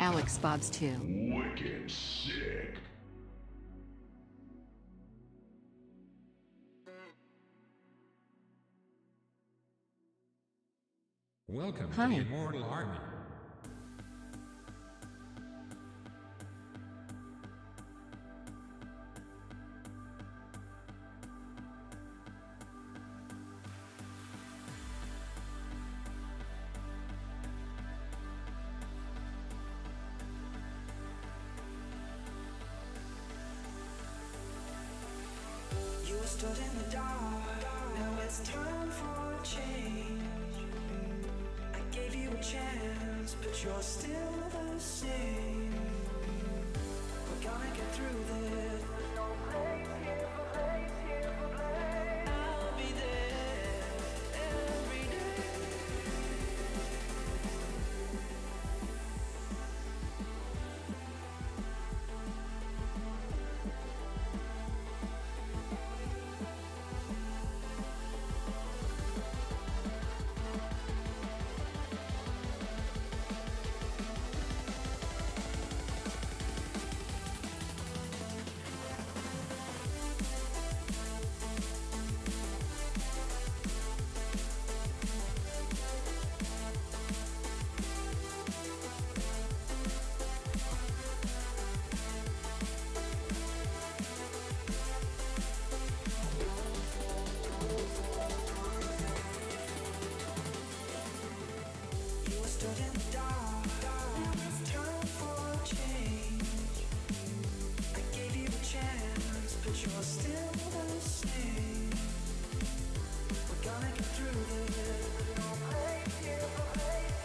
Alex Bobs 2. Wicked sick. Welcome Hi. to the Immortal Army. You stood in the dark, now it's time for a change. I gave you a chance, but you're still the same. We're gonna get through this. There's no place here for blame. I'll be there every day. You stood in the dark, now it's time for a change. I gave you a chance, but you're still the same. We're gonna get through this. There's no place here for blame.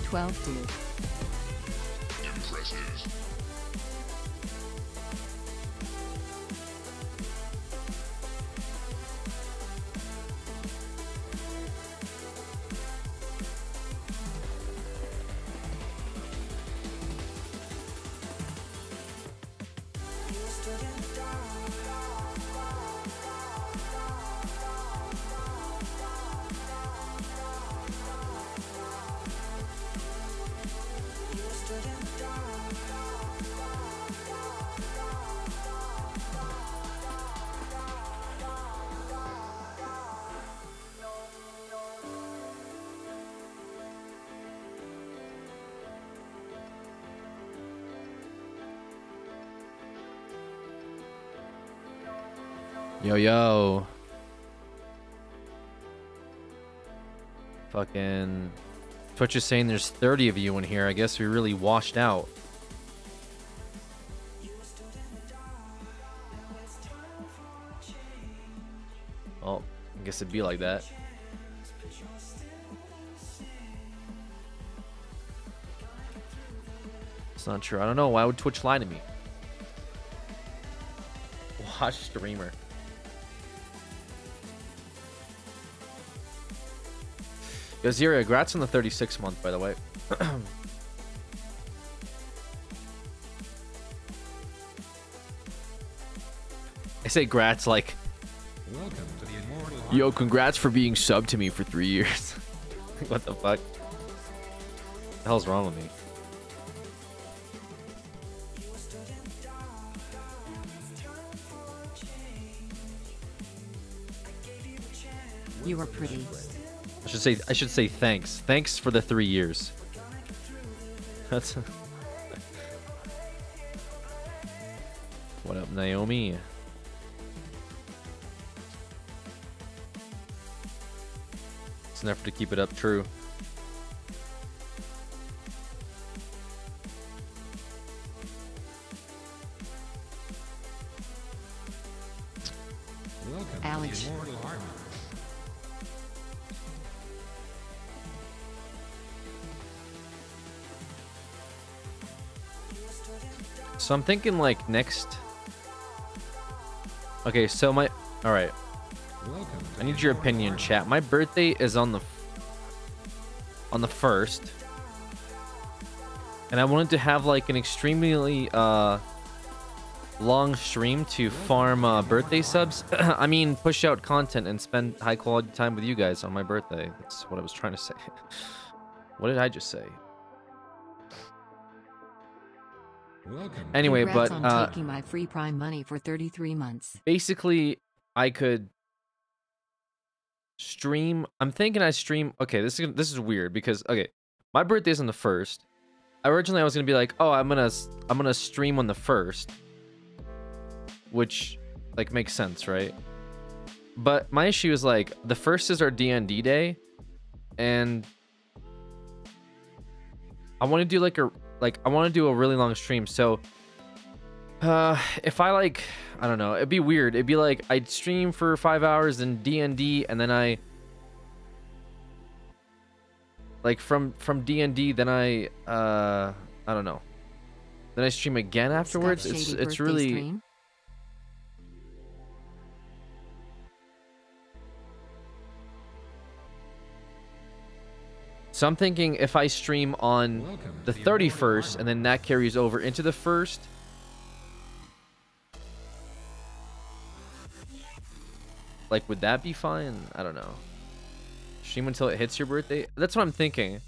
12 Dude. Yo, yo. Fucking Twitch is saying there's 30 of you in here. I guess we really washed out. Oh, I guess it'd be like that. It's not true. I don't know. Why would Twitch lie to me? Watch streamer. Yo, Zero, congrats on the 36 month, by the way. I say grats like, Welcome to the Immortal yo, congrats for being sub to me for 3 years. What the fuck? The hell's wrong with me? You are pretty. I should say thanks. Thanks for the 3 years. That's what up, Naomi? It's an effort to keep it up, true. Welcome Alex. to the Immortal Army. So I'm thinking like next. Okay, so my all right. Welcome to I need your opinion, chat. My birthday is on the 1st, and I wanted to have like an extremely long stream to farm birthday subs. I mean, push out content and spend high quality time with you guys on my birthday. That's what I was trying to say. What did I just say? Welcome. Anyway, Congrats but on taking my free Prime money for 33 months. basically, I could stream. I'm thinking I stream. Okay, this is weird because okay, my birthday's on the 1st. Originally, I was gonna be like, oh, I'm gonna stream on the 1st, which like makes sense, right? But my issue is like the 1st is our D&D day, and I want to do I want to do a really long stream. So if I like, I don't know, it'd be weird. It'd be like I'd stream for 5 hours in D&D, and then I like from D&D, then I don't know, then I stream again afterwards. Scott Shady It's birthday really stream? so I'm thinking if I stream on Welcome the to the Immortal 31st Army. and then that carries over into the 1st, like would that be fine? I don't know. Stream until it hits your birthday? That's what I'm thinking.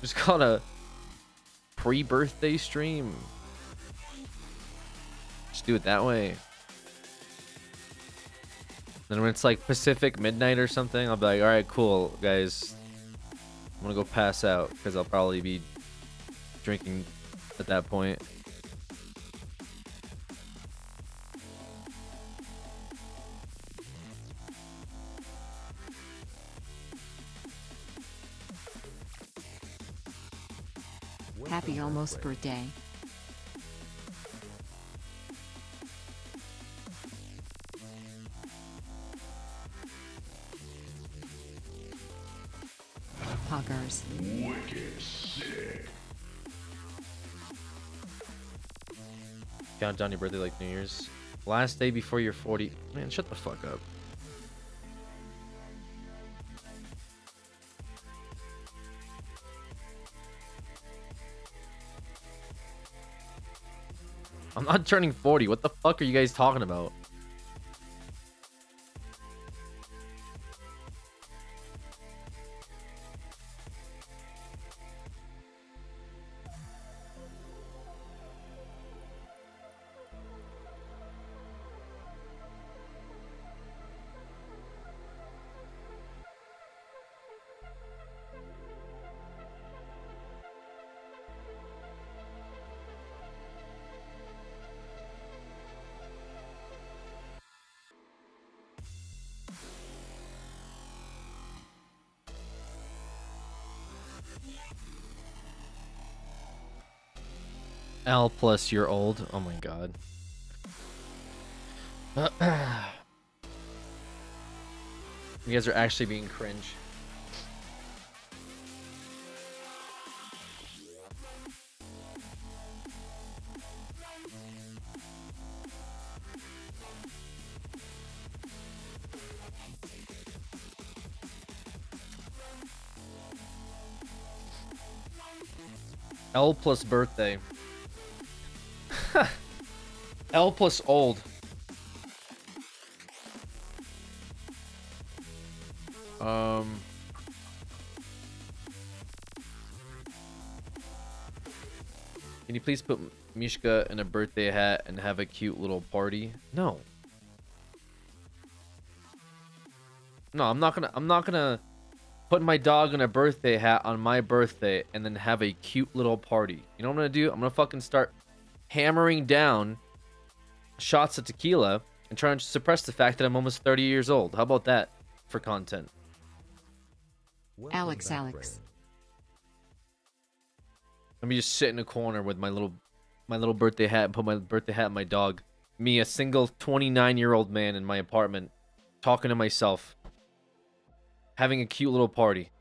Just call it a pre-birthday stream. Just do it that way. Then when it's like Pacific midnight or something, I'll be like, all right, cool, guys. I'm gonna go pass out because I'll probably be drinking at that point. Happy almost birthday. Poggers. Wicked sick. Count down your birthday like New Year's. Last day before you're 40. Man, shut the fuck up. I'm not turning 40. What the fuck are you guys talking about? L plus you're old. Oh my god. You guys are actually being cringe. L plus birthday. L plus old. Can you please put Mishka in a birthday hat and have a cute little party? No. No, I'm not gonna put my dog in a birthday hat on my birthday and then have a cute little party. You know what I'm gonna do? I'm gonna fucking start hammering down shots of tequila and trying to suppress the fact that I'm almost 30 years old. How about that for content? Alex. Let me just sit in a corner with my little birthday hat and put my birthday hat on my dog. Me, a single 29-year-old man in my apartment, talking to myself, having a cute little party.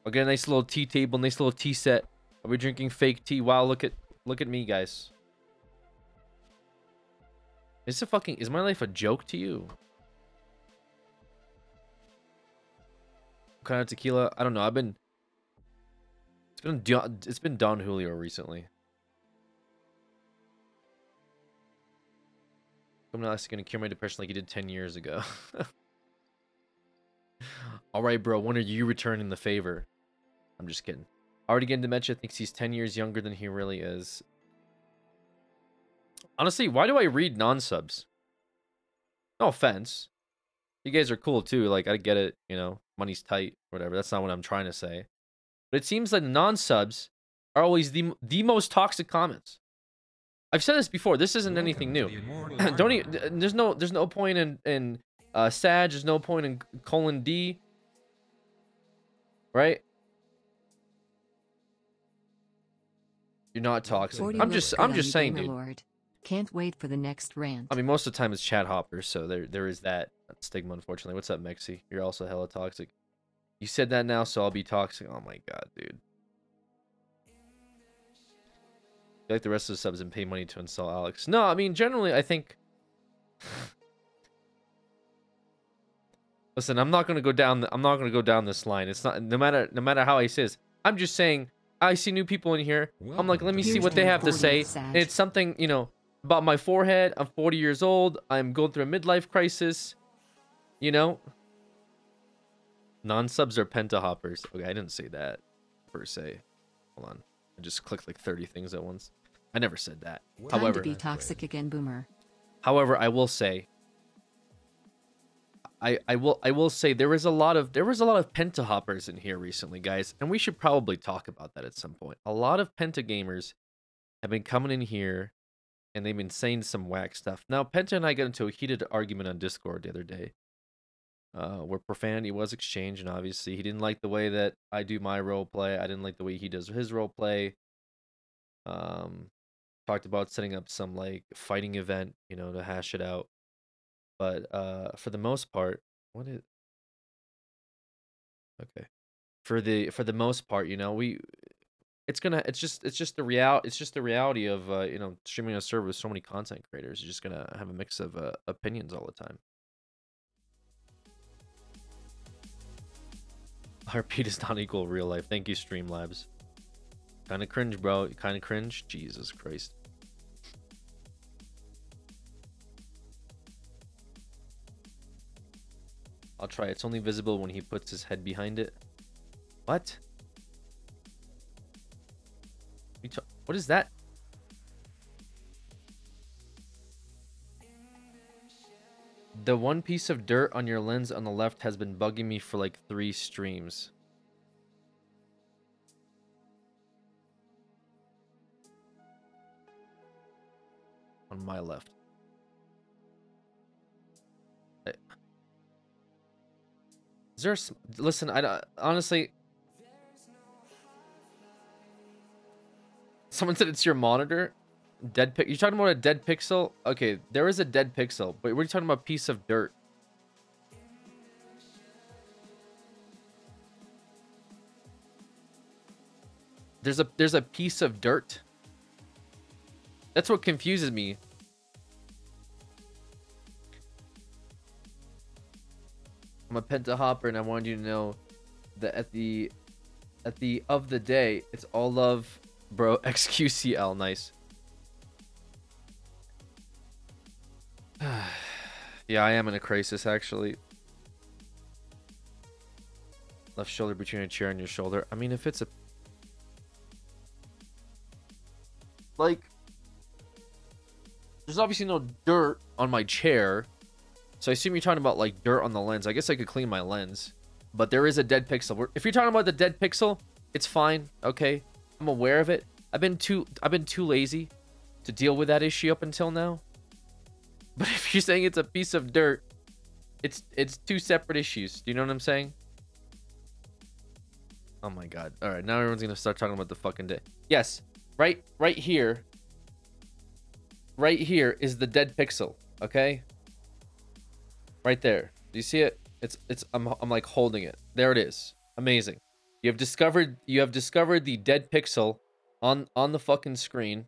I'll get a nice little tea table, nice little tea set. I'll be drinking fake tea. Wow, look at me, guys. Is my life a joke to you? What kind of tequila? I don't know. It's been Don Julio recently. I'm not gonna cure my depression like you did 10 years ago. Alright, bro, when are you returning the favor? I'm just kidding. Already getting dementia, thinks he's 10 years younger than he really is. Honestly, why do I read non-subs? No offense. You guys are cool too, like, I get it, you know, money's tight, whatever. That's not what I'm trying to say. But it seems like non-subs are always the most toxic comments. I've said this before. This isn't anything new. Don't even, there's no point in Sag. There's no point in colon D. Right? You're not toxic. I'm just saying, dude. Lord. Can't wait for the next rant. I mean, most of the time it's chat hoppers, so there is that stigma, unfortunately. What's up, Mexi? You're also hella toxic. You said that now, so I'll be toxic. Oh my god, dude. You like the rest of the subs and pay money to install Alex? No, I mean, generally, I think... Listen, I'm not gonna go down this line. It's not, no matter how I say this. I'm just saying, I see new people in here. I'm like, let me see what they have to say. And it's something, you know, about my forehead. I'm 40 years old. I'm going through a midlife crisis. You know? Non-subs are pentahoppers. Okay, I didn't say that, per se. Hold on. I just clicked like 30 things at once. I never said that. Time However, to be toxic again, boomer. However, I will say, I will say there was a lot of pentahoppers in here recently, guys, and we should probably talk about that at some point. A lot of penta gamers have been coming in here, and they've been saying some whack stuff. Now, Penta and I got into a heated argument on Discord the other day, where profanity was exchanged, and obviously he didn't like the way that I do my roleplay. I didn't like the way he does his roleplay. Talked about setting up some like fighting event, you know, to hash it out. But for the most part, okay. For the most part, you know, it's just the reality of you know, streaming on a server with so many content creators. You're just gonna have a mix of opinions all the time. RP does not equal real life. Thank you, Streamlabs. Kind of cringe, bro. Kind of cringe. Jesus Christ. I'll try. It's only visible when he puts his head behind it. What? What is that? The one piece of dirt on your lens on the left has been bugging me for like 3 streams. On my left. Is there listen, honestly, Someone said it's your monitor. Dead pic. You talking about a dead pixel? Okay, there is a dead pixel, but we're talking about a piece of dirt. There's a piece of dirt. That's what confuses me. I'm a penta hopper, and I wanted you to know that at the of the day, it's all love, bro. XQCL, nice. Yeah, I am in a crisis actually. Left shoulder between a chair and your shoulder. I mean, if it's a like, there's obviously no dirt on my chair, so I assume you're talking about like dirt on the lens. I guess I could clean my lens, but there is a dead pixel. If you're talking about the dead pixel, it's fine. Okay, I'm aware of it. I've been too lazy to deal with that issue up until now. But if you're saying it's a piece of dirt, it's two separate issues. Do you know what I'm saying? Oh my god. All right, now everyone's gonna start talking about the fucking day. Yes, right here. Right here is the dead pixel. Okay. Right there. Do you see it? I'm like holding it. There it is. Amazing. You have discovered the dead pixel on the fucking screen.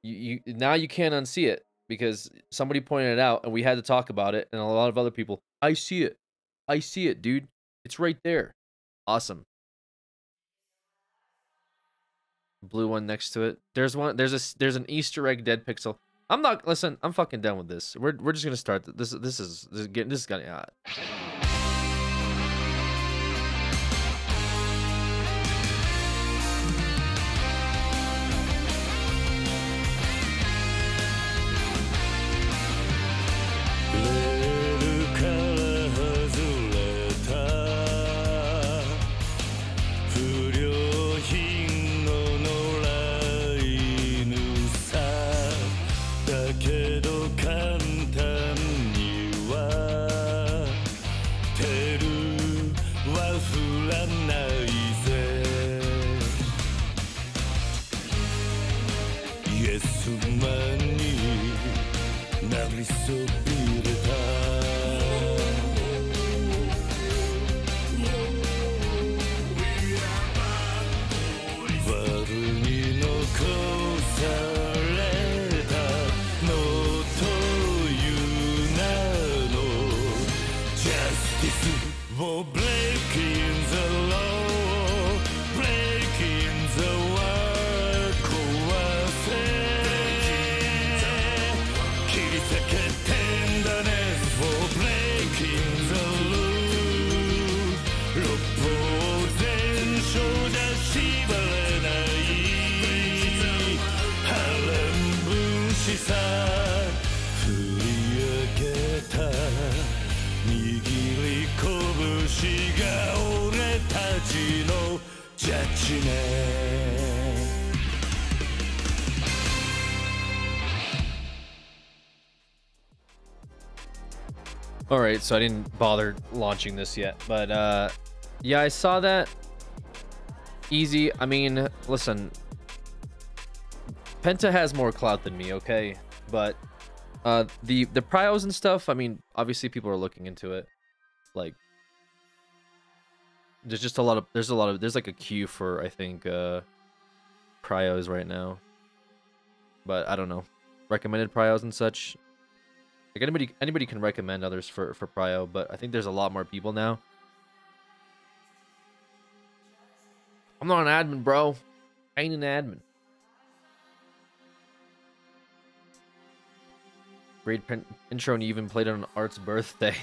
You now you can't unsee it because somebody pointed it out and we had to talk about it, and a lot of other people. I see it. I see it, dude. It's right there. Awesome. Blue one next to it. There's an Easter egg dead pixel. Listen, I'm fucking done with this. We're just gonna start this is gonna Alright, so I didn't bother launching this yet, but yeah, I saw that. Easy. I mean, listen, Penta has more clout than me, okay? But the pryos and stuff, I mean, obviously people are looking into it. Like, there's like a queue for, I think, pryos right now. But I don't know. Recommended pryos and such. Like anybody can recommend others for prio, but I think there's a lot more people now. I'm not an admin, bro. I ain't an admin. Great intro, and you even played it on Art's birthday.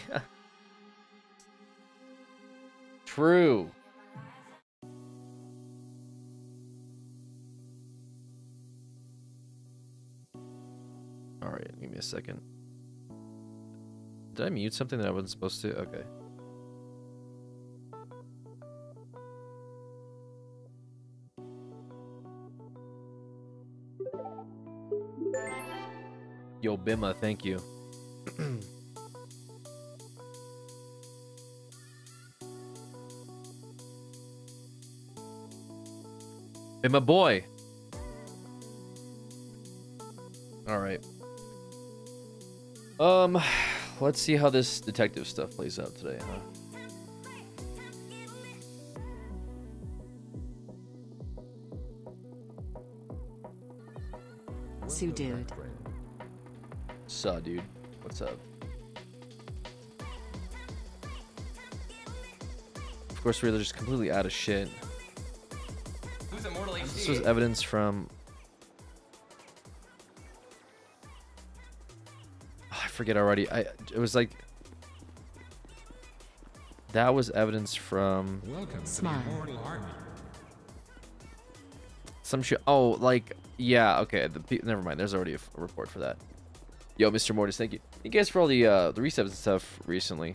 True. Alright, give me a second. Did I mute something that I wasn't supposed to? Okay. Yo, Bima, thank you. Bima boy, All right. Let's see how this detective stuff plays out today, huh? Sue dude. Saw, dude. What's up? Of course, we're just completely out of shit. Who's ImmortalHD? This was evidence from... Oh, I forget already. It was like... That was evidence from... Welcome to the Smile. Immortal Army. Some shit. Oh, like... Yeah, okay. Never mind. There's already a report for that. Yo, Mr. Mortis, thank you. Thank you guys for all the resubs and stuff recently.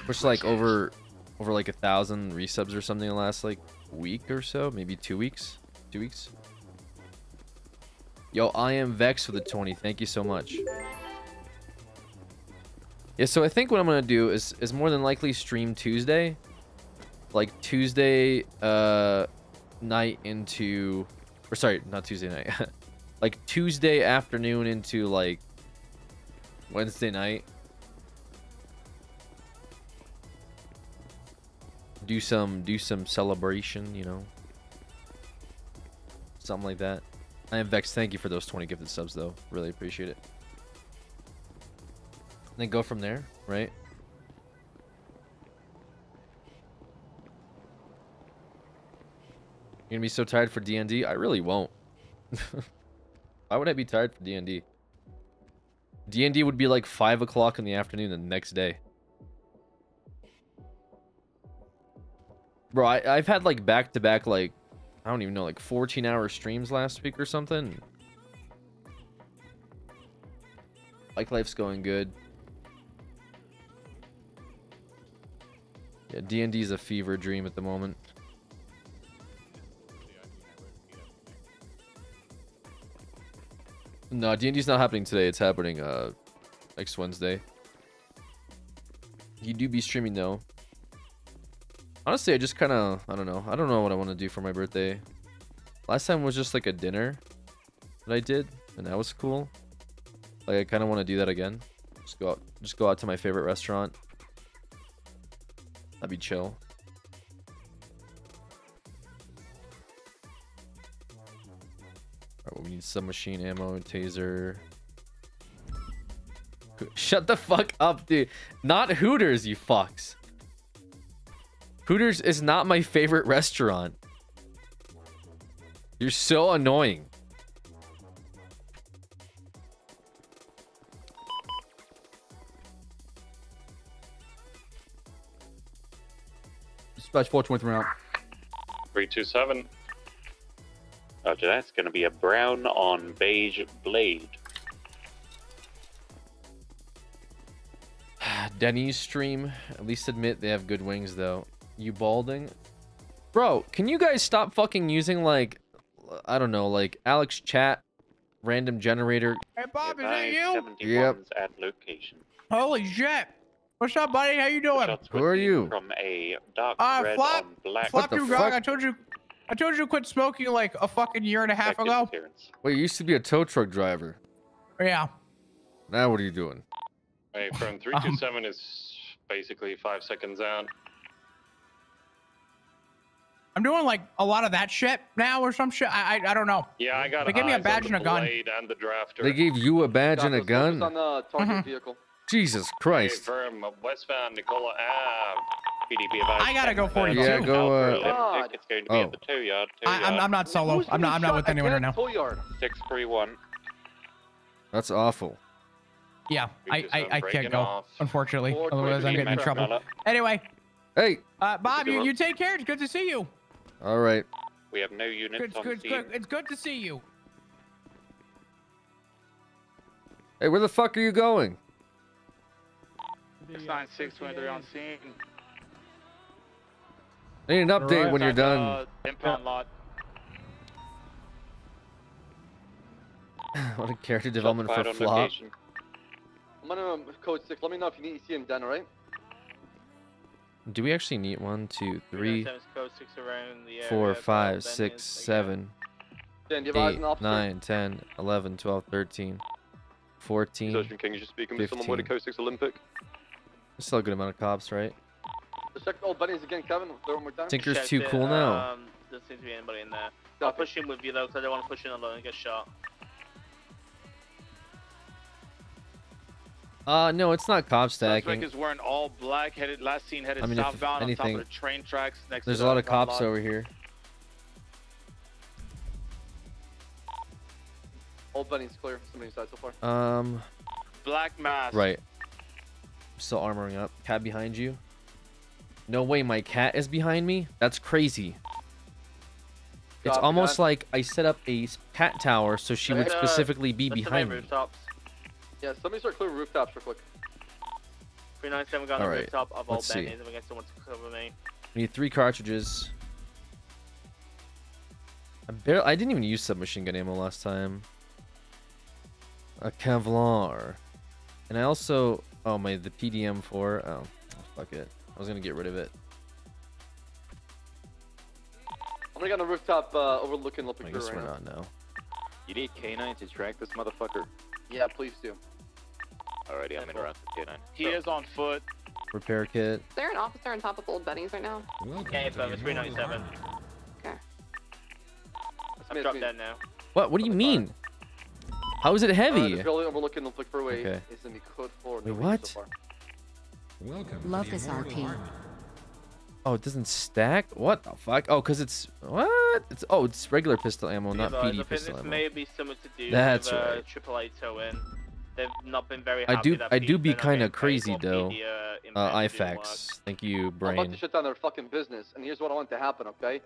Pushed like over like 1,000 resubs or something in the last like week or so, maybe 2 weeks. 2 weeks. Yo, I am vexed with the 20. Thank you so much. Yeah, so I think what I'm gonna do is more than likely stream Tuesday, like Tuesday night into, or sorry, not Tuesday night, like Tuesday afternoon into like Wednesday night. Do some celebration, you know, something like that. I am vexed. Thank you for those 20 gifted subs, though. Really appreciate it. And then go from there, right? You're gonna be so tired for D&D? I really won't. Why would I be tired for D&D? D&D would be like 5 o'clock in the afternoon the next day. Bro, I've had like back-to-back, like, I don't even know, like 14-hour streams last week or something. Like, life's going good. Yeah, D&D's a fever dream at the moment. No, D&D's not happening today. It's happening next Wednesday. You do be streaming though. Honestly, I just kind of, I don't know what I want to do for my birthday. Last time was just like a dinner that I did, and that was cool. Like, I kind of want to do that again. Just go out to my favorite restaurant. That'd be chill. Alright, well, we need submachine ammo, taser. Shut the fuck up, dude. Not Hooters, you fucks. Hooters is not my favorite restaurant. You're so annoying. Dispatch 423 out. 327. Roger, that's going to be a brown on beige blade. Denny's stream. At least admit they have good wings, though. You balding? Bro, can you guys stop fucking using, like, I don't know, like Alex chat, random generator? Hey Bob, is that you? Yep. At location. Holy shit! What's up, buddy? How you doing? Who are you? From a dark red Flap, on black. Flap, the you fuck? dog. I told you to quit smoking like a fucking year and a half ago. Appearance. Wait, you used to be a tow truck driver. Yeah. Now what are you doing? Hey, from 327 is basically 5 seconds out. I'm doing like a lot of that shit now or some shit. I don't know. Yeah, I got. They gave me a eyes badge on and the a gun. blade and the drafter. They gave you a badge and a Focus gun? on the target vehicle. Jesus Hey, Christ. from westbound Nicola Ave. PDB advised. I gotta go 42. Yeah, go, God. It's going to be Oh. at the 2 yard. I'm not solo. Who's I'm getting not with shot anyone right again? now. Tow yard. 631. That's awful. Yeah, I can't breaking go. off. Unfortunately, Or otherwise I'm 23 getting in trouble. Metro. Anyway, Hey. Bob, you take care. It's good to see you. All right. We have no units on scene. It's good to see you. Hey, where the fuck are you going? It's 9623 on scene. I need an update when you're done. Impound lot. What a character development Shot for fired on flop. location. I'm gonna code 6. Let me know if you need to see him then, alright? Do we actually need 1, 2, 3, Code 6 around the area, 4, but 5, then 6, it's, 7? Dan, do you have eyes on 8, the officer? 9, 10, 11, 12, 13, 14, Ocean King, you're just speaking with someone with a 15. Code 6 Olympic. There's still a good amount of cops, right? Let's check the old bunnies again, Kevin. Throw one more time. Tinker's Checked too it, cool now. Doesn't seem to be anybody in there. I'll push in with you though, because I don't want to push in alone and get shot. No, it's not cop Suspect stacking. is wearing all black, headed last seen headed I mean, if southbound on top anything, of the train tracks next there's to a the lot of gun cops lot. over here. Old bunny's clear. Somebody's inside so far. Black mask. Right. Still armoring up. Cat behind you. No way my cat is behind me? That's crazy. It's Copy almost that. like I set up a cat tower so she would specifically be behind me. Rooftops. Yeah, somebody start clearing rooftops real quick. 397 got on the Alright, rooftop of all let's see. Bennies, and we get someone to cover me. We need 3 cartridges. I didn't even use submachine gun ammo last time. A Kevlar. And I also... Oh, the PDM4. Oh, fuck it. I was gonna get rid of it. I'm gonna get on the rooftop overlooking Olympic I Crew guess right we're now. not now. You need K9 to track this motherfucker. Yeah, please do. Alrighty, I'm in around K9. He is on foot. Repair kit. Is there an officer on top of Old Benny's right now? Yeah, it's over 397. Okay. I'm dropped dead now. What do you mean? How is it heavy? This building overlooking Olympic Freeway Okay. is in the code 4. Wait, what? So far. Welcome Love to the this Immortal RP. Army. Oh, it doesn't stack? What the fuck? Oh, because it's... What? It's regular pistol ammo, not I PD think pistol this ammo. may be similar to do That's with right. AAA tow-in. They've not been very I happy do that I do PD be are not kind of getting paid crazy while though. PD, impacted didn't work. IFAX. Thank you, I'm about brain. to shut down their fucking business, and here's what I want to happen, okay?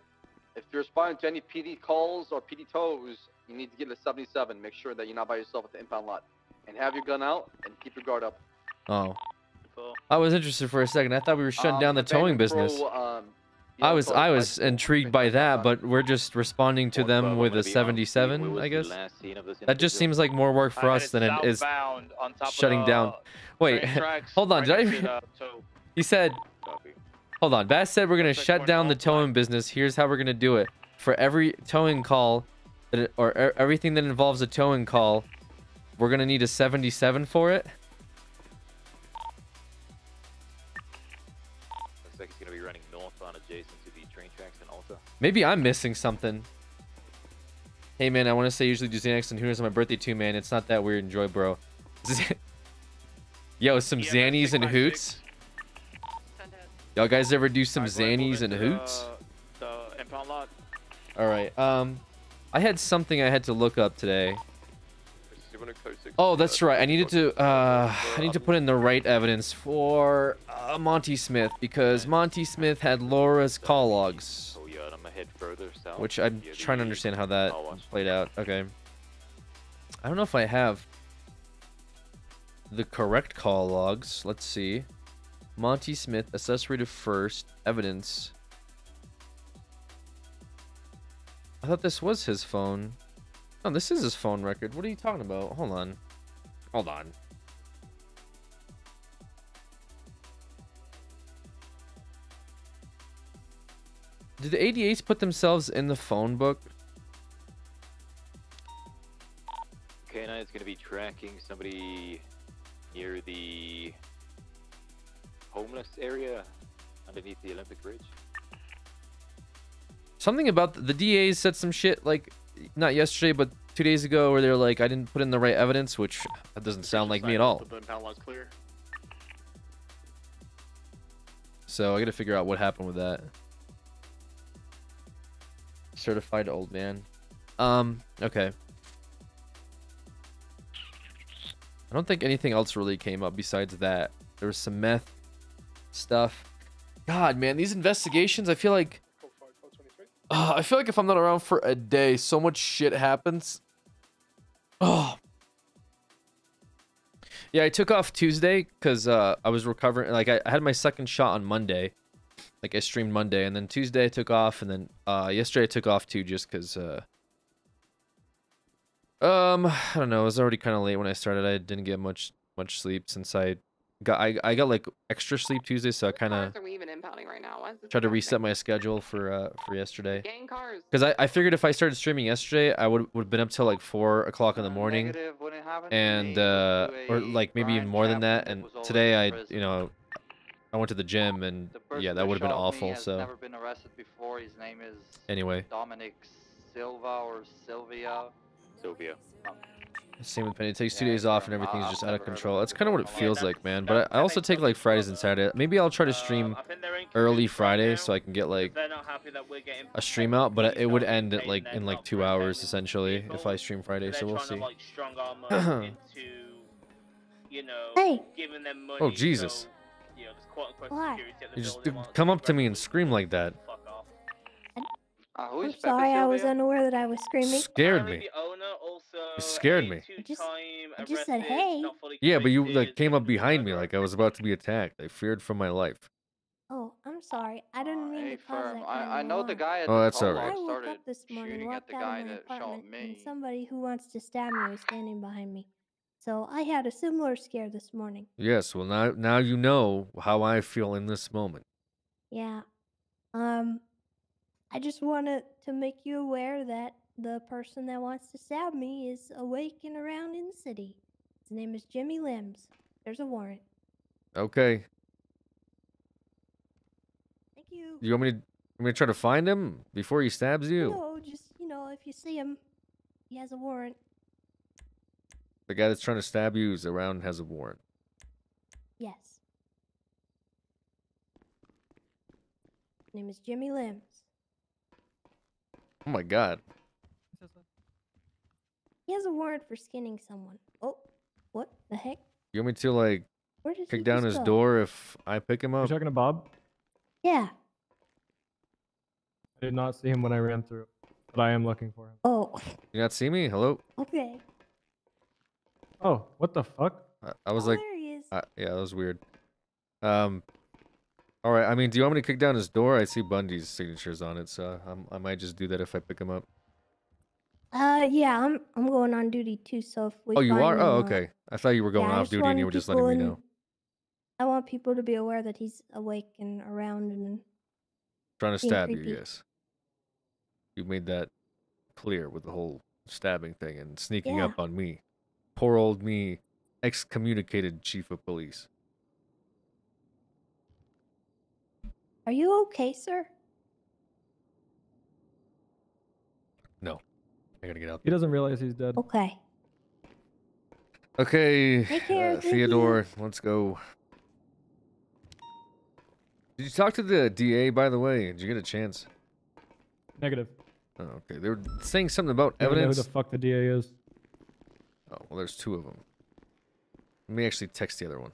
If you're responding to any PD calls or PD tows, you need to get a 77. Make sure that you're not by yourself at the impound lot. And have your gun out, and keep your guard up. Oh. I was interested for a second. I thought we were shutting down the towing business. I was intrigued by that, but we're just responding to them with a 77, I guess. That just seems like more work for us than it is shutting down. Wait, hold on. Did I? He said, hold on. Bass said we're gonna shut down the towing business. Here's how we're gonna do it. For every towing call, or everything that involves a towing call, we're gonna need a 77 for it. Looks like it's gonna be running north on adjacent to the train tracks in Alta. Maybe I'm missing something. Hey man, I want to say usually do Xanax and Hooters on my birthday too, man. It's not that weird. Enjoy, bro. Yo, some Xannies and Hoots. Y'all guys ever do some Xannies and Hoots? The impound lot. All right. I had something I had to look up today. Oh, that's right. I needed to put in the right evidence for Monty Smith because Monty Smith had Laura's call logs. Oh yeah, and I'm gonna head further south. Which I'm trying to understand how that played out. Okay. I don't know if I have the correct call logs. Let's see. Monty Smith, accessory to first, evidence. I thought this was his phone. No, this is his phone record. What are you talking about? Hold on. Hold on. Did the 88s put themselves in the phone book? K9 is gonna be tracking somebody near the homeless area underneath the Olympic Bridge. Something about the DAs said some shit like not yesterday but 2 days ago where they're like I didn't put in the right evidence, which that doesn't sound like me at all. The impound lot's clear. So I gotta figure out what happened with that. Certified old man. Okay. I don't think anything else really came up besides that. There was some meth stuff. God, man, these investigations, I feel like if I'm not around for a day, so much shit happens. Oh. Yeah, I took off Tuesday because I was recovering. Like, I had my second shot on Monday. Like, I streamed Monday, and then Tuesday I took off, and then yesterday I took off too just because... I don't know. It was already kind of late when I started. I didn't get much sleep since I I got like extra sleep Tuesday, so I kind of Cars are we even impounding right now? Why is this tried to happening? reset my schedule for yesterday. Gang cars. Because I figured if I started streaming yesterday, I would have been up till like 4 o'clock in the morning, and or like maybe even more than that. And today I went to the gym, and yeah, that would have been awful. So never been arrested before. His name is anyway, Dominic Silva or Sylvia. Sylvia. same with Penny. It takes 2 days off, and everything's just out of control. That's kind of what it feels like, man. But I also take like Fridays and Saturdays. Maybe I'll try to stream early Friday so I can get like a stream out. But it would end at like in like 2 hours essentially if I stream Friday. So we'll see. Hey. Oh Jesus! Why? You just come up to me and scream like that. I'm sorry, I was unaware that I was screaming. Scared me. You scared me. I just said hey. Yeah, but you like came up behind me like I was about to be attacked. I feared for my life. Oh, I'm sorry. I didn't mean to cause that kind of I know the alarm. guy at Oh, the that's co-op alright. I woke started up this morning, shooting at walked the out guy of my that shot apartment, and me. somebody who wants to stab me was standing behind me. So I had a similar scare this morning. Yes, well now you know how I feel in this moment. Yeah. I just wanted to make you aware that the person that wants to stab me is awake and around in the city. His name is Jimmy Limbs. There's a warrant. Okay. Thank you. You want me to try to find him before he stabs you? No, just, if you see him, he has a warrant. The guy that's trying to stab you is around and has a warrant. Yes. His name is Jimmy Limbs. Oh my god. He has a warrant for skinning someone. Oh, what the heck? You want me to like Where did he kick down just his go? door if I pick him You up? talking to Bob? Yeah. I did not see him when I ran through, but I am looking for him. Oh. You not see me? Hello? Okay. Oh, what the fuck? I was Oh, like, there he is. yeah, that was weird. All right. I mean, do you want me to kick down his door? I see Bundy's signatures on it, so I might just do that if I pick him up. Yeah, I'm going on duty too, so if we Oh, you find are? him, Oh, okay. I thought you were going yeah, I off just duty and you wanted were just letting me people know. I want people to be aware that he's awake and around and Trying to being stab creepy. you, yes. You made that clear with the whole stabbing thing and sneaking Yeah. up on me. Poor old me, excommunicated chief of police. Are you okay, sir? No. I gotta get out He doesn't realize he's dead. Okay. Okay, Take care, thank you. Theodore, let's go. Did you talk to the DA, by the way? Did you get a chance? Negative. Oh, okay. They were saying something about I don't know who evidence. the fuck the DA is. Oh, well, there's two of them. Let me actually text the other one.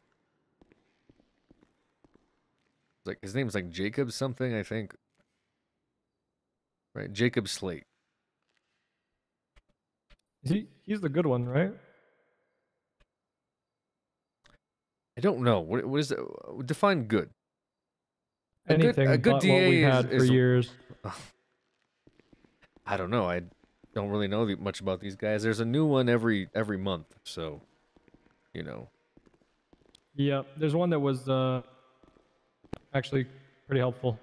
It's like his name's like Jacob something, I think. Right, Jacob Slate. He's the good one, right? I don't know. What is it? Define good. Anything a good but DA what we had for years. I don't know. I don't really know much about these guys. There's a new one every month, so you know. Yeah, there's one that was actually pretty helpful.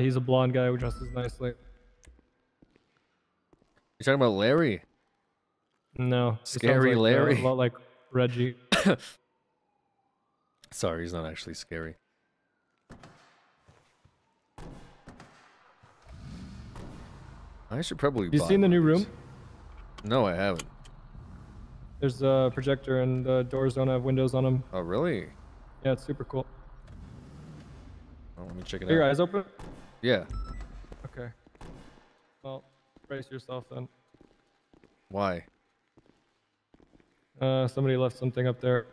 He's a blonde guy who dresses nicely. You talking about Larry? No. he Scary sounds like, Larry. a lot like Reggie. Sorry, he's not actually scary. I should probably. You buy seen the one new of room? these. No, I haven't. There's a projector and the doors don't have windows on them. Oh, really? Yeah, it's super cool. Oh, let me check it Are your out. eyes open? Yeah. Okay. Well, brace yourself then. Why? Somebody left something up there.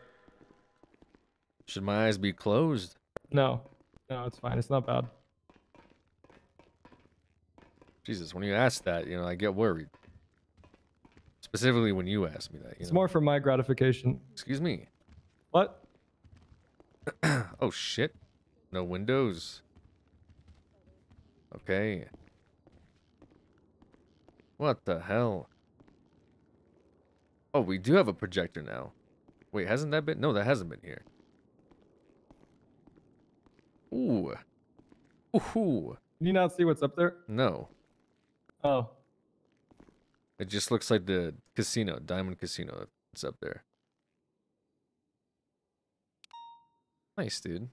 Should my eyes be closed? No. No, it's fine. It's not bad. Jesus, when you ask that, you know, I get worried. Specifically when you ask me that. It's more for my gratification. Excuse me. What? Oh, shit. No windows. Okay. What the hell? Oh, we do have a projector now. Wait, hasn't that been? No, that hasn't been here. Ooh. Ooh. Can you not see what's up there? No. Oh. It just looks like the casino, Diamond Casino. It's up there. Nice, dude.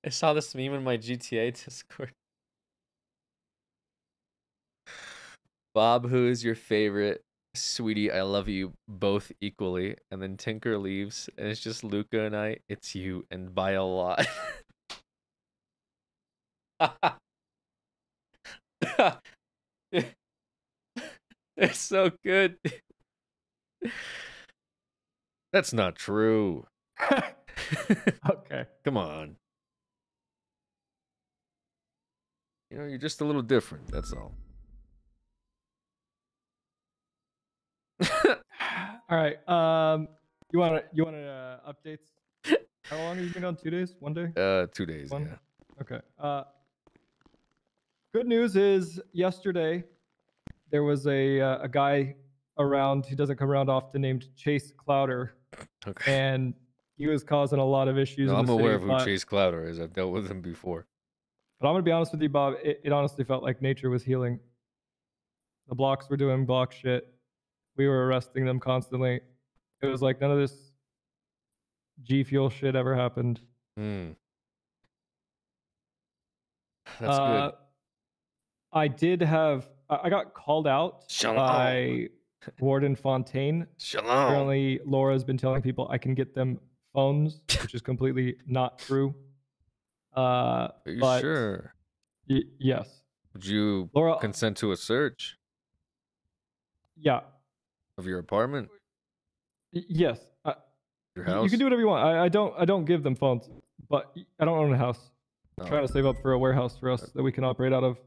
I saw this meme in my GTA Discord. Bob, who is your favorite? Sweetie, I love you both equally. And then Tinker leaves, and it's just Luca and I. It's you, and by a lot. They're so good. That's not true. Okay. Come on. You know, you're just a little different, that's all. All right. You want updates? How long have you been on? 2 days? 1 day? 2 days, One? yeah. Okay. Good news is yesterday there was a guy around who doesn't come around often named Chase Clouder. Okay. And he was causing a lot of issues. No, in I'm the aware city, of who Chase Clouder is. I've dealt with him before. But I'm gonna be honest with you, Bob. It honestly felt like nature was healing. The blocks were doing block shit. We were arresting them constantly. It was like none of this G Fuel shit ever happened. Hmm. That's good. I did have. I got called out by Warden Fontaine. Shalom. Apparently, Laura's been telling people I can get them phones, which is completely not true. Are you but sure? Yes. Would you Laura, consent to a search yeah. of your apartment? Yes. Your You house? can do whatever you want. I don't give them phones, but I don't own a house. I'm trying to save up for a warehouse for us that we can operate out of.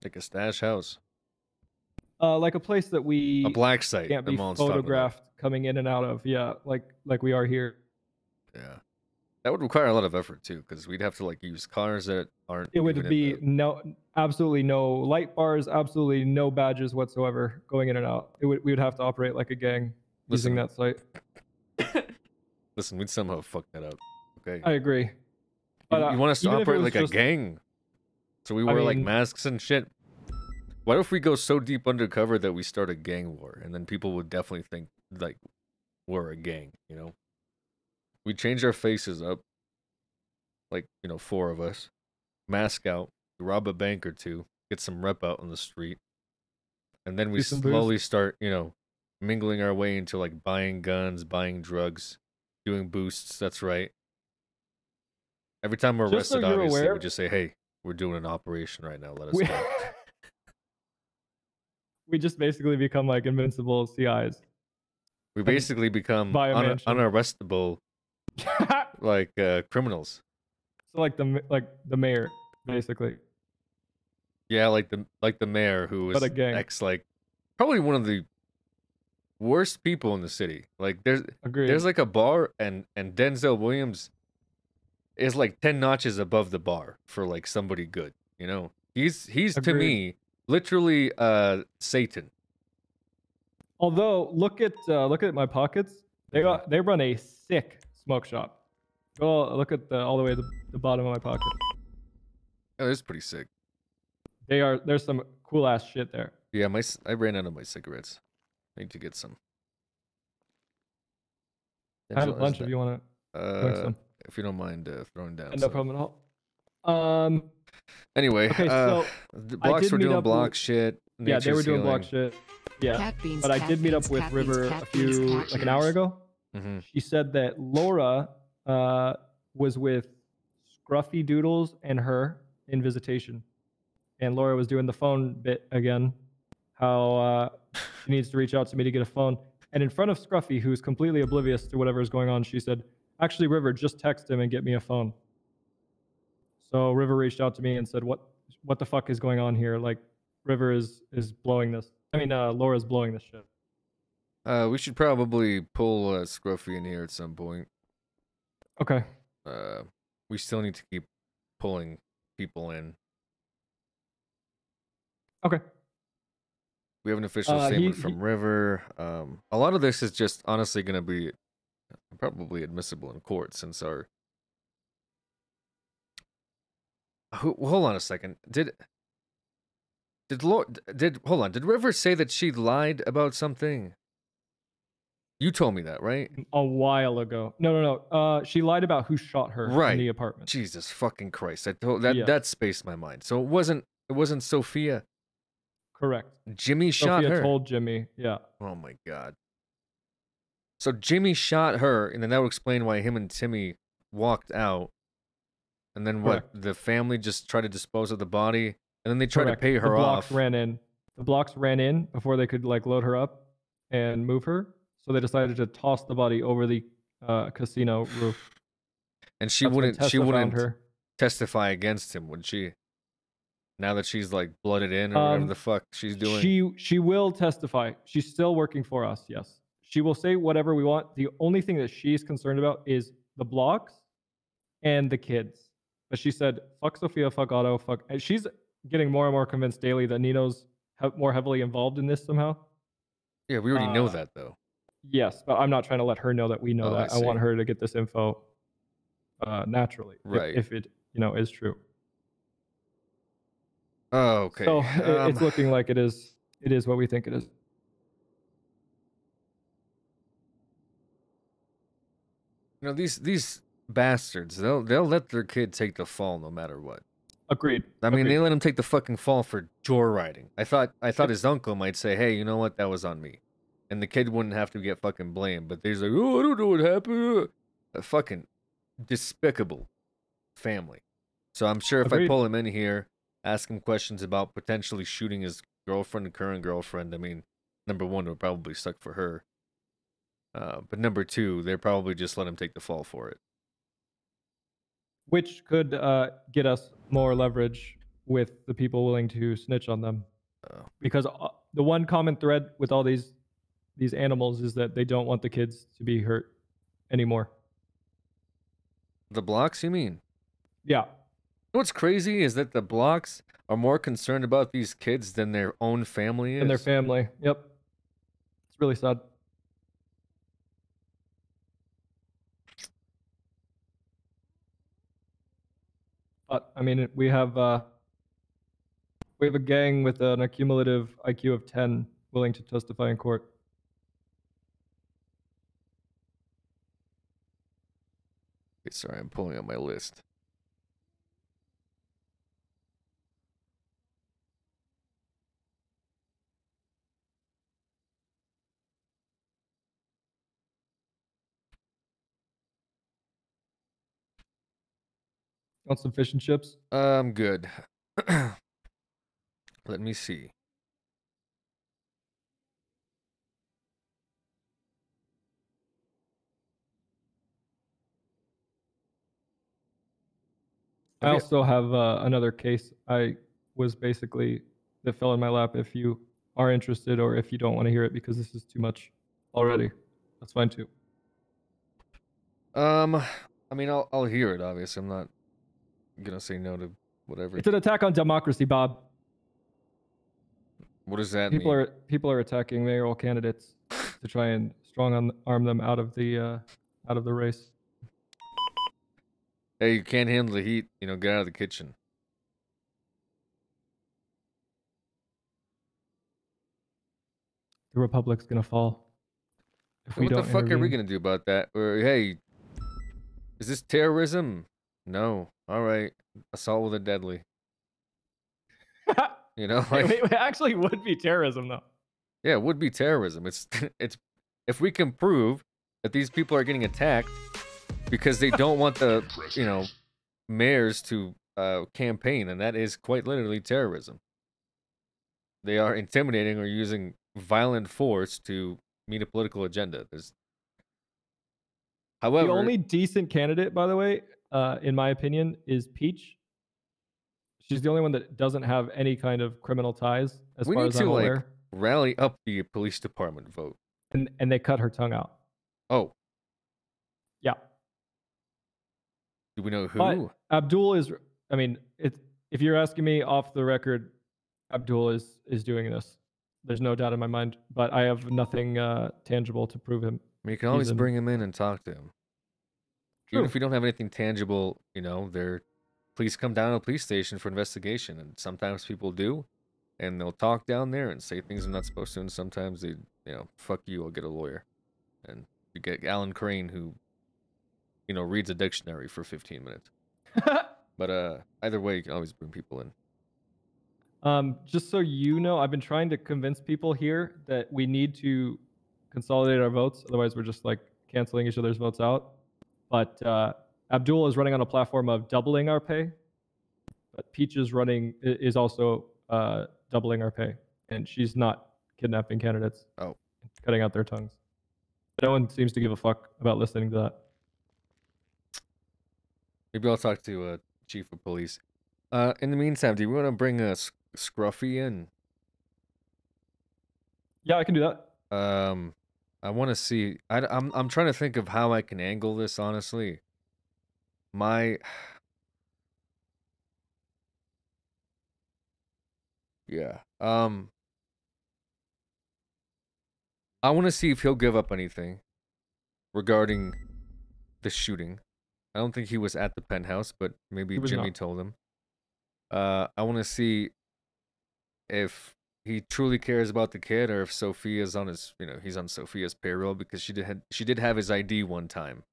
Like a stash house. Like a place that we A black site. can't that be Mullen's talking about. photographed coming in and out of. Yeah, like we are here. Yeah. That would require a lot of effort too, because we'd have to like use cars that aren't. It would even be in absolutely no light bars, absolutely no badges whatsoever going in and out. We would have to operate like a gang using that site. Listen, we'd somehow fuck that up. Okay. I agree. But, you want us to even if it operate was like just- a gang? So we I wear like mean- masks and shit. What if we go so deep undercover that we start a gang war, and then people would definitely think like we're a gang? You know, we change our faces up, like 4 of us, mask out, rob a bank or two, get some rep out on the street, and then we Do some booze. slowly start mingling our way into like buying guns, buying drugs, doing boosts. That's right. Every time we're Just so arrested, you're obviously, aware- we just say, "Hey, we're doing an operation right now. Let us We- go." We just basically become like invincible CIs. We basically become buy a mansion. unarrestable, like criminals. So like the mayor, basically. Yeah, like the mayor who was But a gang. probably one of the worst people in the city. Like Agreed. there's like a bar, and Denzel Williams is like 10 notches above the bar for like somebody good. He's to Agreed. me literally Satan. Although look at my pockets. They run a sick smoke shop. Go look at all the way to the bottom of my pocket. Oh, that's pretty sick. There's some cool ass shit there. Yeah, I ran out of my cigarettes. I need to get some. I have a Denzel, bunch is if you want to. Some. If you don't mind throwing down. No some. problem at all. Anyway, Okay, so the I blocks did were meet doing up block with- shit. Yeah, they were nature's doing block healing. shit. Yeah, Cat beans, but I cat did meet beans, up with cat River beans, a cat few beans, like an hour ago. Mhm. She said that Laura was with Scruffy Doodles and her in visitation, and Laura was doing the phone bit again. How she needs to reach out to me to get a phone, and in front of Scruffy, who's completely oblivious to whatever is going on, she said, "Actually, River, just text him and get me a phone." So River reached out to me and said, "What the fuck is going on here? Like, River is blowing this. I mean, Laura's blowing this shit." We should probably pull Scruffy in here at some point. Okay. We still need to keep pulling people in. Okay. We have an official He- statement he- from River. A lot of this is just honestly going to be probably admissible in court since our. Hold on a second. Did hold on? Did River say that she lied about something? You told me that, right? A while ago. No. She lied about who shot her Right. in the apartment. Jesus fucking Christ! I told that Yes. that spaced my mind. So it wasn't Sophia. Correct. Jimmy shot Sophia her. told Jimmy. Yeah. Oh my god. So Jimmy shot her, and then that would explain why him and Timmy walked out. And then what? Correct. The family just tried to dispose of the body, and then they tried Correct. to pay her the blocks off. ran in. The blocks ran in before they could like load her up and move her. So they decided to toss the body over the casino roof. And she That's when wouldn't. She Tessa found wouldn't her. testify against him, would she? Now that she's like blooded in or whatever the fuck she's doing. She will testify. She's still working for us. Yes, she will say whatever we want. The only thing that she's concerned about is the blocks and the kids. But she said, "Fuck Sophia, fuck Otto, fuck." And she's getting more and more convinced daily that Nino's more heavily involved in this somehow. Yeah, we already know that though. Yes, but I'm not trying to let her know that we know Oh, that. I I want see. her to get this info naturally, Right. if it is true. Oh, okay. So it's looking like it is. It is what we think it is. You know, these bastards, they'll let their kid take the fall no matter what. Agreed. I mean, Agreed. they let him take the fucking fall for joyriding. I thought his uncle might say, "Hey, you know what? That was on me," and the kid wouldn't have to get fucking blamed. But he's like, "Oh, I don't know what happened." A fucking despicable family. So I'm sure if I Agreed. pull him in here, ask him questions about potentially shooting his girlfriend and current girlfriend, I mean, number one, it would probably suck for her. But number two, they'd probably just let him take the fall for it. Which could get us more leverage with the people willing to snitch on them. Because the one common thread with all these animals is that they don't want the kids to be hurt anymore. The blocks, you mean? Yeah. What's crazy is that the blocks are more concerned about these kids than their own family is. And their family. Yep. It's really sad. But I mean, we have a gang with an accumulative IQ of 10 willing to testify in court. Okay, sorry, I'm pulling up my list. Want some fish and chips? I'm good. Let me see. I also have another case I was basically that fell in my lap. If you are interested or if you don't want to hear it because this is too much already, that's fine too. I mean, I'll hear it. Obviously, I'm not gonna say no to whatever. It's an attack on democracy, Bob. What does that People mean? people are attacking mayoral candidates to try and strong arm them out of the race. Hey, you can't handle the heat. You know, get out of the kitchen. The republic's gonna fall if Hey, we what the don't fuck are we intervene. gonna do about that? Or hey, is this terrorism? No. All right, assault with a deadly. You know, like It actually would be terrorism, though. yeah, it would be terrorism. It's if we can prove that these people are getting attacked because they don't want the mayors to campaign, and that is quite literally terrorism. They are intimidating or using violent force to meet a political agenda. However, The only decent candidate, by the way, in my opinion, is Peach. She's the only one that doesn't have any kind of criminal ties, as we far need as to I'm like aware. rally up the police department vote. And they cut her tongue out. Oh, Yeah. do we know who? But Abdul is. I mean, if you're asking me off the record, Abdul is doing this. there's no doubt in my mind. But I have nothing tangible to prove him. I mean, you can always bring him in and talk to him. True. Even if we don't have anything tangible, you know, please come down to the police station for investigation. And sometimes people do, and they'll talk down there and say things they're not supposed to. And sometimes they, you know, fuck you, I'll get a lawyer. And you get Alan Crane, who, you know, reads a dictionary for 15 minutes. But either way, you can always bring people in. Just so you know, I've been trying to convince people here that we need to consolidate our votes. Otherwise, we're just like canceling each other's votes out. But Abdul is running on a platform of doubling our pay. But Peach is also doubling our pay, and she's not kidnapping candidates. Oh, cutting out their tongues. No one seems to give a fuck about listening to that. Maybe I'll talk to Chief of Police. In the meantime, do you want to bring Scruffy in? Yeah, I can do that. I want to see. I'm trying to think of how I can angle this. Honestly, yeah. I want to see if he'll give up anything regarding the shooting. I don't think he was at the penthouse, but maybe Jimmy told him. I want to see if he truly cares about the kid, or if Sophia's on his, he's on Sophia's payroll, because she did have his ID one time,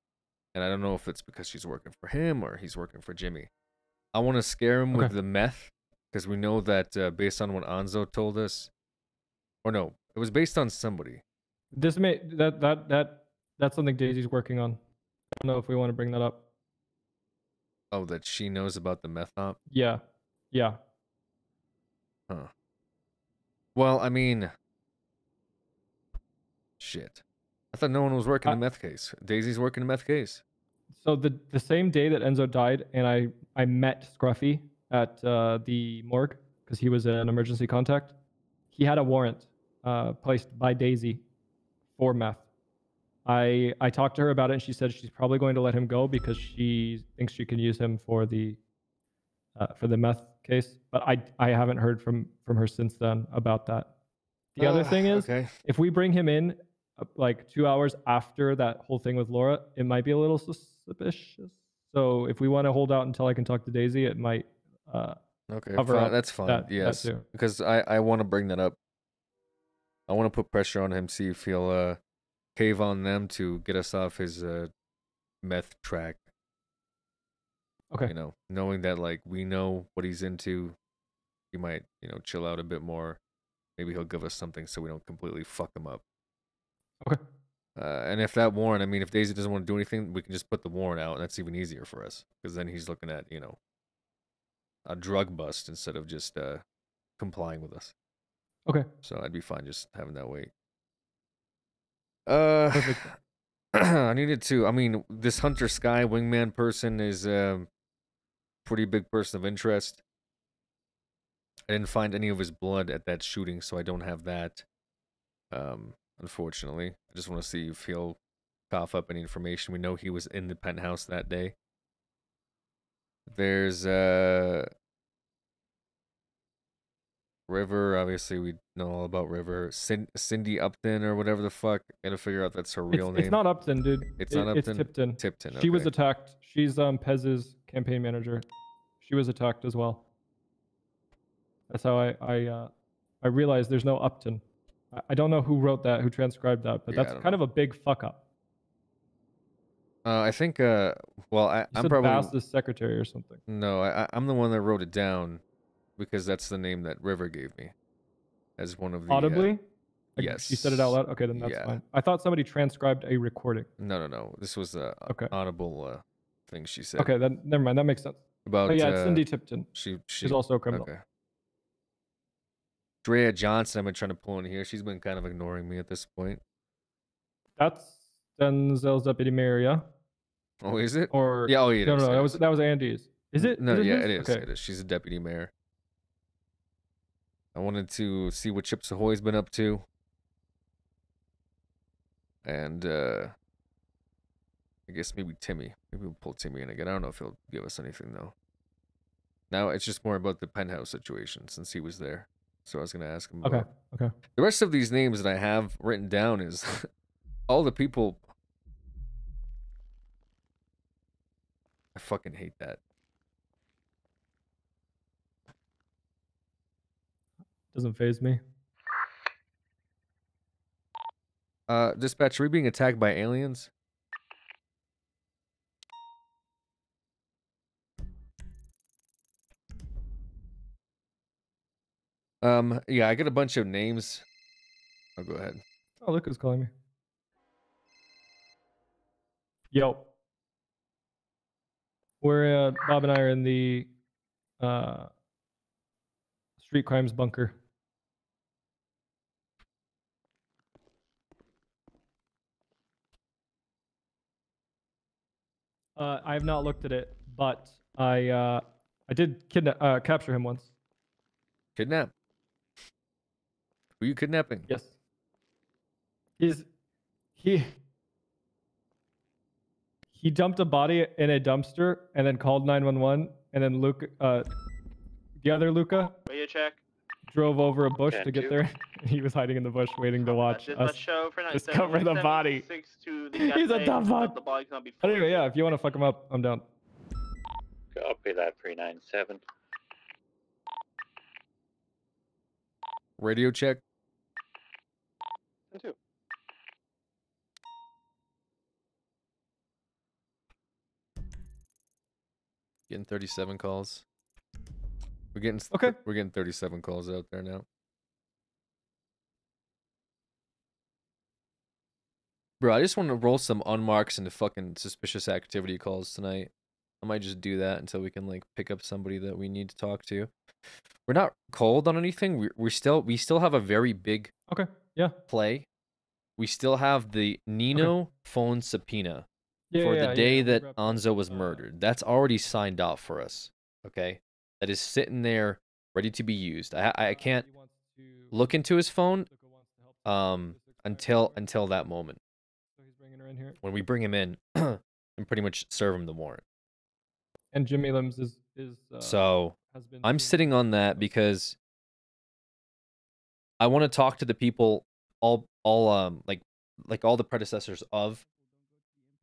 and I don't know if it's because she's working for him or he's working for Jimmy. I want to scare him with the meth, because we know that based on what Anzo told us, or no, it was based on somebody. That's something Daisy's working on. I don't know if we want to bring that up. Oh, that she knows about the meth op? Yeah. Yeah. Huh. Well, I mean, shit. I thought no one was working the meth case. Daisy's working the meth case. So the same day that Enzo died, and I met Scruffy at the morgue because he was an emergency contact. He had a warrant placed by Daisy for meth. I talked to her about it, and she said she's probably going to let him go because she thinks she can use him for the meth case. But I haven't heard from her since then about that. The other thing is, if we bring him in like 2 hours after that whole thing with Laura, it might be a little suspicious. So if we want to hold out until I can talk to Daisy, it might cover up that's fine. Yes, because I want to bring that up. I want to put pressure on him, see if he'll cave on them to get us off his meth track. Okay. Knowing that like we know what he's into, he might, chill out a bit more. Maybe he'll give us something so we don't completely fuck him up. Okay. And if that warrant, I mean, if Daisy doesn't want to do anything, we can just put the warrant out, and that's even easier for us. Because then he's looking at, a drug bust instead of just complying with us. Okay. So I'd be fine just having that wait. I needed to, I mean, this Hunter Sky wingman person is a pretty big person of interest. I didn't find any of his blood at that shooting, so I don't have that. Unfortunately, I just want to see if he'll cough up any information. We know he was in the penthouse that day. There's River. Obviously, we know all about River. Cindy Upton or whatever the fuck. Gotta figure out that's her real name. It's not Upton, dude. It's not Upton. It's Tipton. Tipton. She was attacked. She's Pez's campaign manager. She was attacked as well. That's how I realized there's no Upton. I don't know who wrote that, who transcribed that, but that's kind of a big fuck up. I think, well, I'm probably Bass's secretary or something. No, I'm the one that wrote it down because that's the name that River gave me as one of the audibly. Yes, she said it out loud. Okay, then that's fine. I thought somebody transcribed a recording. No. This was a audible thing she said. Okay, then never mind. That makes sense. About it's Cindy Tipton. She's also a criminal. Okay. Drea Johnson, I've been trying to pull in here. She's been kind of ignoring me at this point. That's Denzel's deputy mayor, yeah? Oh, is it? Or yeah, it no, is. no, that was Andy's. Is it? No, is it yeah, his? it is. Okay. It is. She's a deputy mayor. I wanted to see what Chips Ahoy's been up to. And I guess maybe Timmy. Maybe we'll pull Timmy in again. I don't know if he'll give us anything though. Now it's just more about the penthouse situation since he was there. So I was gonna ask him Okay. about. Okay. The rest of these names that I have written down is all the people. I fucking hate that. Doesn't phase me. Dispatch, are we being attacked by aliens? Yeah, I got a bunch of names. I'll go ahead. Oh, look who's calling me. Yo. We're Bob and I are in the street crimes bunker. I have not looked at it, but I did capture him once. Kidnap? Who are you kidnapping? Yes. He dumped a body in a dumpster and then called 911, and then Luca, the other Luca, Radio check. drove over a bush Okay, to get two. there. He was hiding in the bush waiting to watch Did us my show for discover the body. 976 to the He's a name, dumb but fuck. The body cannot be But anyway, yeah, if you want to fuck him up, I'm down. Copy that 397. Radio check. 2. Getting 37 calls. We're getting 37 calls out there now. Bro, I just want to roll some unmarks into fucking suspicious activity calls tonight. I might just do that until we can like pick up somebody that we need to talk to. We're not cold on anything. We still have a very big play. We still have the Nino phone subpoena for the day that Anzo was murdered. That's already signed off for us. Okay, that is sitting there ready to be used. I can't look into his phone until that moment. When we bring him in and pretty much serve him the warrant. And Jimmy Limbs is so has been I'm sitting on that because I want to talk to the people all like all the predecessors of,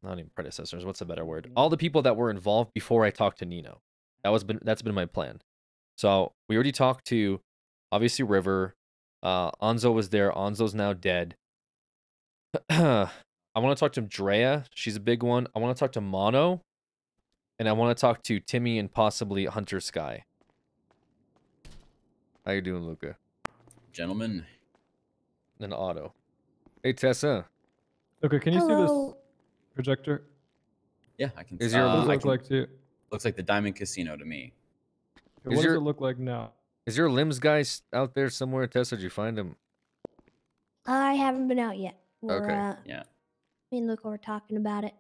not even predecessors, what's a better word? All the people that were involved before I talked to Nino. That's been my plan. So we already talked to obviously River. Anzo was there. Anzo's now dead. I want to talk to Drea. She's a big one. I want to talk to Mono. And I want to talk to Timmy and possibly Hunter Sky. How you doing, Luca? Gentlemen. And Otto. Hey, Tessa. Luca, can you see this projector? Yeah, I can. What does it look like to you? Looks like the Diamond Casino to me. What does it look like now? Is your limbs guy out there somewhere, Tessa? Did you find him? I haven't been out yet. Okay. Yeah. Me and Luca were talking about it.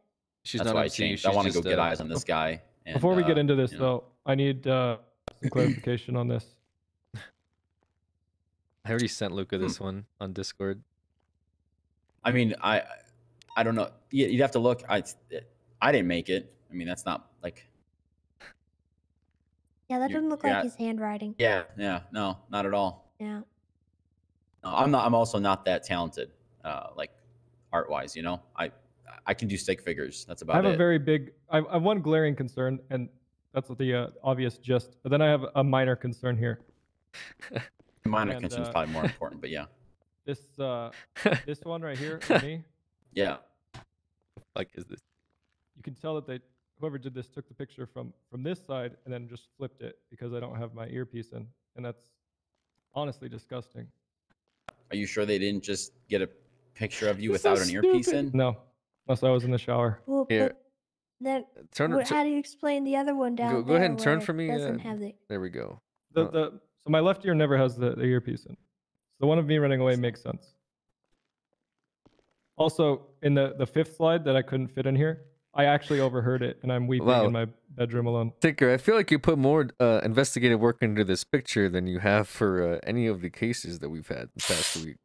She's That's not why on I to you, changed. I she's want to go just, get eyes on this guy. And, Before we get into this, you know. though, I need some clarification on this. I already sent Luca this one on Discord. I mean, I don't know. You'd have to look. I didn't make it. I mean, that's not like. Yeah, that doesn't look like his handwriting. Yeah. No, not at all. Yeah. No, I'm not. I'm also not that talented, like art-wise. You know, I can do stick figures. That's about it. I have a very big. I have one glaring concern, and that's the obvious gist. But then I have a minor concern here. Minor concern is probably more important, but yeah. This this one right here, for me. Yeah. Like, is this? You can tell that whoever did this took the picture from this side and then just flipped it because I don't have my earpiece in, and that's honestly disgusting. Are you sure they didn't just get a picture of you without an earpiece in? No, unless I was in the shower. Well, Here. but then Turn. how do you explain the other one down Go ahead there and turn where for it me. Doesn't have the. There we go. So my left ear never has the earpiece in. So the one of me running away makes sense. Also, in the fifth slide that I couldn't fit in here, I actually overheard it, and I'm weeping in my bedroom alone. Tinker, I feel like you put more investigative work into this picture than you have for any of the cases that we've had the past week.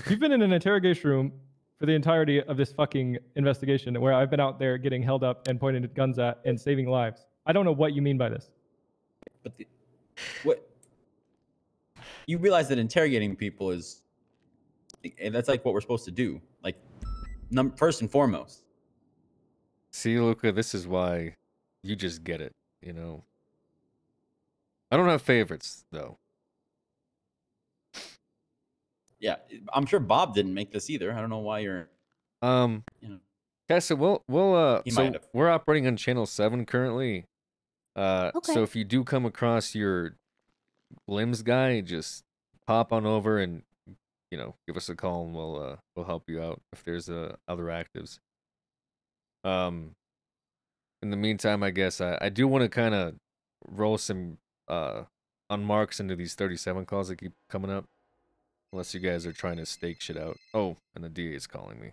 You've been in an interrogation room for the entirety of this fucking investigation, where I've been out there getting held up and pointed guns at and saving lives. I don't know what you mean by this. But what? you realize that interrogating people is that's like what we're supposed to do. Like first and foremost. See, Luca, this is why you just get it, you know. I don't have favorites though. Yeah, I'm sure Bob didn't make this either. I don't know why you're you know. Okay, so we'll He so might have. we're operating on channel 7 currently. So Okay. if you do come across your limbs guy, just pop on over and, you know, give us a call and we'll help you out if there's other actives. In the meantime, I guess I do want to kind of roll some unmarks into these 37 calls that keep coming up. Unless you guys are trying to stake shit out. Oh, and the DA is calling me.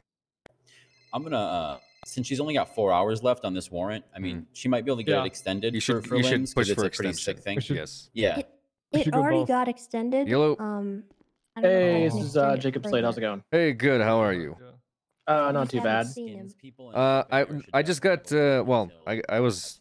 I'm gonna since she's only got 4 hours left on this warrant. I mean, she might be able to get it extended for limbs because it's a pretty sick thing. Yes. Yeah. It already got extended. Yellow. I don't know if Hey, I this can is extend it Jacob Slade. How's it further. going? Hey, good. How are you? Not too bad. I just got well, I was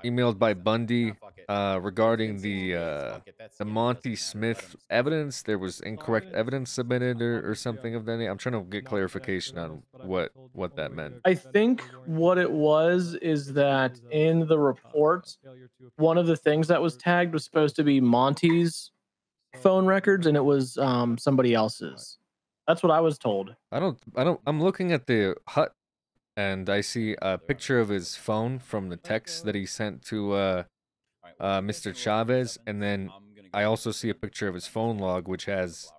emailed by Bundy regarding the Monty Smith evidence. There was incorrect evidence submitted or something of that nature. I'm trying to get clarification on what that meant. I think what it was is that in the report, one of the things that was tagged was supposed to be Monty's phone records, and it was somebody else's. That's what I was told. I'm looking at the hut, and I see a picture of his phone from the text that he sent to Mr. Chavez, and then I also see a picture of his phone log, which has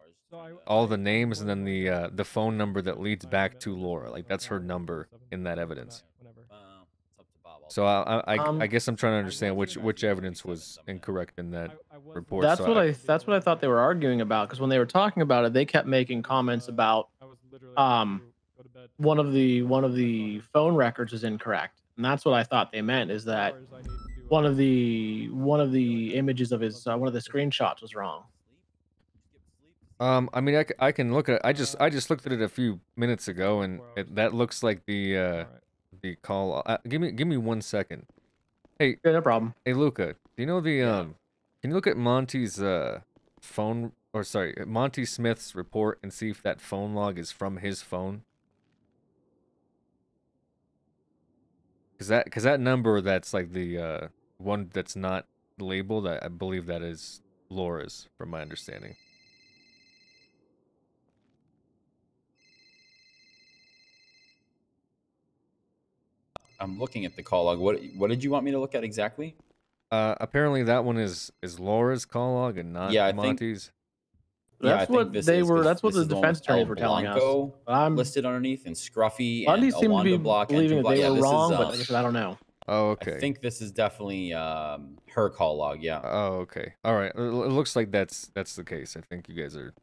all the names and then the phone number that leads back to Laura. Like that's her number in that evidence. So I guess I'm trying to understand which evidence was incorrect in that report. That's so that's what I thought they were arguing about, because when they were talking about it, they kept making comments about one of the phone records is incorrect, and that's what I thought they meant, is that one of the images of his one of the screenshots was wrong. I mean, I can look at. I just looked at it a few minutes ago, and that looks like the call. Give me 1 second. Hey, yeah, no problem. Hey, Luca, do you know the Can you look at Monty's phone, or sorry, Monty Smith's report, and see if that phone log is from his phone? Cause that number that's like the one that's not labeled, I believe that is Laura's, from my understanding. I'm looking at the call log. What did you want me to look at exactly? Apparently that one is Laura's call log and not Monty's. That's what they were. That's what the defense attorneys were telling us. I'm listed underneath, and Scruffy Bundy and seemed to be Alwanda Block. believing that they were this wrong, is, but like I said, I don't know. Oh, okay. I think this is definitely her call log. Yeah. Oh, okay. All right. It looks like that's the case. I think you guys are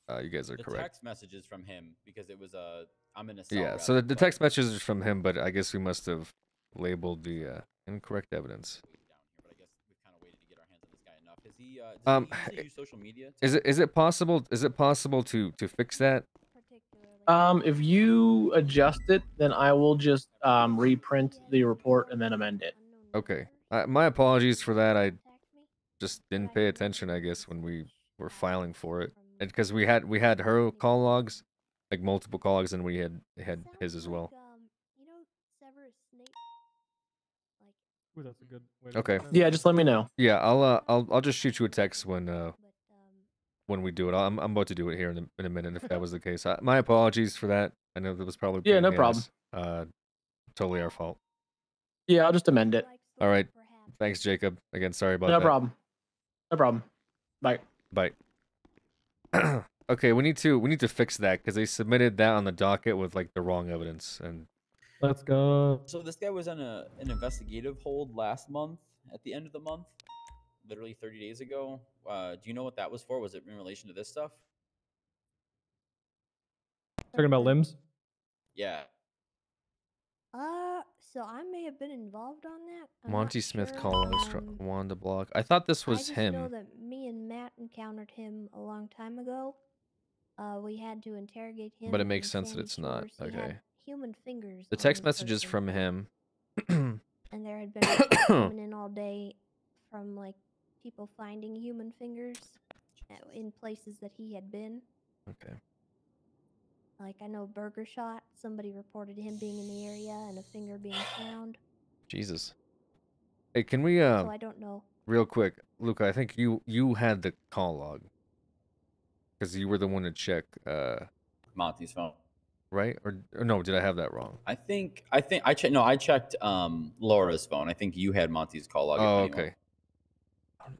The correct. text messages from him, because it was I'm in a cell. Yeah. So the text messages are from him, but I guess we must have labeled the incorrect evidence. Does he use social media? Is it possible to fix that? If you adjust it, then I will just reprint the report and then amend it. Okay. My apologies for that. I just didn't pay attention, I guess, when we were filing for it, and because we had her call logs, like multiple call logs, and we had his as well. Ooh, that's a good way to Okay. Yeah, just let me know. Yeah, I'll just shoot you a text when we do it. I'm about to do it here in a minute if that was the case. My apologies for that. I know that was probably Yeah, no problem. Totally our fault. Yeah, I'll just amend it. All right. Thanks, Jacob. Again, sorry about that. No problem. No problem. Bye. Bye. Okay, we need to fix that because they submitted that on the docket with like the wrong evidence, and let's go. So this guy was on an investigative hold last month, at the end of the month, literally 30 days ago. Do you know what that was for? Was it in relation to this stuff? Talking about limbs? Yeah. So I may have been involved on that. Monty Smith call logs, Wanda Block. I thought this was I him. know that me and Matt encountered him a long time ago. We had to interrogate him. But it makes sense that it's not. He Okay. had human fingers. The on text his messages person. from him. And there had been people coming in all day from like people finding human fingers in places that he had been. Okay. Like, I know Burger Shot, somebody reported him being in the area and a finger being found. Jesus. Hey, can we So I don't know. real quick, Luca? I think you had the call log because you were the one to check Monty's phone. Right? Or no? Did I have that wrong? I think I checked. No, I checked Laura's phone. I think you had Monty's call log. Oh, if anyone. okay.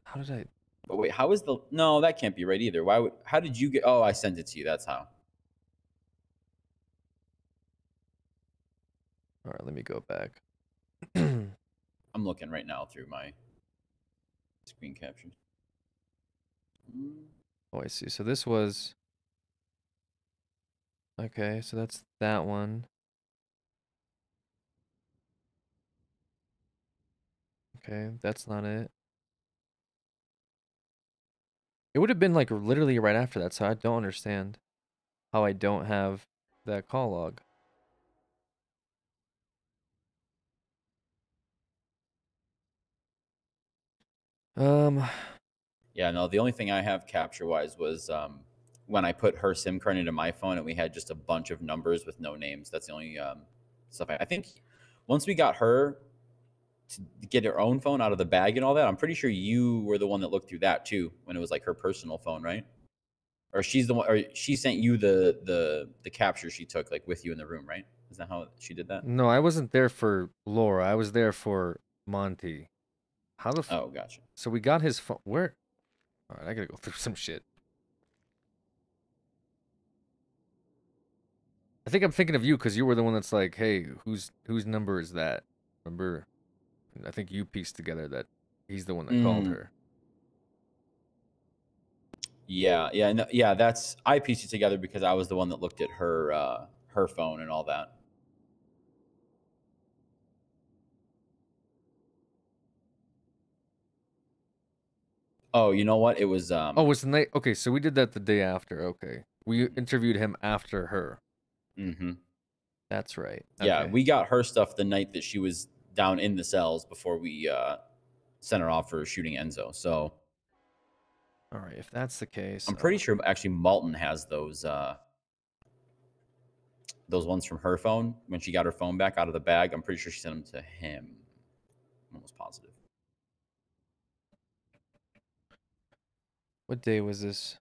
How did I? But wait, how is the? No, that can't be right either. Why would? How did you get? Oh, I sent it to you. That's how. All right, let me go back. I'm looking right now through my screen captures. Oh, I see. So this was. Okay, so that's that one. Okay, that's not it. It would have been like literally right after that, so I don't understand how I don't have that call log. Yeah, no. The only thing I have capture wise was when I put her SIM card into my phone and we had just a bunch of numbers with no names. That's the only stuff. I think once we got her to get her own phone out of the bag and all that, I'm pretty sure you were the one that looked through that too when it was like her personal phone, right? Or she's the one, or she sent you the capture she took like with you in the room, right? Is that how she did that? No, I wasn't there for Laura. I was there for Monty. How the? Oh, gotcha. So we got his phone. Where? All right, I gotta go through some shit. I think I'm thinking of you because you were the one that's like, "Hey, whose number is that?" Remember? I think you pieced together that he's the one that called her. Yeah, yeah, no, yeah. That's I pieced it together because I was the one that looked at her her phone and all that. Oh, you know what? It was Oh, it was the night. Okay, so we did that the day after. Okay, we interviewed him after her. Mm-hmm. That's right. Yeah, Okay. we got her stuff the night that she was down in the cells before we sent her off for shooting Enzo. So, all right, if that's the case, I'm pretty sure actually Malton has those ones from her phone when she got her phone back out of the bag. I'm pretty sure she sent them to him. I'm almost positive. What day was this?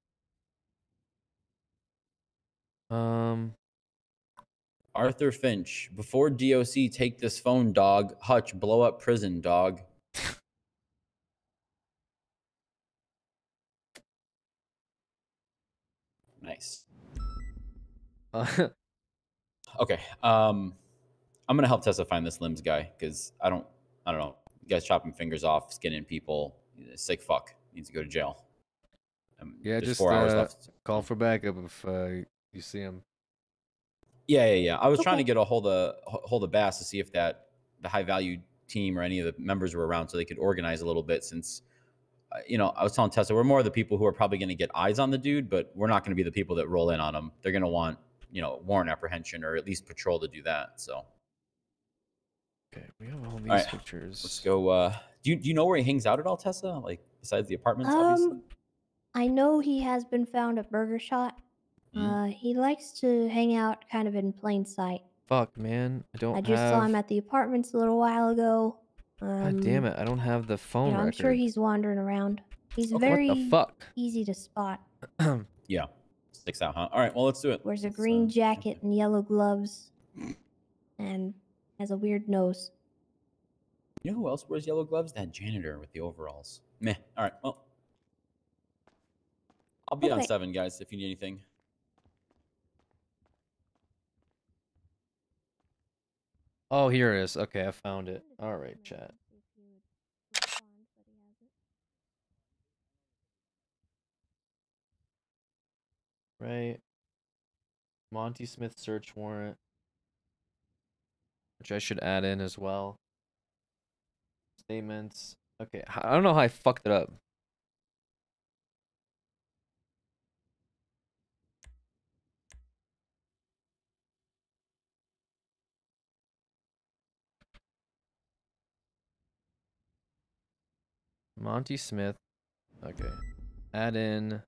Arthur Finch, before DOC, take this phone, dog. Hutch, blow up prison, dog. Nice. Okay. I'm gonna help Tessa find this limbs guy because I don't know. You guys chopping fingers off, skinning people. Sick fuck needs to go to jail. Yeah, there's just 4 hours left. call for backup if you see him. Yeah. I was trying to get a hold of Bass to see if the high value team or any of the members were around so they could organize a little bit since I was telling Tessa we're more of the people who are probably going to get eyes on the dude, but we're not going to be the people that roll in on him. They're going to want warrant apprehension or at least patrol to do that. So okay, we have all these right, pictures. Let's go. Do you know where he hangs out at all, Tessa? Like besides the apartments, obviously. I know he has been found at Burger Shot. He likes to hang out kind of in plain sight. Fuck, man, I just saw him at the apartments a little while ago. God damn it, I don't have the phone record. I'm sure he's wandering around. He's Okay, very what the fuck? easy to spot. Yeah, sticks out, huh? All right, well let's do it. Wears a green jacket and yellow gloves, and has a weird nose. You know who else wears yellow gloves? That janitor with the overalls. Meh. All right, well, I'll be on 7, guys, if you need anything. Oh, here it is. Okay, I found it. All right, chat. Right. Monty Smith search warrant, which I should add in as well. Statements. Okay, I don't know how I fucked it up. Monty Smith Okay. Add in.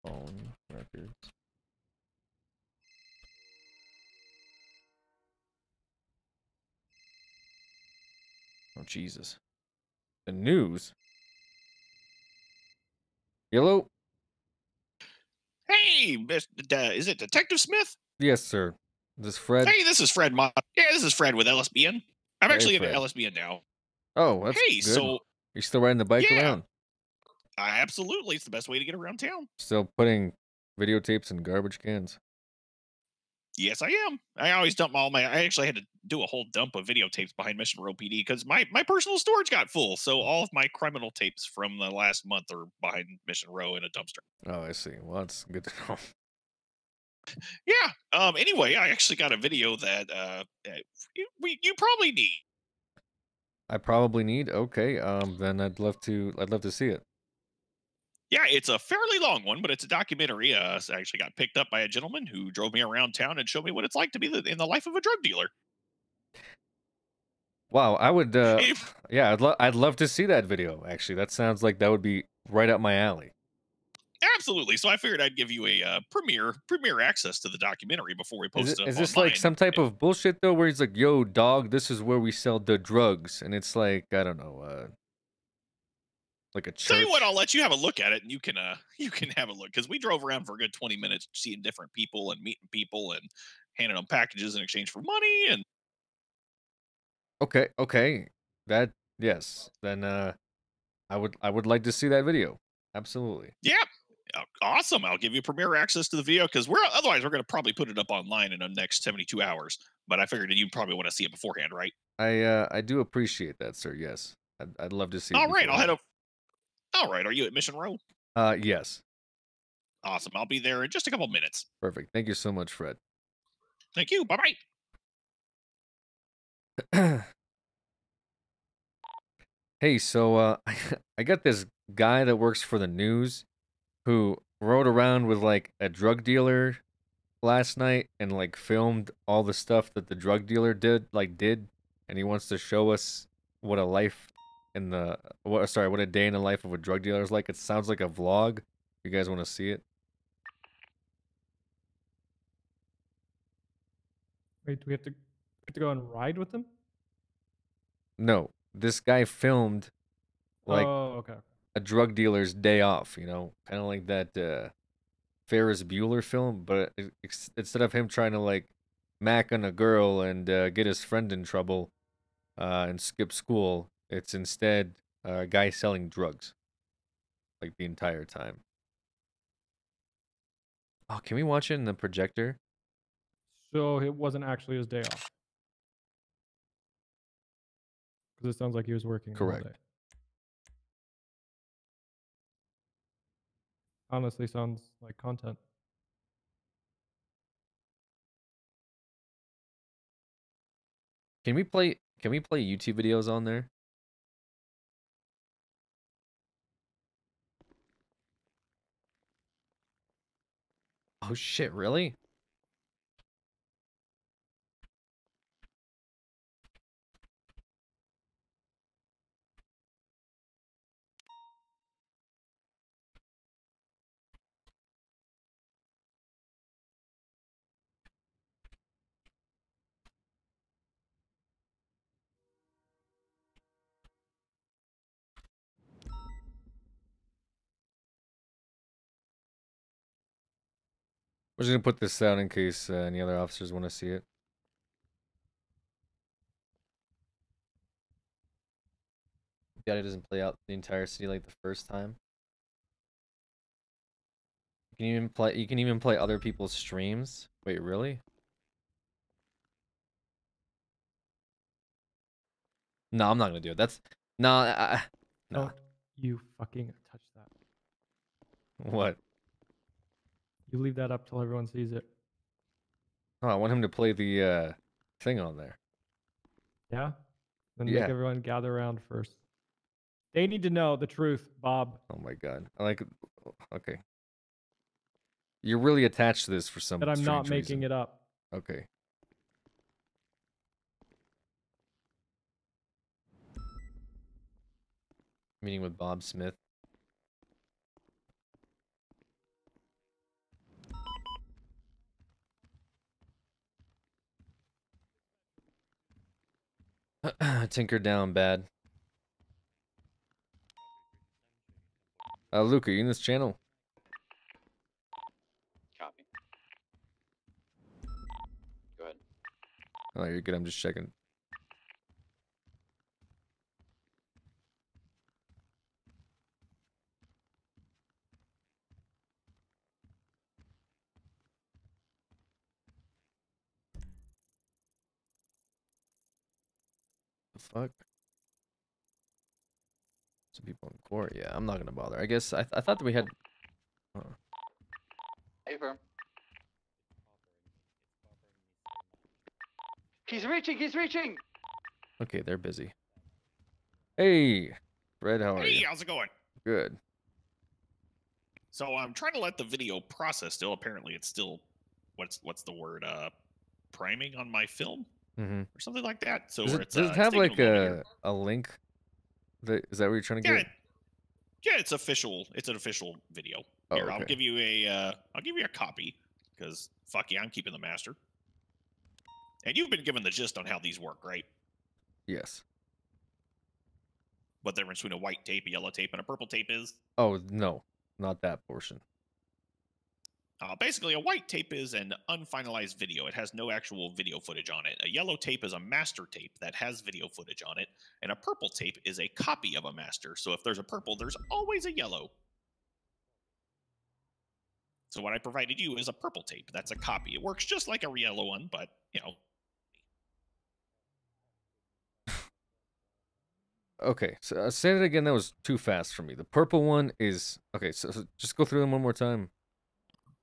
Phone records. Oh, Jesus. The news? Hello? Hey, is it Detective Smith? Yes, sir. This is Fred. Hey, this is Fred. Yeah, this is Fred with LSBN. I'm Hey, actually at Fred. LSBN now. Oh, that's Hey, good. so You're still riding the bike yeah, around? absolutely, it's the best way to get around town. Still putting videotapes in garbage cans? Yes, I am. I always dump all my. I actually had to do a whole dump of videotapes behind Mission Row PD because my personal storage got full. So all of my criminal tapes from the last month are behind Mission Row in a dumpster. Oh, I see. Well, that's good to know. Yeah. Anyway, I actually got a video that you probably need. I probably need. Okay. Then I'd love to see it. Yeah, it's a fairly long one, but it's a documentary. I actually got picked up by a gentleman who drove me around town and showed me what it's like to be in the life of a drug dealer. Wow, I would. Yeah, I'd love to see that video. Actually, that sounds like that would be right up my alley. Absolutely. So I figured I'd give you a premiere access to the documentary before we post it Is this online. like some type of bullshit though, where he's like, "Yo, dog, this is where we sell the drugs," and it's like, I don't know, like a Tell church. you what, I'll let you have a look at it, and you can have a look because we drove around for a good 20 minutes, seeing different people and meeting people and handing them packages in exchange for money. And Okay. That yes. Then I would like to see that video. Absolutely. yeah, awesome. I'll give you premiere access to the video because otherwise we're going to probably put it up online in the next 72 hours. But I figured you probably want to see it beforehand, right? I do appreciate that, sir. Yes, I'd love to see. All it right, I'll head beforehand. over. All right, are you at Mission Row? Yes. Awesome. I'll be there in just a couple minutes. Perfect. Thank you so much, Fred. Thank you. Bye bye. Hey, so I got this guy that works for the news who rode around with like a drug dealer last night and like filmed all the stuff that the drug dealer did, and he wants to show us what a life in the what a day in the life of a drug dealer is like. It sounds like a vlog. You guys want to see it? Wait, do we have to go and ride with them? No, this guy filmed like okay. a drug dealer's day off, kind of like that Ferris Bueller film, but instead of him trying to like mac on a girl and get his friend in trouble and skip school, it's instead a guy selling drugs like the entire time. Oh, can we watch it in the projector? So it wasn't actually his day off. Because it sounds like he was working the whole Correct. day. Honestly, sounds like content. Can we play YouTube videos on there? Oh shit, really? We're just gonna put this out in case any other officers want to see it. Yeah, it doesn't play out the entire city like the first time. You can even play other people's streams. Wait, really? No, I'm not gonna do it. That's no, no. Don't you fucking touch that. What? You leave that up till everyone sees it. Oh, I want him to play the thing on there. Yeah? Then Yeah. make everyone gather around first. They need to know the truth, Bob. Oh my god. Okay. You're really attached to this for some That I'm not strange making reason. it up. Okay. Meeting with Bob Smith. Tinker down bad. Luke, are you in this channel? Copy. Go ahead. Oh, you're good. I'm just checking. The fuck? Some people in court. Yeah, I'm not gonna bother. I guess I thought that we had. Hey, firm. He's reaching. He's reaching. Okay, they're busy. Hey, Fred, how are Hey, you? how's it going? Good. So I'm trying to let the video process still. Apparently, it's still what's the word? Priming on my film Mm-hmm. or something like that. So Does where it, it's does it it's have taking like a moment here. a link? Is that what you're trying to Yeah, get? yeah, it's official. It's an official video. Oh, Here, I'll okay. give you a copy because fuck yeah, I'm keeping the master. And you've been given the gist on how these work, right? Yes. What the difference between a white tape, a yellow tape, and a purple tape is? Oh no, not that portion. Basically, a white tape is an unfinalized video. It has no actual video footage on it. A yellow tape is a master tape that has video footage on it. And a purple tape is a copy of a master. So if there's a purple, there's always a yellow. So what I provided you is a purple tape. That's a copy. It works just like a yellow one, but, you know. Okay, so say that again. That was too fast for me. The purple one is okay. So just go through them one more time.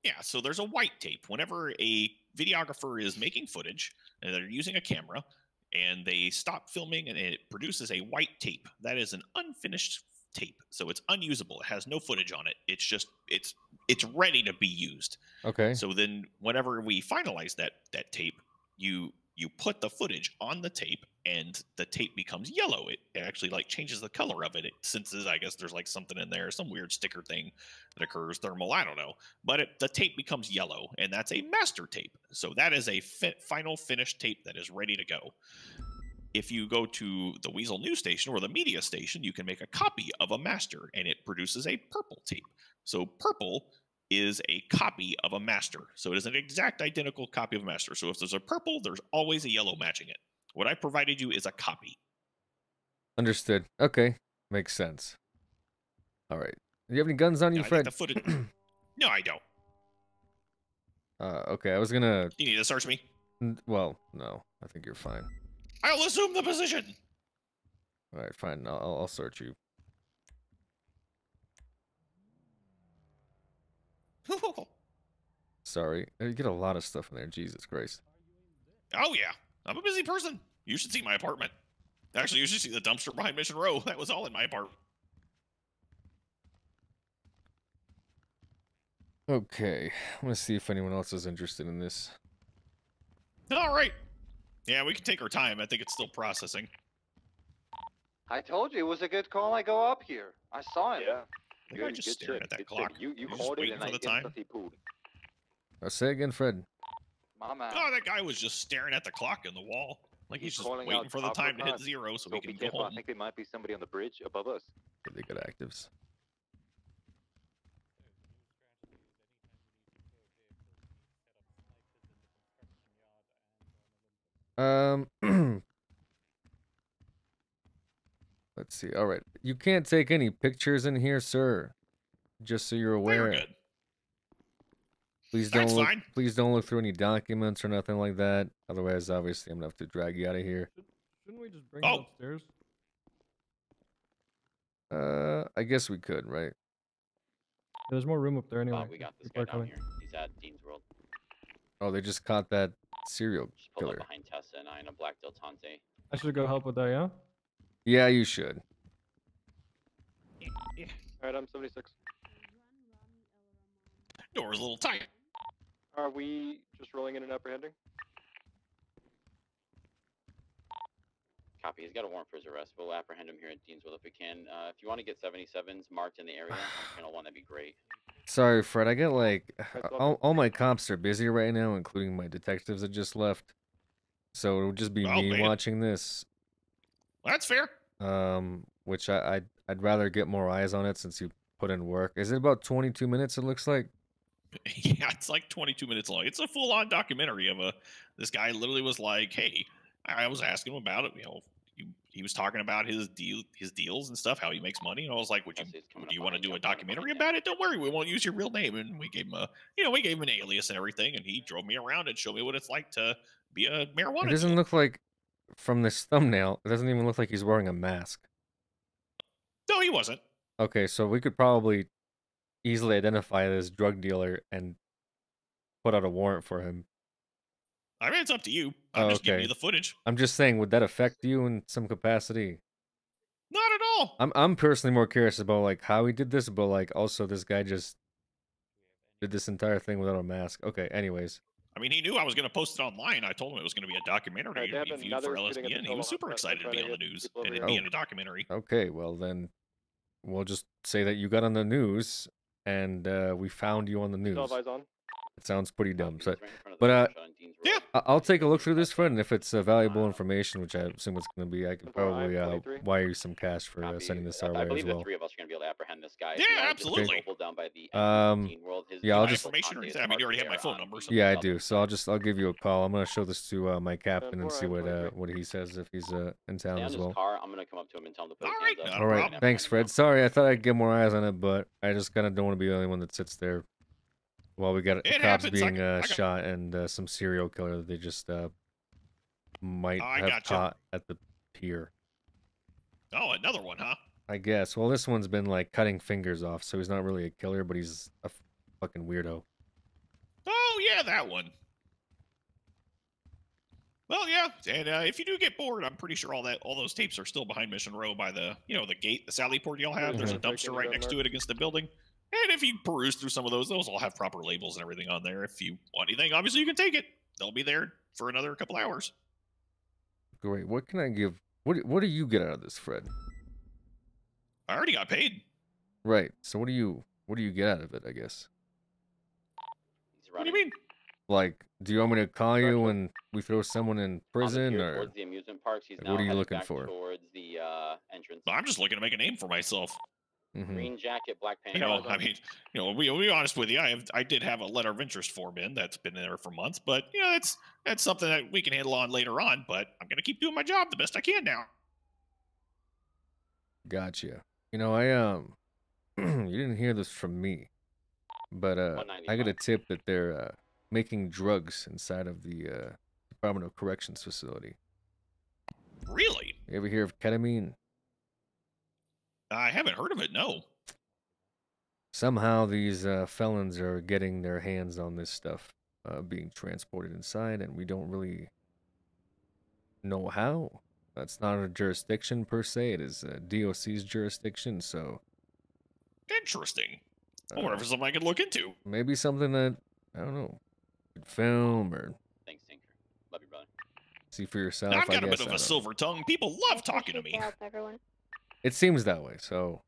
Yeah, so there's a white tape. Whenever a videographer is making footage and they're using a camera and they stop filming and it produces a white tape, that is an unfinished tape. So it's unusable. It has no footage on it. It's just it's ready to be used. Okay. So then whenever we finalize that tape, you put the footage on the tape and the tape becomes yellow. It actually like changes the color of it. It senses, I guess there's like something in there, some weird sticker thing that occurs, thermal, I don't know. But the tape becomes yellow, and that's a master tape. So that is a final finished tape that is ready to go. If you go to the Weasel News Station or the media station, you can make a copy of a master, and it produces a purple tape. So purple is a copy of a master. So it is an exact identical copy of a master. So if there's a purple, there's always a yellow matching it. What I provided you is a copy. Understood. Okay, makes sense. All right. Do you have any guns on you, I think Fred? the footage. No, I don't. Okay, I was gonna. Do you need to search me? Well, no. I think you're fine. I'll assume the position. All right, fine. I'll search you. Sorry, you get a lot of stuff in there. Jesus Christ. Oh yeah, I'm a busy person. You should see my apartment. Actually, you should see the dumpster behind Mission Row. That was all in my apartment. Okay, I'm gonna see if anyone else is interested in this. All right. Yeah, we can take our time. I think it's still processing. I told you it was a good call. I go up here. I saw him. Yeah. The guy just staring at that clock. You He's just called it waiting and for I the time. instantly pulled. Say again, Fred. My man. Oh, that guy was just staring at the clock in the wall. Like he's just calling waiting out for the time to hit uppercut. 0 so we be can go careful. I home. think there might be somebody on the bridge above us. They got actives. Let's see. All right, you can't take any pictures in here, sir. Just so you're aware. Good. Please That's don't look. fine. Please don't look through any documents or nothing like that. Otherwise, obviously, I'm gonna have to drag you out of here. Shouldn't we just bring him upstairs? I guess we could, right? There's more room up there anyway. We got this People guy are down coming. here. He's at Dean's World. Oh, they just caught that serial Just pulled killer. up behind Tessa and I in a black Deltante. I should go help with that, yeah? Yeah, you should. Yeah. Alright, I'm 76. Door's a little tight. Are we just rolling in and apprehending? Copy. He's got a warrant for his arrest. We'll apprehend him here at Deansville if we can. If you want to get 77s marked in the area on Channel 1, that'd be great. Sorry, Fred. I get like all my cops are busy right now, including my detectives that just left. So it'll just be me watching this. That's fair. Which I'd rather get more eyes on it since you put in work. Is it about 22 minutes? It looks like. Yeah, it's like 22 minutes long. It's a full-on documentary of this guy literally was like, hey, I was asking him about it. You know, he was talking about his deals and stuff, how he makes money. And I was like, would you want to do a documentary about it? Don't worry, we won't use your real name. And we gave him an alias and everything, and he drove me around and showed me what it's like to be a marijuana. It doesn't look like, from this thumbnail, it doesn't even look like he's wearing a mask. No, he wasn't. Okay, so we could probably easily identify this drug dealer and put out a warrant for him. I mean, it's up to you. I'm just giving you the footage. I'm just saying, would that affect you in some capacity? Not at all. I'm personally more curious about like how he did this, but like also this guy just did this entire thing without a mask. Okay, anyways. I mean, he knew I was going to post it online. I told him it was going to be a documentary. He'd be viewed for LSPN. He was super excited to be on the news and it'd be in a documentary. Okay, well then, we'll just say that you got on the news and we found you on the news. It sounds pretty dumb. So, but yeah, I'll take a look through this, Fred, and if it's valuable information, which I assume it's going to be, I could probably wire you some cash for sending this our way as well. I believe the three of us are going to be able to apprehend this guy. Yeah, absolutely. Down by the yeah, I'll just. Information or anything? I mean, you already have my phone number. So yeah, I do. So I'll give you a call. I'm going to show this to my captain and see what he says if he's in town as well. I'm going to come up to him and tell him to put his hands up. All right, thanks, Fred. Sorry, I thought I'd get more eyes on it, but I just kind of don't want to be the only one that sits there while we got cops being shot and some serial killer that they just might have caught at the pier. Oh, another one, huh? I guess. Well, this one's been like cutting fingers off, so he's not really a killer, but he's a fucking weirdo. Oh yeah, that one. Well, yeah, and if you do get bored, I'm pretty sure all those tapes are still behind Mission Row by the the gate, the Sally port y'all have. There's a dumpster right next to it against the building. And if you peruse through some of those all have proper labels and everything on there. If you want anything, obviously you can take it. They'll be there for another couple hours. Great. What can I give? What do you get out of this, Fred? I already got paid. Right. So what do you get out of it, I guess? What do you mean? Like, do you want me to call you when we throw someone in prison, or towards the amusement parks? He's what are you looking for? Towards the entrance. I'm just looking to make a name for myself. Green jacket, black pants. I mean, we'll be honest with you. I did have a letter of interest form in that's been there for months, but that's something that we can handle on later on. But I'm gonna keep doing my job the best I can now. Gotcha. You didn't hear this from me, but I got a tip that they're making drugs inside of the Department of Corrections facility. Really? You ever hear of ketamine? I haven't heard of it, no. Somehow these felons are getting their hands on this stuff being transported inside, and we don't really know how. That's not a jurisdiction per se. It is DOC's jurisdiction, so... Interesting. I wonder if it's something I could look into. Maybe something that, I don't know, could film or... Thanks, Tinker. Love you, brother. See for yourself, I've got a bit of a silver tongue. People love talking to me. It seems that way, so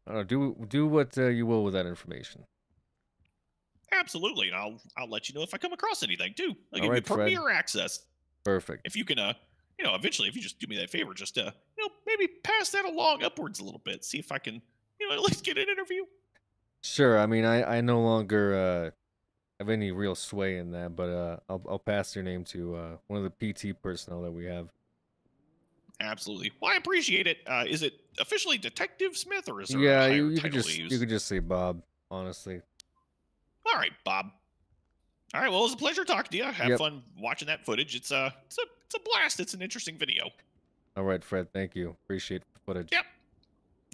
I don't know, do what you will with that information. Absolutely, and I'll let you know if I come across anything too. I'll give right, you premier access. Perfect. If you can, eventually, if you just do me that favor, just maybe pass that along upwards a little bit. See if I can, at least get an interview. Sure. I mean, I no longer have any real sway in that, but I'll pass your name to one of the PT personnel that we have. Absolutely. Well, I appreciate it. Is it officially Detective Smith, or is there yeah, a higher you title could just to use? you could just say Bob, honestly. All right, Bob. All right. Well, it was a pleasure talking to you. Have fun watching that footage. It's a blast. It's an interesting video. All right, Fred. Thank you. Appreciate the footage. Yep.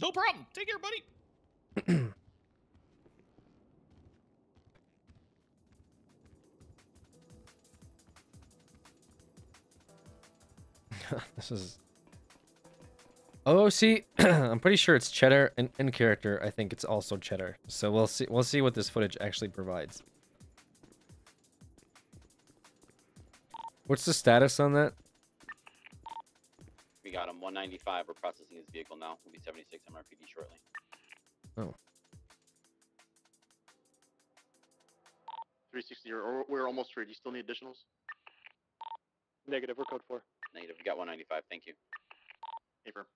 No problem. Take care, buddy. This is. Oh, see, I'm pretty sure it's Cheddar in character. I think it's also Cheddar. So we'll see. We'll see what this footage actually provides. What's the status on that? got him. 195. We're processing his vehicle now. We'll be 76 MRPD shortly. Oh. 360. We're almost free. Do you still need additionals? Negative. We're code 4. Negative. We got 195. Thank you. Paper.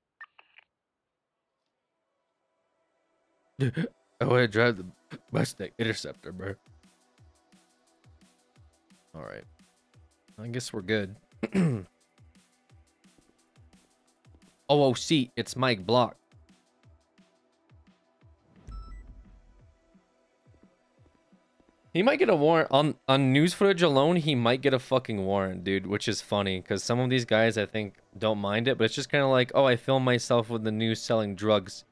I want to drive the Mustang Interceptor, bro. All right. I guess we're good. OOC, it's Mike Block. He might get a warrant on news footage alone. He might get a fucking warrant, dude, which is funny because some of these guys I think don't mind it, but it's just kind of like, oh, I film myself with the news selling drugs.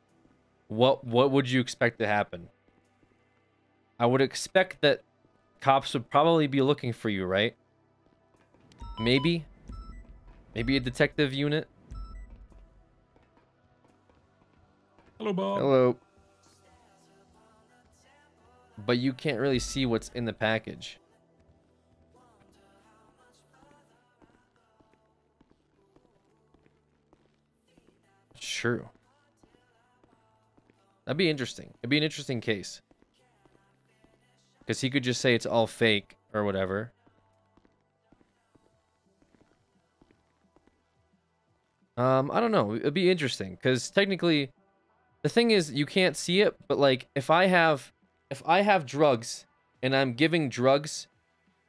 What would you expect to happen? I would expect that cops would probably be looking for you, right? Maybe a detective unit. Hello, Bob. Hello. But you can't really see what's in the package. It's true. That'd be interesting. It'd be an interesting case. Because he could just say it's all fake or whatever. I don't know. It'd be interesting because technically, the thing is you can't see it. But like, if I have drugs and I'm giving drugs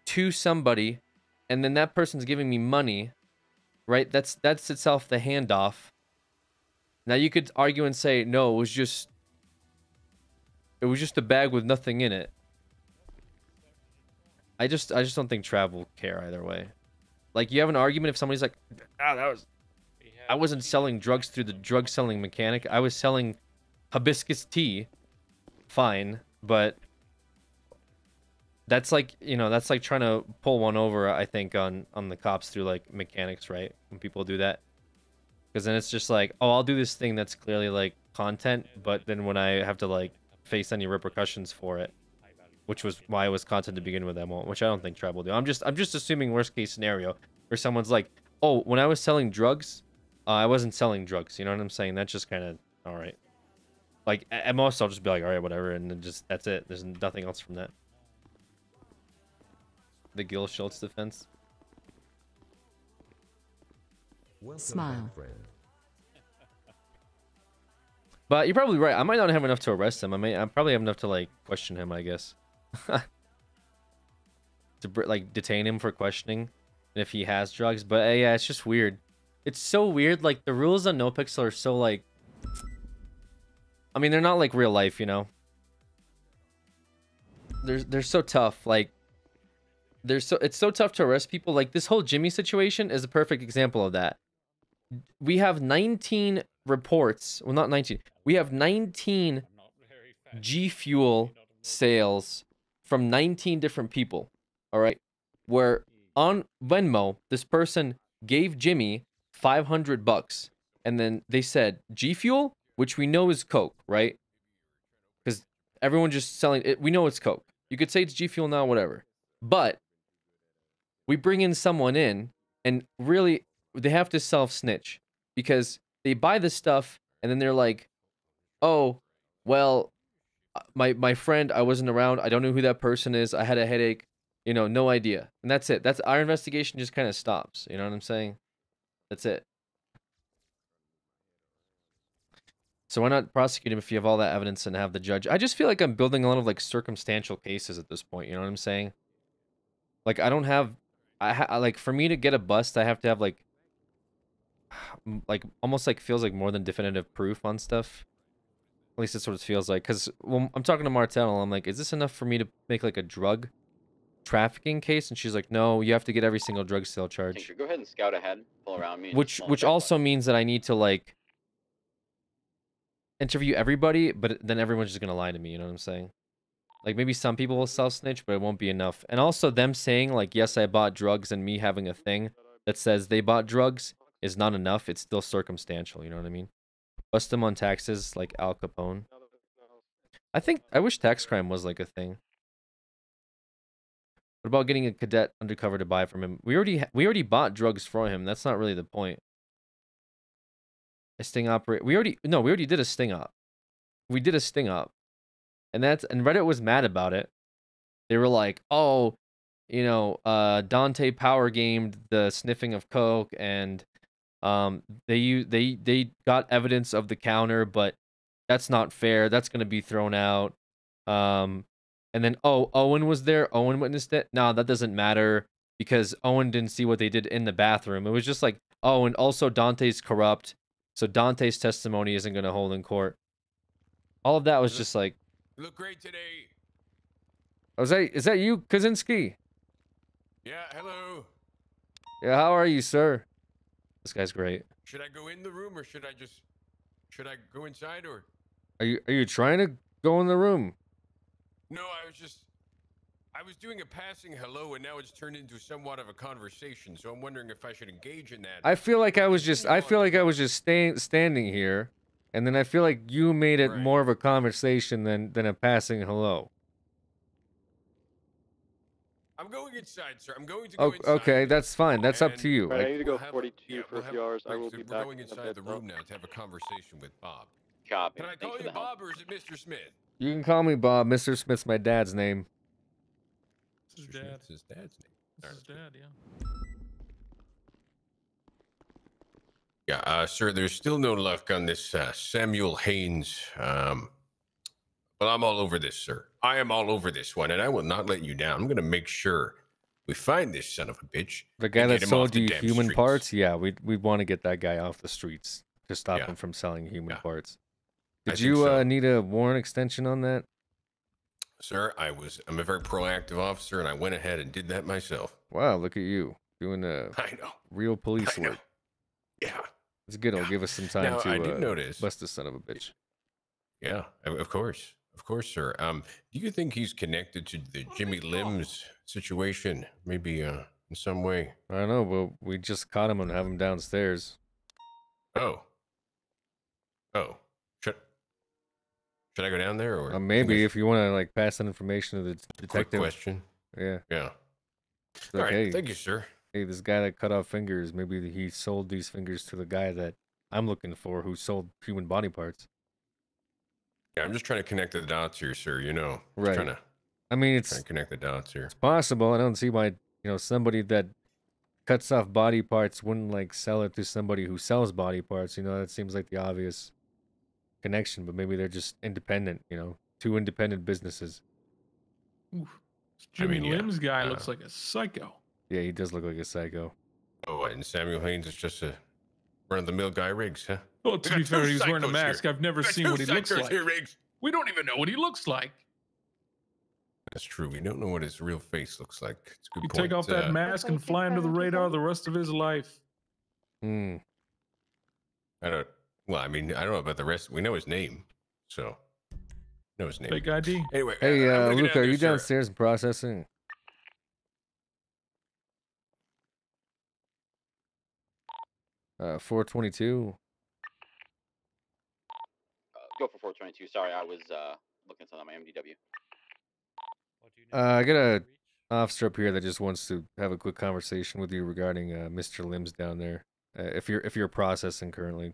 to somebody, and then that person's giving me money, right? That's itself the handoff. Now you could argue and say, no, it was just a bag with nothing in it. I just don't think Trav will care either way. Like, you have an argument if somebody's like, I wasn't selling drugs through the drug selling mechanic. I was selling hibiscus tea. Fine, but that's like, that's like trying to pull one over, I think, on the cops through like mechanics, right? When people do that. Because then it's just like, oh, I'll do this thing that's clearly like content, but then when I have to like face any repercussions for it, which was why it was content to begin with, I won't, which I don't think Trav will do. I'm just assuming worst case scenario where someone's like, oh, when I was selling drugs, I wasn't selling drugs. You know what I'm saying? That's just kind of all right. Like at most, I'll just be like, all right, whatever, and then just that's it. There's nothing else from that. The Gil Schultz defense. Smile. But you're probably right. I might not have enough to arrest him. I probably have enough to like question him, I guess. To like detain him for questioning, and if he has drugs. But yeah, it's just weird. It's so weird. Like the rules on NoPixel are so like. I mean, they're not like real life, you know. They're so tough. Like, it's so tough to arrest people. Like this whole Jimmy situation is a perfect example of that. We have 19 reports. Well, not 19. We have 19 G Fuel sales from 19 different people. All right, where on Venmo, this person gave Jimmy $500, and then they said G Fuel, which we know is Coke, right? Because everyone just selling it, we know it's Coke. You could say it's G Fuel now, whatever. But we bring in someone in, and really, they have to self-snitch because they buy this stuff, and then they're like, "Oh, well, my friend, I wasn't around. I don't know who that person is. I had a headache. You know, no idea." And that's it. That's our investigation just kind of stops. You know what I'm saying? That's it. So why not prosecute him if you have all that evidence and have the judge? I just feel like I'm building a lot of like circumstantial cases at this point. You know what I'm saying? Like I don't have, like for me to get a bust, I have to have like almost like feels like more than definitive proof on stuff. At least that's what it feels like. Because when I'm talking to Martel, I'm like, is this enough for me to make like a drug trafficking case? And she's like, no, you have to get every single drug sale charge. Tinker, go ahead and scout ahead, pull around me. And Which also means that I need to like interview everybody, but then everyone's just gonna lie to me. You know what I'm saying? Like maybe some people will self-snitch, but it won't be enough. And also them saying like, yes, I bought drugs, and me having a thing that says they bought drugs is not enough. It's still circumstantial. You know what I mean? Bust them on taxes like Al Capone. I wish tax crime was like a thing. What about getting a cadet undercover to buy from him? We already bought drugs for him. That's not really the point. A sting operate. We already did a sting op. We did a sting op, and Reddit was mad about it. They were like, oh, you know, Dante power gamed the sniffing of coke, and they got evidence of the counter, but that's not fair. That's gonna be thrown out. And then Owen was there. Owen witnessed it. No, that doesn't matter because Owen didn't see what they did in the bathroom. It was just like, oh, and also Dante's corrupt, so Dante's testimony isn't gonna hold in court. All of that was just like, You look great today. is that you, Kaczynski? Yeah, hello. Yeah, how are you, sir? This guy's great. Should I go in the room or should I go inside or? Are you trying to go in the room? No, I was doing a passing hello and now it's turned into somewhat of a conversation, so I'm wondering if I should engage in that. I feel like I was just standing here, and then I feel like you made it more of a conversation than a passing hello. I'm going inside, sir. I'm going to go inside. Okay, that's fine. That's up to you. I Like, need to go 42 for a few hours. I will so be we're back going in a inside bit, the though. room now to have a conversation with Bob. Copy. Can I call you Bob or is it Mr. Smith? you can call me Bob. Mr. Smith's my dad's name. This is Dad. It's his dad's name. This is Dad, yeah. Yeah, sir, there's still no luck on this Samuel Haynes. But I'm all over this, sir. I am all over this one, and I will not let you down. I'm going to make sure we find this son of a bitch. The guy and that get him off sold the you damn human streets. parts? Yeah, we want to get that guy off the streets to stop him from selling human parts. I Did think you so. need a warrant extension on that? Sir, I'm a very proactive officer, and I went ahead and did that myself. Wow, look at you doing I know. real police I know. work. Yeah. It's good. It'll give us some time Now, to I did notice. bust this son of a bitch. Yeah, of course. Of course, sir. Do you think he's connected to the Jimmy Limbs situation? Maybe in some way? I don't know, but we just caught him and have him downstairs. Oh. Should I go down there or maybe if you want to like pass that information to the detective. quick question? Yeah. Yeah. It's All like, right. hey, Thank you, sir. Hey, this guy that cut off fingers, maybe he sold these fingers to the guy that I'm looking for who sold human body parts. Yeah, I'm just trying to connect the dots here, sir. You know, Right. Trying to I mean, it's connect the dots here. It's possible. I don't see why, somebody that cuts off body parts wouldn't like sell it to somebody who sells body parts. That seems like the obvious connection, but maybe they're just independent, two independent businesses. Oof. This Jimmy Limbs guy looks like a psycho. Yeah, he does look like a psycho. Oh, and Samuel Haynes is just a run-of-the-mill guy, Riggs, huh? Well, to be fair, he was wearing a mask. I've never We got seen two what he looks psychos like. here, Riggs. We don't even know what he looks like. That's true. We don't know what his real face looks like. It's a good You point. take off that mask and fly under the radar the rest of his life. Hmm. I don't know about the rest. We know his name, so know his name. Fake ID. Anyway, Hey, I'm gonna get Luke, down are there, you sir. downstairs processing? 422. Go for 422. Sorry, I was looking at something on my MDW. I got a officer up here that just wants to have a quick conversation with you regarding Mr. Limbs down there. If you're processing currently.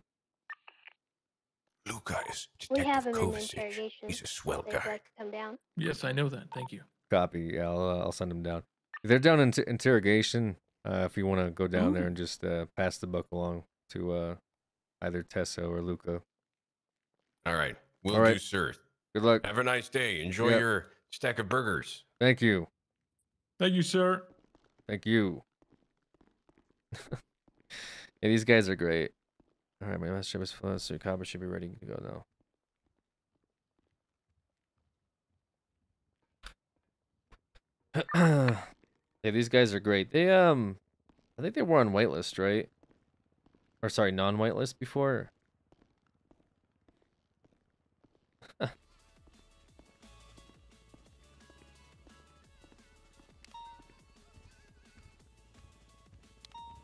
Luca is We have Detective him in Kovacic. interrogation. He's a swell If they'd guy. like to come down. Yes, I know that. Thank you. Copy. Yeah, I'll send him down. They're down in interrogation. If you want to go down there and just pass the buck along to either Tessa or Luca. All right. Will All right. do, sir. Good luck. Have a nice day. Enjoy Yep. your stack of burgers. Thank you. Thank you, sir. Thank you. Yeah, these guys are great. All right, my master is full, so your copper should be ready to go now. Yeah, these guys are great. They I think they were on whitelist, right? Or sorry, non-whitelist before.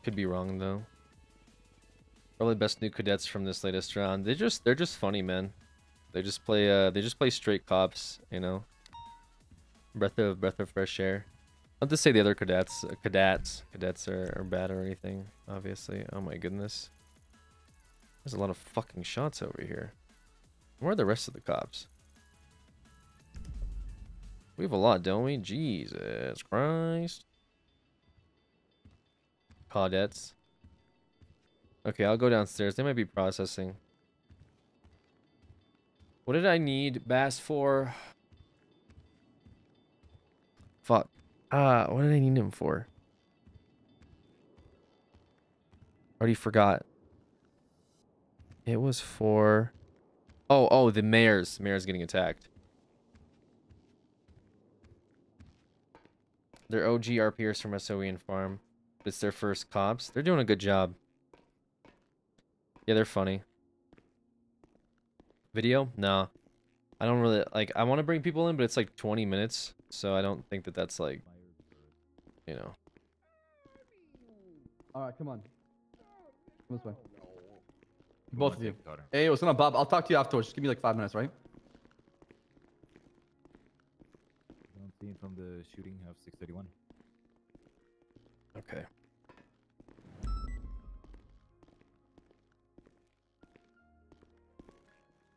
Could be wrong though. Probably best new cadets from this latest round. They're just funny, man. They just play straight cops, Breath of fresh air. Not to say the other cadets are bad or anything, obviously. Oh my goodness. There's a lot of fucking shots over here. Where are the rest of the cops? We have a lot, don't we? Jesus Christ. Cadets. Okay, I'll go downstairs. They might be processing. What did I need Bass for? Fuck. What did I need him for? Already forgot. It was for... Oh, the mayor's. The mayor's getting attacked. They're OG RPers from SOE and Farm. It's their first cops. They're doing a good job. Yeah, they're funny. Video? No. I don't really... Like, I want to bring people in, but it's like 20 minutes. So I don't think that that's like... You know. Alright, come on. Come this way. Both of you. Hey, what's going on, Bob? I'll talk to you afterwards. Just give me like 5 minutes, right? I'm seeing from the shooting of 631. Okay.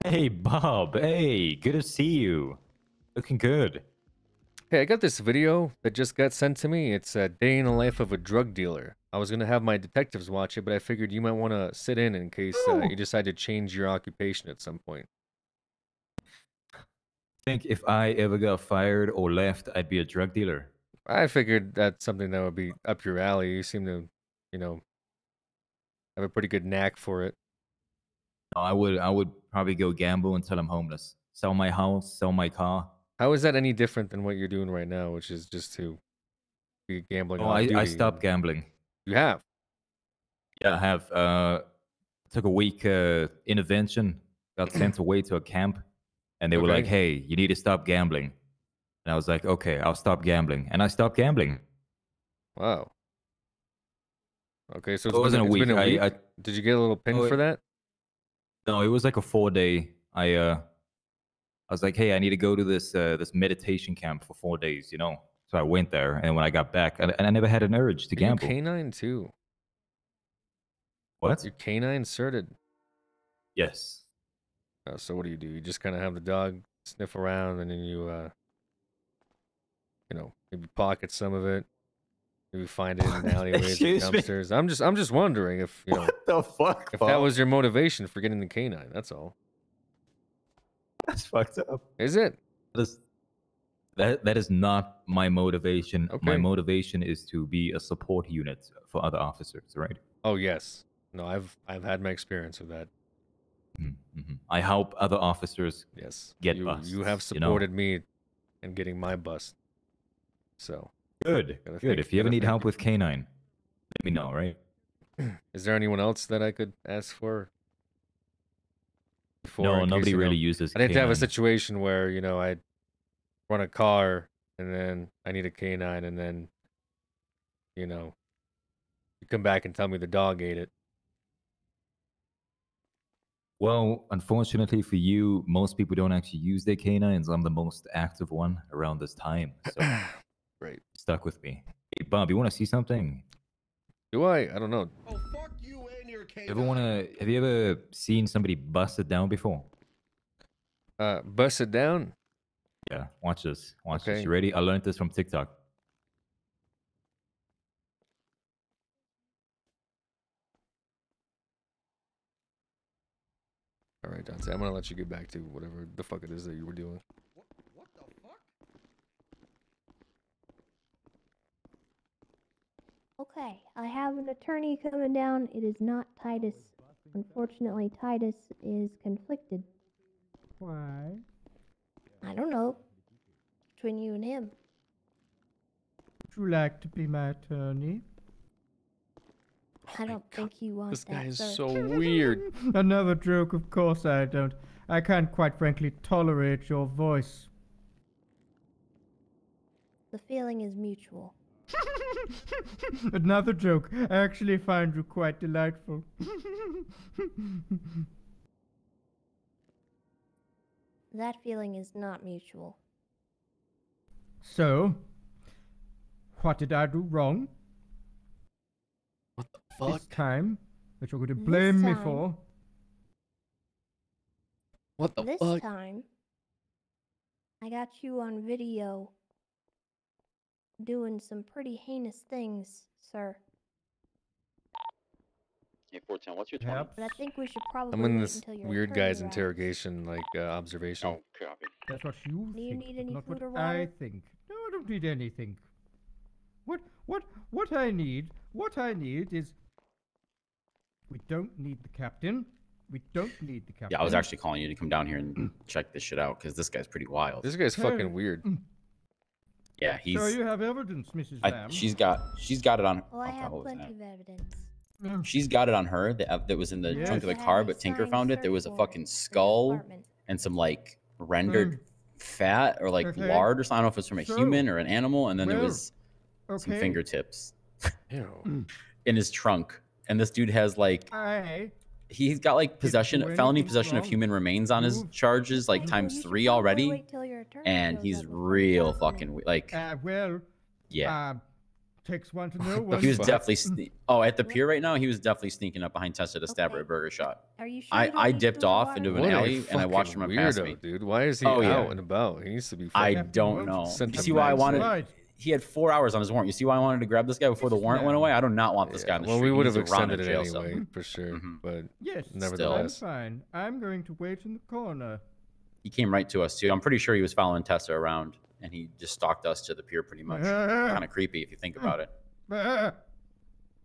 Hey, Bob. Hey, good to see you. Looking good. Hey, I got this video that just got sent to me. It's a day in the life of a drug dealer. I was going to have my detectives watch it, but I figured you might want to sit in case you decide to change your occupation at some point. I think if I ever got fired or left, I'd be a drug dealer. I figured that's something that would be up your alley. You seem to, you know, have a pretty good knack for it. No, I would probably go gamble until I'm homeless. Sell my house, sell my car. How is that any different than what you're doing right now, which is just to be gambling Oh, off duty? I stopped gambling. You have? Yeah, I have. Took a week intervention, got sent away to a camp, and they were like, hey, you need to stop gambling. And I was like, okay, I'll stop gambling. And I stopped gambling. Wow. Okay, so it wasn't a week. Did you get a little pin for that? No, it was like a 4-day. I was like, hey, I need to go to this this meditation camp for 4 days, you know? So I went there, and when I got back, and I never had an urge to gamble. You're canine too. What? You're canine certed. Yes. So what do? You just kind of have the dog sniff around, and then you, you know, maybe pocket some of it. Maybe find it in alleyways and dumpsters. I'm just wondering if you know. What the fuck? If that was your motivation for getting the canine, that's all. That's fucked up. Is it? That is not my motivation. Okay. My motivation is to be a support unit for other officers, right? Oh yes. No, I've had my experience with that. Mm-hmm. I help other officers. Yes. Get busts. You have supported me in getting my bust. So. Good. Good. If you ever need help with canine, let me know. Right? Is there anyone else that I could ask for? No, nobody really uses. I'd have to have a situation where you know I run a car and then I need a canine and then you know you come back and tell me the dog ate it. Well, unfortunately for you, most people don't actually use their canines. I'm the most active one around this time, so great. Stuck with me. Hey, Bob, you want to see something? Do I? I don't know. Oh, fuck you and your canine. Have you ever seen somebody busted down before? Busted down? Yeah, watch this. Watch this. You ready? I learned this from TikTok. All right, Dante, I'm gonna let you get back to whatever the fuck it is that you were doing. What the fuck? Okay, I have an attorney coming down. It is not Titus. Unfortunately, Titus is conflicted. Why? I don't know. Between you and him. Would you like to be my attorney? I don't think you want This that, guy is sir. so weird. Another joke, of course I don't. I can't quite frankly tolerate your voice. The feeling is mutual. Another joke. I actually find you quite delightful. That feeling is not mutual. So, what did I do wrong? What the fuck? This time, that you're going to blame me for. What the This fuck? time, I got you on video doing some pretty heinous things, sir. Hey, 410, what's your 20? But I think we should probably I'm in wait this until your weird attorney guy's arrives. interrogation, like observation. Oh, copy. That's what you Do you think, need but any not food what or I water? think. No, I don't need anything. What I need is. We don't need the captain. We don't need the captain. Yeah, I was actually calling you to come down here and check this shit out because this guy's pretty wild. This guy's fucking weird. Yeah, he's. So you have evidence, Mrs. Lamb. She's got it on. Well, I oh, have what was plenty that? of evidence. She's got it on her that was in the Yes. trunk of the I car, have a but Tinker signed found it. There search was a warrant fucking for the skull apartment. and some like rendered fat or like Okay. lard or something. I don't know if it's from a So, human or an animal, and then there well, was some okay. fingertips Ew. in his trunk. And this dude has like he's got like felony possession of human remains on his charges, like times 3 already, Wait till your attorney and shows he's up before real talking. fucking like Well, yeah. takes one to know one. He was definitely at the pier right now. He was definitely sneaking up behind Tessa to stab her at Burger Shot. Are you sure you don't I need dipped food or off water? into an What a alley and I watched him fucking run past weirdo, me. dude. Why is he Oh, yeah. out and about? He needs to be. I fucking don't know. sent You to see why I Mexico. wanted? He had 4 hours on his warrant. You see why I wanted to grab this guy before the warrant went away? I do not want this guy on the Well, street. we He would have needs to rot in a extended it jail cell. anyway, for sure. But Yes, nevertheless, I'm fine. I'm going to wait in the corner. He came right to us too. I'm pretty sure he was following Tessa around, and he just stalked us to the pier pretty much. Kind of creepy if you think about it.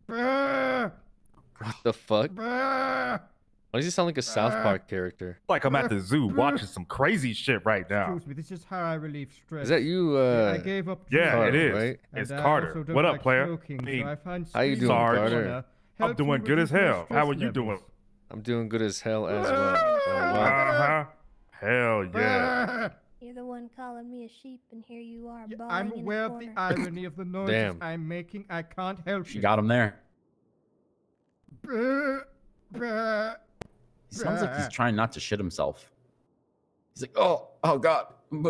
what the fuck? Why does he sound like a South Park character? Like I'm at the zoo watching some crazy shit right now. Excuse me, this is how I relieve stress. Is that you? I gave up. Yeah, Carter, it is. right? It's And I Carter. also don't What up, like player? smoking, so I find How you doing, screaming in the Carter? corner I'm helps doing me good as reduce my hell. How are stress you levels. doing? I'm doing good as hell as well. Uh-huh. Hell yeah. You're the one calling me a sheep, and here you are bawling I'm in aware a of the corner. irony of the noises Damn. I'm making. I can't help She it. got him there. Bruh, He sounds like he's trying not to shit himself. He's like, oh God. You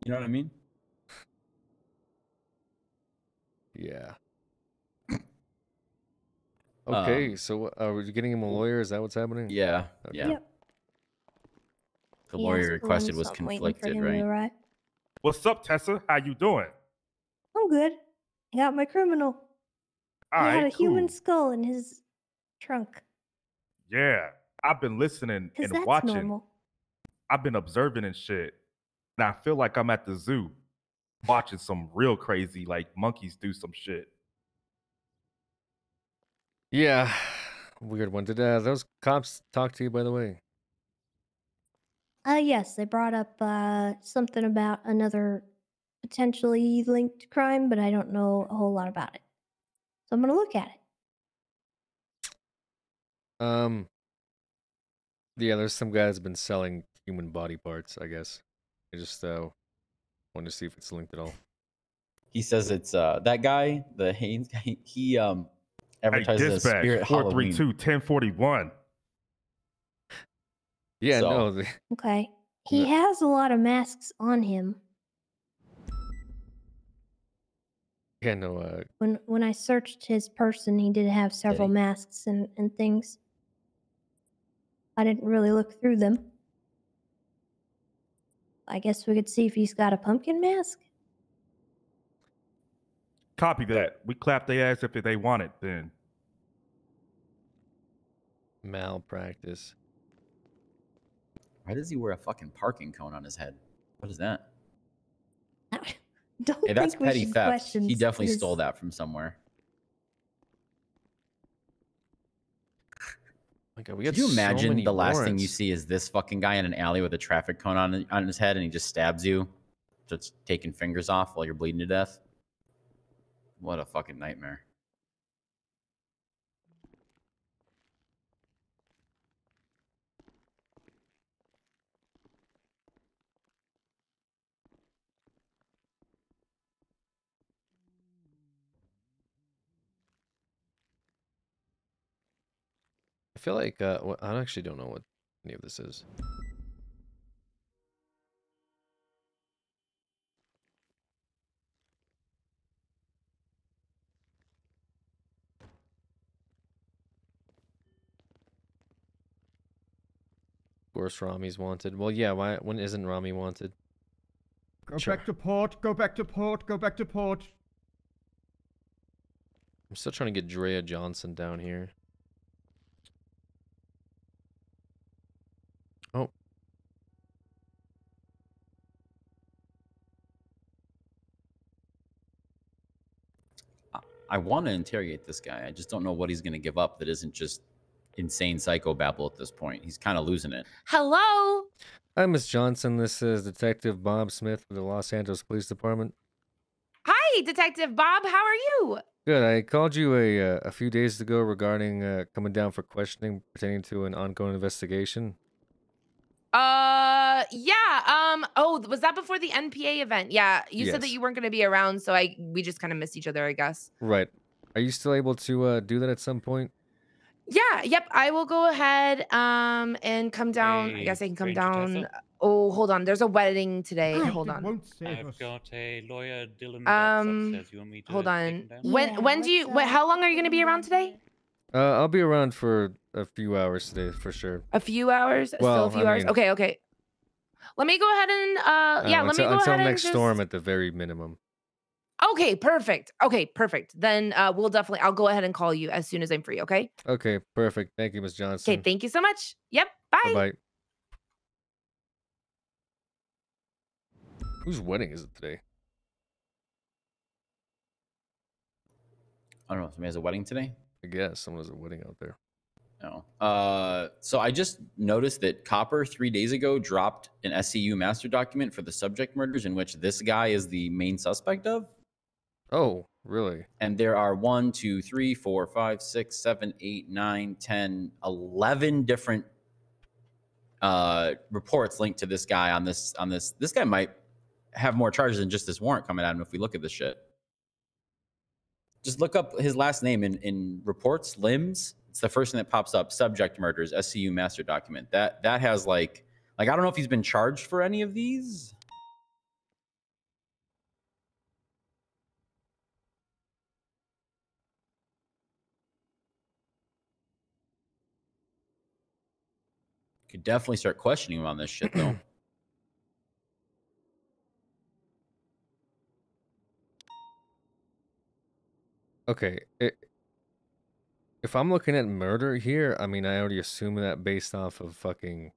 know what I mean? Yeah. Okay, so are we getting him a lawyer? Is that what's happening? Yeah. Okay. Yeah. Yep. The He lawyer has requested balloons, was so I'm waiting for conflicted, him to right? arrive. What's up, Tessa? How you doing? I'm good. I got my criminal. All He had a right, human cool. skull in his trunk. Yeah, I've been listening Because and that's watching. normal. I've been observing and shit. And I feel like I'm at the zoo watching some real crazy, like monkeys do some shit. Yeah. Weird one. Did those cops talk to you, by the way? Yes, they brought up something about another potentially linked crime, but I don't know a whole lot about it. So I'm gonna look at it. Yeah, there's some guy that's been selling human body parts, I guess. I just wanted to see if it's linked at all. He says it's that guy, the Haynes guy, he advertises as Spirit Halloween. 432-1041. Yeah, So- no. Okay. He has a lot of masks on him. Yeah, no. When I searched his person, he did have several masks and things. I didn't really look through them. I guess we could see if he's got a pumpkin mask. Copy that. We clap their ass if they want it, then. Malpractice. Why does he wear a fucking parking cone on his head? What is that? Don't Hey, that's think we petty should theft. question He definitely his- stole that from somewhere. Okay, we Could got you so imagine many the last thing you warrants. see is this fucking guy in an alley with a traffic cone on his head and he just stabs you, just taking fingers off while you're bleeding to death? What a fucking nightmare. I feel like I actually don't know what any of this is. course, Rami's wanted. Well, yeah. Why? When isn't Rami wanted? Go back to port. Go back to port. Go back to port. I'm still trying to get Drea Johnson down here. Oh. I want to interrogate this guy. I just don't know what he's going to give up that isn't just insane psychobabble at this point. He's kind of losing it. Hello. Hi, Miss Johnson. This is Detective Bob Smith with the Los Angeles Police Department. Hi, Detective Bob. How are you? Good. I called you a few days ago regarding coming down for questioning pertaining to an ongoing investigation. Yeah. Oh, was that before the NPA event? Yeah. You said that Yes. you weren't going to be around, so we just kind of missed each other, I guess. Right. Are you still able to do that at some point? Yeah. Yep. I will go ahead and come down. I guess I can come down. Oh, hold on. There's a wedding today. Hold on. I've got a lawyer, Dylan Dodds, upstairs. You want me to Hold take on. him down? When do you? How long are you going to be around today? I'll be around for a few hours today for sure. A few hours? Well, Still a few I hours? mean- Okay, okay. Let me go ahead and yeah, let me go until ahead next and storm just... at the very minimum. Okay, perfect. Okay, perfect. Then I'll go ahead and call you as soon as I'm free, okay? Okay, perfect. Thank you, Miss Johnson. Okay, thank you so much. Yep, bye. Bye. Whose wedding is it today? I don't know. Somebody has a wedding today? I guess someone has a wedding out there. No. So I just noticed that Copper 3 days ago dropped an SCU master document for the subject murders in which this guy is the main suspect of. Oh, really? And there are 1, 2, 3, 4, 5, 6, 7, 8, 9, 10, 11 different reports linked to this guy on this. This guy might have more charges than just this warrant coming at him if we look at this shit. Just look up his last name in reports, limbs. It's the first thing that pops up. Subject murders, SCU master document. That has like I don't know if he's been charged for any of these. Could definitely start questioning him on this shit though. Okay. If I'm looking at murder here, I mean, I already assume that based off of fucking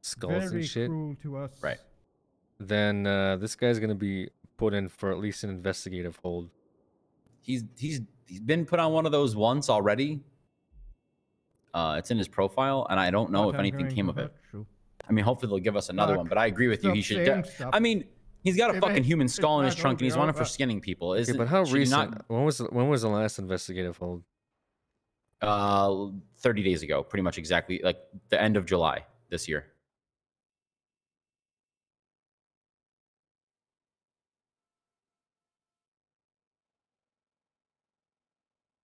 skulls Very and shit. cruel to us. Right. Then this guy's gonna be put in for at least an investigative hold. He's been put on one of those once already. It's in his profile, and I don't know if anything came of it. I mean, hopefully they'll give us another one. But I agree with you. He should. I mean, he's got a fucking human skull in his trunk, and he's wanted for skinning people. Okay, but how recent? When was the last investigative hold? 30 days ago, pretty much exactly, like the end of July this year.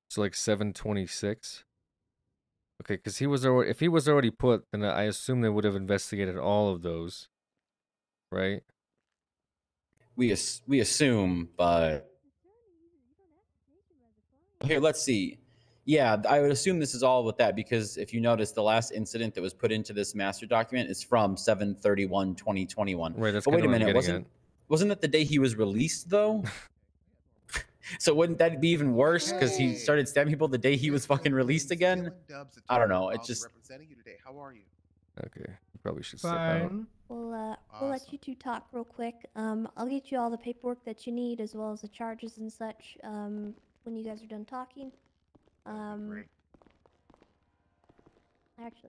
So like 7/26. Okay, because if he was already put, then I assume they would have investigated all of those, right? We assume, but here, let's see. Yeah, I would assume this is all with that because if you notice, the last incident that was put into this master document is from 7/31/2021. Right. That's but wait a kinda what I'm minute, getting wasn't that the day he was released though? So wouldn't that be even worse because he started stabbing people the day he was fucking released again? I don't know. It just representing you today. How are you? Okay, you probably should step out. We'll let you two talk real quick. I'll get you all the paperwork that you need as well as the charges and such. When you guys are done talking. Actually,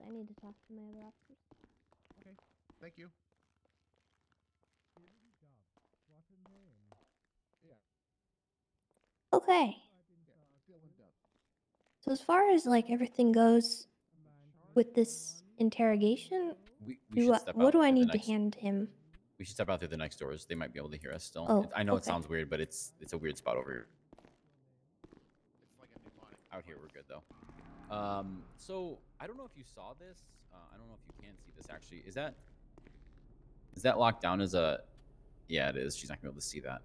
I need to talk to my other officers. Okay. Thank you. Okay. So as far as like everything goes with this interrogation, what do I need to hand him? we should step out through the next doors. They might be able to hear us still. Oh, I know it okay. sounds weird, but it's a weird spot over here. Out here, we're good though. So I don't know if you saw this. I don't know if you can see this actually. Is that locked down as a? Yeah, it is. She's not gonna be able to see that.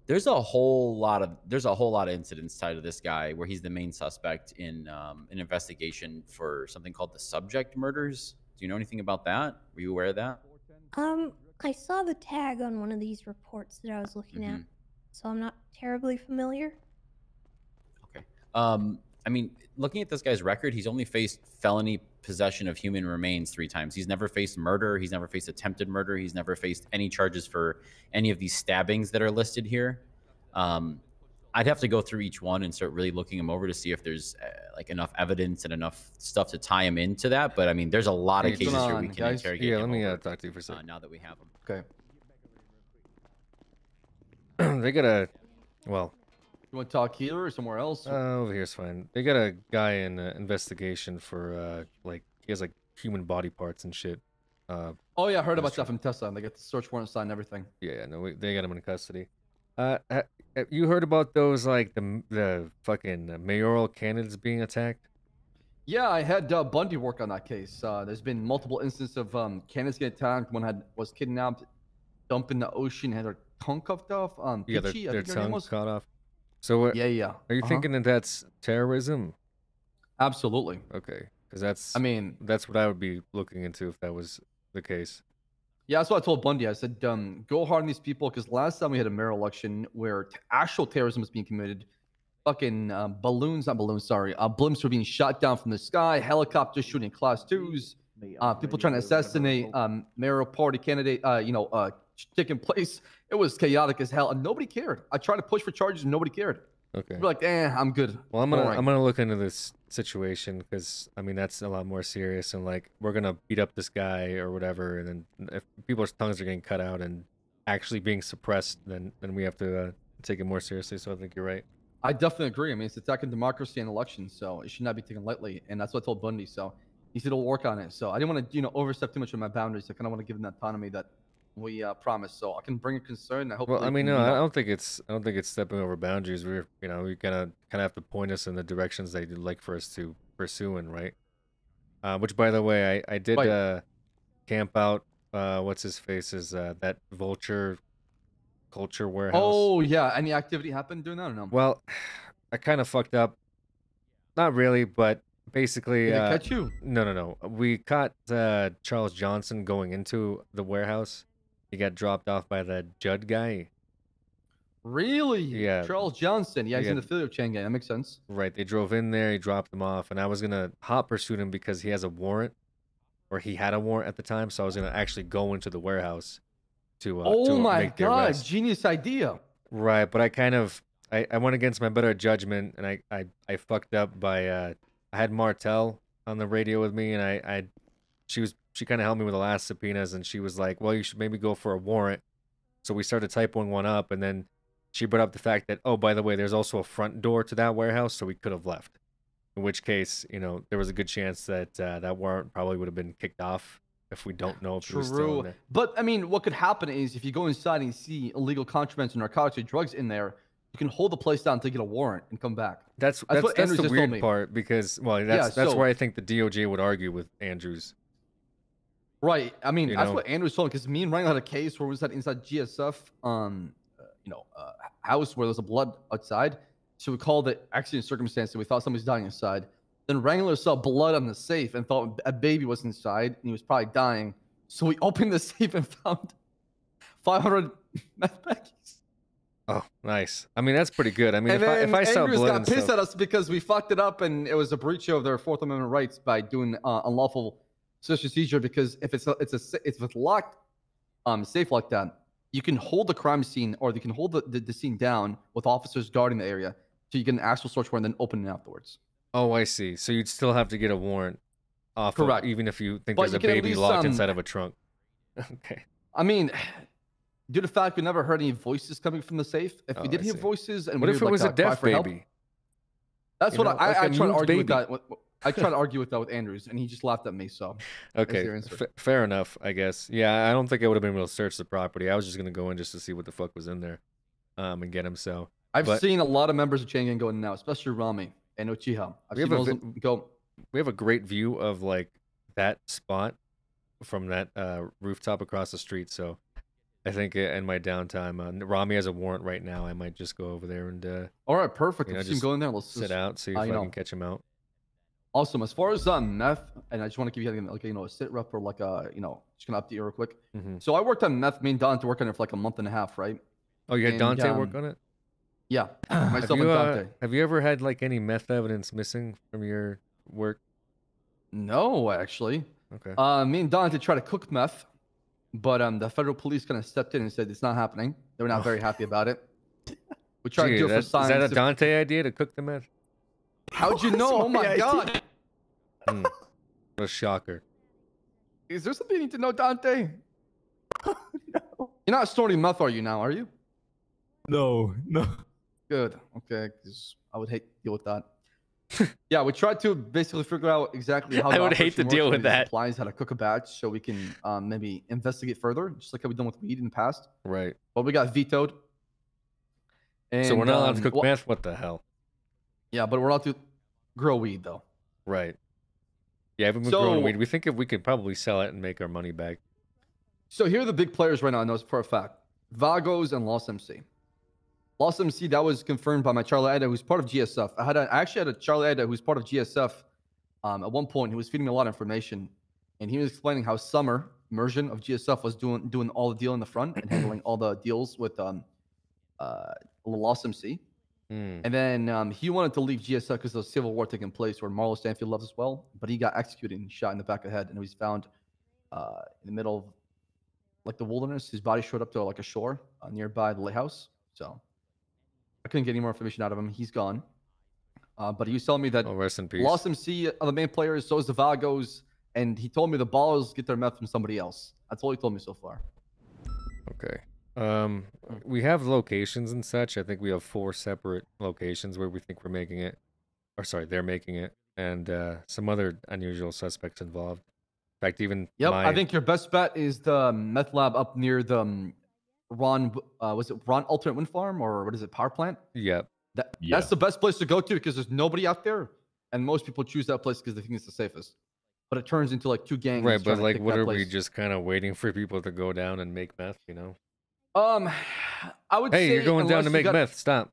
There's a whole lot of incidents tied to this guy where he's the main suspect in an investigation for something called the subject murders. Do you know anything about that? Were you aware of that? I saw the tag on one of these reports that I was looking at, so I'm not terribly familiar. I mean, looking at this guy's record, he's only faced felony possession of human remains 3 times. He's never faced murder. He's never faced attempted murder. He's never faced any charges for any of these stabbings that are listed here. I'd have to go through each one and start really looking him over to see if there's like enough evidence and enough stuff to tie him into that. But I mean, there's a lot of cases here we can interrogate. Yeah, him let me over, talk to you for a second. now that we have him. Okay. They got a, well. You want to talk here or somewhere else? Over here's fine. They got a guy in investigation for like he has like human body parts and shit. Oh yeah, I heard about that from Tesla. They got the search warrant signed and everything. Yeah, no, they got him in custody. You heard about those like the fucking mayoral candidates being attacked? Yeah, I had Bundy work on that case. There's been multiple instances of candidates getting attacked. One was kidnapped, dumped in the ocean, had her tongue cuffed off. Yeah, Peachy, their I think her name tongue was. cut off. So yeah. Are you thinking that that's terrorism? Absolutely. Okay, because that's. I mean, that's what I would be looking into if that was the case. Yeah, that's what I told Bundy. I said, go hard on these people because last time we had a mayoral election where actual terrorism was being committed, fucking blimps were being shot down from the sky, helicopters shooting class 2s, people trying to assassinate mayoral party candidate, taking place. It was chaotic as hell, and nobody cared. I tried to push for charges, and nobody cared. Okay. We're like, I'm good. Well, I'm gonna look into this situation because I mean that's a lot more serious, and like we're gonna beat up this guy or whatever, and then if people's tongues are getting cut out and actually being suppressed, then we have to take it more seriously. So I think you're right. I definitely agree. I mean, it's attacking democracy and elections, so it should not be taken lightly, and that's what I told Bundy. So he said he'll work on it. So I didn't want to overstep too much of my boundaries. I kind of want to give him that autonomy that we promised, so I can bring a concern. I hope. Well, I mean, no, I don't think it's stepping over boundaries. We kind of have to point us in the directions they'd like for us to pursue in, right? Which, by the way, I did camp out. What's his face is that Vulture Culture Warehouse. Oh yeah, any activity happened during that or no? Well, I kind of fucked up. Not really, but basically. Did they catch you? No. We caught Charles Johnson going into the warehouse. He got dropped off by that Judd guy. Really? Yeah. Charles Johnson. Yeah, he's in the Philip chain gang. That makes sense. Right. They drove in there. He dropped him off, and I was gonna hot pursuit him because he has a warrant, or he had a warrant at the time. So I was gonna actually go into the warehouse to. Oh my make the God! arrest. Genius idea. Right, but I went against my better judgment, and I fucked up by I had Martel on the radio with me, and she kind of helped me with the last subpoenas, and she was like, well, you should maybe go for a warrant. So we started typing one up, and then she brought up the fact that, oh, by the way, there's also a front door to that warehouse, so we could have left. In which case, there was a good chance that that warrant probably would have been kicked off if we don't know if it was still in there. But I mean, what could happen is if you go inside and you see illegal contraband and narcotics or drugs in there, you can hold the place down until you get a warrant and come back. That's the weird part because, well, that's where I think the DOJ would argue with Andrews. Right. I mean, that's what Andrews told me because me and Ryan had a case where we was inside GSF, house where there's a blood outside. So we called it accident circumstance and we thought somebody's dying inside. Then Wrangler saw blood on the safe and thought a baby was inside and he was probably dying. So we opened the safe and found 500 meth baggies. Oh, nice. I mean, that's pretty good. I mean, and if I saw Andrews blood got pissed at us because we fucked it up and it was a breach of their Fourth Amendment rights by doing unlawful search and seizure. Because if it's locked, safe like that, you can hold the crime scene or you can hold the scene down with officers guarding the area, so you get an actual search warrant and then open it afterwards. Oh, I see. So you'd still have to get a warrant off. Correct. Even if you think But there's you a can at baby least, locked inside of a trunk. Okay. I mean, due to the fact we never heard any voices coming from the safe, if we did hear voices and what we if would, it was a deaf cry for help, baby? that's You what know, like I a tried to mute argue with baby. that. I tried to argue with that with Andrews, and he just laughed at me. So Okay, fair enough, I guess. Yeah, I don't think I would have been able to search the property. I was just gonna go in just to see what the fuck was in there, and get him. So I've seen a lot of members of Chain Gang going now, especially Rami and Uchiha. I've seen those go. We have a great view of like that spot from that rooftop across the street. So I think in my downtime, Rami has a warrant right now. I might just go over there and All right, perfect. you know, If you can just go in there, let's sit just, out, see if I can catch him out. Awesome. As far as meth, and I just want to give you like a sit rep or like a just gonna update you real quick. Mhm. So I worked on meth. Me and Dante worked on it for like a month and a half, right? Oh, you had Dante work on it? Yeah, Have myself you, and Dante. have you ever had like any meth evidence missing from your work? No, actually. Okay. Me and Dante tried to cook meth, but the federal police kind of stepped in and said it's not happening. They were not very happy about it. We tried to do it for Is science. that a Dante idea to cook the meth? How'd you know? Oh my god! What a shocker. Is there something you need to know, Dante? No. You're not snorting meth, are you now? Are you? No. Good. Okay, because I would hate to deal with that. Yeah, we tried to basically figure out exactly how. I would hate to deal with that. Supplies, how to cook a batch, so we can maybe investigate further, just like how we've done with weed in the past. Right. But we got vetoed. And, So we're not allowed to cook meth? What the hell? Yeah, but we're allowed to grow weed though. Right. Yeah, if we've been growing weed, we think if we could probably sell it and make our money back. So here are the big players right now. I know for a fact: Vagos and Lost MC. Lost MC, that was confirmed by my Charlie Ida, who's part of GSF. I actually had a Charlie Ida who's part of GSF. At one point, he was feeding me a lot of information, and he was explaining how Summer, Immersion of GSF, was doing all the deal in the front and handling all the deals with Lost MC. And then he wanted to leave GSF because there was a civil war taking place where Marlo Stanfield lives as well, but he got executed and shot in the back of the head, and he was found in the middle of like the wilderness. His body showed up to like a shore nearby the lighthouse. So I couldn't get any more information out of him. He's gone. But he was telling me that rest in peace. Lost MC are the main players, so is the Vagos, and he told me the Ballers get their meth from somebody else. That's all he told me so far. Okay. We have locations and such. I think we have 4 separate locations where we think we're making it. Or sorry, they're making it. And some other unusual suspects involved. In fact, even I think your best bet is the meth lab up near the Ron, was it Ron Alternate Wind Farm, or what is it, power plant? Yep. That's the best place to go to because there's nobody out there, and most people choose that place because they think it's the safest. But it turns into like 2 gangs. Right, but trying to like, take what that are we place. just kind of waiting for people to go down and make meth, you know? I would say Hey, you're going down unless to you make got- meth. Stop.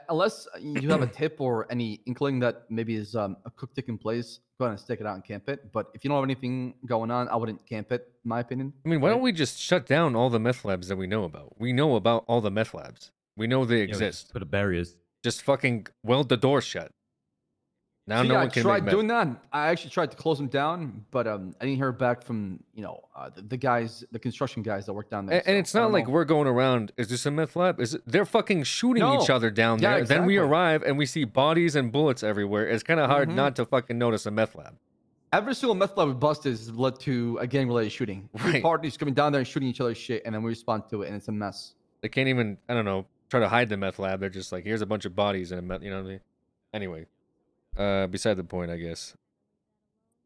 Unless you have a tip or any inkling that maybe is a cook taking place, go ahead and stake it out and camp it. But if you don't have anything going on, I wouldn't camp it, in my opinion. I mean, why don't we just shut down all the meth labs that we know about? We know about all the meth labs. We know they exist. Put the barriers. Just fucking weld the door shut. Now See, no I one can tried make doing meth. that. I actually tried to close them down, but I didn't hear back from the guys, the construction guys that work down there. And it's not like we're going around. Is this a meth lab? Is it? They're fucking shooting each No. other down Yeah, there. Then we exactly. arrive and we see bodies and bullets everywhere. It's kind of hard not to fucking notice a meth lab. Every single meth lab we busted has led to a gang-related shooting. Right. Parties coming down there and shooting each other's shit, and then we respond to it, and it's a mess. They can't even, I don't know, try to hide the meth lab. They're just like, here's a bunch of bodies and a meth, you know what I mean? Anyway, beside the point, I guess.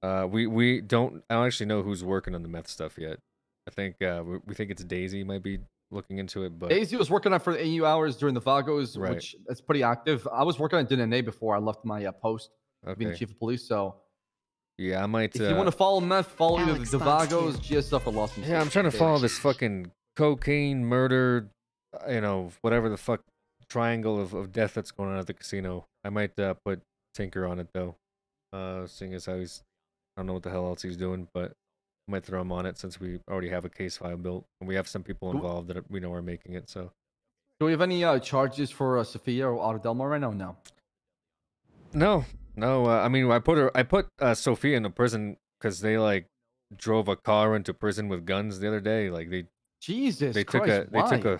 We don't, I don't actually know who's working on the meth stuff yet. I think we think it's Daisy might be looking into it, but Daisy was working on it for the AU hours during the Vagos, Right. which that's pretty active. I was working on DNA before I left my post of being the Okay. chief of police. So yeah, I might. if you want to follow meth, follow either the Vagos, GSF, or Lost. Yeah, I'm trying to follow this fucking cocaine, murder, you know, whatever the fuck triangle of death that's going on at the casino. I might put Tinker on it though, seeing as how he's, I don't know what the hell else he's doing, but I might throw him on it since we already have a case file built and we have some people involved that we know are making it. So, Do we have any charges for Sophia or Otto Delmar right now? No. no. I mean, I put Sophia in a prison because they like drove a car into prison with guns the other day. Like they Christ, took a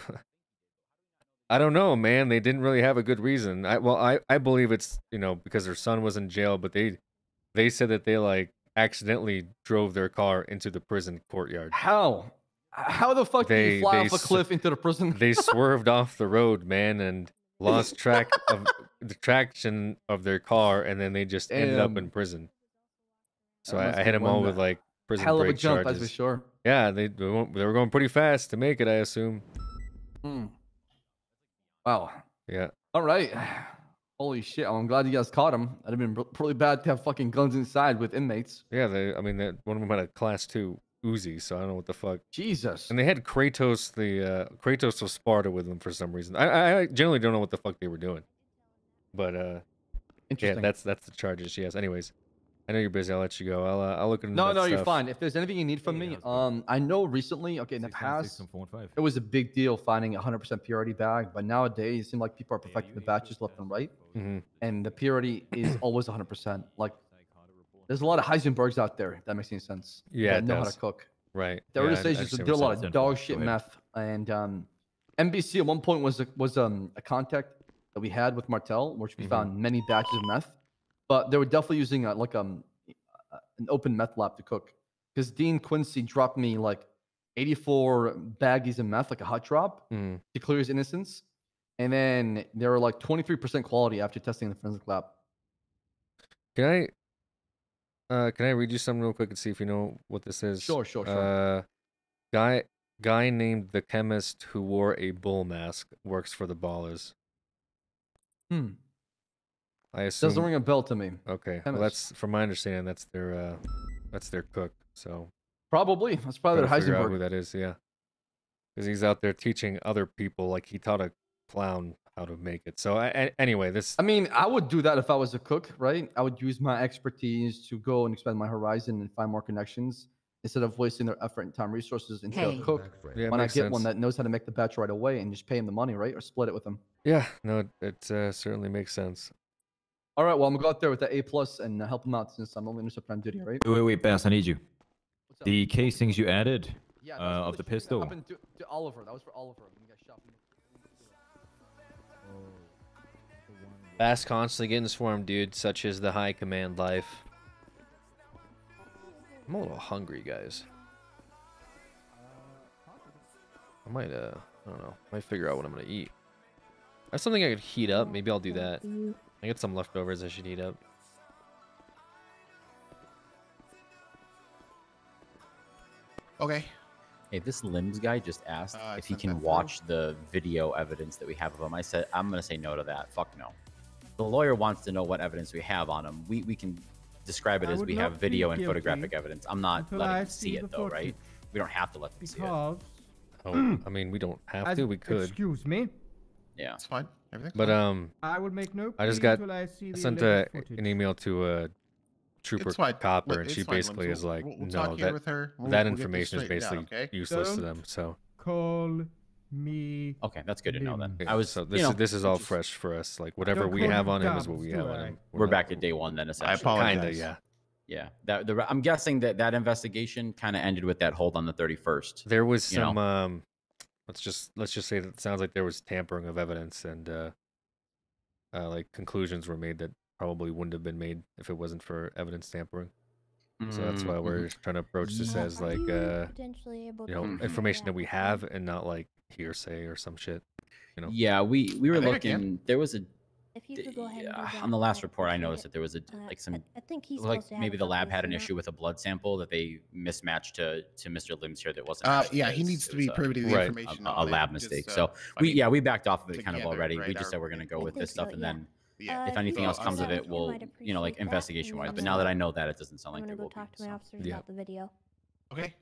I don't know, man. They didn't really have a good reason. I believe it's, you know, because their son was in jail, but they said that they like accidentally drove their car into the prison courtyard. How? How the fuck did you fly off a cliff into the prison? They swerved off the road, man, and lost track of the traction of their car, and then they just ended up Damn. in prison. So That must I hit be them one all with like prison hell of a break jump, charges. as for sure. Yeah, they were going pretty fast to make it, I assume. Wow. Yeah. All right. Holy shit! I'm glad you guys caught him. That'd have been pretty bad to have fucking guns inside with inmates. Yeah, one of them had a class 2 Uzi, so I don't know what the fuck. Jesus. And they had Kratos, the Kratos of Sparta with them for some reason. I generally don't know what the fuck they were doing, but yeah, Interesting. that's the charges she has. Anyways, I know you're busy. I'll let you go. I'll look into No, that no, you're stuff. fine. If there's anything you need from me, I know recently, okay, in the past, it was a big deal finding a 100% purity bag, but nowadays it seems like people are perfecting the batches left and right, and the purity is always 100%. Like, there's a lot of Heisenbergs out there, if that makes any sense. Yeah, that it know how does. to cook. Right. The Yeah, early I stages understand did a what lot you're of saying. dog Go shit ahead. meth, and NBC at one point was a contact that we had with Martel, which we found many batches of meth, but they were definitely using an open meth lab to cook. Because Dean Quincy dropped me like 84 baggies of meth, like a hot drop, to clear his innocence, and then they were like 23% quality after testing in the forensic lab. Can I read you something real quick and see if you know what this is? Sure. Guy named the chemist who wore a bull mask works for the Ballers. I assume Doesn't ring a bell to me. Okay, well, Chemist. that's from my understanding. That's their cook. So Probably that's probably their gotta figure out Heisenberg. who that is. Yeah, because he's out there teaching other people. Like he taught a clown how to make it. So anyway, this. I mean, I would do that if I was a cook, right? I would use my expertise to go and expand my horizon and find more connections instead of wasting their effort and time resources into a cook. Yeah, when I makes get one sense. that knows how to make the batch right away and just pay him the money, right? Or split it with him. Yeah, no, it certainly makes sense. All right, well, I'm gonna go out there with that A+ and help him out since I'm only interceptor on duty, right? Wait, Bass, I need you. The casings you added of the That pistol. happened to Oliver. That was for Oliver. When he got shot from Bass constantly getting swarmed, dude. Such is the high command life. I'm a little hungry, guys. I might, I don't know. Might figure out what I'm gonna eat. I have something I could heat up. Maybe I'll do that. I got some leftovers I should heat up. Okay. Hey, this limbs guy just asked if he sent can that through. watch the video evidence that we have of him. I said, I'm going to say no to that. Fuck no. The lawyer wants to know what evidence we have on him. We can describe it I as would we not have video plead and photographic guilty evidence. I'm not until letting I him see see it the though, right? footage. We don't have to let them see it. Because Oh, I mean, we don't have to. We could. Excuse me. Yeah, it's fine. Everything's But fine. I would make no I just plea got till I see I the sent alleged footage. an email to a trooper It's fine. copper, Look, and it's she fine, basically Limbs. is like, We'll no, talk here that with her. We'll that get this information is straightened out, basically okay? useless to Don't them. So Call me. Okay, that's good to know then. yeah, I was, so you know, this is all fresh for us. Like whatever Don't we call have you on him is what garbs, we do have on I? him. we're back at day one then, essentially. apologize. Kinda, yeah. Yeah, I'm guessing that investigation kind of ended with that hold on the 31st. There was you know? some let's just say that it sounds like there was tampering of evidence, and like conclusions were made that probably wouldn't have been made if it wasn't for evidence tampering. So that's why we're trying to approach this So as are like you potentially able you to know, share information that we with have them? and not like hearsay or some shit. You know. Yeah, we were I think I can. looking. There was a If you could go ahead and do that, on the last I'd report. I appreciate noticed it. that there was a like some I think he's like supposed to have maybe a the couple lab of had an them out. issue with a blood sample that they mismatched to Mr. Limbs here that wasn't. Yeah, he needs to be privy to the right, information. a on it, lab just, mistake. I So mean, we backed off of it kind of together, already. right, We just our- said we're gonna go I with think this stuff, so, and yeah. then Yeah. if anything else Well, comes of I it, might we'll like appreciate that, investigation wise. and But then now that I know that, it doesn't sound I'm like gonna there go will talk be. to my officers Yeah. about the video. Okay.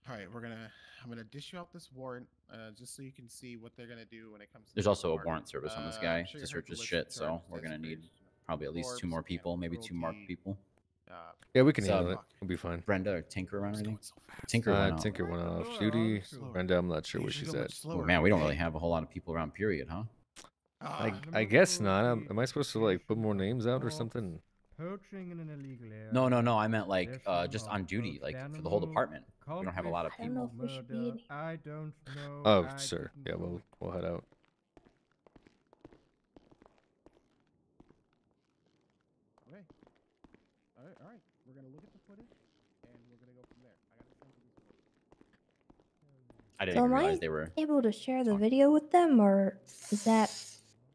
All right, I'm gonna dish you out this warrant, just so you can see what they're gonna do when it comes to. There's the also a warrant. warrant service on this I'm guy sure to you heard search the his list shit, of so charges, we're gonna need desecration, probably at least two more corpse, people, maybe two marked cruelty, people. Yeah, we can So, handle it. We'll be fine. Brenda or Tinker around or anything? Tinker went out. Tinker went off duty. Brenda, I'm not sure where she's at. Well, man, we don't really have a whole lot of people around. Period, huh? I guess not. Am I supposed to like put more names out or something? Poaching in an illegal area. No. I meant like just on duty, like for the whole department. We don't have a lot of I don't know people. if we should be in here. I don't know. Oh, I sure. didn't Yeah, know. we'll head out. Okay. All right. We're gonna look at the footage, and we're gonna go from there. I gotta send you this footage. I didn't So even am I realize they were. able to share the video with them, or is that?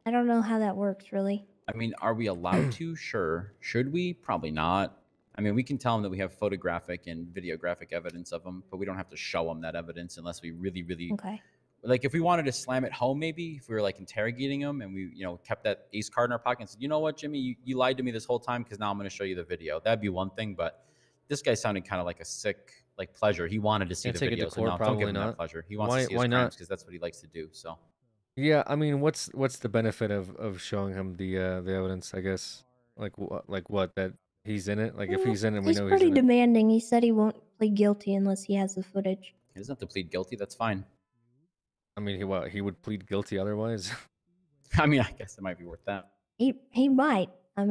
I don't know how that works really. I mean, are we allowed to? Sure. Should we? Probably not. I mean, we can tell them that we have photographic and videographic evidence of them, but we don't have to show them that evidence unless we really Okay. like. If we wanted to slam it home, maybe if we were like interrogating them and we, kept that ace card in our pocket and said, you know what, Jimmy, you lied to me this whole time because now I'm going to show you the video. That'd be one thing, but this guy sounded kind of like a sick like pleasure. He wanted to see Can't the take it video, to so court, no, don't give probably him not. that pleasure. He wants to see his Why not? crimes because that's what he likes to do. So Yeah, I mean, what's the benefit of showing him the evidence? I guess like what that he's in it. Like if he's in it, we He's know he's pretty in it. demanding. He said he won't plead guilty unless he has the footage. he doesn't have to plead guilty. That's fine. I mean, he would plead guilty otherwise. I mean, I guess it might be worth that. He might. I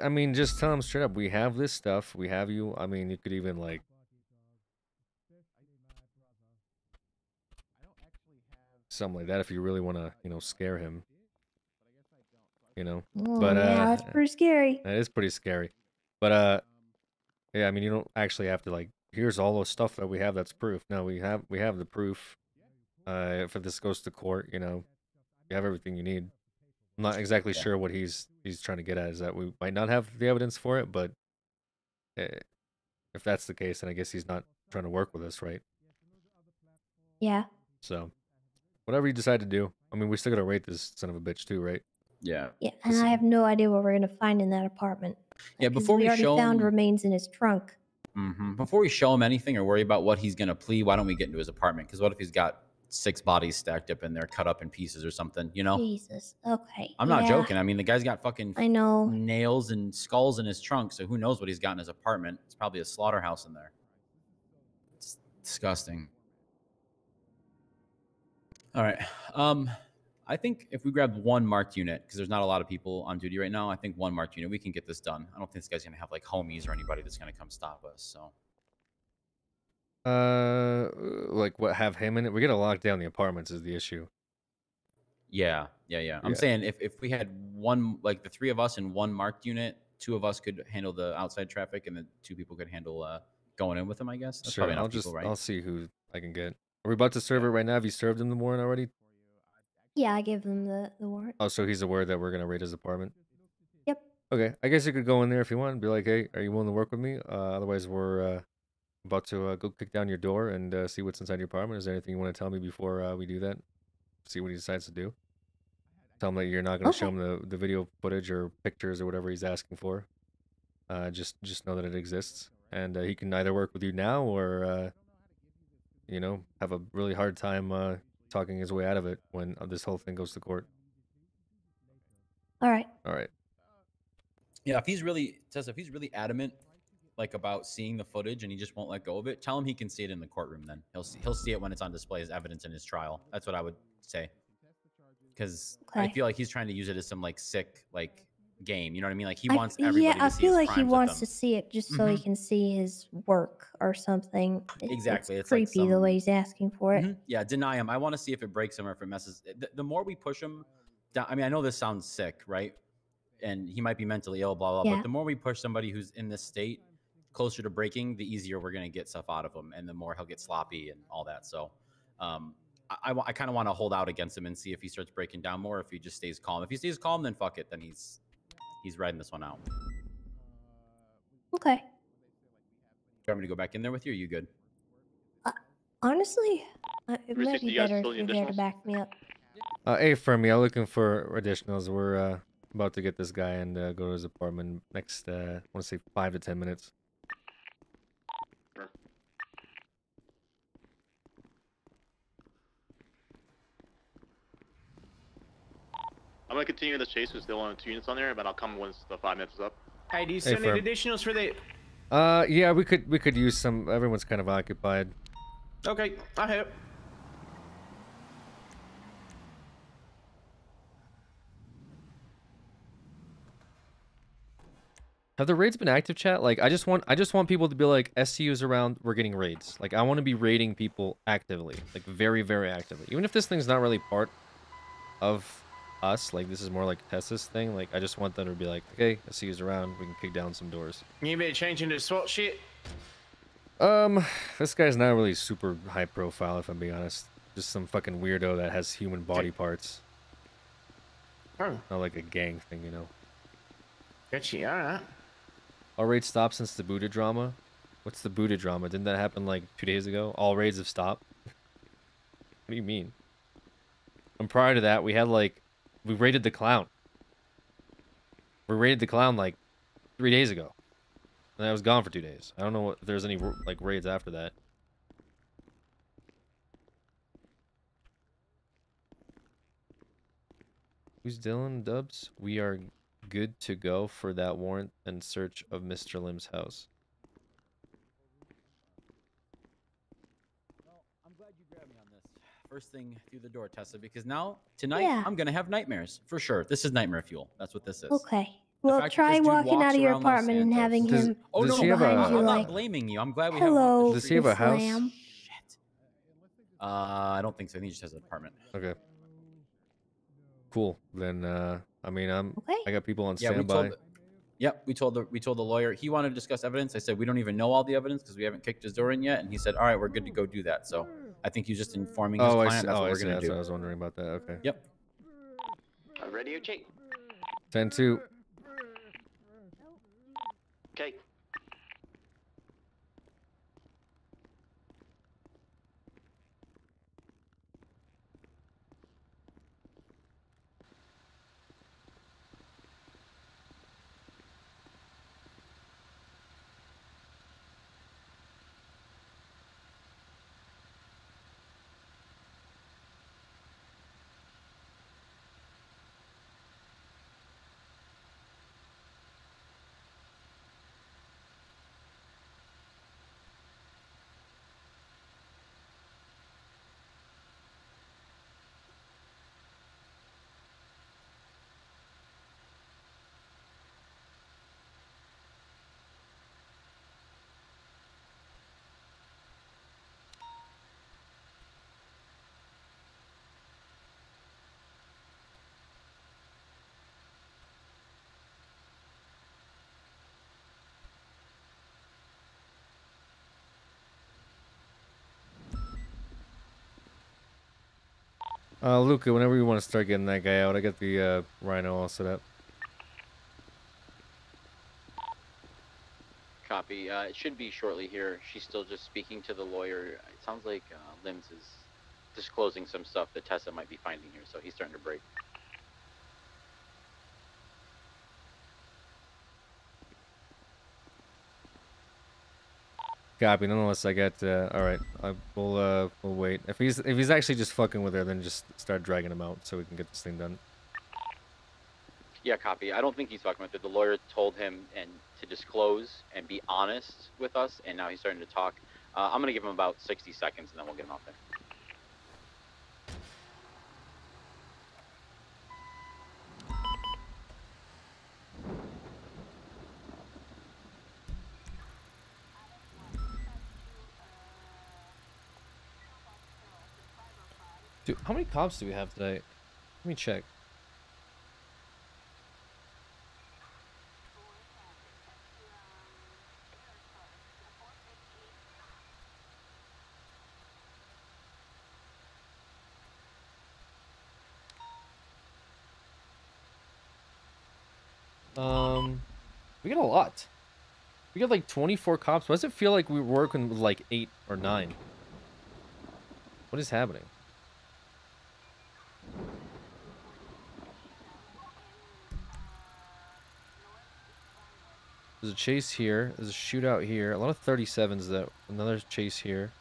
mean, just tell him straight up. We have this stuff. We have you. I mean, you could even like. Something like that if you really want to, scare him. Oh, but yeah, that's pretty scary. That is pretty scary. But yeah, I mean, you don't actually have to like. Here's all the stuff that we have that's proof. No, we have the proof. If this goes to court, you have everything you need. I'm not exactly sure what he's trying to get at. Is that we might not have the evidence for it, but if that's the case, then I guess he's not trying to work with us, right? Yeah. So, whatever you decide to do, I mean, we still gotta rate this son of a bitch too, right? Yeah. Yeah, and I have no idea what we're gonna find in that apartment. Yeah, 'Cause before we already show found him- remains in his trunk. Before we show him anything or worry about what he's gonna plead, why don't we get into his apartment? Because what if he's got 6 bodies stacked up in there, cut up in pieces or something? Jesus. Okay. I'm not yeah. joking. I mean, the guy's got fucking I know. nails and skulls in his trunk, so who knows what he's got in his apartment? It's probably a slaughterhouse in there. It's disgusting. All right. I think if we grab one marked unit, because there's not a lot of people on duty right now, I think one marked unit, we can get this done. I don't think this guy's gonna have like homies or anybody that's gonna come stop us. So like what? Have him in it? We gotta lock down the apartments is the issue. yeah. I'm saying if we had one, like the 3 of us in one marked unit, 2 of us could handle the outside traffic, and the 2 people could handle going in with them. I guess that's Sure, probably enough people, right? I'll see who I can get. Are we about to serve it right now? Have you served him the warrant already? Yeah, I gave him the warrant. Oh, so he's aware that we're gonna raid his apartment. Yep. Okay, I guess you could go in there if you want and be like, "Hey, are you willing to work with me?" Otherwise, we're about to go kick down your door and see what's inside your apartment. Is there anything you want to tell me before we do that? See what he decides to do. Tell him that you're not going to show him the video footage or pictures or whatever he's asking for. Just know that it exists, and he can either work with you now or have a really hard time talking his way out of it when this whole thing goes to court. All right. All right. Yeah, if he's really adamant like about seeing the footage and he just won't let go of it, tell him he can see it in the courtroom. Then he'll see it when it's on display as evidence in his trial. That's what I would say. Because I feel like he's trying to use it as some like sick like game. You know what I mean? Like he wants everybody Yeah, to I see feel his like he crimes with wants him. to see it just so he can see his work or something. Exactly. It's It's like creepy the some- way he's asking for it. Yeah, deny him. I want to see if it breaks him or if it messes. The more we push him down, I mean, I know this sounds sick, right? And he might be mentally ill, blah, blah, Yeah. but the more we push somebody who's in this state closer to breaking, the easier we're going to get stuff out of him and the more he'll get sloppy and all that. So I kind of want to hold out against him and see if he starts breaking down more, if he just stays calm. If he stays calm, then fuck it. Then he's riding this one out. Okay. Do you want me to go back in there with you? Or are you good? Honestly, it might 360, be you guys better still if need you're there to additionals? back me up. Hey, Fermi, I'm looking for additionals. We're about to get this guy and go to his apartment next, I want to say 5 to 10 minutes. I'm gonna continue the chase. There's still only 2 units on there, but I'll come once the 5 minutes is up. Hey, do you Hey, still need Ferm. additionals for the... Yeah, we could use some. Everyone's kind of occupied. Okay, I help. Have the raids been active, chat? Like, I just want people to be like, SCU's around, we're getting raids. Like, I want to be raiding people actively, like very, very actively. Even if this thing's not really part of us, like this is more like Tessa's thing. Like, I just want them to be like, okay, SCU's around, we can kick down some doors. You better change into SWAT shit. This guy's not really super high profile, if I'm being honest. Just some fucking weirdo that has human body parts. Oh. Not like a gang thing, you know. Gotcha, alright. All raids stopped since the Buddha drama. What's the Buddha drama? Didn't that happen like 2 days ago? All raids have stopped. What do you mean? And prior to that, we raided the clown. We raided the clown like 3 days ago. And I was gone for 2 days. I don't know if there's any like raids after that. Who's Dylan Dubs? We are good to go for that warrant and search of Mr. Lim's house. Well, I'm glad you grabbed me on this. First thing through the door, Tessa, because now, tonight, I'm going to have nightmares. For sure. This is nightmare fuel. That's what this is. Okay. The Well, fact that try this dude walking walks out of your around Los apartment and having Santos- him Oh, no, sit behind you I'm like, not blaming you. I'm glad we hello, have Does he have a Miss house? Lamb. I don't think so. I think he just has an apartment. Okay. Cool. Then I mean Okay. I got people on Yeah, standby. we told the lawyer. He wanted to discuss evidence. I said we don't even know all the evidence because we haven't kicked his door in yet. And he said, all right, we're good to go do that. So I think he's just informing his client. That's what we're gonna That's do. what I was wondering about that. Okay. Yep. Ready, Uchi? 10-2. Okay. Luca, whenever you want to start getting that guy out, I got the Rhino all set up. Copy. It should be shortly here. She's still just speaking to the lawyer. It sounds like Limbs is disclosing some stuff that Tessa might be finding here, so he's starting to break. Copy. Nonetheless, I got. All right, we'll wait. If he's actually just fucking with her, then just start dragging him out so we can get this thing done. Yeah, copy. I don't think he's fucking with it. The lawyer told him to disclose and be honest with us, and now he's starting to talk. I'm gonna give him about 60 seconds, and then we'll get him out there. Dude, how many cops do we have today? Let me check. We got a lot. We got like 24 cops. Why does it feel like we were working with like 8 or 9? What is happening? There's a chase here. There's a shootout here. A lot of 37s that. Another chase here.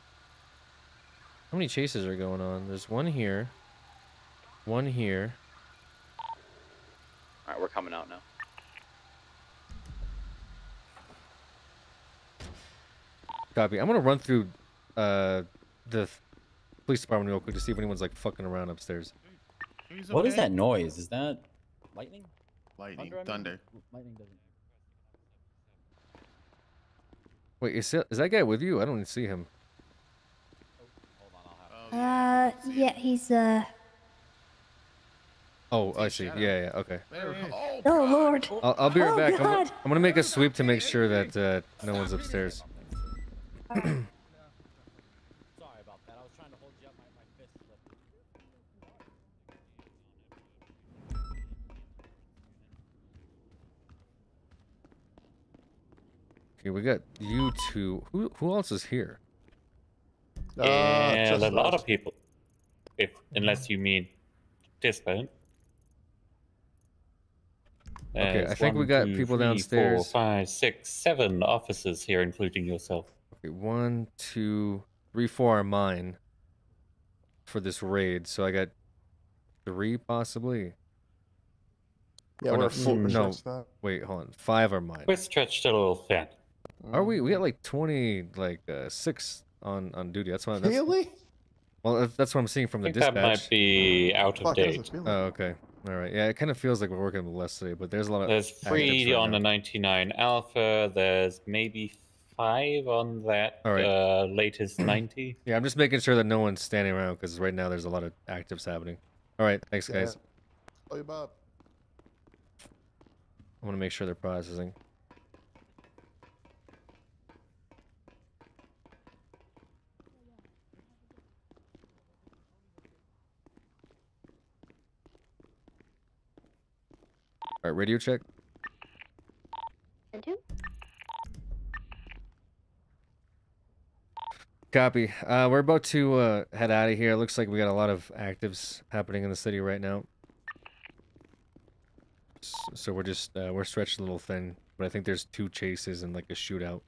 How many chases are going on? There's one here. One here. Alright, we're coming out now. Copy. I'm gonna run through the police department real quick to see if anyone's like fucking around upstairs. What is that noise? Is that lightning? Lightning, Thunder, I mean? thunder. Lightning doesn't. Wait, is that guy with you? I don't even see him. Yeah, he's Oh, I see. Yeah, okay. Oh Lord. I'll be right back. God. I'm gonna make a sweep to make sure that no one's upstairs. Sorry about that. I was trying to hold you up. My fist slipped. Okay, we got you two. Who else is here? Yeah, a lot of people. Unless you mean this phone. Okay, There's I think we 1, got 2, people 3, 4, downstairs. 5, 6, 7 officers here, including yourself. Okay, 1, 2, 3, 4 are mine for this raid. So I got 3 possibly. Yeah, Or we're no, full. no, wait, hold on. 5 are mine. We're stretched a little thin. Are we? We got like 20, like 6 on duty. That's why. That's, Really? well, that's what I'm seeing from I the think that dispatch. might be out of Fuck, how does date. it feel Oh, okay. All right. Yeah, it kind of feels like we're working with less today, but there's a lot of. There's actives 3 right on now. the 99 Alpha. There's maybe 5 on that All right. latest 90. Yeah, I'm just making sure that no one's standing around because right now there's a lot of actives happening. All right. Thanks, guys. Oh, you Bob. I want to make sure they're processing. All right, radio check. I do. Copy. We're about to head out of here. It looks like we got a lot of actives happening in the city right now. So we're just we're stretched a little thin, but I think there's 2 chases and like a shootout.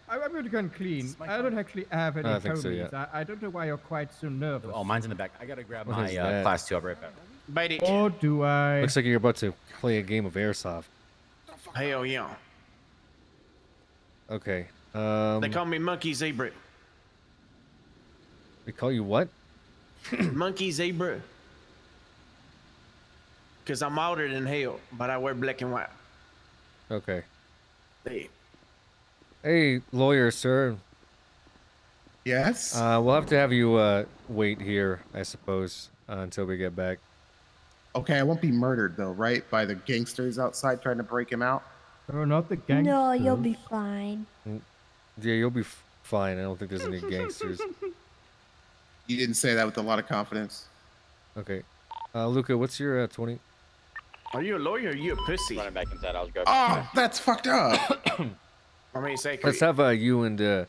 I'm going to go and clean. I don't actually have any I think homies. so, yeah. I don't know why you're quite so nervous. Oh, mine's in the back. I gotta grab What my is that? class 2. I'll be right back. Bite it. Or do I? Looks like you're about to play a game of airsoft. Hell yeah. Okay. They call me Monkey Zebra. They call you what? Monkey Zebra. Because I'm older than hell, but I wear black and white. Okay. Hey. Hey, lawyer, sir. Yes? We'll have to have you wait here, I suppose, until we get back. Okay, I won't be murdered though, right? By the gangsters outside trying to break him out? Oh, not the gangsters. No, you'll be fine. Yeah, you'll be fine. I don't think there's any gangsters. You didn't say that with a lot of confidence. Okay. Luca, what's your 20? Are you a lawyer or are you a pussy? Running back inside, I was grabbing. Oh, that's fucked up. I mean, say Let's have you and I'm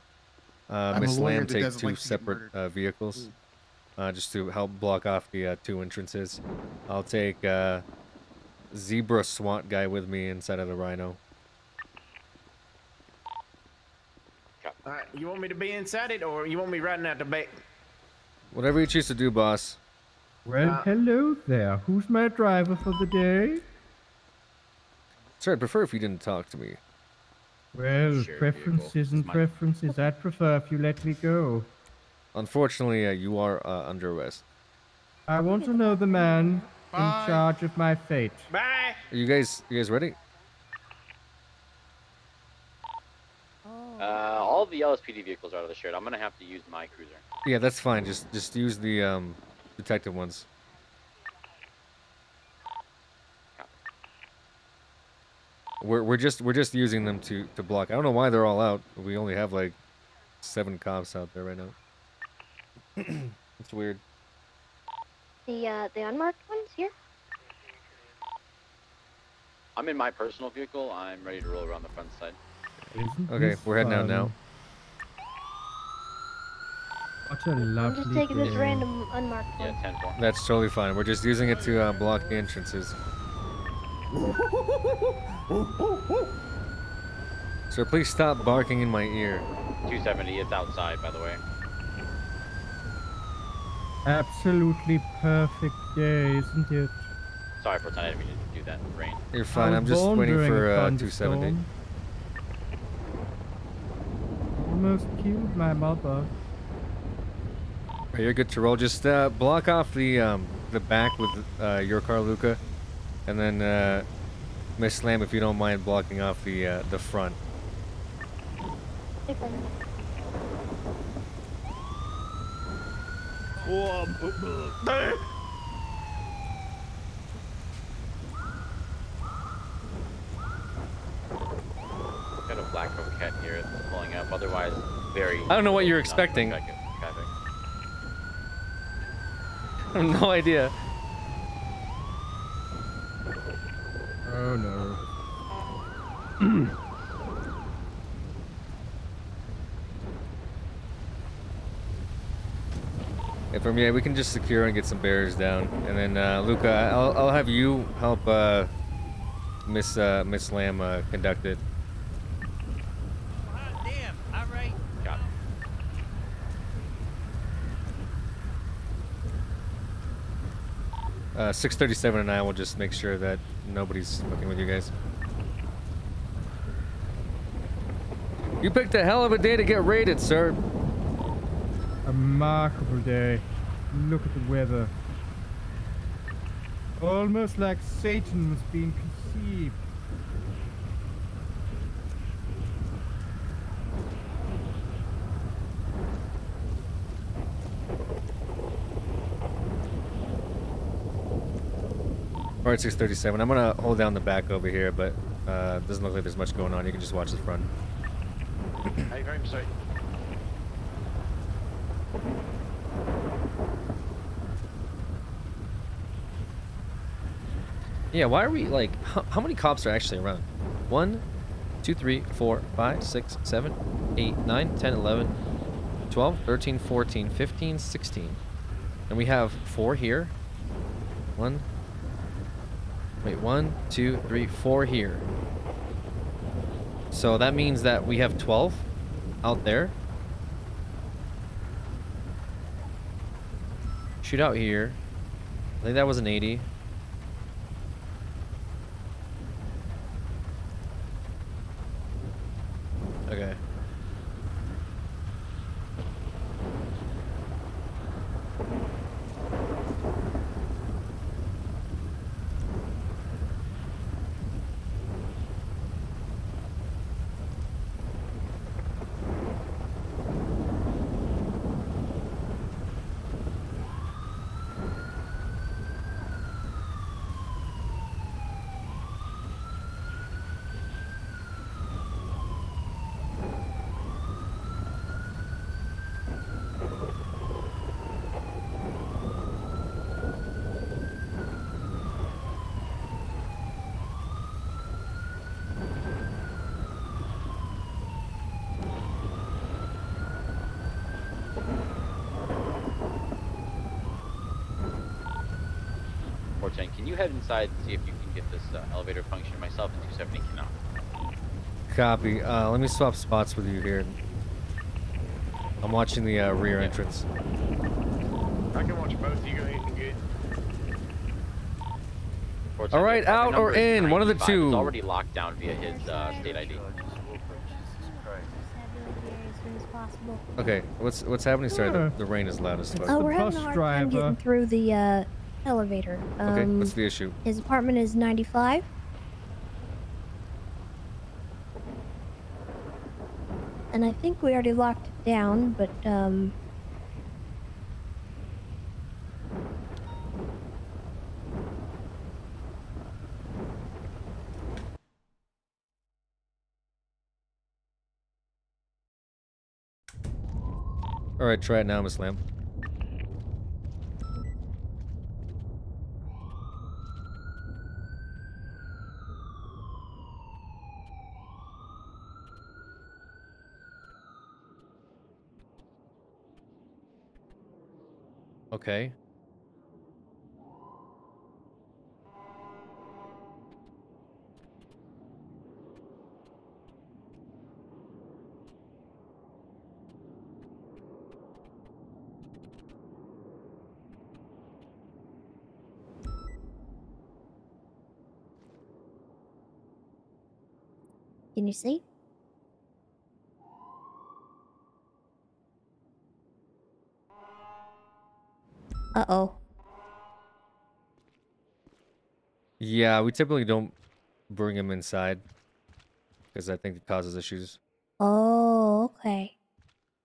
a Miss lawyer Lamb that take doesn't 2 like to get separate vehicles, just to help block off the 2 entrances. I'll take Zebra SWAT guy with me inside of the Rhino. Alright, you want me to be inside it or you want me riding out the back? Whatever you choose to do, boss. Well, hello there. Who's my driver for the day? Sir, I'd prefer if you didn't talk to me. Well, Shared preferences vehicle. and preferences. I'd prefer if you let me go. Unfortunately, you are under arrest. I want to know the man in charge of my fate. Bye. Are you guys ready? All the LSPD vehicles are out of the shared. I'm gonna have to use my cruiser. Yeah, that's fine. Just use the detective ones. We're just using them to block. I don't know why they're all out. We only have like 7 cops out there right now. It's weird. The unmarked ones here? I'm in my personal vehicle. I'm ready to roll around the front side. Okay, we're heading out now. What a I'm lovely just taking this day. random unmarked one. Yeah, 10-4. That's totally fine. We're just using it to block the entrances. Sir, please stop barking in my ear. 270. It's outside, by the way. Absolutely perfect day, isn't it? Sorry for tonight. I didn't mean to do that in the rain. You're fine. I I'm was just born waiting during for a 270. thunderstorm. Almost killed my mother. Okay, you're good to roll. Just block off the back with your car, Luca, and then Miss Lamb, if you don't mind blocking off the front. Got a black cat here that's pulling up. Otherwise, very. I don't know what you're expecting. Traffic. I have no idea. Oh no. If confirm. Yeah, we can just secure and get some barriers down, and then Luca, I'll have you help Miss Lamb conduct it. Damn. All right. Got it. 637 and I will just make sure that nobody's fucking with you guys. You picked a hell of a day to get raided, sir. A remarkable day. Look at the weather. Almost like Satan was being conceived. All right, 637. I'm gonna hold down the back over here, but doesn't look like there's much going on. You can just watch the front. Hey, very sorry. Yeah, why are we like? How many cops are actually around? 1, 2, 3, 4, 5, 6, 7, 8, 9, 10, 11, 12, 13, 14, 15, 16. And we have 4 here. 1, 2, 3, 4 here. So that means that we have 12 out there. Shootout here. I think that was an 80. Okay. Can you head inside and see if you can get this elevator function? Myself and 270 cannot. Copy. Let me swap spots with you here. I'm watching the rear entrance. I can watch both. You go ahead and get. All right, out or in, one of the two. It's already locked down via his state ID. Okay, what's happening? Sorry, the rain is loud as fuck. Oh, we're having a hard time getting through the elevator. Okay, what's the issue? His apartment is 95. And I think we already locked it down, but All right, try it now, Miss Lamb. Okay. can you see? Uh-oh. Yeah, we typically don't bring him inside because I think it causes issues. Oh, okay.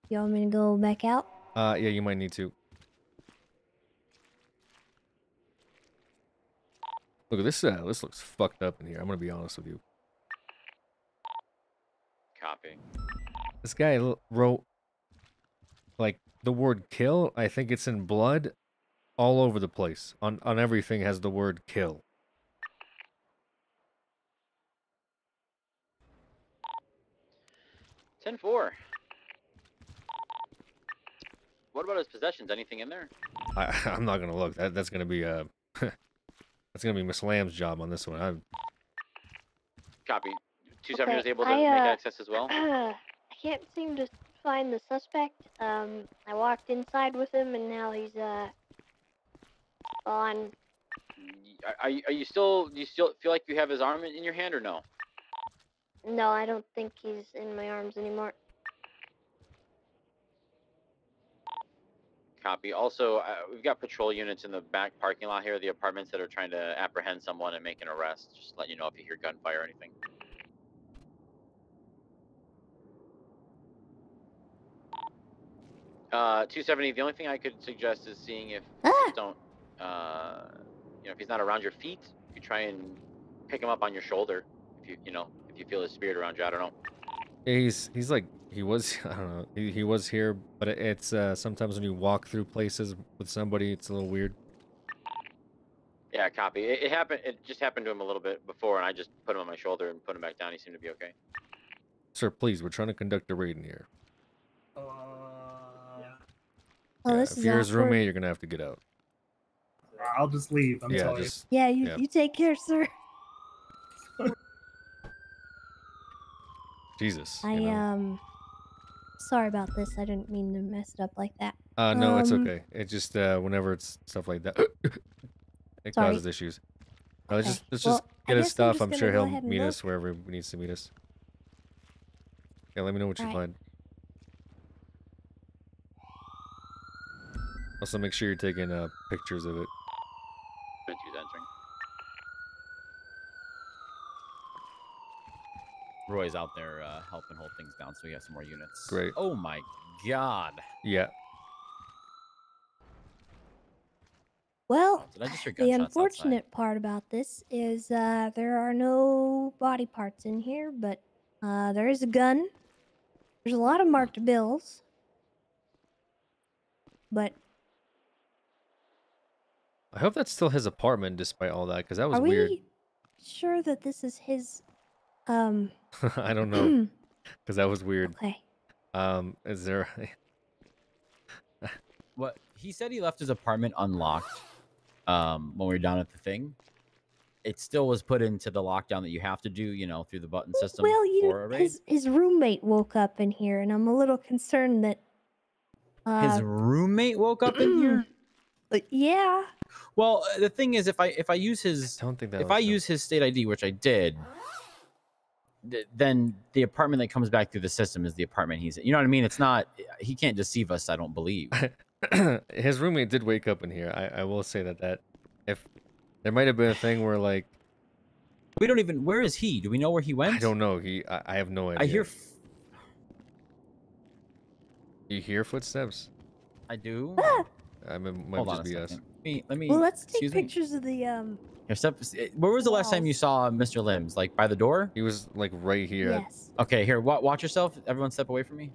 You want me to go back out? Yeah, you might need to. Look at this. This looks fucked up in here. I'm gonna be honest with you. Copy. This guy wrote like the word "kill." I think it's in blood, all over the place. On everything has the word "kill." 10-4. What about his possessions? Anything in there? I'm not gonna look. That's gonna be that's gonna be Miss Lamb's job on this one. Copy. 27 is Okay, able to make access as well. I can't seem to find the suspect. I walked inside with him, and now he's gone. Are you still? Do you still feel like you have his arm in your hand or no? No, I don't think he's in my arms anymore. Copy. Also, we've got patrol units in the back parking lot here, the apartments that are trying to apprehend someone and make an arrest. Just let you know if you hear gunfire or anything. Uh, 270. The only thing I could suggest is seeing if you just don't, if he's not around your feet, you try and pick him up on your shoulder. If you feel his spirit around you, I don't know. He's like he was. I don't know. He was here, but it's sometimes when you walk through places with somebody, it's a little weird. Yeah, copy. It happened. It just happened to him a little bit before, and I just put him on my shoulder and put him back down. He seemed to be okay. Sir, please, we're trying to conduct a raid in here. Oh, Yeah, this if is you're his awkward. roommate, you're gonna have to get out. I'll just leave. I'm yeah, sorry. just Yeah, you take care, sir. Jesus. Sorry about this. I didn't mean to mess it up like that. No, it's okay. It just whenever it's stuff like that, it Sorry. causes issues. Let's Okay. just Well, I get his guess I'm stuff. just I'm gonna sure go he'll ahead and meet look. us wherever he needs to meet us. Yeah, let me know what you Alright. find. Also, make sure you're taking pictures of it. Entering. Roy's out there helping hold things down, so we have some more units. Great. Oh my god. Yeah. Well, Did I just hear the gunshots unfortunate part about this is there are no body parts in here, but there is a gun. There's a lot of marked bills. But I hope that's still his apartment, despite all that, because that was are weird. we sure that this is his I don't know, because that was weird. Okay. Is there? What he said, he left his apartment unlocked when we were down at the thing. It still was put into the lockdown that you have to do, through the button system well, for a raid. his roommate woke up in here, and I'm a little concerned that His roommate woke up in here. Yeah. Well, the thing is, if I use his, I don't think that if I use his state ID, which I did, then the apartment that comes back through the system is the apartment he's in. You know what I mean? It's not. He can't deceive us. I don't believe. His roommate did wake up in here. I will say that if there might have been a thing where like we don't even. Where is he? Do we know where he went? I don't know. I have no idea. I hear. You hear footsteps? I do. I mean, might Hold just on a be us. second. Let me. Well, let's take excuse me? pictures of the Here, where was the last time you saw Mr. Limbs? Like by the door? He was like right here. Yes. Okay, here. Watch yourself. Everyone, step away from me.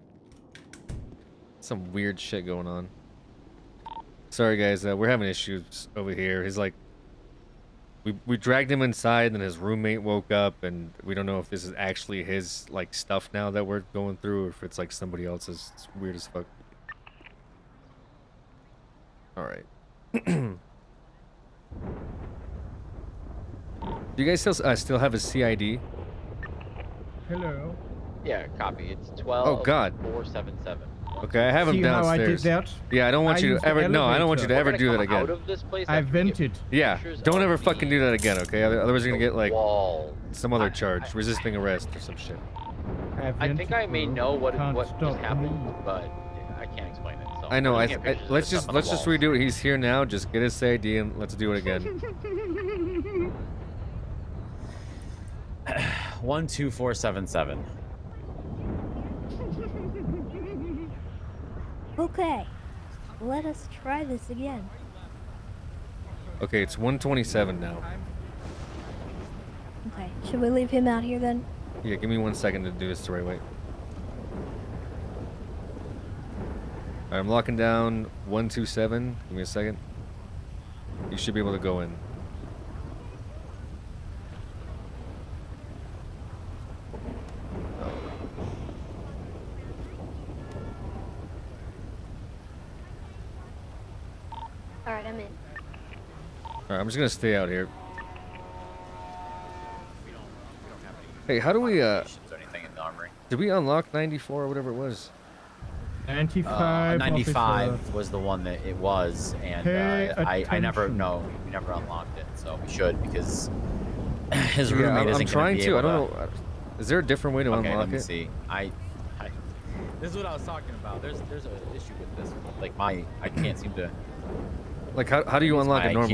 Some weird shit going on. Sorry, guys. We're having issues over here. He's like, we dragged him inside, and his roommate woke up, and we don't know if this is actually his like stuff now that we're going through, or if it's like somebody else's. It's weird as fuck. All right. Do you guys still have a CID? Hello. Yeah, copy. It's 12. Oh, God. 477. Okay, I have him See how I did downstairs. that? Yeah, I don't want I you used to the ever. No, I don't want you to elevator. ever do that again. Out of this place I after we get vented. Yeah, pictures don't of ever the fucking do that again, okay? Otherwise you're gonna get like wall. some other charge, resisting arrest or some shit. I think I may know what Can't just stop happened, me. but I can't explain it. So I know. we're looking at pictures of Let's the just stuff on the walls. redo it. He's here now. Just get his CID and let's do it again. 12477. Okay. Let us try this again. Okay, it's 127 now. Okay. Should we leave him out here then? Yeah, give me 1 second to do this the right way. Alright, I'm locking down 127. Give me a second. You should be able to go in. Alright, I'm in. Alright, I'm just gonna stay out here. Hey, how do we anything in the armory. did we unlock 94 or whatever it was? 95. 95 was the one that it was, and Pay I never attention. know. We never unlocked it, so we should because his Yeah, roommate isn't I'm trying gonna be to. I able don't know. Is there a different way to Okay, unlock let me it? see. This is what I was talking about. There's an issue with this. Like I can't seem to. Like how do you use unlock my it IQ.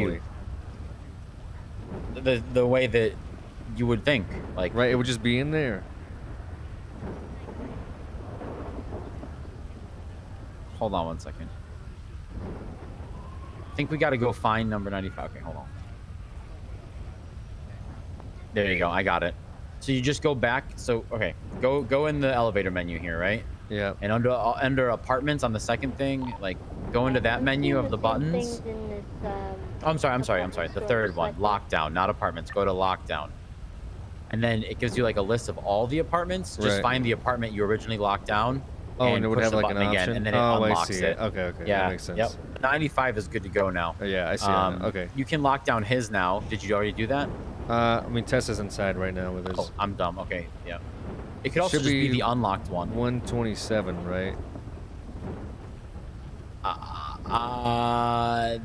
normally? The way that you would think, like Right, it would just be in there. Hold on one second. I think we got to go find number 95. Okay, hold on. There you go. I got it. So you just go back. So okay, go in the elevator menu here, right? Yeah. And under apartments on the second thing, like go into that menu of the buttons. Things in this, Oh, I'm sorry. The third one, lockdown, not apartments. Go to lockdown. And then it gives you like a list of all the apartments. Just Right. find the apartment you originally locked down. Oh, and it would push have the like an button option. again, and then it Oh, I unlocks see it. Okay, okay. Yeah, That makes sense. Yep. 95 is good to go now. Yeah, I see. It now. Okay. You can lock down his now. Did you already do that? I mean, Tessa's inside right now with his. Oh, I'm dumb. Okay, yeah. It could also Should just be be the unlocked one. 127, right?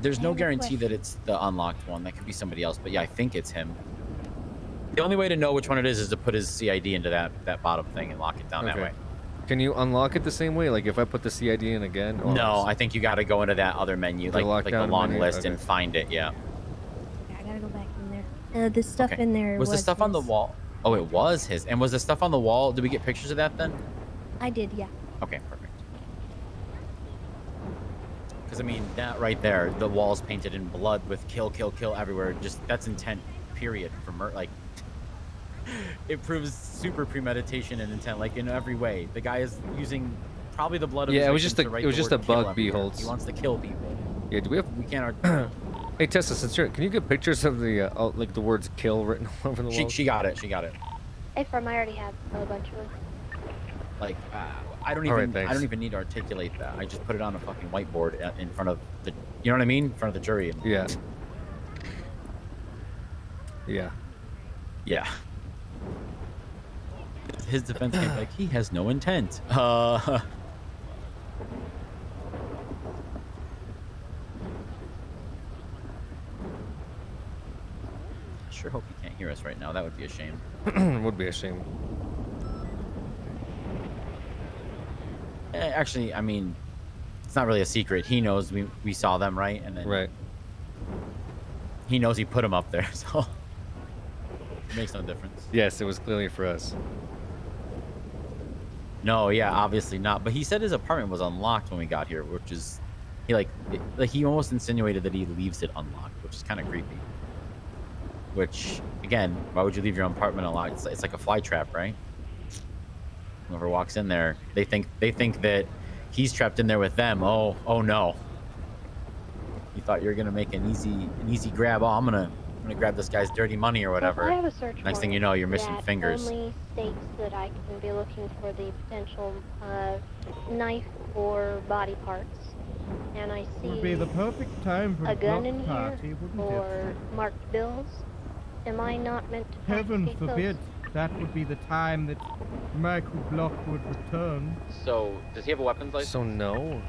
There's no guarantee that it's the unlocked one. That could be somebody else, but yeah, I think it's him. The only way to know which one it is to put his CID into that bottom thing and lock it down that way. Can you unlock it the same way? Like if I put the CID in again? Or No, I think you got to go into that other menu, The like the lockdown long menu? list, Okay. and find it. Yeah. I gotta go back in there. The stuff in there Was the stuff on the his. wall? Oh, it was his. And was the stuff on the wall? Did we get pictures of that then? I did, yeah. Okay, perfect. Because I mean, that right there, the walls painted in blood with kill, kill, kill everywhere. Just that's intent. Period. For like, it proves super premeditation and intent, like in every way. The guy is using probably the blood of. Yeah, his it was victims just to a write it was the just a word kill bug everywhere. beholds. He wants to kill people. Yeah, do we have? We can't. Hey Tessa, since you're, can you get pictures of the like the words "kill" written all over the wall? She got it. She got it. Hey, Firm, I already have a bunch of them. Like, I don't All right, even thanks. I don't even need to articulate that. I just put it on a fucking whiteboard in front of the, you know what I mean, in front of the jury. And, Yeah. Yeah. Yeah. His defense came like he has no intent. Sure hope he can't hear us right now. That would be a shame. Would be a shame. Actually, I mean, it's not really a secret. He knows we saw them, right? And then Right. he knows he put them up there, so it makes no difference. Yes, it was clearly for us. No, yeah, obviously not. But he said his apartment was unlocked when we got here, which is he almost insinuated that he leaves it unlocked, which is kind of creepy. Which, again, why would you leave your apartment unlocked? It's like a fly trap, right? Whoever walks in there, they think that he's trapped in there with them. Oh no! You thought you were gonna make an easy grab. Oh, I'm gonna grab this guy's dirty money or whatever. I have a search Next thing you know, you're missing that fingers. only states that I can be looking for the potential knife or body parts, and I Would be see the perfect time for a gun block in party, here wouldn't or marked bills. Am I not meant to Heaven confiscate forbid those? that would be the time that Michael Block would return. So, does he have a weapons license? So no.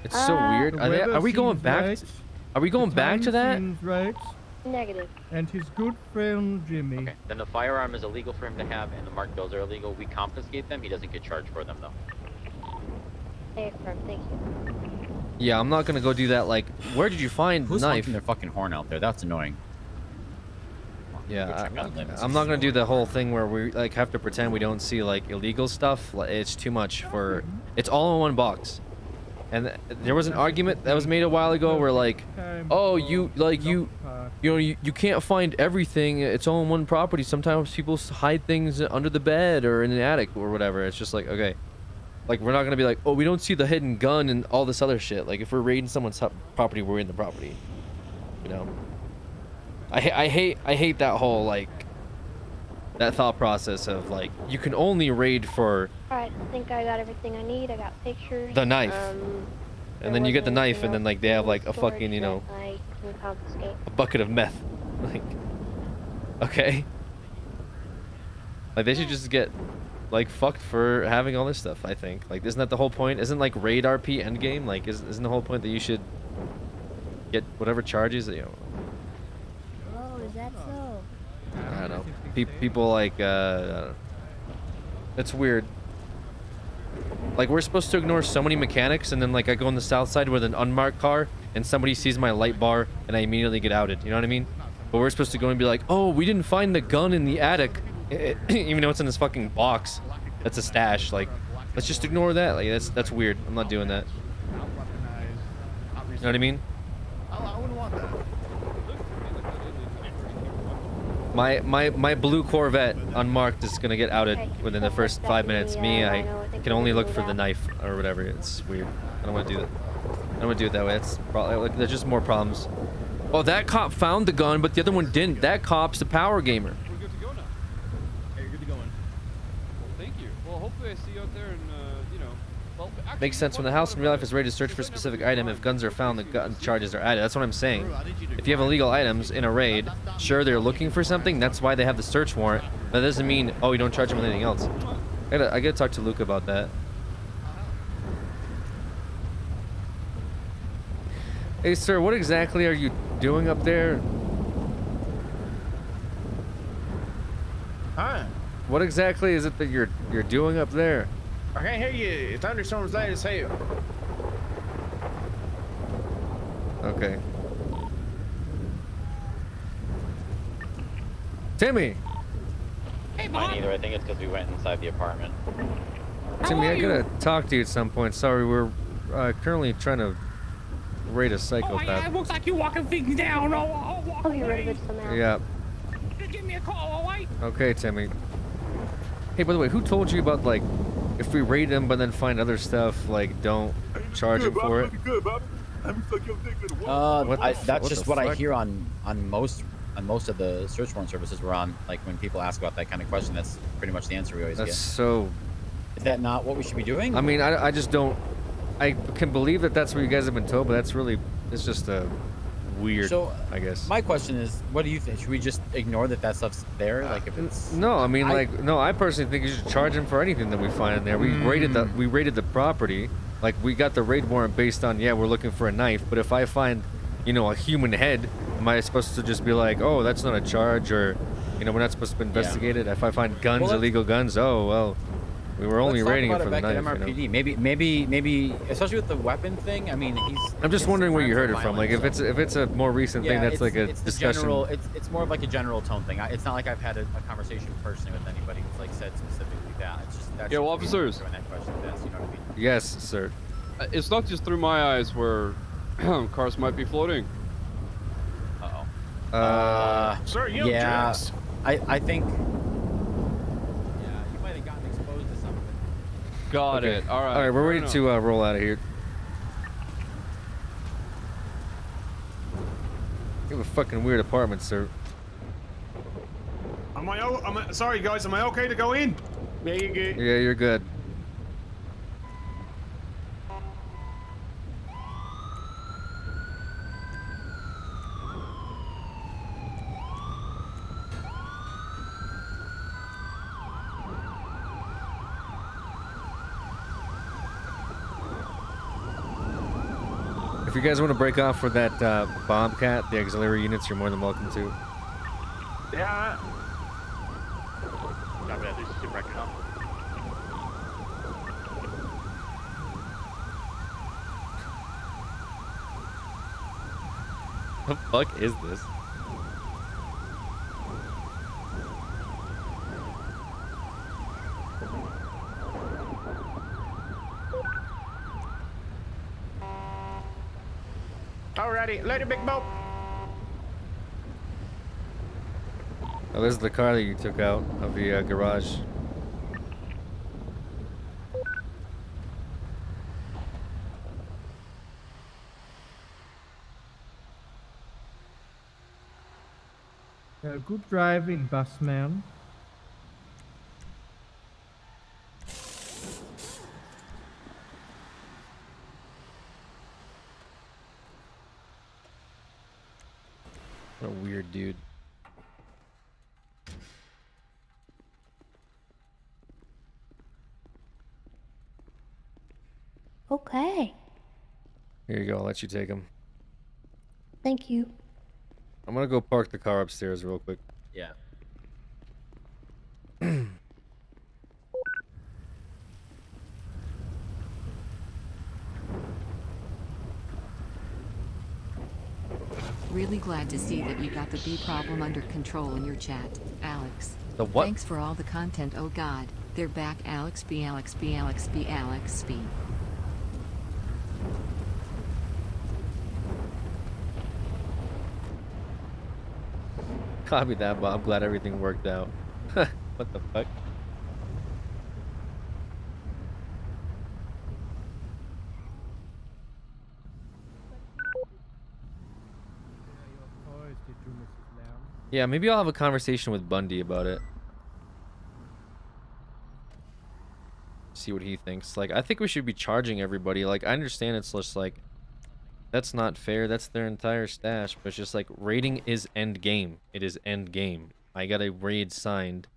It's so weird. The Are weather we going seems back? right, Are we going the back to time that? seems right, Negative. and his good friend Jimmy. Okay, then the firearm is illegal for him to have, and the marked bills are illegal. We confiscate them. He doesn't get charged for them, though. Hey, Firm, thank you. Yeah, I'm not gonna go do that. Like, where did you find the Who's knife? honking their fucking horn out there? That's annoying. Yeah, I'm not gonna do the whole thing where we like have to pretend we don't see like illegal stuff. It's too much for. It's all in one box. And there was an argument that was made a while ago where like, oh, you can't find everything. It's all in one property. Sometimes people hide things under the bed or in the attic or whatever. It's just like, okay, like we're not gonna be like, oh, we don't see the hidden gun and all this other shit. Like if we're raiding someone's property, we're in the property. You know. I hate that whole like that thought process of like you can only raid for Alright, I think I got everything I need. I got pictures. The knife. And then you get the knife, and then like they have like a fucking, you know, a bucket of meth. Like, okay. Like they should just get like fucked for having all this stuff. I think. Like, isn't that the whole point? Isn't like raid RP endgame? Like, isn't the whole point that you should get whatever charges that you know? Oh, is that so? I don't know. People like, I don't know. It's weird. Like, we're supposed to ignore so many mechanics, and then like I go on the south side with an unmarked car, and somebody sees my light bar, and I immediately get outed. You know what I mean? But we're supposed to go and be like, oh, we didn't find the gun in the attic, even though it's in this fucking box. That's a stash. Like, let's just ignore that. Like, that's weird. I'm not doing that. You know what I mean? I wouldn't want that. My blue Corvette unmarked is gonna get outed within the first 5 minutes. Me, I can only look for the knife or whatever. It's weird. I don't want to do that. I don't want to do it that way. It's probably like, there's just more problems. Oh, that cop found the gun, but the other one didn't. That cop's a power gamer. We're good to go now. Hey, you're good to go in. Well, thank you. Well, hopefully I see you out there and, you know, well, actually, Makes sense when the house in real life is ready to search for a specific item. If guns are found, the gun charges are added. That's what I'm saying. If you have illegal items in a raid, sure, they're looking for something. That's why they have the search warrant. That doesn't mean, oh, you don't charge them with anything else. I gotta talk to Luke about that. Hey, sir, what exactly are you doing up there? Hi. What exactly is it that you're doing up there? I can't hear you. Thunderstorm's late as hell. Okay. Timmy! Hey, Mine either. I think it's because we went inside the apartment. Timmy, I gotta talk to you at some point. Sorry, we're currently trying to raid a psychopath. Oh, yeah, it looks like you're walking things down. I'll walk I'll get rid of away. it somehow. Yeah. Give me a call, all right? Okay, Timmy. Hey, by the way, who told you about, like, if we raid him but then find other stuff, like, don't charge him for it? That's just what I hear on most of the search warrant services we're on. Like, when people ask about that kind of question, that's pretty much the answer we always get. That's so... Is that not what we should be doing? I mean, I just don't... I can believe that that's what you guys have been told, but that's really... It's just weird, so, I guess. My question is, what do you think? Should we just ignore that stuff's there? Like, if it's... No, I mean, no, I personally think you should charge him for anything that we find in there. We raided the property. Like, we got the raid warrant based on, yeah, we're looking for a knife, but if I find, you know, a human head, am I supposed to just be like, oh, that's not a charge, or, you know, we're not supposed to investigate it? If I find guns, illegal guns, oh, well, we were only raiding it for the knife. MRPD. You know? Maybe, especially with the weapon thing. I mean, I'm just wondering where you heard it from. Like, if it's a more recent thing, that's like a discussion. It's more of like a general tone thing. It's not like I've had a conversation personally with anybody who's like said specifically that. It's just that's well, officers. That question, you know what I mean? Yes, sir. It's not just through my eyes where cars might be floating. Sir, you drugs. I think. You might have gotten exposed to something. Got it. All right. All right, we're ready to roll out of here. You have a fucking weird apartment, sir. Sorry, guys. Am I okay to go in? Yeah, you're good. Yeah, you're good. If you guys want to break off for that Bobcat, the auxiliary units, you're more than welcome to. Yeah. Copy that. This is your record, huh? The fuck is this? Alrighty, later, big boat. Oh, this is the car that you took out of the garage. Good driving, busman. dude. Okay. Here you go. I'll let you take him. Thank you. I'm gonna go park the car upstairs real quick. Yeah. Really glad to see that you got the bee problem under control in your chat, Alex. The what? Thanks for all the content. Oh god, they're back. Alex B, Alex B, Alex B, Alex B. Copy that, but I'm glad everything worked out. What the fuck? Yeah, maybe I'll have a conversation with Bundy about it. See what he thinks. Like, I think we should be charging everybody. Like, I understand it's just like, that's not fair. That's their entire stash. But it's just like, raiding is end game. It is end game. I got a raid signed.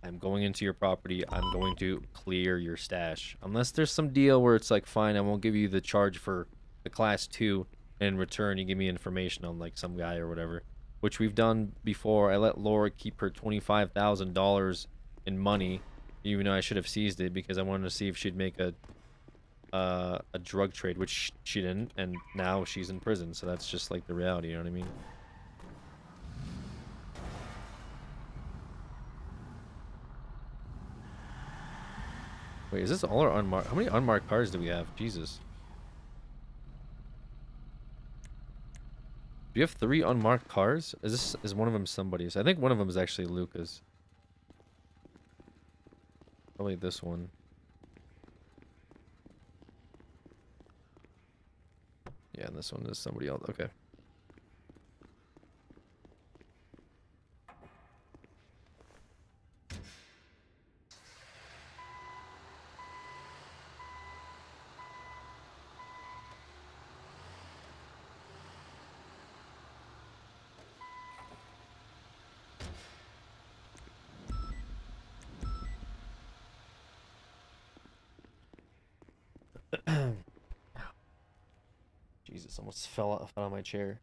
I'm going into your property. I'm going to clear your stash. Unless there's some deal where it's like, fine, I won't give you the charge for the class 2. And in return, you give me information on like some guy or whatever. Which we've done before. I let Laura keep her $25,000 in money, even though I should have seized it because I wanted to see if she'd make a drug trade, which she didn't, and now she's in prison. So that's just like the reality, you know what I mean? Wait, is this all our unmarked? How many unmarked cars do we have? Jesus. Do you have 3 unmarked cars? Is one of them somebody's? I think one of them is actually Luca's. Probably this one. Yeah, and this one is somebody else. Okay. Jesus, almost fell out of my chair.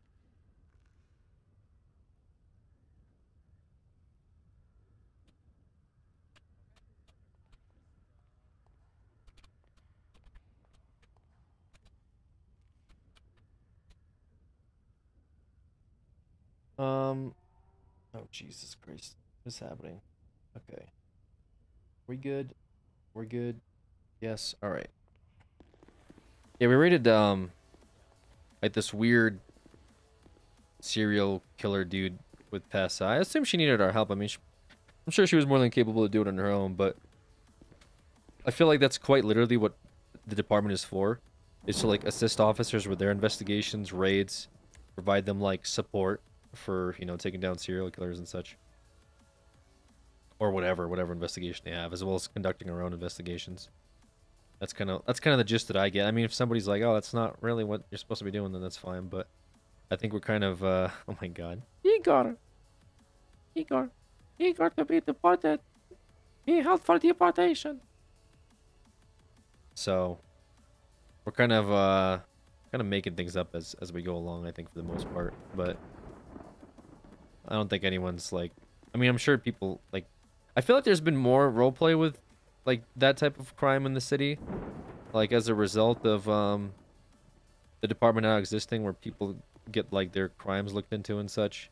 Oh Jesus Christ, what's happening? Okay. We good? We're good. Yes. All right. Yeah, we raided like this weird serial killer dude with Tessa. I assume she needed our help. I mean, I'm sure she was more than capable of doing it on her own, but I feel like that's quite literally what the department is for. Is to like assist officers with their investigations, raids, provide them like support for, you know, taking down serial killers and such. Or whatever investigation they have, as well as conducting our own investigations. That's kind of the gist that I get. I mean, if somebody's like, "Oh, that's not really what you're supposed to be doing," then that's fine. But I think we're kind of, oh my God, Igor to be deported. He held for deportation. So we're kind of making things up as we go along. I think for the most part, but I don't think anyone's like. I mean, I'm sure people like. I feel like there's been more roleplay with like that type of crime in the city, like as a result of the department not existing, where people get like their crimes looked into and such.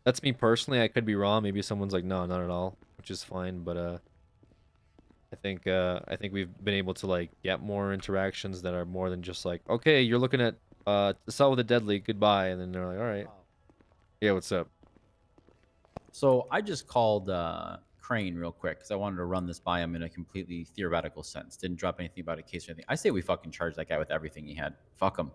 That's me personally. I could be wrong. Maybe someone's like, no, not at all, which is fine. But I think we've been able to like get more interactions that are more than just like, okay, you're looking at Assault with a Deadly, goodbye, and then they're like, all right, yeah, what's up? So I just called Crane real quick because I wanted to run this by him in a completely theoretical sense. Didn't drop anything about a case or anything. I say we fucking charge that guy with everything he had. Fuck him.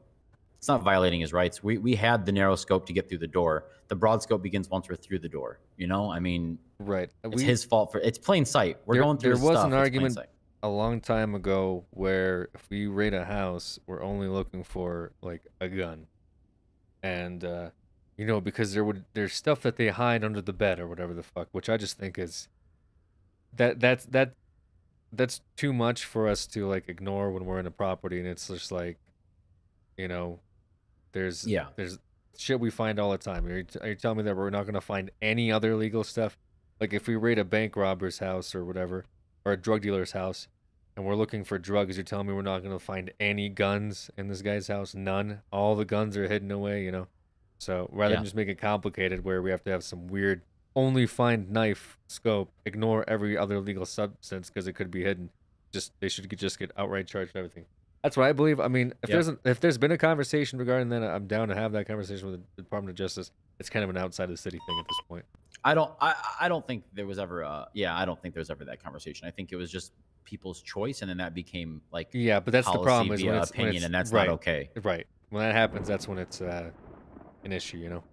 It's not violating his rights. We had the narrow scope to get through the door. The broad scope begins once we're through the door. You know, I mean, right? It's his fault for it's plain sight. We're going through. There was stuff, an argument a long time ago where if we raid a house, we're only looking for like a gun, and You know, because there's stuff that they hide under the bed or whatever the fuck, which I just think is that's too much for us to like ignore when we're in a property, and it's just like, you know, there's shit we find all the time. Are you telling me that we're not gonna find any other illegal stuff? Like if we raid a bank robber's house or whatever, or a drug dealer's house, and we're looking for drugs, you're telling me we're not gonna find any guns in this guy's house? None. All the guns are hidden away, you know. So rather than just make it complicated where we have to have some weird only find knife scope, ignore every other legal substance because it could be hidden. They should just get outright charged and everything. That's what I believe. I mean, if there's been a conversation regarding that, I'm down to have that conversation with the Department of Justice. It's kind of an outside of the city thing at this point. I don't think there was ever I don't think there was ever that conversation. I think it was just people's choice, and then that became like but that's the problem is via when it's opinion, and that's right, not okay. Right. When that happens, that's when it's an issue, you know.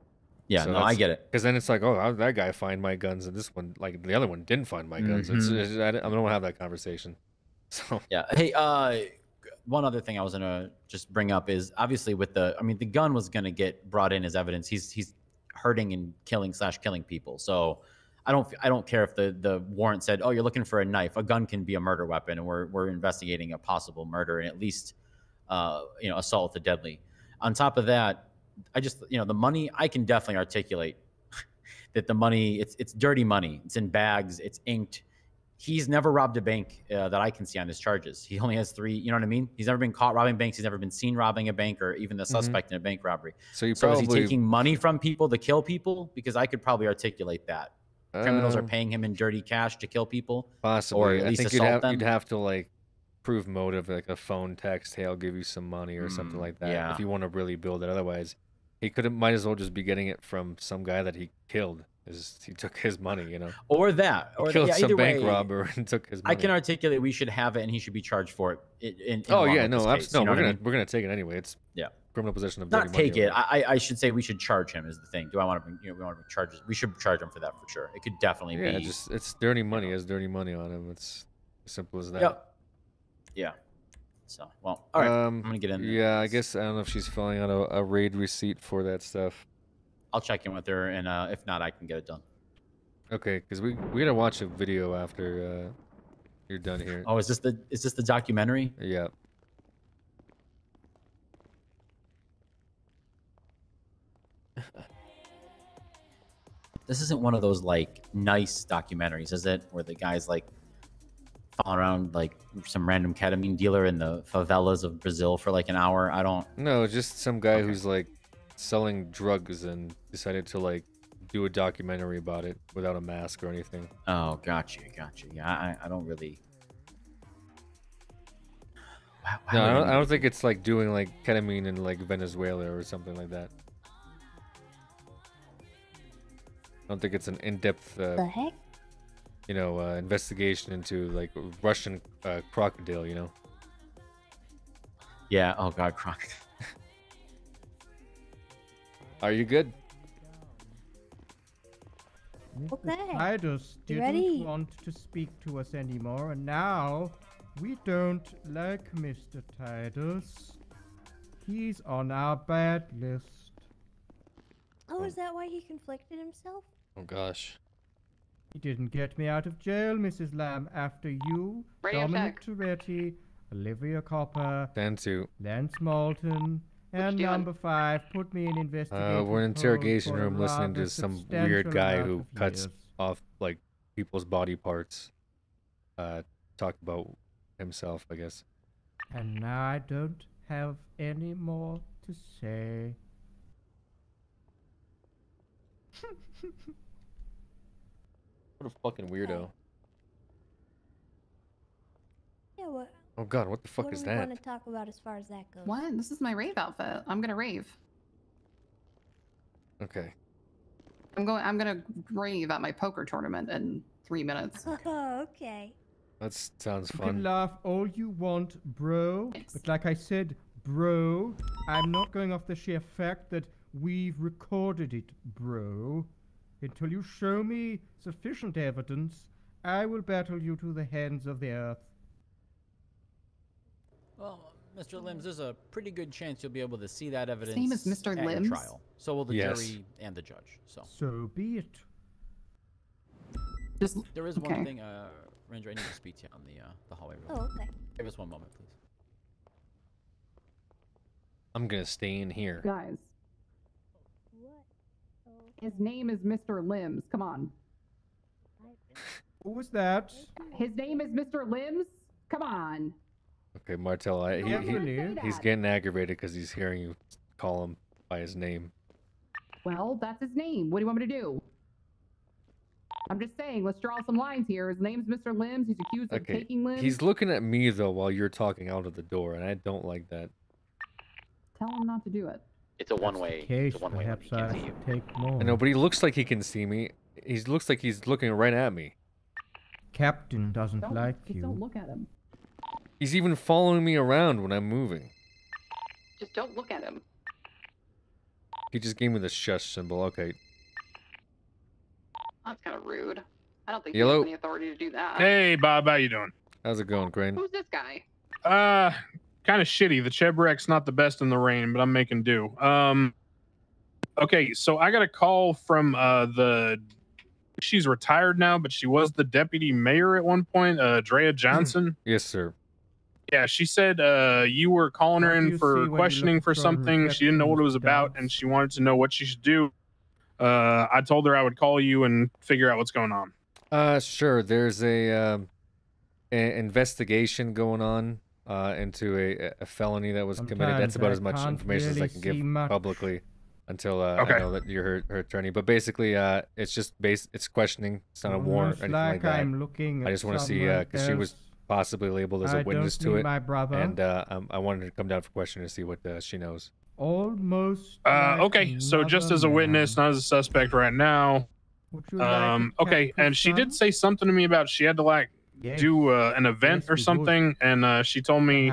Yeah, so no, I get it. Because then it's like, oh, how did that guy find my guns, and this one, like the other one, didn't find my guns. I don't want to have that conversation. So yeah. Hey, one other thing I was gonna just bring up is obviously with the gun was gonna get brought in as evidence. He's hurting and killing people. So I don't care if the warrant said, oh, you're looking for a knife. A gun can be a murder weapon, and we're investigating a possible murder and at least assault with a deadly. On top of that, I just, the money, I can definitely articulate that the money, it's dirty money. It's in bags. It's inked. He's never robbed a bank that I can see on his charges. He only has 3, you know what I mean? He's never been caught robbing banks. He's never been seen robbing a bank or even the suspect in a bank robbery. So is he taking money from people to kill people? Because I could probably articulate that. Criminals are paying him in dirty cash to kill people? Possibly. Or at least assault them? You'd have to, like, prove motive, like a phone text, hey, I'll give you some money or something like that. If you want to really build it. Otherwise, he might as well just be getting it from some guy that he killed. He took his money, you know. Or that. Or killed some either bank way, robber and took his money. I can articulate we should have it and he should be charged for it. In we're gonna take it anyway. It's criminal possession of dirty not take money. It. I should say we should charge him is the thing. Do I want to bring we want to bring charges? We should charge him for that for sure. It could definitely be. Just it's dirty money. It has dirty money on him. It's as simple as that. Yep. Yeah. So well, all right. I'm gonna get in there. Yeah, I guess I don't know if she's filling out a raid receipt for that stuff. I'll check in with her, and if not, I can get it done. Okay, because we gotta watch a video after you're done here. Oh, is this the documentary? Yeah. This isn't one of those like nice documentaries, is it? Where the guy's like following around like some random ketamine dealer in the favelas of Brazil for like an hour. I don't. No, just some guy who's like selling drugs and decided to like do a documentary about it without a mask or anything. Oh, gotcha. Yeah, I don't really. No, I don't think it's like doing like ketamine in like Venezuela or something like that. I don't think it's an in-depth, the heck? Investigation into like Russian crocodile. You know. Yeah. Oh God, crocodile. Are you good? Okay. Titus didn't want to speak to us anymore, and now we don't like Mr. Titus. He's on our bad list. Oh, is that why he conflicted himself? Oh gosh. He didn't get me out of jail, Mrs. Lamb, after you, Dominic Toretti, Olivia Copper, Dantu, Lance Moulton, and number 5 put me in investigation. We're in an interrogation room listening to some weird guy who cuts off like people's body parts. Talk about himself, I guess. And now I don't have any more to say. What a fucking weirdo. Yeah, what? Oh God, what the fuck is that? What do we want to talk about as far as that goes? What? This is my rave outfit. I'm gonna rave. Okay. I'm gonna rave at my poker tournament in 3 minutes. Oh, okay. That sounds You fun. can laugh all you want, bro. But like I said, bro, I'm not going off the sheer fact that we've recorded it, bro. Until you show me sufficient evidence, I will battle you to the hands of the earth. Well, Mr. Limbs, there's a pretty good chance you'll be able to see that evidence name is Mr. at your Limbs? trial. So will the Yes. jury and the judge. So be it. There is okay. one thing, Ranger, I need to speak to you on the hallway real quick. Oh, okay. Give us one moment, please. I'm gonna stay in here. Guys. His name is Mr. Limbs. Come on. Who was that? His name is Mr. Limbs. Come on. Okay, Martel, he's getting aggravated because he's hearing you call him by his name. Well, that's his name. What do you want me to do? I'm just saying, let's draw some lines here. His name's Mr. Limbs. He's accused of Okay, taking limbs. he's looking at me though while you're talking out of the door, and I don't like that. Tell him not to do it. It's a one-way. It's a one-way. Perhaps I should take more. I know, but he looks like he can see me. He looks like he's looking right at me. Captain doesn't like Just you. don't look at him. He's even following me around when I'm moving. Just don't look at him. He just gave me the shush symbol. Okay. That's kind of rude. I don't think Yellow. you have any authority to do that. Hey, Bob, how you doing? How's it going, Crane? Who's this guy? Kind of shitty. The Chebrek's not the best in the rain, but I'm making do. Okay, so I got a call from she's retired now, but she was the deputy mayor at one point, Drea Johnson. Yes, sir. Yeah, she said you were calling her in for questioning for something. She didn't know what it was about, and she wanted to know what she should do. I told her I would call you and figure out what's going on. Sure. There's an investigation going on into a felony that was committed. That's about as much information as I can give publicly until I know that you're her attorney. But basically, it's just it's questioning. It's not a warrant or anything like that. I just want to see because she was possibly labeled as a witness to it, and I wanted to come down for questioning to see what she knows. Almost. Okay, so just as a witness, not as a suspect right now. Okay, and she did say something to me about she had to do an event or something, and she told me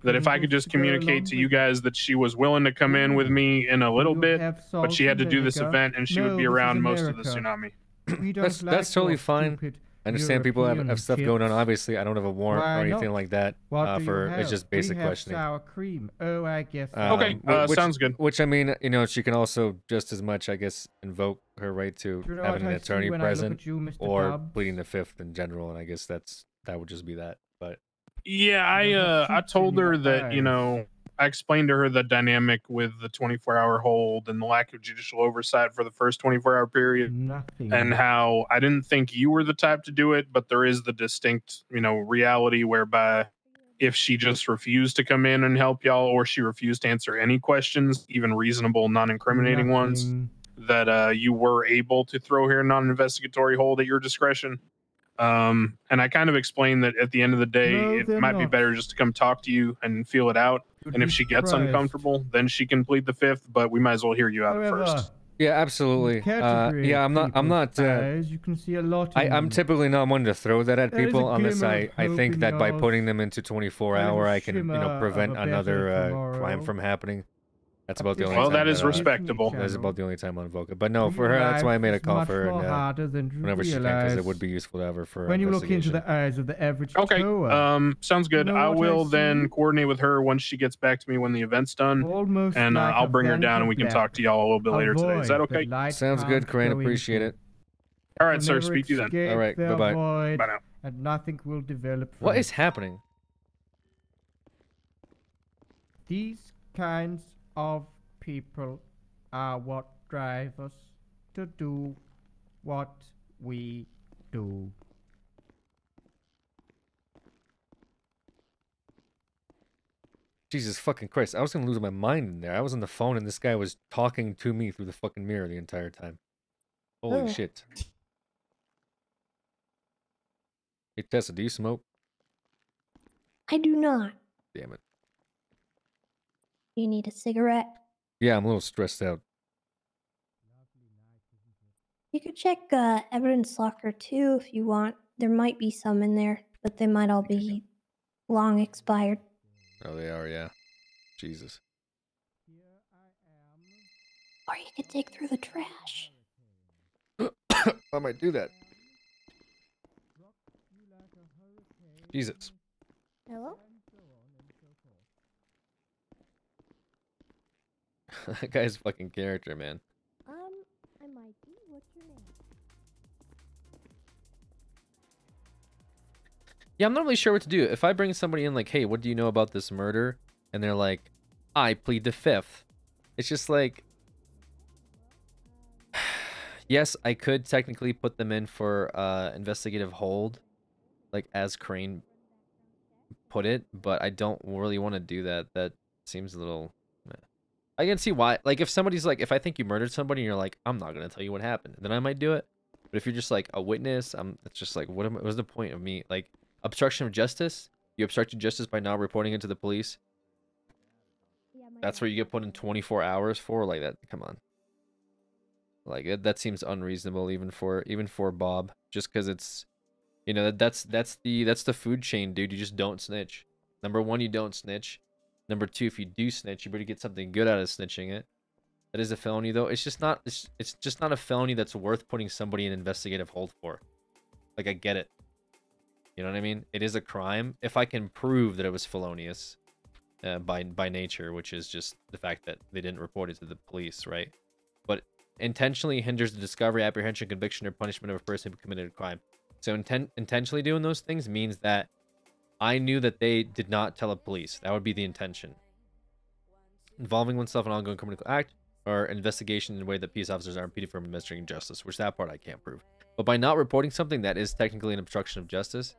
that if I could just communicate to you guys that she was willing to come in with me in a little bit, but she had to do this event and she would be around most of the tsunami. That's totally fine. I understand people have stuff going on. Obviously, I don't have a warrant or anything like that. It's just basic questioning. Sour cream. Oh, I guess. Okay, sounds good. Which I mean, she can also just as much, I guess, invoke her right to having an attorney present or pleading the fifth in general, and I guess that would just be that. But yeah, I told her that I explained to her the dynamic with the 24-hour hold and the lack of judicial oversight for the first 24-hour period, and how I didn't think you were the type to do it, but there is the distinct, reality whereby if she just refused to come in and help y'all, or she refused to answer any questions, even reasonable, non-incriminating ones, that you were able to throw her a non-investigatory hold at your discretion. And I kind of explained that at the end of the day, it might be better just to come talk to you and feel it out. And if she gets uncomfortable, then she can plead the fifth, but we might as well hear you out first. Yeah, absolutely. Yeah, I'm not. You can see a lot. I'm typically not one to throw that at people unless I think that by putting them into 24-hour, I can prevent another crime from happening. That's about the only time. Well, that is respectable. That's about the only time I invoke it. But no, for her, that's why I made a call for her whenever she can, because it would be useful to have her for when you look into the eyes of the average okay, sounds good. I will then coordinate with her once she gets back to me when the event's done, and I'll bring her down and we can talk to y'all a little bit later today. Is that okay? Sounds good, Crane. Appreciate it. All right, sir. Speak to you then. All right, bye-bye. Bye now. And nothing will develop. What is happening? These kinds of people are what drive us to do what we do. Jesus fucking Christ. I was gonna lose my mind in there. I was on the phone and this guy was talking to me through the fucking mirror the entire time. Holy shit. Hey Tessa, do you smoke? I do not. Damn it. You need a cigarette? Yeah, I'm a little stressed out. You could check evidence locker too if you want. There might be some in there, but they might all be long expired. Oh, they are, yeah. Jesus. Or you could dig through the trash. I might do that. Jesus. Hello? That guy's fucking character, man. I'm Mikey. What's your name? Yeah, I'm not really sure what to do. If I bring somebody in like, hey, what do you know about this murder? And they're like, I plead the fifth. It's just like, yes, I could technically put them in for investigative hold, like as Crane put it, but I don't really want to do that. That seems a little... I can see why. Like, if somebody's like, if I think you murdered somebody and you're like, I'm not going to tell you what happened, then I might do it. But if you're just like a witness, it's just like, what's the point of me? Like, obstruction of justice? You obstructed justice by not reporting it to the police? That's where you get put in 24 hours for? Like, that, come on. Like, that seems unreasonable even for Bob. Just because it's, you know, that's the food chain, dude. You just don't snitch. Number one, you don't snitch. Number two, if you do snitch, you better get something good out of snitching it. That is a felony, though. It's just not a felony that's worth putting somebody in investigative hold for. Like, I get it. You know what I mean? It is a crime if I can prove that it was felonious by nature, which is just the fact that they didn't report it to the police, right? But intentionally hinders the discovery, apprehension, conviction, or punishment of a person who committed a crime. So intentionally doing those things means that I knew that they did not tell the police. That would be the intention. Involving oneself in an ongoing criminal act or investigation in a way that peace officers are impeded from administering justice, which that part I can't prove. But by not reporting something that is technically an obstruction of justice,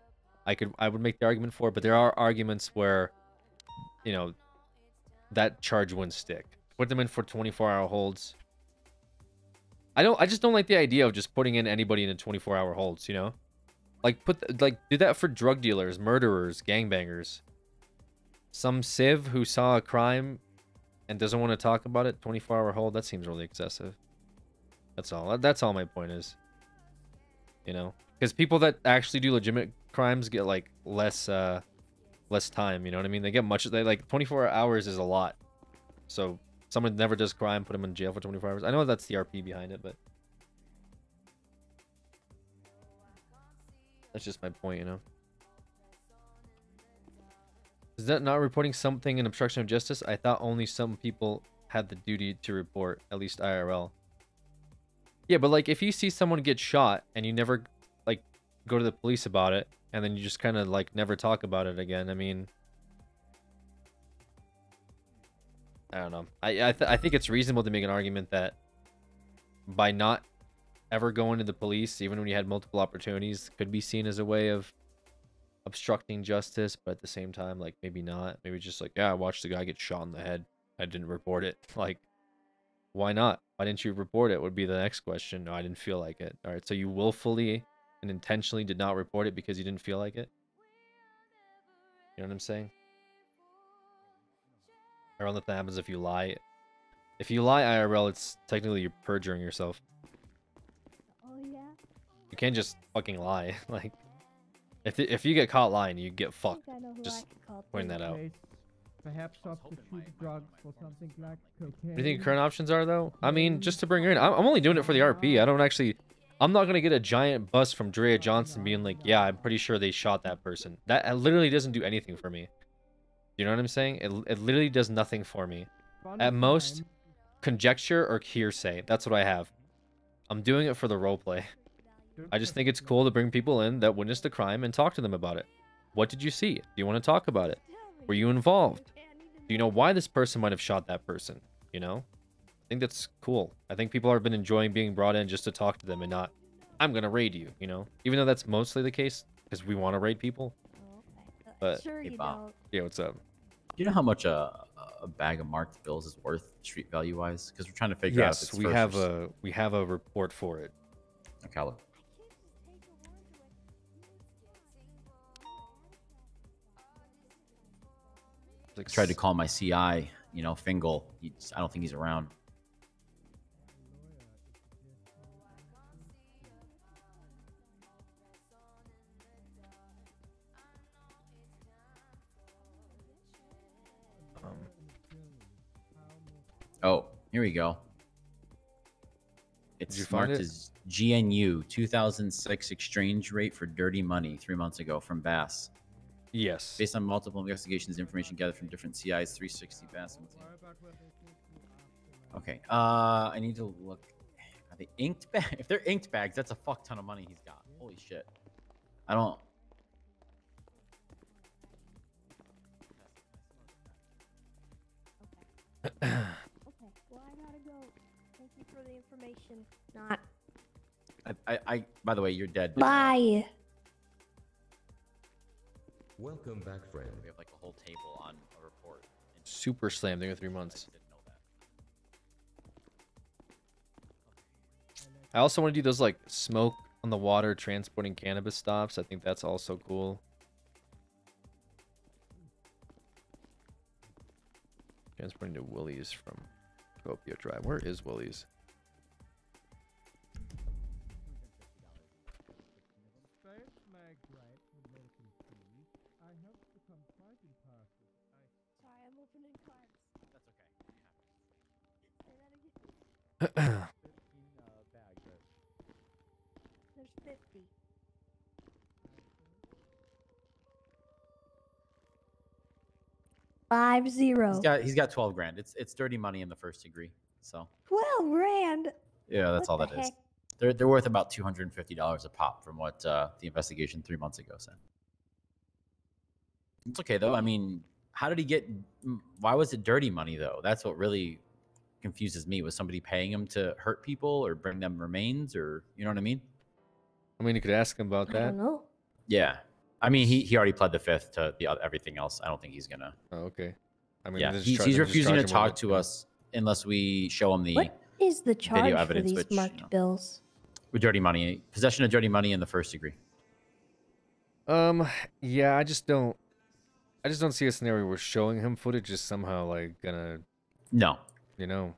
I would make the argument for it. But there are arguments where, you know, that charge wouldn't stick. Put them in for 24-hour holds. I just don't like the idea of just putting in anybody in a 24-hour holds, you know? Like, do that for drug dealers, murderers, gangbangers. Some civ who saw a crime and doesn't want to talk about it, 24-hour hold, that seems really excessive. That's all. That's all my point is. You know? Because people that actually do legitimate crimes get, like, less time, you know what I mean? They get like, 24 hours is a lot. So, someone never does crime, put them in jail for 24 hours. I know that's the RP behind it, but... that's just my point, you know? Is that not reporting something an obstruction of justice? I thought only some people had the duty to report, at least IRL. Yeah, but like if you see someone get shot and you never like go to the police about it and then you just kind of like never talk about it again, I mean, I don't know. I think it's reasonable to make an argument that by not ever going to the police, even when you had multiple opportunities, could be seen as a way of obstructing justice, but at the same time, like, maybe not. Maybe just like, yeah, I watched the guy get shot in the head. I didn't report it. Like, why not? Why didn't you report it would be the next question. No, I didn't feel like it. All right, so you willfully and intentionally did not report it because you didn't feel like it? You know what I'm saying? I don't know if that happens if you lie. If you lie IRL, it's technically you're perjuring yourself. You can't just fucking lie. Like, if you get caught lying, you get fucked. Just pointing that out. Perhaps substitute drugs for something like cocaine. What do you think current options are, though? I mean, just to bring her in. I'm only doing it for the RP. I'm not going to get a giant bust from Drea Johnson being like, yeah, I'm pretty sure they shot that person. That literally doesn't do anything for me. You know what I'm saying? It literally does nothing for me. At most, conjecture or hearsay. That's what I have. I'm doing it for the roleplay. I just think it's cool to bring people in that witnessed the crime and talk to them about it. What did you see? Do you want to talk about it? Were you involved? Do you know why this person might have shot that person? You know? I think that's cool. I think people have been enjoying being brought in just to talk to them and not, I'm going to raid you, you know? Even though that's mostly the case, because we want to raid people. But, sure you don't. Yeah, what's up? Do you know how much a bag of marked bills is worth street value wise? Because we're trying to figure out if it's we have a report for it. Okay, look. Tried to call my CI, you know, Fingal. I don't think he's around. Oh, here we go. It's marked as GNU 2006 exchange rate for dirty money 3 months ago from Bass. Yes. Based on multiple investigations, information gathered from different CIs, 360 Bass. Okay. I need to look. Are they inked bags? If they're inked bags, that's a fuck ton of money he's got. Holy shit. I don't. Okay, well, I gotta go. Thank you for the information. Not. By the way, you're dead. Bye. Welcome back, friend. We have like a whole table on a report. Super slam. There 3 months. I also want to do those like smoke on the water transporting cannabis stops. I think that's also cool. Transporting to Willie's from Copia Drive. Where is Willie's? Sorry, I'm opening cards. That's okay. Say that again. There's 50. Five zero. He's got 12 grand. It's dirty money in the first degree. So 12 grand. yeah, that's all What that the is. heck? They're worth about $250 a pop from what the investigation 3 months ago said. It's okay though. I mean, how did he get? Why was it dirty money though? That's what really confuses me. Was somebody paying him to hurt people or bring them remains, or you know what I mean? I mean, you could ask him about I that. don't know. Yeah. I mean, he already pled the fifth to the everything else. I don't think he's gonna. Oh, okay. I mean, Yeah, just he's charge- just refusing charge to him with talk to us unless we show him the What is the charge video for evidence, these which marked bills? with dirty money, possession of dirty money in the first degree. Yeah, I just don't see a scenario where showing him footage is somehow like gonna. No. You know.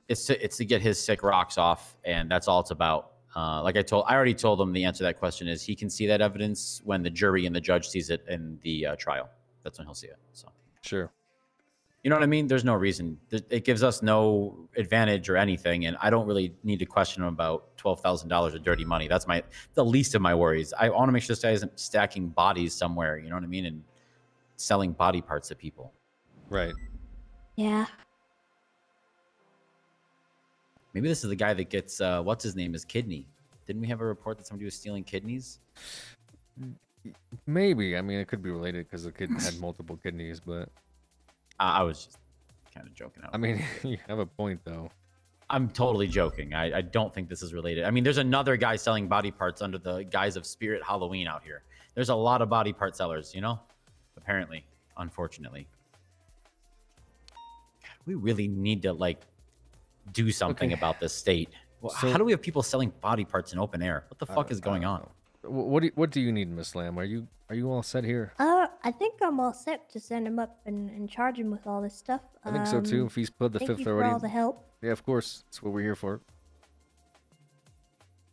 It's to get his sick rocks off, and that's all it's about. Like I already told him the answer to that question is he can see that evidence when the jury and the judge sees it in the trial. That's when he'll see it. So sure. You know what I mean? There's no reason. It gives us no advantage or anything, and I don't really need to question him about $12,000 of dirty money. That's the least of my worries. I want to make sure this guy isn't stacking bodies somewhere. You know what I mean? And selling body parts to people. Right. Yeah. Maybe this is the guy that gets what's his name? His kidney. Didn't we have a report that somebody was stealing kidneys? Maybe. I mean, it could be related because the kid had multiple kidneys, but I was just kind of joking out. I mean, you have a point though. I'm totally joking. I don't think this is related. I mean, there's another guy selling body parts under the guise of Spirit Halloween out here. There's a lot of body part sellers, you know? Apparently, unfortunately. We really need to like do something about this state. Well, So- how do we have people selling body parts in open air? What the fuck is going on? What do you need, Miss Lamb? Are you all set here? I think I'm all set to send him up and charge him with all this stuff. I think so too. If he's pled the thank fifth you for already. all the help. Yeah, of course. That's what we're here for.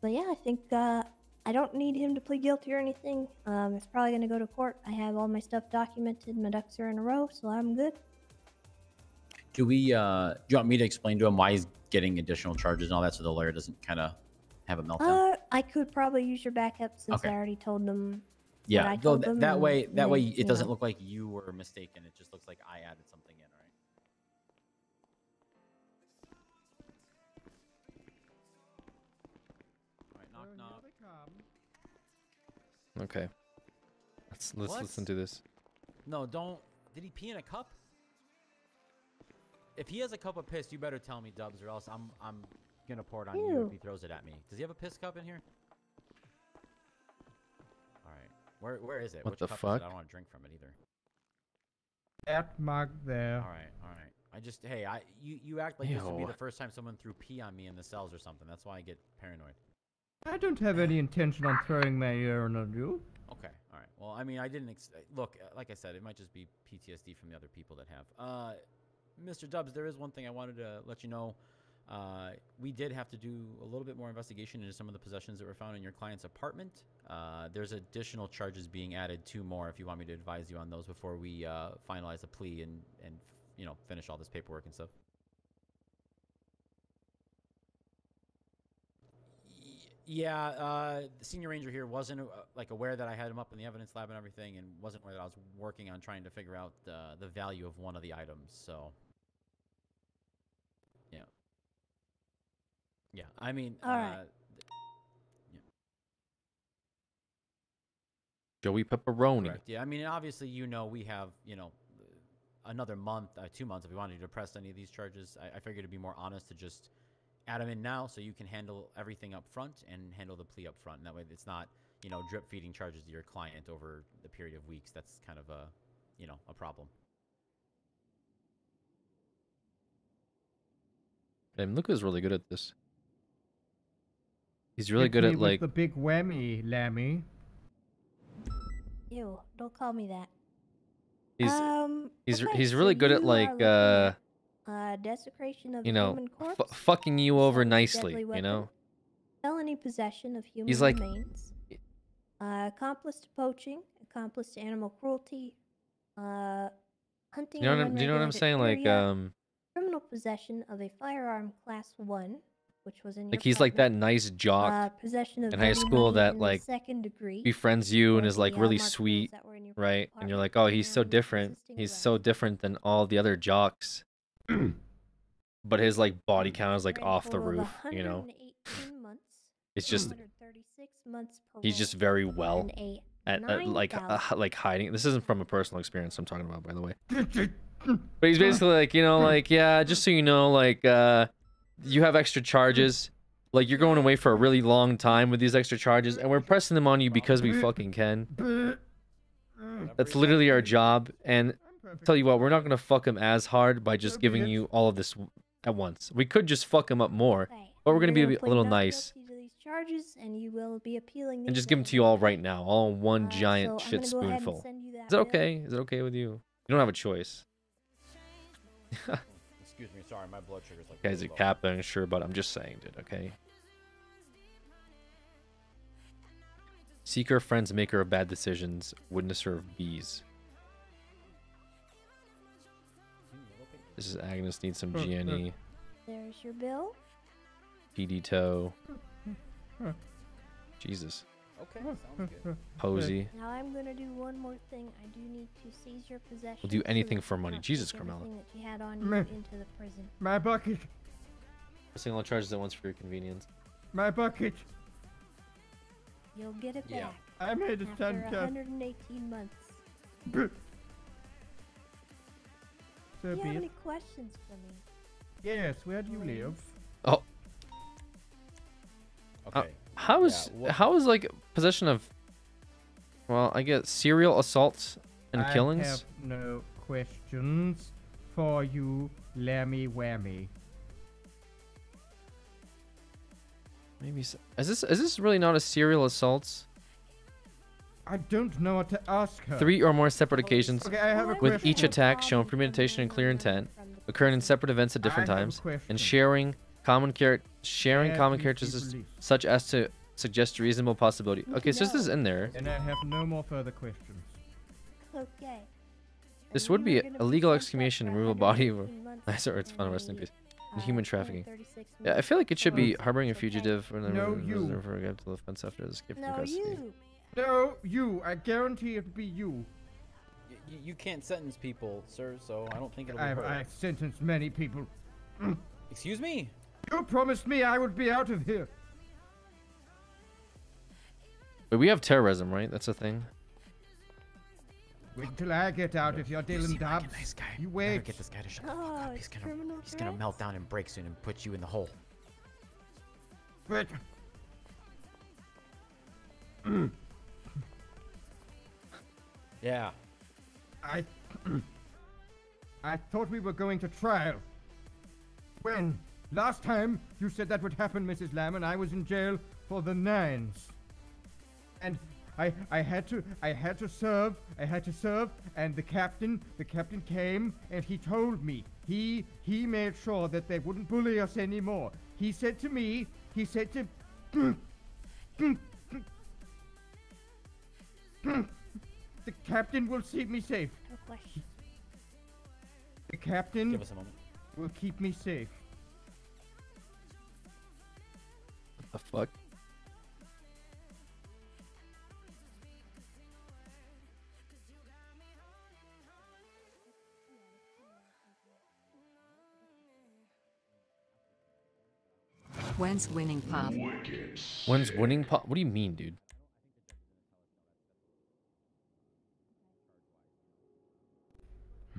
But yeah, I think I don't need him to plead guilty or anything. It's probably gonna go to court. I have all my stuff documented. My ducks are in a row, so I'm good. Do you want me to explain to him why he's getting additional charges and all that so the lawyer doesn't kind of have a meltdown? I could probably use your backup since Okay. I already told them. Yeah, what I though told them, that way and then, it doesn't know. look like you were mistaken. It just looks like I added something in, right? All right, knock knock. Okay. Let's What? listen to this. No, don't. Did he pee in a cup? If he has a cup of piss, you better tell me, Dubs, or else I'm gonna pour it on you Ew. if he throws it at me. Does he have a piss cup in here? All right, where is it? What Which the cup is fuck? it? I don't want to drink from it either. That mug there. All right. You act like this would be Ew. the first time someone threw pee on me in the cells or something. That's why I get paranoid. I don't have any intention on throwing my urine on you. Okay, all right. Well, I mean, I didn't look. Like I said, it might just be PTSD from the other people that have. Mr. Dubs, there is one thing I wanted to let you know. We did have to do a little bit more investigation into some of the possessions that were found in your client's apartment. There's additional charges being added, 2 more, if you want me to advise you on those before we finalize the plea and finish all this paperwork and stuff. Yeah, the senior ranger here wasn't aware that I had him up in the evidence lab and everything, and wasn't aware that I was working on trying to figure out the value of one of the items. So, yeah, Yeah, I mean, All right. Joey Pepperoni. Correct. Yeah, I mean, obviously, we have, another month, 2 months if we wanted to press any of these charges. I figured it'd be more honest to just add them in now so you can handle everything up front and handle the plea up front. And that way it's not, drip feeding charges to your client over the period of weeks. That's kind of a problem. And Luca's really good at this. He's really Hit good me at with like the big whammy, Lammy. Ew, don't call me that. he's Okay, really so good at you like are looking at, desecration of a human corpse, fucking you over assault with a nicely, deadly weapon, felony possession of human He's like- remains, accomplice to poaching, accomplice to animal cruelty, hunting. Do you know in what I'm unregulated saying? Like area, criminal possession of a firearm class 1, which was in your like he's like that apartment, nice jock possession of in high heavy school money that in the like second degree, befriends you and or is like the, really marked sweet, bills that were in your right? And you're like, apartment, oh, he's so and different. resisting He's arrest. so different than all the other jocks. But his like body count is like Grand off the total of roof, you know. 118 months, It's just 236 months he's parole, just very well and a at like hiding. This isn't from a personal experience I'm talking about, by the way. But he's basically like, like, yeah, just so you know, like, you have extra charges. Like, you're going away for a really long time with these extra charges, and we're pressing them on you because we fucking can. That's literally our job, and tell you what, we're not gonna fuck him as hard by just giving you all of this at once. We could just fuck him up more, but we're gonna be a little nice to these charges, and you will be appealing and these just give them to you all right now, all in one giant so I'm shit gonna go ahead and spoonful. send you that Is that bill. okay? Is it okay with you? You don't have a choice. Excuse me, sorry, my blood sugar's like. Guys, really a low. Kappa, sure, but I'm just saying, dude, okay? Seeker, friends, maker of bad decisions, witnesser of bees. This is Agnes needs some GNE. There's your bill. PD toe. Jesus. Okay, sounds good. Posey. Now I'm gonna do one more thing. I do need to seize your possessions. We'll do anything and for money. not Jesus, take Carmela. everything that you had on you Meh. into the prison. My bucket. Pressing all charges at once for your convenience. My bucket. You'll get it Yeah. back. I made a after stunt test. 118 months. So Do you be have it. any questions for me? Yes, where do you live? Oh. Okay. How is like possession of, well, I guess serial assaults and I killings? have no questions for you, Lammy Whammy. Maybe is this really not a serial assault? I don't know what to ask her. 3 or more separate occasions, Okay, I have a with question. each attack showing premeditation and clear intent, occurring in separate events at different I have a times, question. and sharing common Have common these characters people leave? such as to suggest a reasonable possibility. Okay, so this is in there. And I have no more further questions. Okay. This would be illegal excommunication and removal of body. Nice, or it's fun. Rest in peace. And human trafficking. Yeah, I feel like it should be harboring a fugitive or No, you. for a to offense after the escape from No, custody. you. No, you. I guarantee it'll be you. You can't sentence people, sir, so I don't think it'll be I've her. sentenced many people. Excuse me? You promised me I would be out of here. But we have terrorism, right? That's a thing. Wait till I get out if you're Dylan Dobbs. You Better wait. get this guy to shut the Oh, fuck up. it's He's criminal gonna melt threats? down and break soon and put you in the hole. Wait. Yeah. I thought we were going to trial. When? Last time you said that would happen, Mrs. Lamb, and I was in jail for the 9s. And I had to serve, and the captain came and he told me. He made sure that they wouldn't bully us anymore. He said to me, the captain will keep me safe. No question. The captain Give us a moment. will keep me safe. What the fuck? When's winning pop? When's winning pop? What do you mean, dude?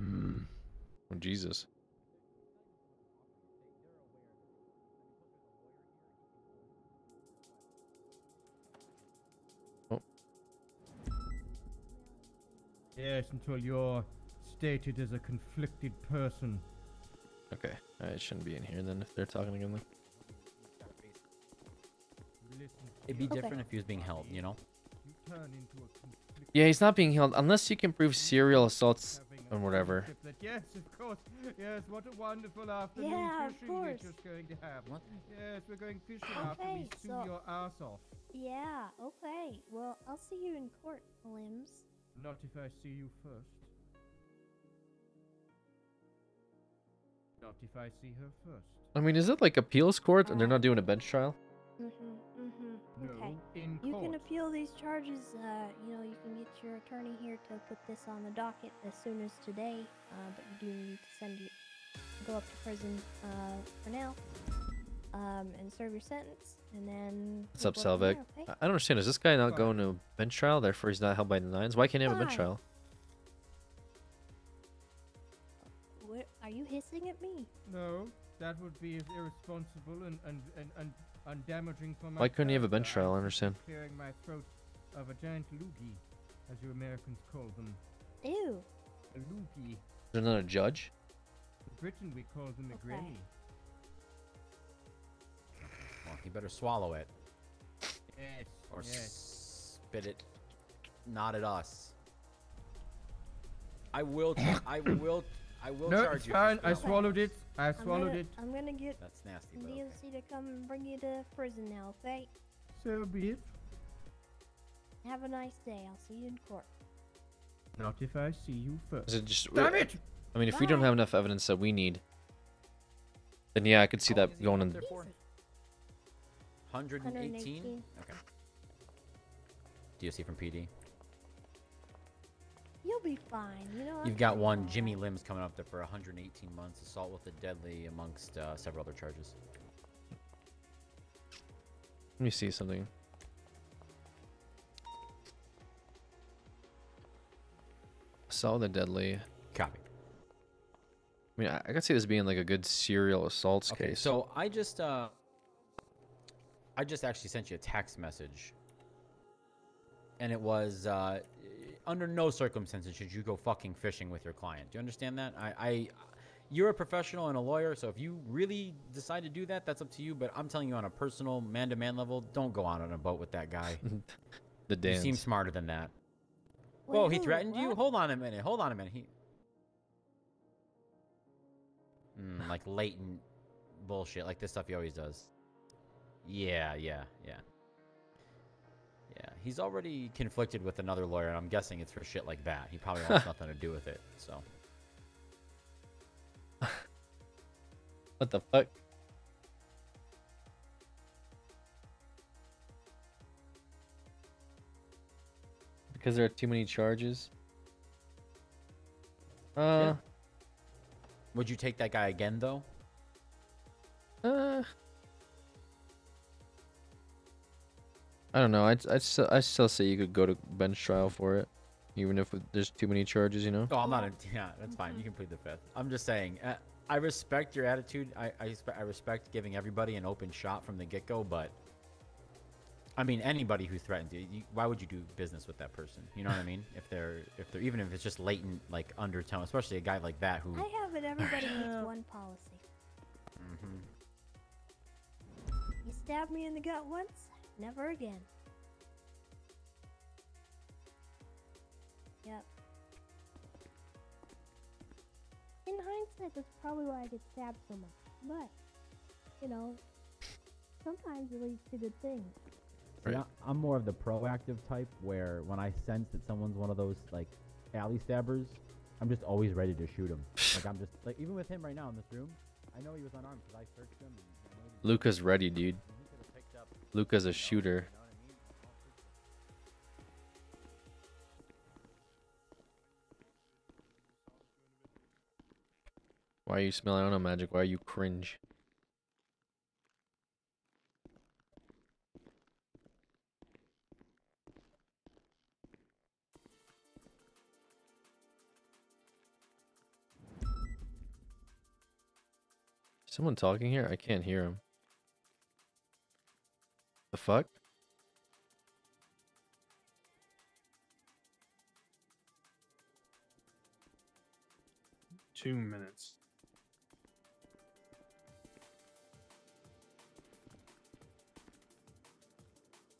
Oh, Jesus. Oh. Yes, until you're stated as a conflicted person. Okay. I shouldn't be in here then if they're talking again. It'd be different if he was being held, you know? Yeah, he's not being held unless you can prove serial assaults or whatever. Yes, of course. Yes, what a wonderful afternoon Yeah, of fishing we're course. just going to have. What? Yes, we're going fishing after we Okay, sue so- your ass off. Yeah, okay. Well, I'll see you in court, Limbs. Not if I see you first. Not if I see her first. I mean, is it like appeals court and they're not doing a bench trial? No, Okay. in You court. can appeal these charges. You know, you can get your attorney here to put this on the docket as soon as today. But you do need to go up to prison for now, and serve your sentence, and then. What's up, we'll go from Salvek? there, okay? I don't understand. Is this guy not going to a bench trial? Therefore, he's not held by the nines. Why can't he have a bench Fine. trial? What, are you hissing at me? No, that would be irresponsible and damaging for my. Why couldn't he have a bench character. trial? I I'm understand. clearing my throat of a giant loogie, as you Americans call them. Ew. A loogie. Is there not a judge? In Britain, we call them a Okay. granny. Well, he better swallow it. Yes. Or yes. spit it not at us. I will No, charge it's you. fine. I for swallowed it. I I'm swallowed gonna, it. I'm gonna get That's nasty, the but okay. DOC to come and bring you to prison now, okay? So be it. Have a nice day. I'll see you in court. Not if I see you first. Is it just? Damn it! I mean, if we don't have enough evidence that we need, then yeah, I could see that going in. 118? Okay. DOC from PD. You'll be fine. You know. You've got one Jimmy Limbs coming up there for 118 months, assault with a deadly, amongst several other charges. Let me see something. Assault with a deadly. Copy. I mean, I could see this being like a good serial assaults Okay, case. so I just actually sent you a text message, and it was under no circumstances should you go fucking fishing with your client. Do you understand that? You're a professional and a lawyer, so if you really decide to do that, that's up to you. But I'm telling you on a personal man-to-man level, don't go out on a boat with that guy. The You dance. seem smarter than that. Wait, Whoa, he who? threatened you? What? Hold on a minute. Hold on a minute. He like latent bullshit, like this stuff he always does. Yeah. He's already conflicted with another lawyer, and I'm guessing it's for shit like that. He probably wants nothing to do with it. So What the fuck? Because there are too many charges. Yeah. Would you take that guy again, though? I don't know. I still say you could go to bench trial for it, even if there's too many charges. You know. Oh, I'm not. Yeah, that's fine. You can plead the fifth. I'm just saying. I respect your attitude. I respect giving everybody an open shot from the get-go, but I mean, anybody who threatens you, why would you do business with that person? You know what I mean? If they're even if it's just latent like undertone, especially a guy like that who. I have it. Everybody needs one policy. Mm-hmm. You stab me in the gut once, never again. Yep. In hindsight, that's probably why I get stabbed so much. But, you know, sometimes it leads to good things. See, I'm more of the proactive type where when I sense that someone's one of those like alley stabbers, I'm just always ready to shoot him. Like I'm just like even with him right now in this room, I know he was unarmed because I searched him. And Luca's ready, dude. Luca's a shooter. Why are you smelling? I don't know, Magic. Why are you cringe? Someone talking here? I can't hear him. The fuck? Two minutes.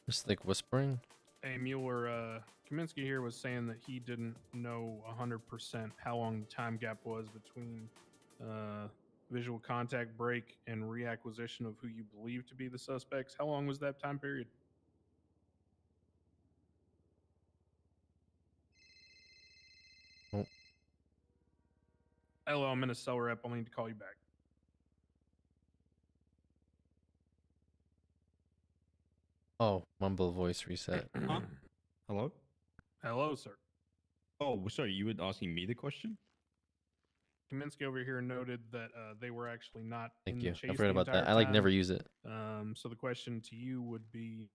Just like whispering. Hey, Mueller, Kaminsky here was saying that he didn't know 100% how long the time gap was between visual contact break and reacquisition of who you believe to be the suspects. How long was that time period? Oh. Hello, I'm in a cell rep. I'll need to call you back. Oh, mumble voice reset. Hello? Hello, sir. Oh, sorry, you were asking me the question? Kaminsky over here noted that they were actually not Thank in you. the chase I forgot the about that. entire I like time. never use it. So the question to you would be,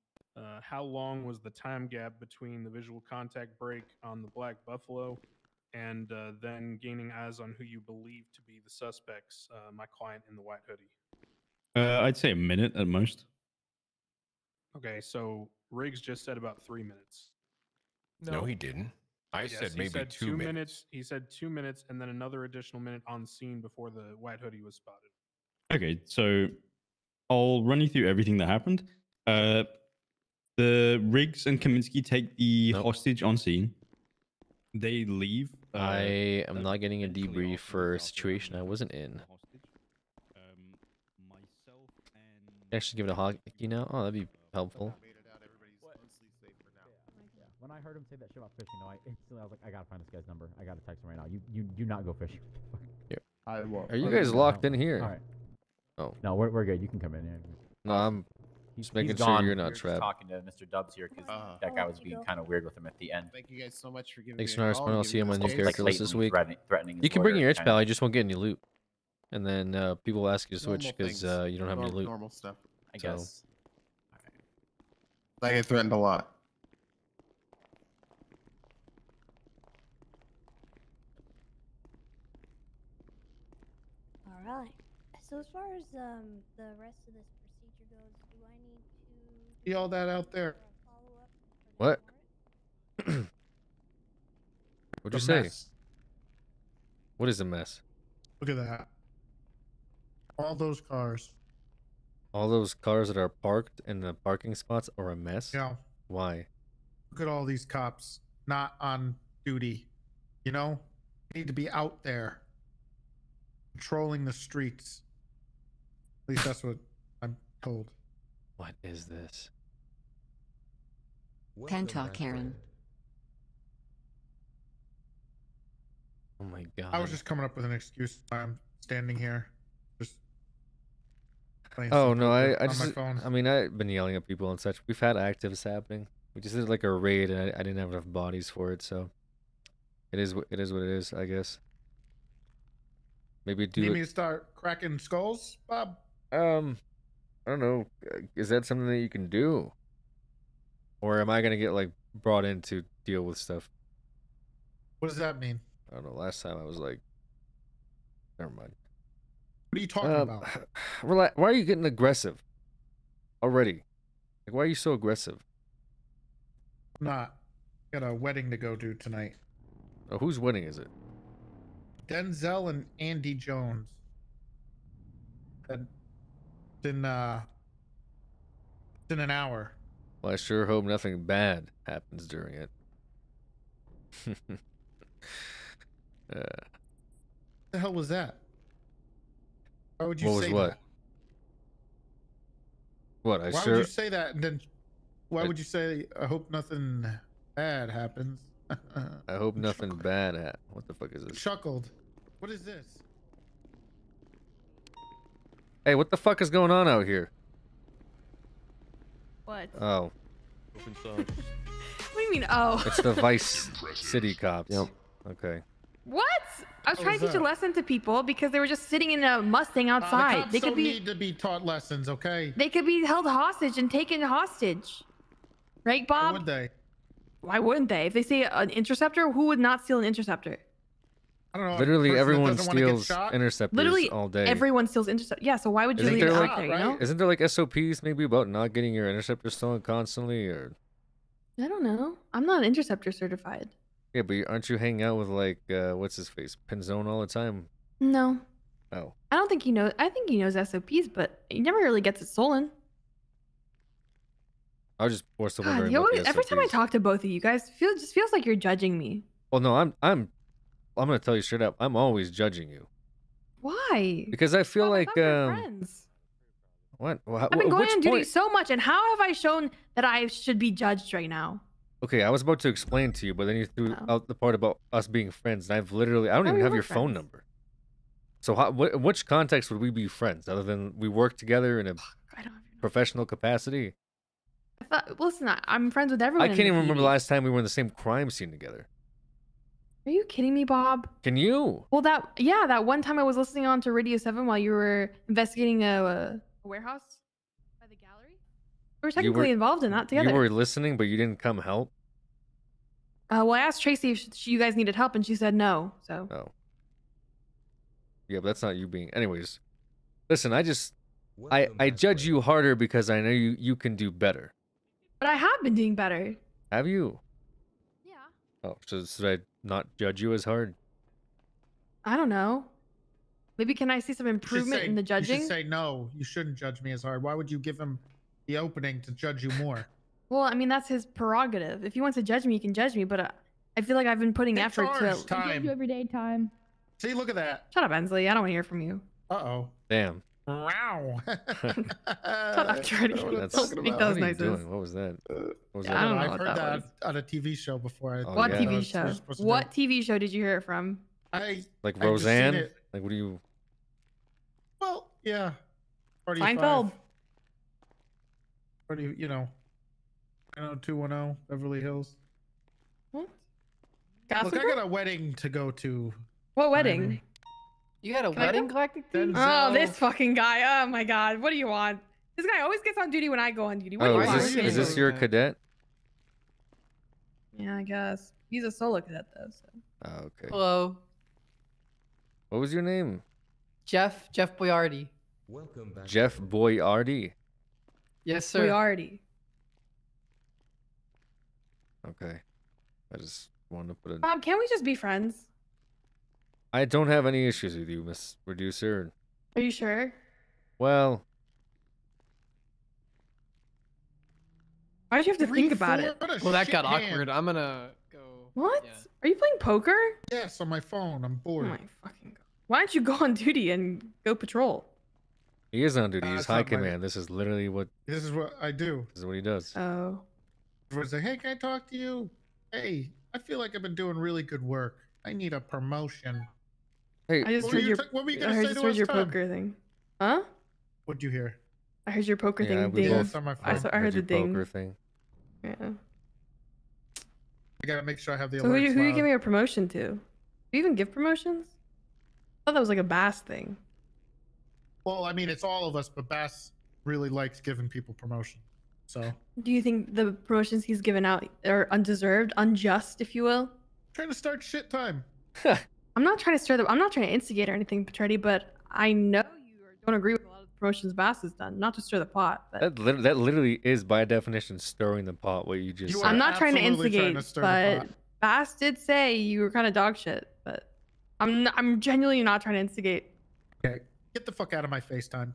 how long was the time gap between the visual contact break on the Black Buffalo and then gaining eyes on who you believe to be the suspects, my client in the white hoodie? I'd say a minute at most. Okay, so Riggs just said about 3 minutes. No, he didn't. I Yes, said he maybe said 2 minutes. He said 2 minutes and then another additional minute on scene before the white hoodie was spotted. Okay, so I'll run you through everything that happened. The Riggs and Kaminsky take the hostage on scene. They leave. I am not getting a debrief for a situation I wasn't in. Actually, give it a hockey now. Oh, that'd be helpful. When I heard him say that shit about fishing, though, I instantly was like, I gotta find this guy's number. I gotta text him right now. You do not go fishing. Here. I won't. Are you guys locked in here? All right. Oh. No, we're good. You can come in here. No, I'm just making He's sure gone. you're We not were just trapped. talking to Mr. Dubs here because that guy was being kind of weird with him at the end. Thank you guys so much for giving Thanks me for a not call. responding. I'll see you on my new character list this week. Threatening You can bring your itch kind pal. of. You just won't get any loot. And then people will ask you to switch Normal because things. you don't have any loot. Normal stuff. I guess. I get threatened a lot. All right. So as far as the rest of this procedure goes, do I need to See all that out there? What? What'd you say? Mess. What is a mess? Look at that. All those cars. All those cars that are parked in the parking spots are a mess? Yeah. Why? Look at all these cops not on duty. You know, they need to be out there patrolling the streets. At least that's what I'm told. What is this? Pentalk Karen. Oh my god. I was just coming up with an excuse why I'm standing here. Just playing Oh some no, poker I on my just phone. I mean I've been yelling at people and such. We've had actives happening. We just did like a raid and I didn't have enough bodies for it, so it is what it is, I guess. Maybe do Need it. me to start cracking skulls, Bob? I don't know. Is that something that you can do? Or am I gonna get like brought in to deal with stuff? What does that mean? I don't know. Last time I was like, never mind. What are you talking about? Relax. Why are you getting aggressive already? Like, why are you so aggressive? I'm not. Got a wedding to go to tonight. Oh, whose wedding is it? Denzel and Andy Jones. It's in an hour. Well, I sure hope nothing bad happens during it. What the hell was that? Why would you What was say what? that? What? I Why sure. would you say that? And then why would you say, I hope nothing bad happens? I hope nothing bad happens. What the fuck is this? Chuckled. What is this? Hey, what the fuck is going on out here? What? Oh, What do you mean, oh? it's the Vice City cops. Yep. Okay. What? I was What trying was to teach a that? lesson to people because they were just sitting in a Mustang The outside. cops They could don't be need to be taught lessons, okay? they could be held hostage and taken hostage. Right, Why Bob? would they? Why wouldn't they? If they say an interceptor, who would not steal an interceptor? I don't know. Literally person that everyone doesn't wanna get steals shot? interceptors Literally all day. everyone steals intercept. Yeah, so why would you leave it out there? You know? Isn't there like SOPs maybe about not getting your interceptor stolen constantly, or? I don't know. I'm not interceptor certified. Yeah, but aren't you hanging out with like what's his face, Pinzone all the time? No. Oh. I don't think he knows. I think he knows SOPs, but he never really gets it stolen. I was just more so God, wondering you about always, the every time I SOPs. talk to both of you guys, just feels like you're judging me. Well, no, I'm gonna tell you straight up. I'm always judging you Why? because I feel like friends. what? I've been going on duty so much, and how have I shown that I should be judged right now? Okay, I was about to explain to you, but then you threw out the part about us being friends, and I don't even have your phone number. So which context would we be friends other than we work together in a professional capacity? I thought, listen, I'm friends with everyone. I can't even remember the last time we were in the same crime scene together. Are you kidding me, Bob? Can you? Well, that one time I was listening on to Radio 7 while you were investigating a warehouse by the gallery. We were technically involved in that together. You were listening, but you didn't come help? Well, I asked Tracy if you guys needed help, and she said no, so. Oh. Yeah, but that's not you being... Anyways. Listen, I judge you harder because I know you can do better. But I have been doing better. Have you? Yeah. Oh, so should I not judge you as hard? I don't know. Maybe can I see some improvement in the judging? You should say no. You shouldn't judge me as hard. Why would you give him the opening to judge you more? Well, I mean, that's his prerogative. If he wants to judge me, he can judge me, but I feel like I've been putting effort to... Time. Everyday time. See, look at that. Shut up, Ensley. I don't want to hear from you. Uh-oh. Damn. Wow. Shut up, Jordy. Don't speak those noises. What was that? What was Yeah, I don't know I've what heard that was. on a TV show before. What TV show? What TV show did you hear it from? Like I've just Roseanne? seen it. Like, what do you... Well, yeah. Seinfeld. You know, 210 Beverly Hills. What? Look, I got a wedding to go to. What wedding? You had a Can I wedding, go? Galactic Team? Oh, this fucking guy. Oh my god. What do you want? This guy always gets on duty when I go on duty. What do you want? Is this your cadet? Yeah, I guess. He's a solo cadet though, so. Oh, okay. Hello. What was your name? Jeff Boyardi. Welcome back. Jeff Boyardi. Yes, sir. Boyardi. Okay. I just wanted to put it... Bob, can't we just be friends? I don't have any issues with you, Miss Producer. Are you sure? Well... Why'd you have to think about it? Well, that got awkward. I'm gonna go. What? Are you playing poker? Yes, on my phone. I'm bored. Oh my fucking god. Why don't you go on duty and go patrol? He is on duty. He's That's high not my- command. This is literally what... This is what I do. This is what he does. Oh. Everyone's like, hey, can I talk to you? Hey, I feel like I've been doing really good work. I need a promotion. Hey, I just what were heard you your, what were you I gonna heard, say just to heard us, your Tom? poker thing. Huh? What'd you hear? I heard your poker Yeah, thing we ding. both on my I phone. heard the your ding. poker thing. Yeah. I gotta make sure I have the So who alerts you loud. giving a promotion to? Do you even give promotions? I thought that was like a Bass thing. Well, I mean, it's all of us, but Bass really likes giving people promotion. So Do you think the promotions he's given out are undeserved, unjust, if you will? trying to start shit time. I'm not trying to stir the. I'm not trying to instigate or anything, Petretti, but I know you don't agree with a lot of the promotions Bass has done. Not to stir the pot, but That literally is by definition stirring the pot. What you just said. I'm not trying to absolutely trying instigate. to stir the But Bass did say you were kind of dog shit. But I'm genuinely not trying to instigate. Okay, get the fuck out of my FaceTime.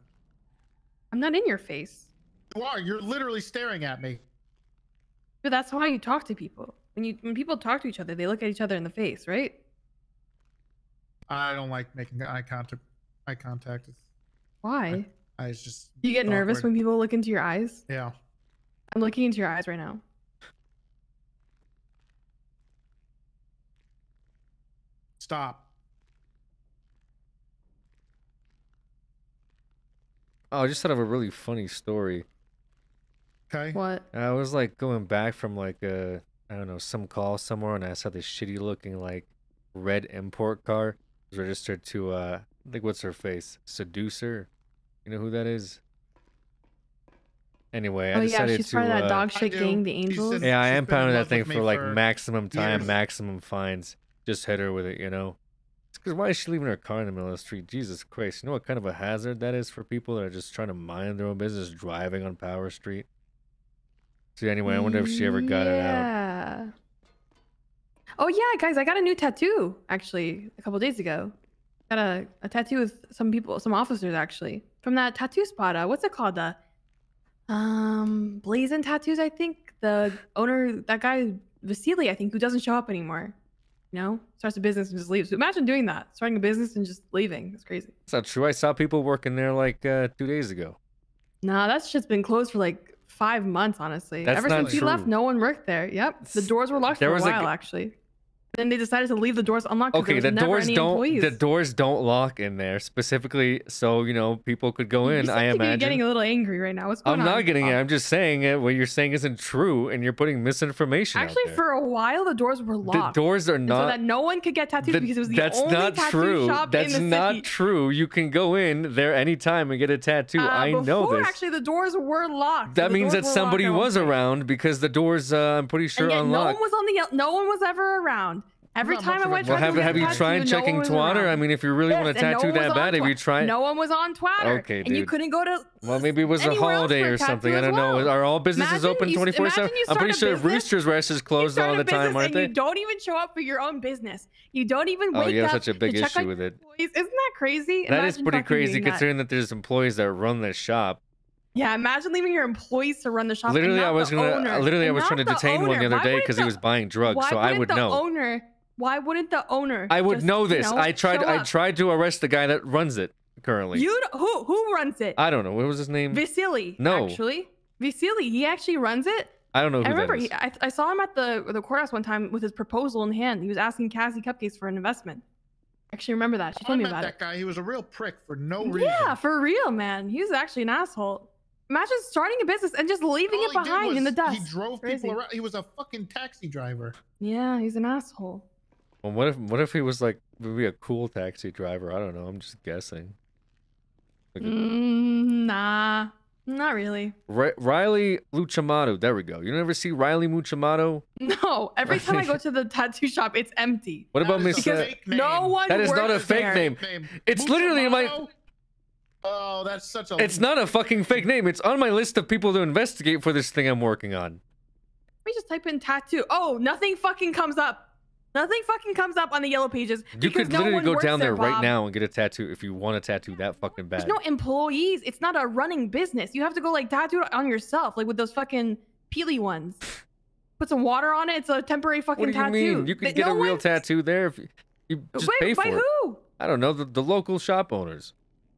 I'm not in your face. You are. You're literally staring at me. But that's how you talk to people. When people talk to each other, they look at each other in the face, right? I don't like making eye contact. It's, Why? it's just. You get nervous awkward. when people look into your eyes? Yeah. I'm looking into your eyes right now. Stop. Oh, I just thought of a really funny story. Okay. What? I was like going back from like I don't know, some call somewhere, and I saw this shitty looking like red import car. It was registered to like, what's her face? Seducer. You know who that is? Anyway, I Oh yeah, decided she's to part of that dog I shit do. gang, the She's Angels. in- yeah, I she's am been in pounding that love thing with me for like for maximum time, years. maximum fines. Just hit her with it, you know. It's Because why is she leaving her car in the middle of the street? Jesus Christ. You know what kind of a hazard that is for people that are just trying to mind their own business driving on Power Street? See, anyway, I wonder if she ever got it out. Yeah. Oh yeah, guys, I got a new tattoo actually a couple days ago. Got a tattoo with some people, some officers actually from that tattoo spot. What's it called? Blazing Tattoos, I think. The owner, that guy Vasily, I think, who doesn't show up anymore. You know, starts a business and just leaves. Imagine doing that, starting a business and just leaving. It's crazy. It's not true. I saw people working there like 2 days ago. Nah, that shit's been closed for like 5 months, honestly. That's Ever not since he true. left, no one worked there. Yep, the doors were locked There for a was a while, actually. Then they decided to leave the doors unlocked. 'Cause Okay, there was the never doors any don't. employees. The doors don't lock in there specifically, so you know people could go in. You I seem to be imagine. getting a little angry right now. What's going I'm on? not getting it. I'm just saying it. What you're saying isn't true, and you're putting misinformation Actually, out there. for a while, the doors were The locked. doors are And so not. that no one could get tattoos because it was the That's only not tattoo true. shop That's in the not city. true. You can go in there anytime and get a tattoo. I know Before, this. actually, the doors were locked. That The means doors that were somebody locked at one was point. around because the doors, I'm pretty sure, And yet no one unlocked. was on the. No one was ever around. Every time I went. Well, tried to get have a you tattoo, tried no checking one was Twitter? around. I mean, if you really want a Yes, and no tattoo one was that on bad, have you Twi- tried? No one was on Twitter. Okay, And you dude. couldn't go to. Well, maybe it was a anywhere else holiday for a or something. tattoo I as don't know. well. Are all businesses Imagine open you- 24/7? imagine you I'm pretty start a sure business, Rooster's Rest is closed start all a the time, business aren't and they? you don't even show up for your own business. You don't even wake Oh, you have up such a big to check issue on with your it. employees. Isn't that crazy? That is Imagine pretty fucking crazy doing that. considering that there's employees that run this shop. Yeah, imagine leaving your employees to run the shop. Literally, and not I was the gonna. owner. Literally, I And was not trying to detain one the owner. other Why day wouldn't because he the- was buying drugs, why so I wouldn't would the know. Owner, why wouldn't the owner? I would just, know you this. know, I tried. show I up? tried to arrest the guy that runs it currently. Who runs it? I don't know. What was his name? Vasily. No. Actually, Vasily. He actually runs it. I don't know who I remember. that is. I saw him at the courthouse one time with his proposal in hand. He was asking Cassie Cupcakes for an investment. I actually remember that. She told me met about that it. guy. He was a real prick for no reason. Yeah, for real, man. He was actually an asshole. Imagine starting a business and just leaving All it he did behind in the was dust. He drove Crazy. people around. He was a fucking taxi driver. Yeah, he's an asshole. Well, what if he was like maybe a cool taxi driver? I don't know. I'm just guessing. Like Nah, not really. Riley Luchamato. There we go. You never see Riley Muchamato? No, every time I go to the tattoo shop, it's empty. What about Miss? No one. That is not a works fake there. name. It's literally in my. Oh, that's such a. It's not a fucking fake name. It's on my list of people to investigate for this thing I'm working on. Let me just type in tattoo. Oh, nothing fucking comes up. Nothing fucking comes up on the yellow pages. You because could no literally one go works down there right Bob. now and get a tattoo if you want a tattoo that fucking bad. There's no employees. It's not a running business. You have to go like tattoo it on yourself, like with those fucking peely ones. Put some water on it. It's a temporary fucking What do you tattoo. mean? You can That get no a real one- tattoo there if you just Wait, pay for by it. who? I don't know, the local shop owners.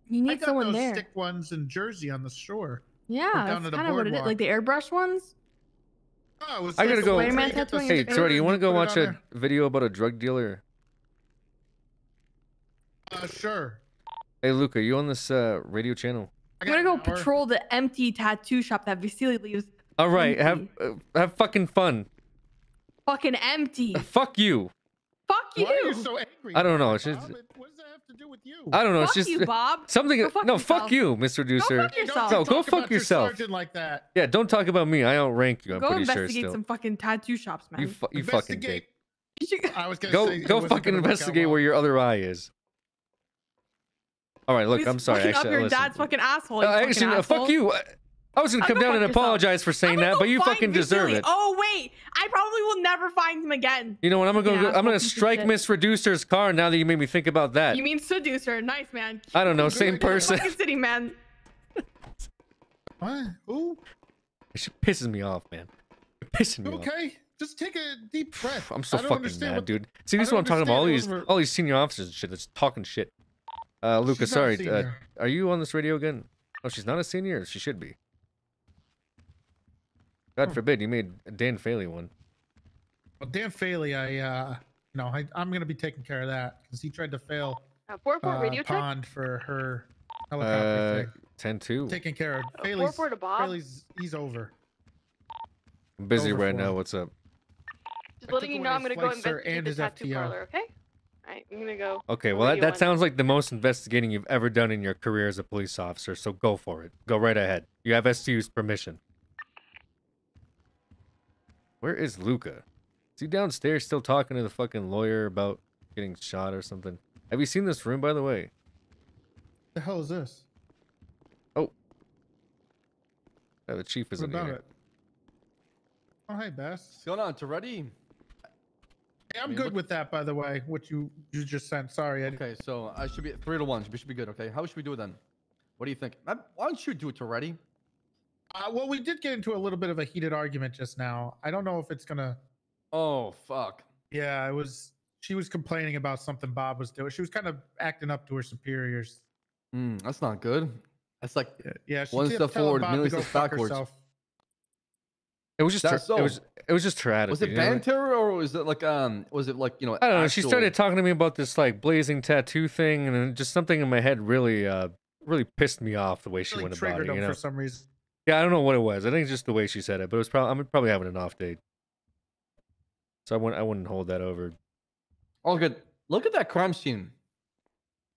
You I need got someone those there. stick ones in Jersey on the shore. Yeah, down that's to the kind of what it is. boardwalk. Like the airbrush ones. Oh, it was I like gotta the go. way to Spider-Man get the tattoo on Hey, your face. Jordy, you want to go put it watch on a video about a drug dealer? Sure. Hey, Luca, you on this radio channel? I'm gonna go patrol the empty tattoo shop that Vasily leaves. All right, have fucking fun. Fucking empty. Fuck you. Fuck you. Why are you so angry? I don't know. It's Bob? just, What does that have to do with you? I don't know. Fuck It's just you, Bob. something. Go fuck No, yourself. fuck you, Mr. Producer. fuck yourself. No, go Talk fuck about your yourself. sergeant like that. Yeah, don't talk about me. I outrank you. I'm Go pretty sure investigate still. some fucking tattoo shops, man. You fucking Investigate. dick. I was gonna Go say it go wasn't fucking gonna work out investigate well. where your other eye is. All right, look, He's I'm sorry. fucking Actually, up your listen. dad's fucking asshole. you Actually, fucking fuck asshole. you. I was gonna I'm come gonna down and fuck yourself. apologize for saying that, but you Find fucking deserve Vasily. it. Oh wait, I probably will never find him again. You know what? I'm gonna Yeah, go. I'm gonna piece of strike shit. Miss Reducer's car now that you made me think about that. You mean seducer? Nice man. I don't know. Same person. Fucking city man. What? Who? She pisses me off, man. You're pissing me off. Okay, just take a deep breath. I'm so I don't fucking understand mad, what- dude. See, I this is don't what I'm talking about. understand All these senior officers and shit that's talking shit. Luca, She's not a sorry. senior. Are you on this radio again? Oh, she's not a senior. She should be. God forbid you made a Dan Faley one. Well, Dan Faley, I'm gonna be taking care of that because he tried to fail 4-4 radio check. Pond for her helicopter thing. 10-2. Taking care of 4-4 to Bob. He's over. I'm busy over right for now. him. What's up? Just letting you know I'm gonna go flight, sir, investigate and the his tattoo FTO. parlor, okay? Alright, I'm gonna go. Okay, well, radio that one. sounds like the most investigating you've ever done in your career as a police officer, so go for it. Go right ahead. You have STU's permission. Where is Luca? Is he downstairs still talking to the fucking lawyer about getting shot or something? Have you seen this room, by the way? The hell is this? Oh. Yeah, the chief is What in about here. it? Oh, hey, Bass. What's going on, Toretti? Hey, I'm good with that, by the way. What you just sent. Sorry. Okay, so I should be 3 to 1. We should be good. Okay, how should we do it then? What do you think? Why don't you do it, Toretti? Well, we did get into a little bit of a heated argument just now. I don't know if it's gonna. Oh fuck. Yeah, it was. She was complaining about something Bob was doing. She was kind of acting up to her superiors. That's not good. That's like yeah. She one kept step telling forward, Bob million to go steps fuck backwards. herself. It was just That's her, it was just her attitude. Was it you know? banter or was it like was it like, you know? I don't know. She actual- started talking to me about this like blazing tattoo thing, and then just something in my head really really pissed me off the way she Really went about triggered it. him You know? for some reason. Yeah, I don't know what it was. I think it's just the way she said it, but it was probably I'm probably having an off day, so I wouldn't hold that over. Oh, good. Look at that crime scene.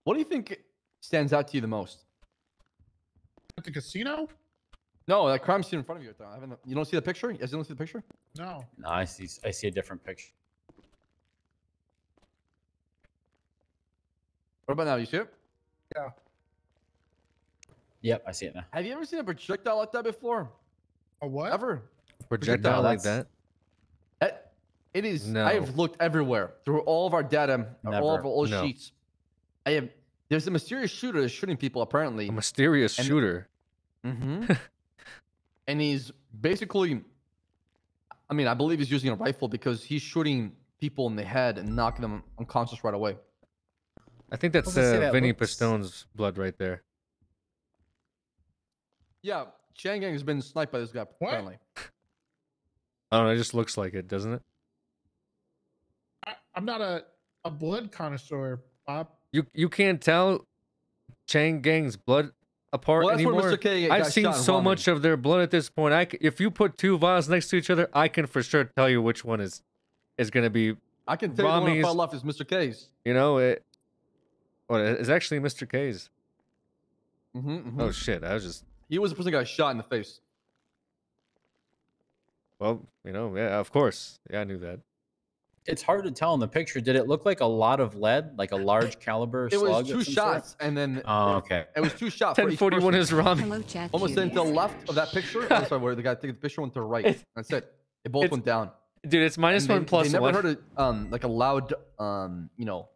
What do you think stands out to you the most? At the casino? No, that crime scene in front of you. You don't see the picture? You guys don't see the picture? No. No, I see a different picture. What about now? You see it? Yeah. Yep, I see it now. Have you ever seen a projectile like that before? A what? Ever? Projectile like that? It is. No. I have looked everywhere through all of our data, all of our old No. sheets. There's a mysterious shooter that's shooting people apparently. A mysterious shooter. Mm-hmm. And he's basically, I mean, I believe he's using a rifle because he's shooting people in the head and knocking them unconscious right away. I think that's Vinny Pistone's blood right there. Yeah, Chang Gang has been sniped by this guy apparently. I don't know. It just looks like it, doesn't it? I'm not a blood connoisseur, Bob. You can't tell Chang Gang's blood apart Well, that's where anymore. Mr. K I've got seen shot in so Romney. much of their blood at this point. If you put two vials next to each other, I can for sure tell you which one is going to be. I can tell you the one on Rami's. the far left is Mr. K's. You know it. What it's actually Mr. K's. Oh shit! I was just. He was the person that got shot in the face. Well, you know, yeah, of course, yeah, I knew that. It's hard to tell in the picture. Did it look like a lot of lead, like a large caliber It slug? was of two some shots, sort? and then Oh, okay. It was two shots. for each 1041 person. is Rami. Hello, chat. Almost Judy. to the left of that picture. I'm sorry, where the guy took the picture went to the right. That's it. It both went down. Dude, it's minus And one plus They never one. heard a like a loud you know,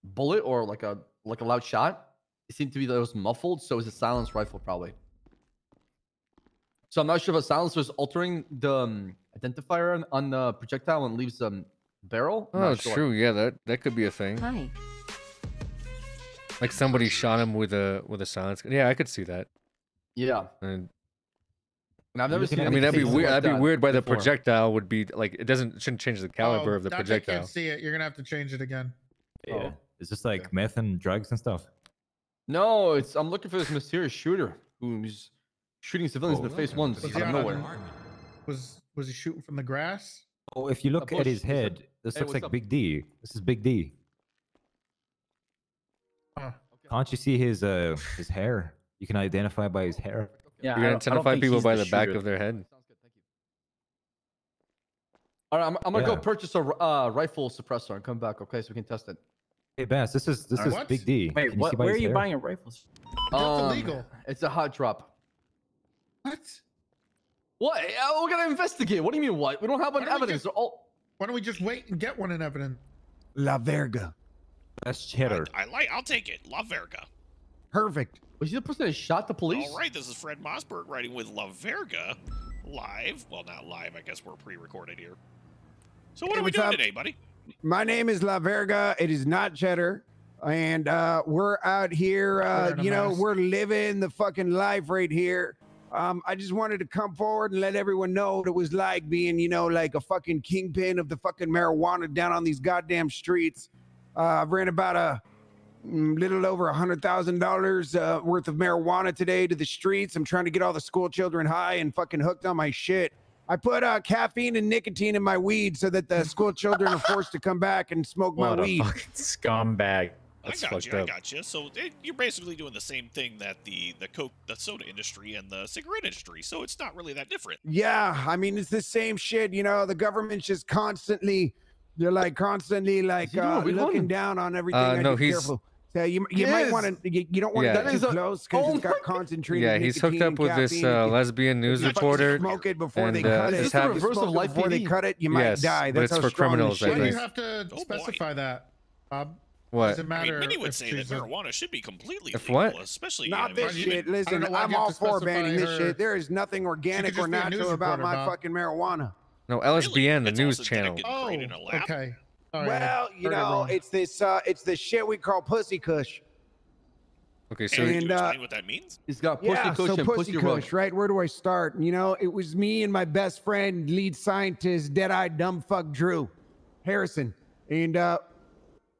bullet or like a loud shot. It seemed to be that it was muffled, so it was a silenced rifle probably. So I'm not sure if a silencer is altering the identifier on the projectile and leaves barrel. I'm Oh, not sure. true. Yeah, that could be a thing. Hi. Like somebody shot him with a silence gun. Yeah, I could see that. Yeah. And I've never seen. I mean, that'd be weird. That'd be weird. By the before. projectile would be like it shouldn't change the caliber of the I projectile. can't see it. You're gonna have to change it again. Yeah. Is this like meth and drugs and stuff? No, I'm looking for this mysterious shooter who's shooting civilians in the face once Was out he of on a- nowhere. Was he shooting from the grass? Oh, if you look bush, at his he said. head, this Hey, looks what's like up? Big D. This is Big D. Can't you see his hair? You can identify by his hair. Yeah, You can identify people by the back of their head. All right, I'm gonna go Yeah. purchase a rifle suppressor and come back. Okay, so we can test it. Hey, Bass, this is What? Big D. Wait, Can you see by where are his you hair? buying a rifle? That's illegal. It's a hot drop. What? What? We're gonna investigate. What do you mean? What? We don't have any evidence. They're all. Why don't we just wait and get one in evidence? La Verga. That's cheddar. I'll take it. La Verga. Perfect. Was he the person that shot the police? All right, this is Fred Mossberg writing with La Verga live. Well, not live. I guess we're pre-recorded here. So what Hey, are we what's doing up? today, buddy? My name is La Verga. It is not cheddar. And we're out here, Wearing a you know, mask. we're living the fucking life right here. I just wanted to come forward and let everyone know what it was like being, you know, like a fucking kingpin of the fucking marijuana down on these goddamn streets. I've ran about a little over $100,000 worth of marijuana today to the streets. I'm trying to get all the school children high and fucking hooked on my shit. I put caffeine and nicotine in my weed so that the school children are forced to come back and smoke my What a weed. fucking scumbag. I got you. So you're basically doing the same thing that the soda industry and the cigarette industry. So it's not really that different. Yeah, I mean, it's the same shit. You know, the government's just constantly You're like constantly like looking down on everything. I no, just he's- careful. So you might want to. You don't want to Yeah. get too close because it's got concentrated. Yeah, he's hooked nicotine up with and this caffeine. lesbian news If you fucking reporter. smoke it before they and, cut it. it's Is this the hap- reverse of life before they cut it, you might Yes, die. but That's it's how for strong this criminals, shit I Why do you think. have to specify that, Bob? What? Does it I matter mean, many would if say that she's a- marijuana should be completely If legal, what? especially Not I this mean, shit. Listen, know why I'm you have all to for specify banning this her- shit. There is nothing organic just or be a news natural about reporter, my Bob. fucking marijuana. No, LSBN, the news channel. Oh, okay. Sorry, Well, I you heard it know, wrong. it's the shit we call pussy kush. Okay, so Can you And, explain what that means? He's got pussy Yeah, kush so and pussy pussy rug. kush, right? Where do I start? You know, it was me and my best friend, lead scientist, dead-eyed dumb fuck Drew Harrison. And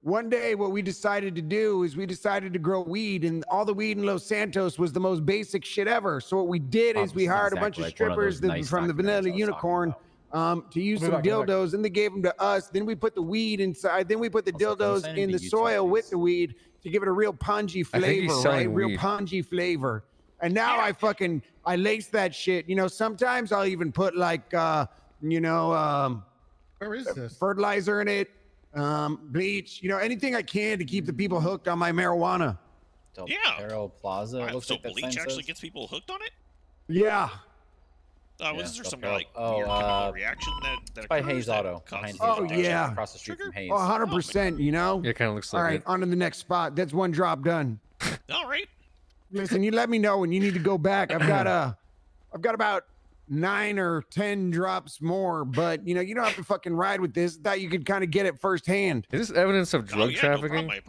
one day what we decided to do is we decided to grow weed, and all the weed in Los Santos was the most basic shit ever. So what we did is we hired a bunch of strippers from the Vanilla Unicorn to use some dildos, and they gave them to us. Then we put the weed inside. Then we put the dildos in the soil with the weed to give it a real pungy I think he's flavor, selling right? Real weed. pungy flavor. And now I lace that shit. You know, sometimes I'll even put like, Where is this? fertilizer in it, bleach, you know, anything I can to keep the people hooked on my marijuana. Del Yeah. Perro Plaza. It looks So like that bleach sign actually says. gets people hooked on it? Yeah. Was there Del some Perro. like weird chemical reaction that it's by occurs Hayes that Auto. causes Behind it? Hayes Auto, yeah. across the street from Hayes. Oh, 100%, you know? Yeah, it kind of looks All like right, it. on to the next spot. That's one drop done. All right. Listen, you let me know when you need to go back. I've got about 9 or 10 drops more, but you know, you don't have to fucking ride with this. Thought you could kind of get it firsthand. Is this evidence of drug yeah, no trafficking? problem.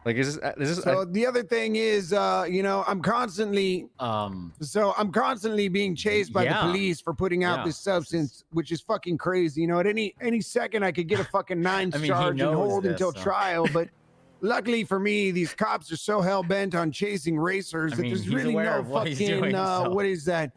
Like, is this? So the other thing is, you know, I'm constantly being chased by the police for putting out this substance, which is fucking crazy. You know, at any second I could get a fucking 9 I mean, he charge and knows hold this, until so. trial, but luckily for me, these cops are so hell bent on chasing racers I that mean, there's he's really aware no of what he's fucking doing, so. what is that?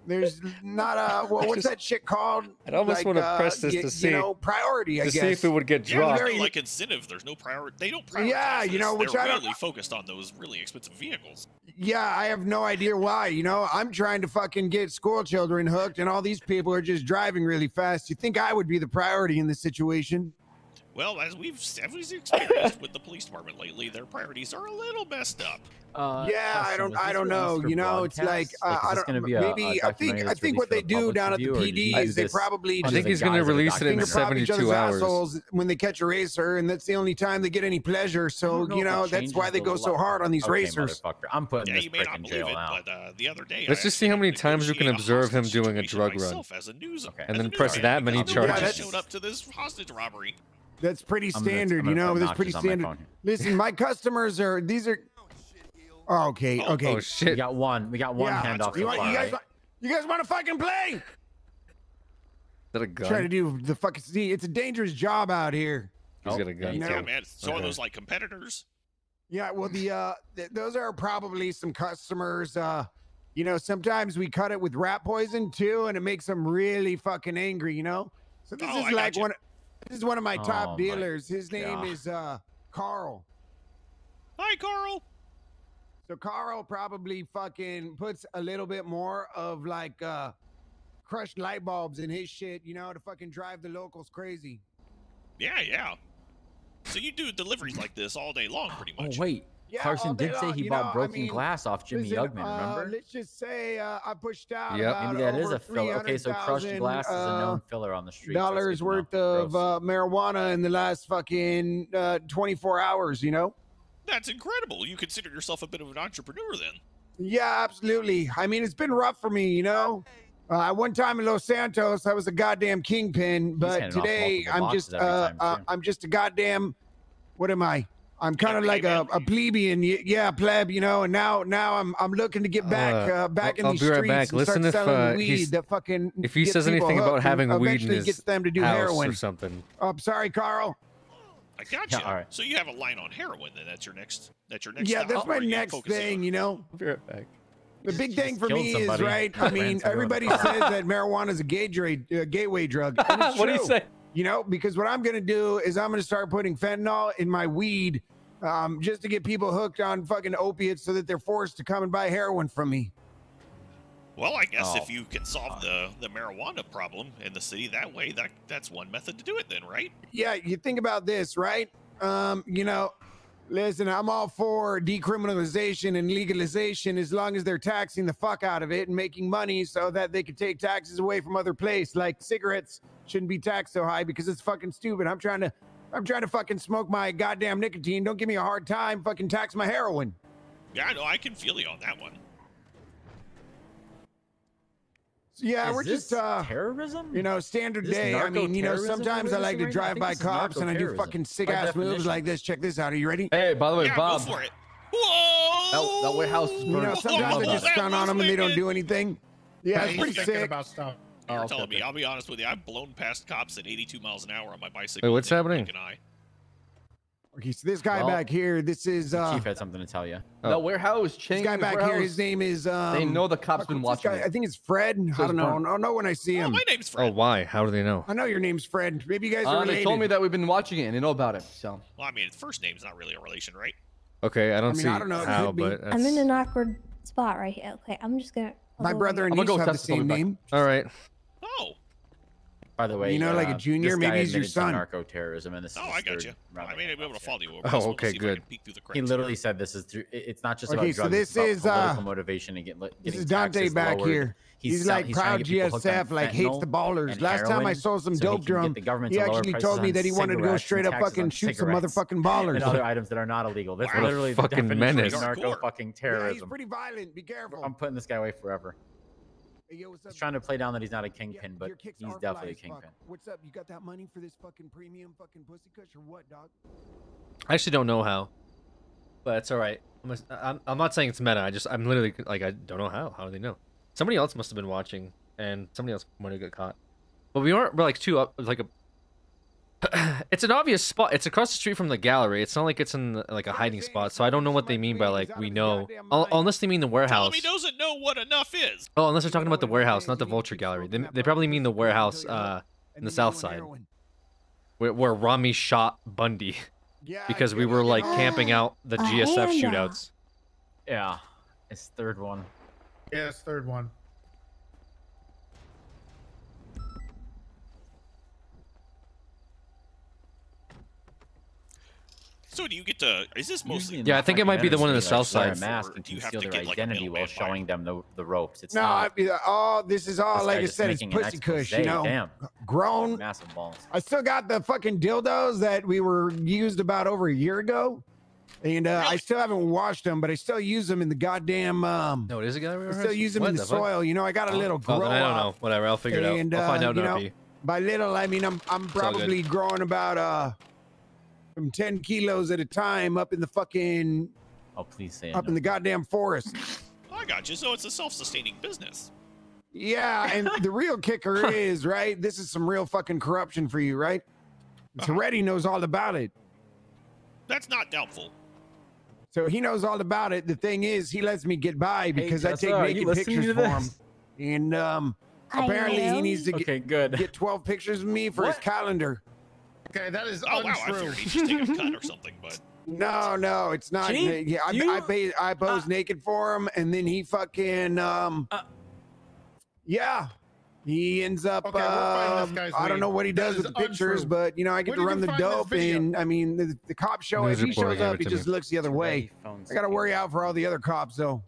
There's not a what's that shit called? I'd almost want to press this to see, you know, priority. I to guess. see if it would get Yeah, dropped. there's no like incentive. There's no priority. They don't prioritize. Yeah, you know, this. which They're I don't- really focused on those really expensive vehicles. Yeah, I have no idea why. You know, I'm trying to fucking get school children hooked, and all these people are just driving really fast. You think I would be the priority in this situation? Well, as we've experienced with the police department lately, their priorities are a little messed up. Yeah, I don't know. You know, it's like I don't. Maybe I think what they do down at the PD is they probably. I think he's going to release it in finger prop each 72 other's hours. assholes when they catch a racer, and that's the only time they get any pleasure. So you know that's why they go so hard on these racers. I'm putting Yeah, this you may prick not in believe jail it, now. but the other day, Let's I just see how many times you can negotiated a observe him hostage doing a situation drug run, myself as a news, and then as a press news that many because nobody charges. showed up to this hostage robbery. That's pretty I'm gonna- standard, I'm you gonna know. put That's pretty notches on my standard. phone here. Listen, my customers are. These are. Oh, okay. Okay. Oh shit! We got one handoff. You, so want, far, you guys, right? you guys want to fucking play? Is that a gun? Trying to do the fucking. See, it's a dangerous job out here. He's got a gun. You know? Yeah, man. So are Okay. those like competitors? Yeah, well, those are probably some customers. You know, sometimes we cut it with rat poison too, and it makes them really fucking angry. You know, so this Oh, is I like gotcha. one. This is one of my Oh top my dealers. His name God. is Carl. Hi, Carl. So Carl probably fucking puts a little bit more of like crushed light bulbs in his shit, you know, to fucking drive the locals crazy. Yeah, yeah. So you do deliveries like this all day long, pretty Oh much. wait, Yeah, all Carson day did say long, he you bought know, I broken mean, glass off Jimmy Listen, Ugman. Remember? Let's just say I pushed out Yep. about Maybe that is over a filler. Okay, so crushed $300,000, glass is a known filler on the street. dollars worth of marijuana in the last fucking 24 hours, you know? That's incredible. You consider yourself a bit of an entrepreneur then. Yeah, absolutely. I mean, it's been rough for me, you know? One time in Los Santos, I was a goddamn kingpin, but handing off today multiple I'm just boxes every time, too. I'm just a goddamn. What am I? I'm kind of like a plebeian, yeah, pleb, you know. And now I'm looking to get back back in I'll these be right streets back. and Listen start selling the weed he's- that fucking. if he gets says people anything about hooked having and weed in eventually his gets them to do house heroin or something. Oh, I'm sorry, Carl. I got you. all right. So you have a line on heroin then. That's your next. Yeah, stop. that's Or my are you next focusing thing, on- you know. I'll be right back. The big thing for killed me somebody. is right. I mean, Ran through everybody a car. says that marijuana is a gateway drug. And it's What do you true. say? You know, because what I'm gonna do is I'm gonna start putting fentanyl in my weed, just to get people hooked on fucking opiates, so that they're forced to come and buy heroin from me. Well, I guess if you can solve the marijuana problem in the city that way, that's one method to do it then, right? Yeah, you think about this, right? You know, listen, I'm all for decriminalization and legalization as long as they're taxing the fuck out of it and making money so that they can take taxes away from other places. Like cigarettes shouldn't be taxed so high because it's fucking stupid. I'm trying to fucking smoke my goddamn nicotine. Don't give me a hard time. Fucking tax my heroin. Yeah, no, I can feel you on that one. Yeah, we're just terrorism. You know, standard day. I mean, you know, sometimes I like to drive by cops and I do fucking sick ass moves like this. Check this out. Are you ready? Hey, by the way, Yeah, Bob. go for it. Whoa! That warehouse is You know, sometimes I just stun on them and they don't do anything. Yeah, it's He's pretty thinking sick. about stuff. You're telling me. I'll be honest with you. I've blown past cops at 82 miles an hour on my bicycle. Wait, what's happening? Okay, so this guy Well, back here, this is Chief had something to tell you. The warehouse this changed. guy back here, his name is They know the cops been watching. I think it's Fred. I don't know. I'll know when I see him. My name's Fred. Oh, why? How do they know? I know your name's Fred. Maybe you guys are They related. told me that we've been watching it and they know about it. So. Well, I mean, first name's not really a relation, right? Okay, I don't see I don't know, it how, could be. but I'm in an awkward spot right here. Okay, I'm just gonna. My brother and I'm gonna niece go have the test it, I'll same be back. name. all right. Oh. By the way, You know, like a junior, this guy maybe he's your admitted to son. Narco-terrorism, and this is Oh, his I got third you. round I of may be able to follow you over. Oh, okay, good. He literally said this is through. It's not just Okay, about so drugs. this it's about is, political motivation and getting This is taxes Dante back lowered. here. He's sell- like trying proud to get people hooked on GSF, like hates fentanyl the ballers. and Last time I heroin saw some so he dope can get drum, the government he to lower actually prices told me on that he wanted to go cigarettes straight and up taxes fucking on shoot some cigarettes motherfucking ballers. and other items that are not illegal. That's What a literally the fucking definition menace. of narco fucking Yeah, he's terrorism. pretty violent. Be careful. I'm putting this guy away forever. Hey, yo, what's up? He's trying to play down that he's not a kingpin, but Your kicks he's are definitely a fly as fuck. kingpin. What's up? You got that money for this fucking premium fucking pussy kush or what, dog? I actually don't know how, but it's all right. I'm not saying it's meta. I'm literally like, I don't know how. How do they know? Somebody else must have been watching, and somebody else might have got caught. But we're like two up, like a. It's an obvious spot. It's across the street from the gallery. It's not like it's in like a hiding spot. So I don't know what they mean by like we know. Unless they mean the warehouse. Tommy doesn't know what enough is. Oh, unless they're talking about the warehouse, not the Vulture Gallery. They probably mean the warehouse in the south side, where Rami shot Bundy, because we were like camping out the GSF shootouts. Yeah, it's third one. Yeah, it's third one. So do you get to? Is this mostly? Yeah, I think it might be the one on the south Wear a side. mask and Do you have conceal to their get, like, a identity while middleman showing them the ropes. It's No, not. this is all This like guy I just said. It's making an pussy kush, you expose. know. Damn. Grown. Massive balls. I still got the fucking dildos that we were used about over a year ago, and I still haven't washed them, but I still use them in the goddamn. No, it is a gallery. I still use them in the soil. You know, I got a little grow Oh, then I don't know. up, Whatever. I'll figure it out. and, I'll find out. you Not know, be. by little, I mean I'm all good. probably growing about from 10 kilos at a time up in the fucking. Oh, please say up in the goddamn forest. I got you. So it's a self-sustaining business. Yeah, and the real kicker is, right? This is some real fucking corruption for you, right? Toretti knows all about it. That's not doubtful. So he knows all about it. The thing is, he lets me get by because I take Jessa, are you naked listening pictures to for him. this? And apparently he needs to get 12 pictures of me for his calendar. Okay, that is Oh wow, I untrue. figured he'd just take a cut or something, but. No, it's not. Chief, Yeah, I pose naked for him, and then he fucking yeah, he ends up. Okay, we're finding this guy's I don't know weed. what he That does is with the pictures, untrue. but you know I get Where to did run you the find this dope, video? and I mean the cops show if News he reporter shows gave up, it he to just me. looks the other way. I gotta worry out for all the other cops though.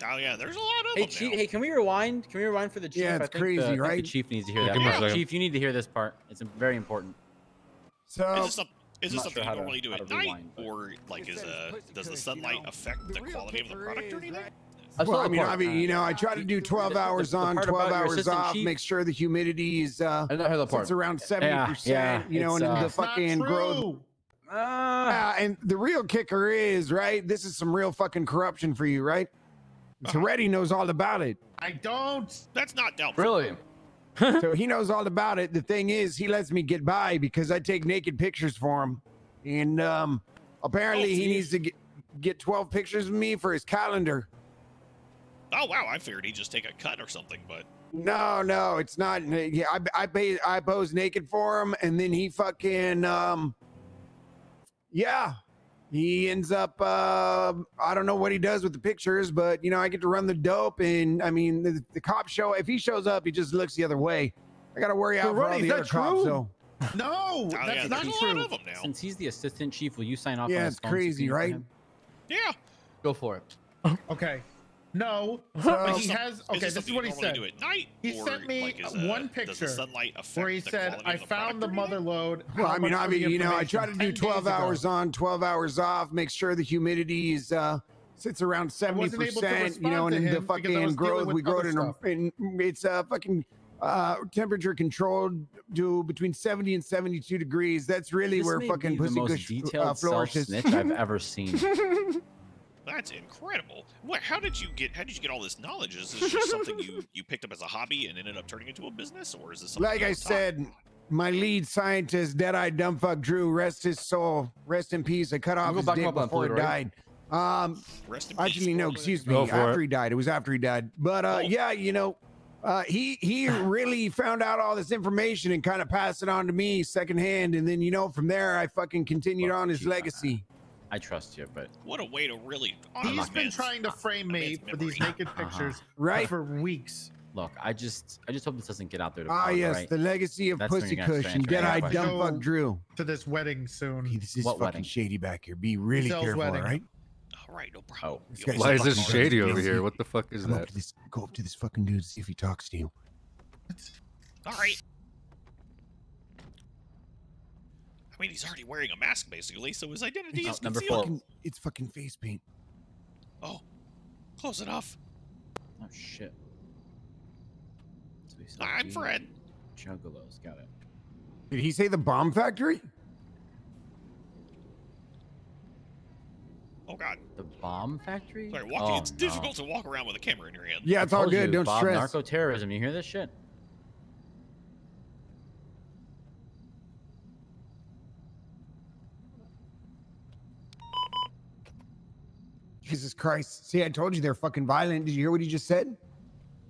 Oh yeah, there's a lot of Hey, them Chief, now. hey, can we rewind? Can we rewind for the chief? Yeah, I it's think crazy, I think right? The chief needs to hear Yeah, that. give me a part. second. Chief, you need to hear this part. It's very important. So Is this I'm not something sure you how to- normally do how at to night, rewind, but- or like does the sunlight affect the quality of the product or anything? Well, I mean, you know, I try to do 12 hours on, part 12 about your hours assistant off, chief- make sure the humidity is I didn't hear the part. it's around 70%, you know, it's, and the That's not fucking growth. true. And the real kicker is, right? This is some real fucking corruption for you, right? Toretti knows all about it. I don't. That's not doubtful. Really? So he knows all about it. The thing is, he lets me get by because I take naked pictures for him. And apparently he needs to get 12 pictures of me for his calendar. Oh wow, I figured he'd just take a cut or something, but. No, it's not. Yeah, I pose naked for him, and then he fucking yeah, he ends up, I don't know what he does with the pictures, but, you know, I get to run the dope. And, I mean, the cop if he shows up, he just looks the other way. I got to worry out for all the other cops, so. No, that's not true. Since he's the assistant chief, will you sign off? Yeah, on it's crazy, right? Yeah. Go for it. Okay. No, Is but this he some- has. is Okay, this this is something what you he normally said. do at night, He or, sent me like, is, one does the picture sunlight affect where he the said, quality "I of the found the product mother load." Well, How I mean, much for the you know, I try to information? do 10 12 days ago. hours on, 12 hours off, make sure the humidity is sits around 70%, you know, and then the fucking growth, we grow it in it's fucking temperature controlled to between 70 and 72 degrees. That's really This where may fucking be the Pussy most Kush detailed flourishes. self-snitch I've ever seen. That's incredible. What? How did you get all this knowledge? Is this just something you picked up as a hobby and ended up turning into a business, or is this something Like you I were taught? said, my lead scientist, Deadeye Dumbfuck Drew, rest his soul, rest in peace. I cut off go his back him dick up on before he Twitter, died. right? Rest in Actually, peace, no, Corbin. excuse Go me. for After it. he died, it was after he died. But yeah, you know, he really found out all this information and kind of passed it on to me secondhand, and then you know from there I fucking continued on his legacy. I trust you, but What a way to really. He's been trying to frame me for these naked pictures Right. for weeks. look, I just hope this doesn't get out there to Ah, public, yes, right? the legacy of That's when Pussy you're gonna have to Kush and answer Deadeye that Go Dumbfuck Drew. to this wedding soon. Hey, this is What fucking wedding? shady back here. Be really Giselle's careful, wedding. all right? All right, no problem. Oh, This guy's Why is fucking this crazy. shady over You'll here? see. What the fuck is Come up that? to this, go up to this fucking dude, see if he talks to you. All right. I mean, he's already wearing a mask, basically, so his identity is number concealed. four. It's fucking face paint. Oh, close enough. Oh shit. So he said I'm we Fred. Juggalos, got it. Did he say the bomb factory? Oh God. The bomb factory? Sorry, walking. Oh, it's difficult to walk around with a camera in your hand. Yeah, it's all Told good. you, Don't Bob, stress. Narco-terrorism. You hear this shit? Jesus Christ. See, I told you they're fucking violent. Did you hear what he just said?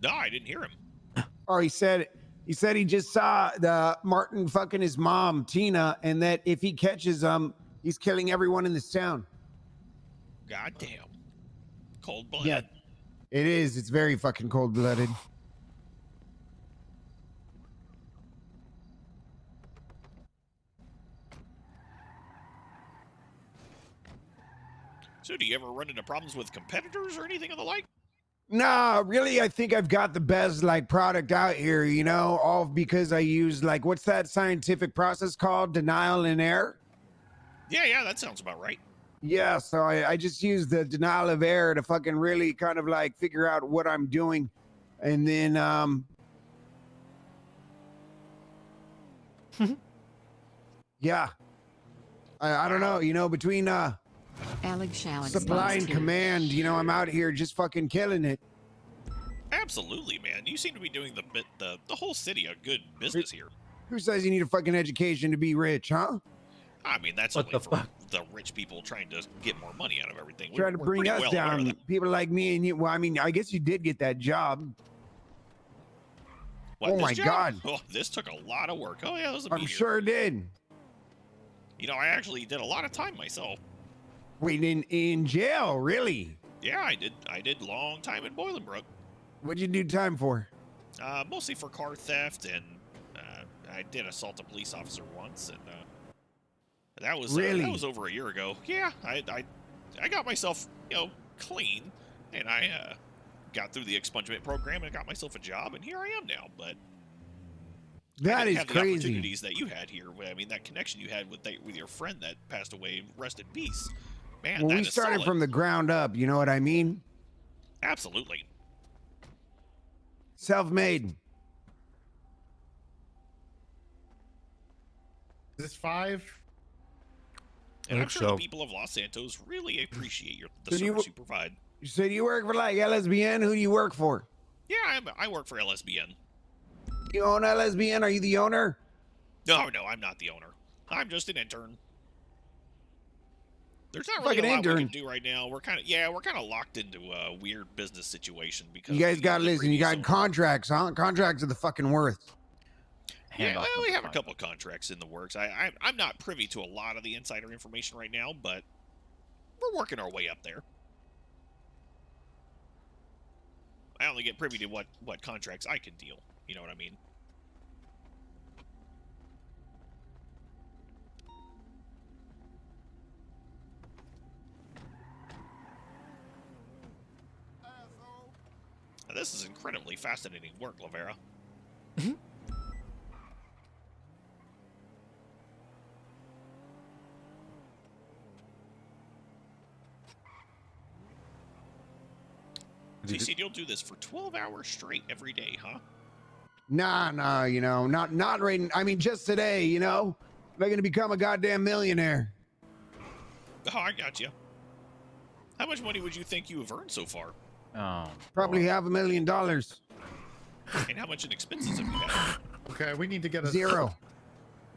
No, I didn't hear him. Oh, he said he just saw the Martin fucking his mom, Tina, and that if he catches he's killing everyone in this town. God damn. Cold blooded. Yeah. It is. It's very fucking cold-blooded. So, do you ever run into problems with competitors or anything of the like? Nah, really, I think I've got the best like product out here, you know, all because I use like what's that scientific process called? Denial and error? Yeah, that sounds about right. Yeah, so I just use the denial of error to fucking really kind of like figure out what I'm doing. And then yeah. I don't know, you know, between Alex Shalix supply and volunteer. command, you know, I'm out here just fucking killing it. Absolutely, man. You seem to be doing the whole city a good business here. Who says you need a fucking education to be rich, huh? I mean, that's only for the rich people trying to get more money out of everything. Try to We're bring pretty us well aware of down. that. People like me and you. Well, I mean, I guess you did get that job. What, Oh this my job? God. Oh, this took a lot of work. Oh yeah, that was a I'm meteor. sure it did. You know, I actually did a lot of time myself. Wait, in jail, really? Yeah, I did long time in Boilenbrook. What'd you do time for? Mostly for car theft, and I did assault a police officer once, and that was Really? that was over a year ago. Yeah, I got myself, you know, clean, and I got through the expungement program and got myself a job, and here I am now. But That I didn't is have the crazy. opportunities that you had here. I mean, that connection you had with your friend that passed away, rest in peace. Man, Well, that we is started solid. from the ground up. You know what I mean? Absolutely. Self-made. Is this 5? And I I'm think sure so. the people of Los Santos really appreciate the So you service w- you provide. So do you work for like LSBN? Who do you work for? Yeah, I work for LSBN. You own LSBN? Are you the owner? No, I'm not the owner. I'm just an intern. There's not really Fucking a lot we intern. can do right now. We're kind of locked into a weird business situation because You guys the- got to the listen. You previous got owner- contracts, huh? Contracts are the fucking worth. Yeah, well, we have a couple of contracts in the works. I'm not privy to a lot of the insider information right now, but we're working our way up there. I only get privy to what contracts I can deal. You know what I mean? Now, this is incredibly fascinating work, Lavera. TC, you'll do this for 12 hours straight every day, huh? Nah, you know, not right. I mean, just today, you know, they're gonna become a goddamn millionaire. Oh, I got you. How much money would you think you have earned so far? Oh, probably $500,000. And how much in expenses have you had? Okay, we need to get a zero.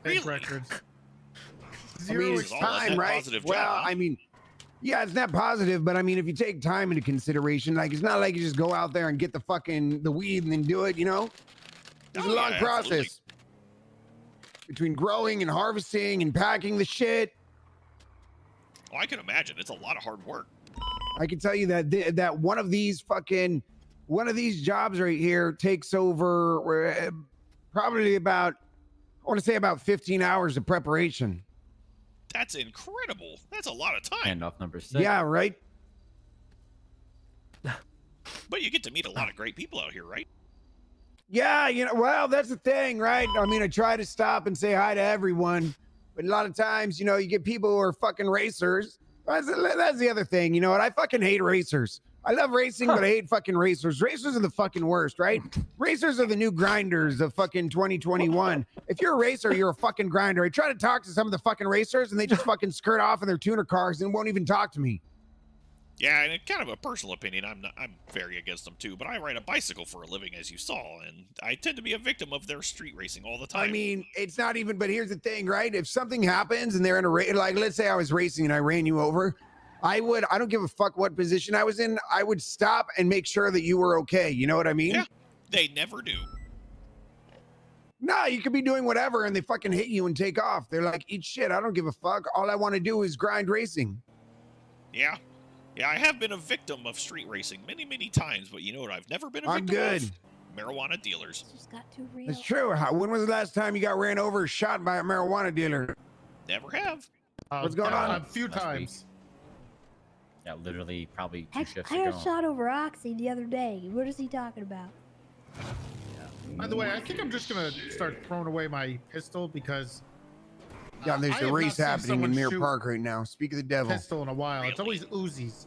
Bank records. I mean, it's time, right? Well, I mean, yeah, it's not positive, but I mean, if you take time into consideration, like it's not like you just go out there and get the weed and then do it, you know? There's a long process between growing and harvesting and packing the shit. Oh, I can imagine. It's a lot of hard work. I can tell you that that one of these jobs right here takes over probably about, I want to say about 15 hours of preparation. That's incredible. That's a lot of time. Handoff number 6. Yeah, right. But you get to meet a lot of great people out here, right? Yeah, you know, well, that's the thing, right? I mean, I try to stop and say hi to everyone, but a lot of times, you know, you get people who are fucking racers. That's the other thing, you know what? I fucking hate racers. I love racing, but I hate fucking racers. Racers are the fucking worst, right? Racers are the new grinders of fucking 2021. If you're a racer, you're a fucking grinder. I try to talk to some of the fucking racers, and they just fucking skirt off in their tuner cars and won't even talk to me. Yeah, and kind of a personal opinion, I'm very against them too, but I ride a bicycle for a living, as you saw, and I tend to be a victim of their street racing all the time. I mean, it's not even, but here's the thing, right? If something happens and they're in a race, like let's say I was racing and I ran you over, I don't give a fuck what position I was in, I would stop and make sure that you were okay. You know what I mean? Yeah, they never do. No, you could be doing whatever and they fucking hit you and take off. They're like, eat shit, I don't give a fuck. All I want to do is grind racing. Yeah. Yeah, I have been a victim of street racing many, many times, but you know what I've never been a victim of? Marijuana dealers. Just got too real. It's true. When was the last time you got ran over or shot by a marijuana dealer? Never have. What's going on? A few times. Yeah, literally probably 2 shifts I ago. got shot over Oxy the other day. What is he talking about? By the way, I think I'm just gonna start throwing away my pistol because. Yeah, there's I a have race not seen happening in someone Mirror shoot Park right now. Speak of the devil. Pistol in a while. It's always Uzis.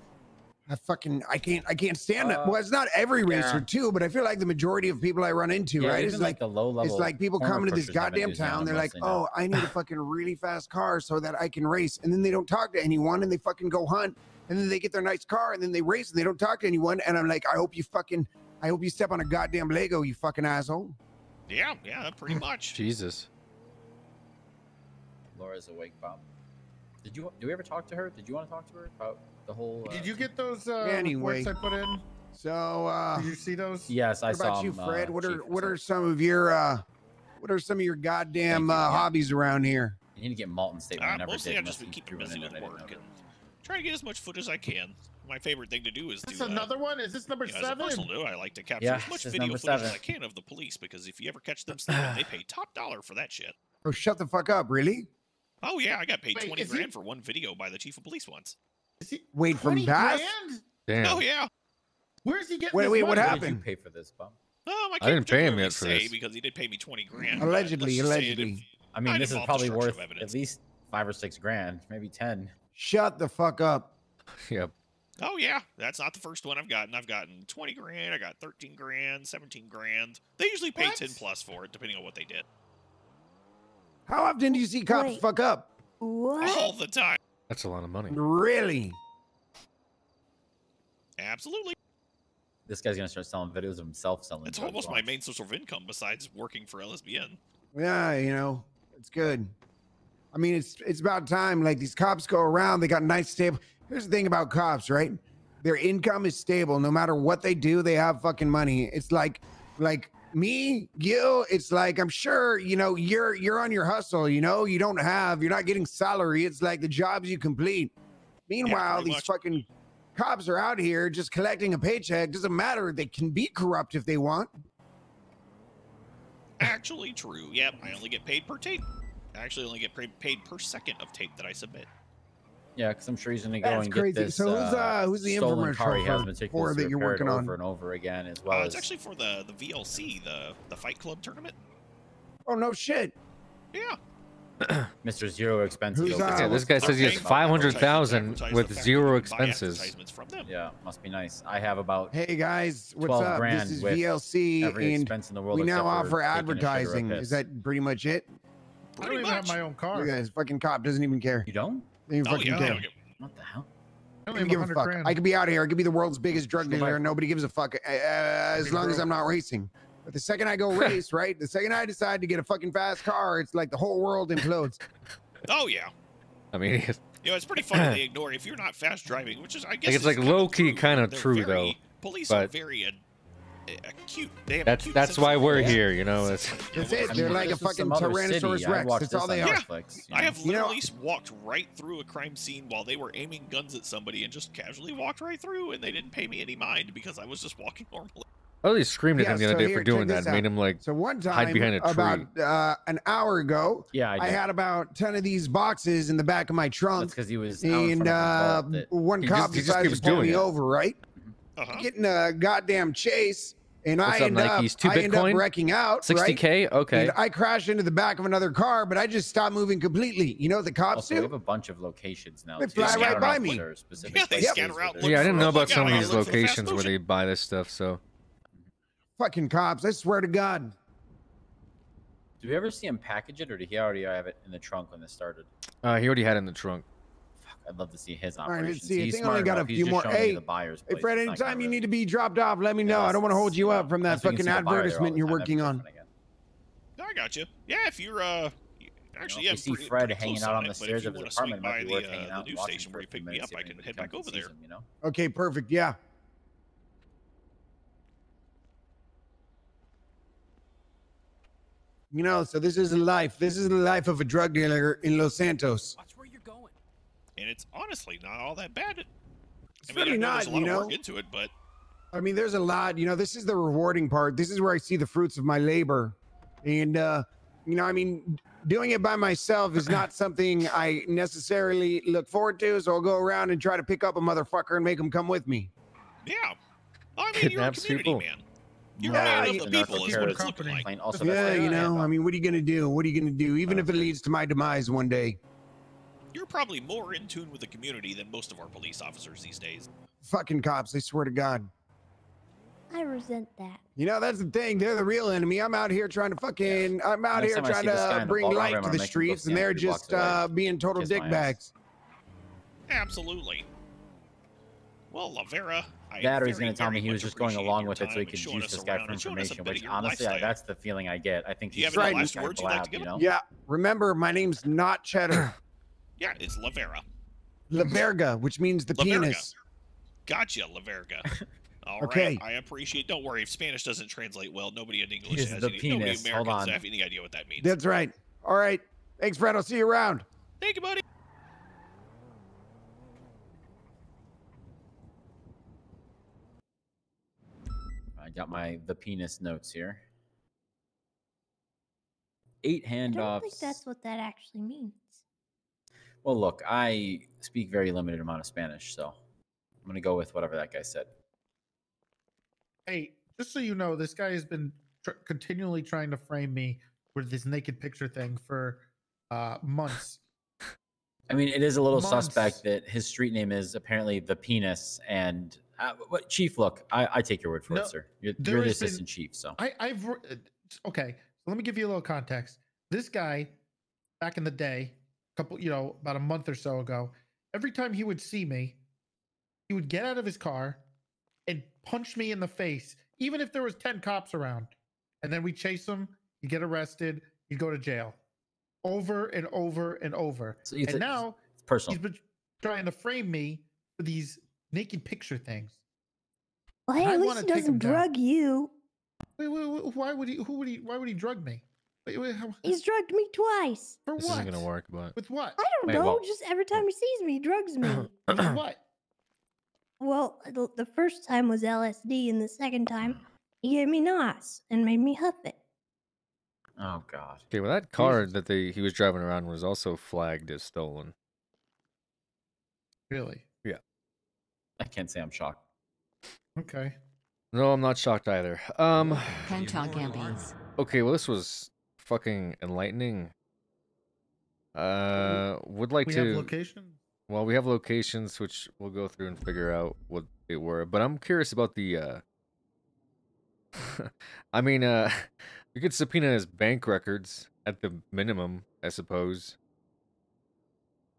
I can't stand it. Well, it's not every racer too, but I feel like the majority of people I run into, right? It's like the low level. It's like people corner coming to this pushers have been goddamn using town. them They're like, mostly now. oh, I need a fucking really fast car so that I can race. And then they don't talk to anyone and they fucking go hunt. And then they get their nice car and then they race and they don't talk to anyone. And I'm like, I hope you step on a goddamn Lego, you fucking asshole. Yeah, pretty much. Jesus. Laura's awake, Bob. Do we ever talk to her? Did you want to talk to her about the whole? Did you get those anyway, reports I put in? So did you see those? Yes, I what saw about you, them, Fred? What are some of your goddamn hobbies around here? You need to get Malton State. I never Mostly did. I've just been keeping busy with work and trying to get as much foot as I can. My favorite thing to do is This another one? Is this number 7? As a personal note, I like to capture Yeah, as much this is video number footage 7. as I can of the police, because if you ever catch them sleeping, they pay top dollar for that shit. Oh, shut the fuck up, really? Oh yeah, I got paid Wait, 20 is he- grand for one video by the chief of police once. Wait, from 20 that? grand? Damn. Oh yeah. Where's he getting Wait, this what money? What happened? did you pay for this, Bob? I I didn't pay him particularly yet for say this. because he did pay me 20 grand. Allegedly, but let's just say it allegedly. I mean, might this is involve probably destruction worth of evidence. at least 5 or 6 grand, maybe 10. Shut the fuck up. Yep. Oh yeah, that's not the first one I've gotten. I've gotten 20 grand, I got 13 grand, 17 grand. They usually pay What? 10 plus for it, depending on what they did. How often do you see cops Wait. fuck up? What? All the time. That's a lot of money. Really? Absolutely. This guy's gonna start selling videos of himself selling. It's drugs almost while- my main source of income besides working for LSBN. Yeah, you know, it's good. I mean, it's about time. Like, these cops go around, they got nice stable. Here's the thing about cops, right? Their income is stable. No matter what they do, they have fucking money. It's like me, Gil, it's like, I'm sure, you know, you're on your hustle, you know, you're not getting salary. It's like the jobs you complete. Meanwhile, these fucking cops are out here just collecting a paycheck. Doesn't matter. They can be corrupt if they want. Actually true. Yep, I only get paid per tape. I actually only get paid per second of tape that I submit. Yeah, because I'm sure he's gonna go That's and crazy. get this So who's the stolen infomercial car he has for meticulously that you're repaired working on? over and over again, as well It's as actually for the VLC, the Fight Club tournament. Oh no shit. Yeah. Mr. Zero Expenses. Yeah, this guy says he has 500,000 with zero expenses. Yeah, must be nice. I have about Hey guys, what's 12 up? grand This is with VLC, every and expense in the world we now except for offer taking a shit or a advertising. piss. Is that pretty much it? I don't even have my own car. Look at this fucking cop doesn't even care. You don't? Doesn't even fucking care. What the hell? I I only don't have give a 100 fuck. grand. I could be out here. I could be the world's biggest drug dealer, and nobody gives a fuck as Big long as bro. I'm not racing. But the second I go race, right? The second I decide to get a fucking fast car, it's like the whole world implodes. Oh yeah. I mean, You know, it's pretty funny they ignore if you're not fast driving, which is I guess it's like low key kind of true though. Police are But very acute. They have acute that's why sense of we're humor. here, you know. It's That's it. I They're mean, like a this was fucking some other Tyrannosaurus city. I Rex. watched That's this all they on are. Netflix, you I know? have literally walked right through a crime scene while they were aiming guns at somebody and just casually walked right through, and they didn't pay me any mind because I was just walking normally. I really screamed at him the other day here, for doing check that. this Made out. him like So one time, hide behind a tree. about an hour ago, Yeah, I had about 10 of these boxes in the back of my trunk. That's because he was out in And front of the vault that- one cop he just decides keeps to pull doing me it. over, right? Getting a goddamn chase, and What's I up, end Nikes? up, 2 I end up Bitcoin? wrecking out. 60K? Right? Okay. And I crash into the back of another car, but I just stop moving completely. You know what the cops Also, we do? have a bunch of locations now. They too. fly I right don't by know me. if there are specific Yeah, they places scatter out. where Yeah, I didn't know Oh my about some of God, these look for the fast locations where motion. they buy this stuff. So Fucking cops! I swear to God. Did we ever see him package it, or did he already have it in the trunk when this started? he already had it in the trunk. Fuck, I'd love to see his All operation. right, let's see. I He's think I only smart got a enough. He's few just more. showing me Hey, the buyer's hey, place. Fred, It's not anytime gonna you really- need to be dropped off, let me know. I don't want to hold you up from that Once we can fucking see the buyers, they're all advertisement the you're time, that'd be working on. different again. No, I got you. Yeah, if you're actually, if we see pretty Fred close hanging out on the but if stairs you of his wanna swing apartment, it might by be worth hanging out the and news watching station for where a you few pick me minutes, up, see I if can anybody head back comes over and there. sees him, you know? Okay, perfect. Yeah. You know, so this is a life. This is the life of a drug dealer in Los Santos. And it's honestly not all that bad. It's I mean, really I know not, there's a lot you of know? work into it, but I mean, there's a lot. You know, this is the rewarding part. This is where I see the fruits of my labor. And, you know, I mean, doing it by myself is not something I necessarily look forward to. So I'll go around and try to pick up a motherfucker and make him come with me. yeah. I mean, Kidnaps you're a community people. man. You're Yeah, a man you- of the people is what it's looking company. like. Also, Yeah, you know, I mean, what are you going to do? What are you going to do? Even if it leads to my demise one day. You're probably more in tune with the community than most of our police officers these days. Fucking cops, I swear to God. I resent that. You know, that's the thing. They're the real enemy. I'm out here trying to fucking, I'm out Next here time I trying see this guy to in the bring vault, light I'm to gonna the make him go streets, and stand they're 3 just blocks away. being total Kiss my dickbags. Absolutely. Well, Lavera, That or he's going to tell me he was just going along with it so he could juice this guy for information, which honestly, that's the feeling I get. I think Do you he's have any just last trying to words you'd like blab, to give you him? know? Yeah, remember, my name's not Cheddar. Yeah, it's Lavera. La Verga, which means the La Verga. penis. Gotcha, Laverga. All right, Okay. I appreciate. Don't worry, if Spanish doesn't translate well, nobody in English He's has the any. penis. Nobody Hold Americans on. have any idea what that means. That's right. All right. Thanks, Fred. I'll see you around. Thank you, buddy. I got the penis notes here. 8 I don't handoffs. think that's what that actually means. Well, look, I speak very limited amount of Spanish, so I'm gonna go with whatever that guy said. Hey, just so you know, this guy has been continually trying to frame me with this naked picture thing for months. I mean, it is a little Months. suspect that his street name is apparently the penis. And what, Chief, look, I take your word for No, it, sir. You're there the has been- assistant chief, so Okay, so let me give you a little context. This guy, back in the day, about a month or so ago, every time he would see me, he would get out of his car and punch me in the face, even if there was 10 cops around. And then we chase him, he'd get arrested, he'd go to jail. Over and over and over. So you and think now it's personal. he's been trying to frame me for these naked picture things. Well, hey, I at least wanna he take doesn't him down. drug you. Wait, why would he drug me? Wait, He's drugged me twice. For This isn't gonna work, but With what? I don't Wait, know. well- Just every time he sees me, he drugs me. With what? Well, the first time was LSD, and the second time, he gave me NOS and made me huff it. Oh God. Okay, well that car that he was driving around was also flagged as stolen. Really? Yeah. I can't say I'm shocked. Okay. No, I'm not shocked either. Pentog Gambies. Okay, well this was fucking enlightening. Would like We to have locations? Well, we have locations which we'll go through and figure out what they were, but I'm curious about the I mean, you could subpoena his bank records at the minimum, I suppose.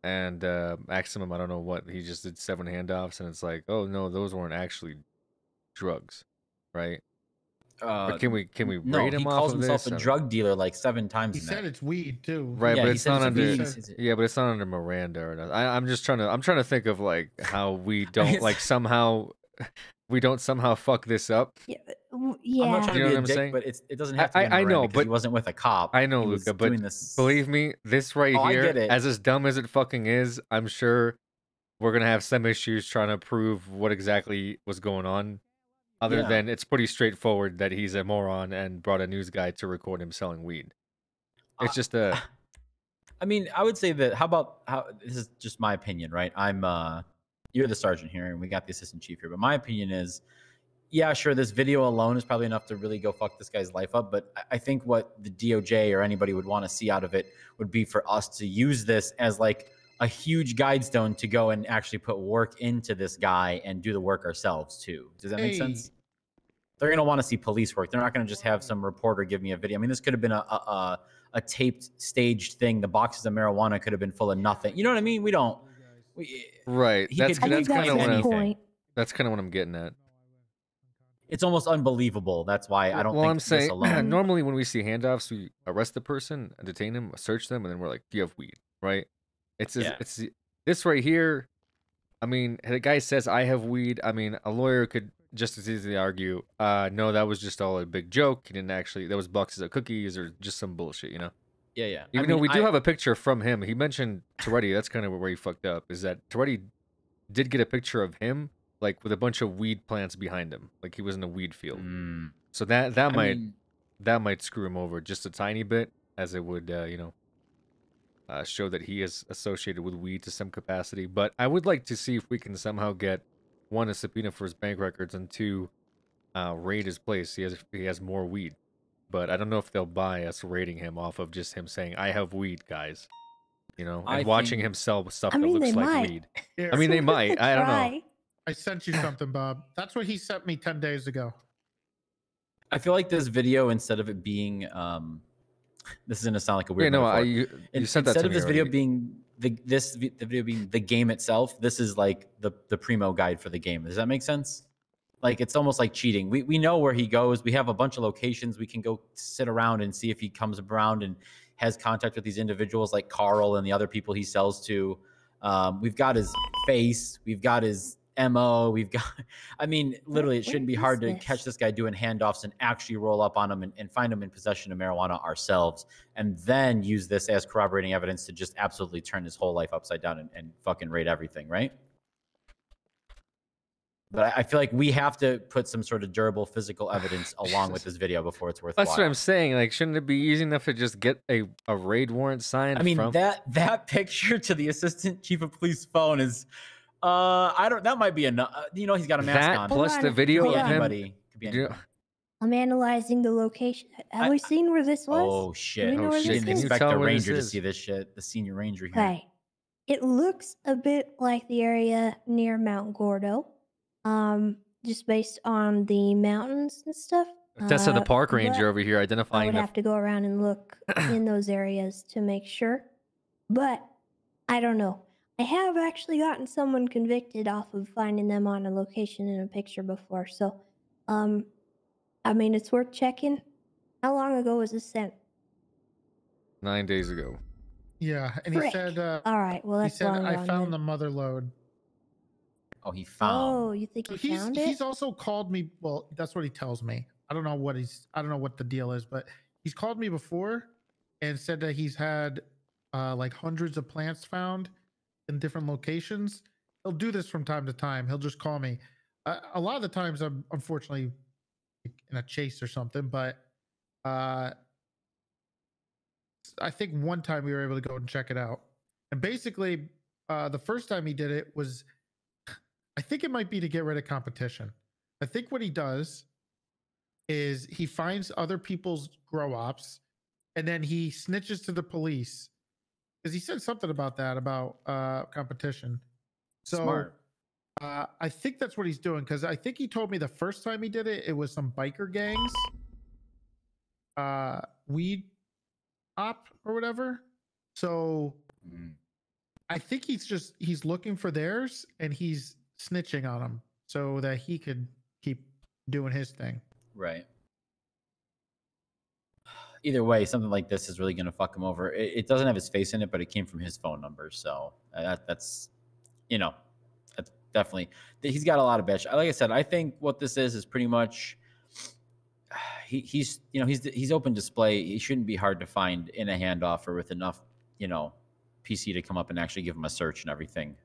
And maximum, I don't know what, he just did 7 handoffs, and it's like, oh no, those weren't actually drugs, right? But can we No, rate him he off calls of himself this? a drug dealer like 7 times. He in said that. it's weed too. Right, Yeah, but he it's said not it's under. weed. Yeah, but it's not under Miranda or nothing. I'm just trying to think of like how we don't like somehow we don't somehow fuck this up. Yeah. I'm not trying You know to be what a I'm dick, saying? but it doesn't have to be. I know, but he wasn't with a cop. I know, He was Luca, but doing this. believe me, this right Oh, I here, get it. as dumb as it fucking is, I'm sure we're gonna have some issues trying to prove what exactly was going on. Other Yeah. than it's pretty straightforward that he's a moron and brought a news guy to record him selling weed. It's just a. I mean, I would say that. How this is just my opinion, right? You're the sergeant here, and we got the assistant chief here. But my opinion is, yeah, sure, this video alone is probably enough to really go fuck this guy's life up. But I think what the DOJ or anybody would want to see out of it would be for us to use this as like a huge guide stone to go and actually put work into this guy and do the work ourselves too. Does that make sense? They're going to want to see police work. They're not going to just have some reporter give me a video. I mean, this could have been a taped, staged thing. The boxes of marijuana could have been full of nothing. You know what I mean? Right. That's kind of anything. that's kind of what I'm getting at. It's almost unbelievable. That's why I don't Well, think I'm this saying alone. normally when we see handoffs, we arrest the person, detain them, search them, and then we're like, "Do you have weed?" Right? It's this right here. I mean, the guy says, "I have weed." I mean, a lawyer could just as easily argue, "No, that was just all a big joke. He didn't actually. There was boxes of cookies or just some bullshit," you know? Yeah, yeah. Even though we do have a picture from him. He mentioned Toretti. That's kind of where he fucked up. Is that Toretti did get a picture of him, like with a bunch of weed plants behind him, like he was in a weed field. So that might screw him over just a tiny bit, as it would, show that he is associated with weed to some capacity. But I would like to see if we can somehow get, 1, a subpoena for his bank records, and 2, raid his place. He has more weed. But I don't know if they'll buy us raiding him off of just him saying, "I have weed, guys." You know, and watching him sell stuff that looks like weed. I mean, they might. I don't know. I sent you something, Bob. That's what he sent me 10 days ago. I feel like this video, instead of it being, this is gonna sound like a weird. Yeah, no, metaphor. you sent that to Instead of me this video already. being the video being the game itself, this is like the primo guide for the game. Does that make sense? Like, it's almost like cheating. We know where he goes. We have a bunch of locations. We can go sit around and see if he comes around and has contact with these individuals like Carl and the other people he sells to. We've got his face. We've got his MO. We've got, I mean, literally, it shouldn't be hard to catch this guy doing handoffs and actually roll up on him and find him in possession of marijuana ourselves, and then use this as corroborating evidence to just absolutely turn his whole life upside down and fucking raid everything, right? But I feel like we have to put some sort of durable physical evidence along with this video before it's worthwhile. That's what I'm saying. Like, shouldn't it be easy enough to just get a raid warrant signed? I mean, from... that picture to the assistant chief of police phone is, I don't. That might be enough. You know, he's got a mask that on. plus the video Could be of him. anybody. Could be anybody. I'm analyzing the location. Have we seen where this was? Oh Do shit! we know where She this didn't is? expect the ranger to see this shit. The senior ranger here. Okay. It looks a bit like the area near Mount Gordo. Just based on the mountains and stuff. That's the park but ranger over here I identifying would the. have to go around and look in those areas to make sure. But I don't know. I have actually gotten someone convicted off of finding them on a location in a picture before. So, I mean, it's worth checking. How long ago was this sent? 9 days ago. Yeah, and he Frick. said. All right, well, that's he said, long "I gone found then." the mother lode." Oh, he found. Oh, you think he found it? He's also called me. Well, that's what he tells me. I don't know what the deal is, but he's called me before and said that he's had like hundreds of plants found in different locations. He'll do this from time to time. He'll just call me. A lot of the times I'm unfortunately in a chase or something, but I think one time we were able to go and check it out. And basically, the first time he did it was, I think it might be to get rid of competition. I think what he does is he finds other people's grow ops and then he snitches to the police because he said something about that, about competition. So Smart. I think that's what he's doing, because I think he told me the first time he did it, it was some biker gangs, weed op or whatever. So I think he's looking for theirs and he's snitching on them so that he could keep doing his thing. Right. Either way, something like this is really going to fuck him over. It doesn't have his face in it, but it came from his phone number. So that's, you know, that's definitely, he's got a lot of bitch. Like I said, I think what this is pretty much, he's, you know, he's open display. He shouldn't be hard to find in a handoff or with enough, you know, PC to come up and actually give him a search and everything.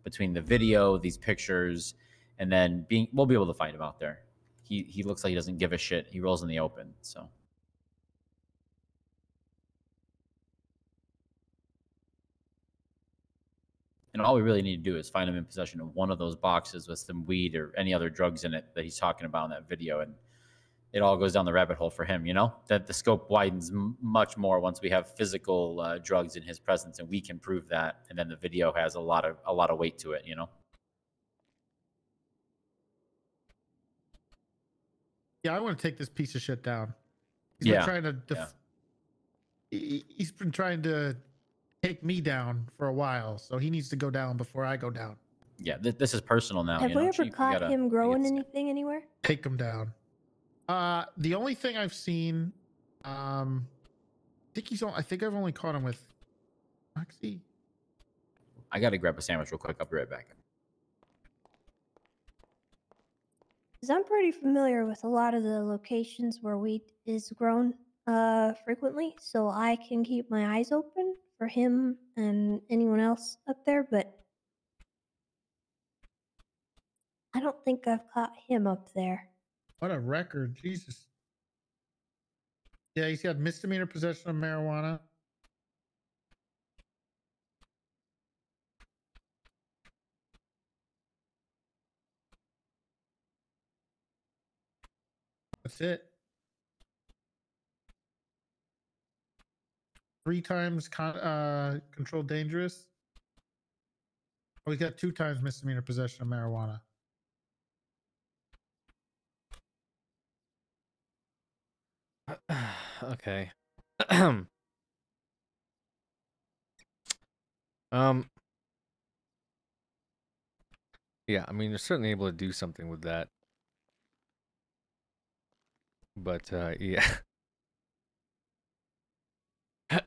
Between the video, these pictures, and then we'll be able to find him out there. He looks like he doesn't give a shit. He rolls in the open. So. And all we really need to do is find him in possession of one of those boxes with some weed or any other drugs in it that he's talking about in that video. And it all goes down the rabbit hole for him, you know? That the scope widens much more once we have physical drugs in his presence, and we can prove that. And then the video has a lot of weight to it, you know? Yeah, I want to take this piece of shit down. He's been trying to take me down for a while, so he needs to go down before I go down. Yeah, this is personal now. Have we ever caught him growing anything anywhere? Take him down. The only thing I've seen, I think I've only caught him with Moxie. I got to grab a sandwich real quick. I'll be right back. Because I'm pretty familiar with a lot of the locations where wheat is grown frequently, so I can keep my eyes open for him and anyone else up there, but I don't think I've caught him up there. What a record, Jesus. Yeah, he's got misdemeanor possession of marijuana. That's it. 3 times controlled dangerous. Oh, he's got 2 times misdemeanor possession of marijuana. Okay. Yeah, I mean, they're certainly able to do something with that. But, yeah.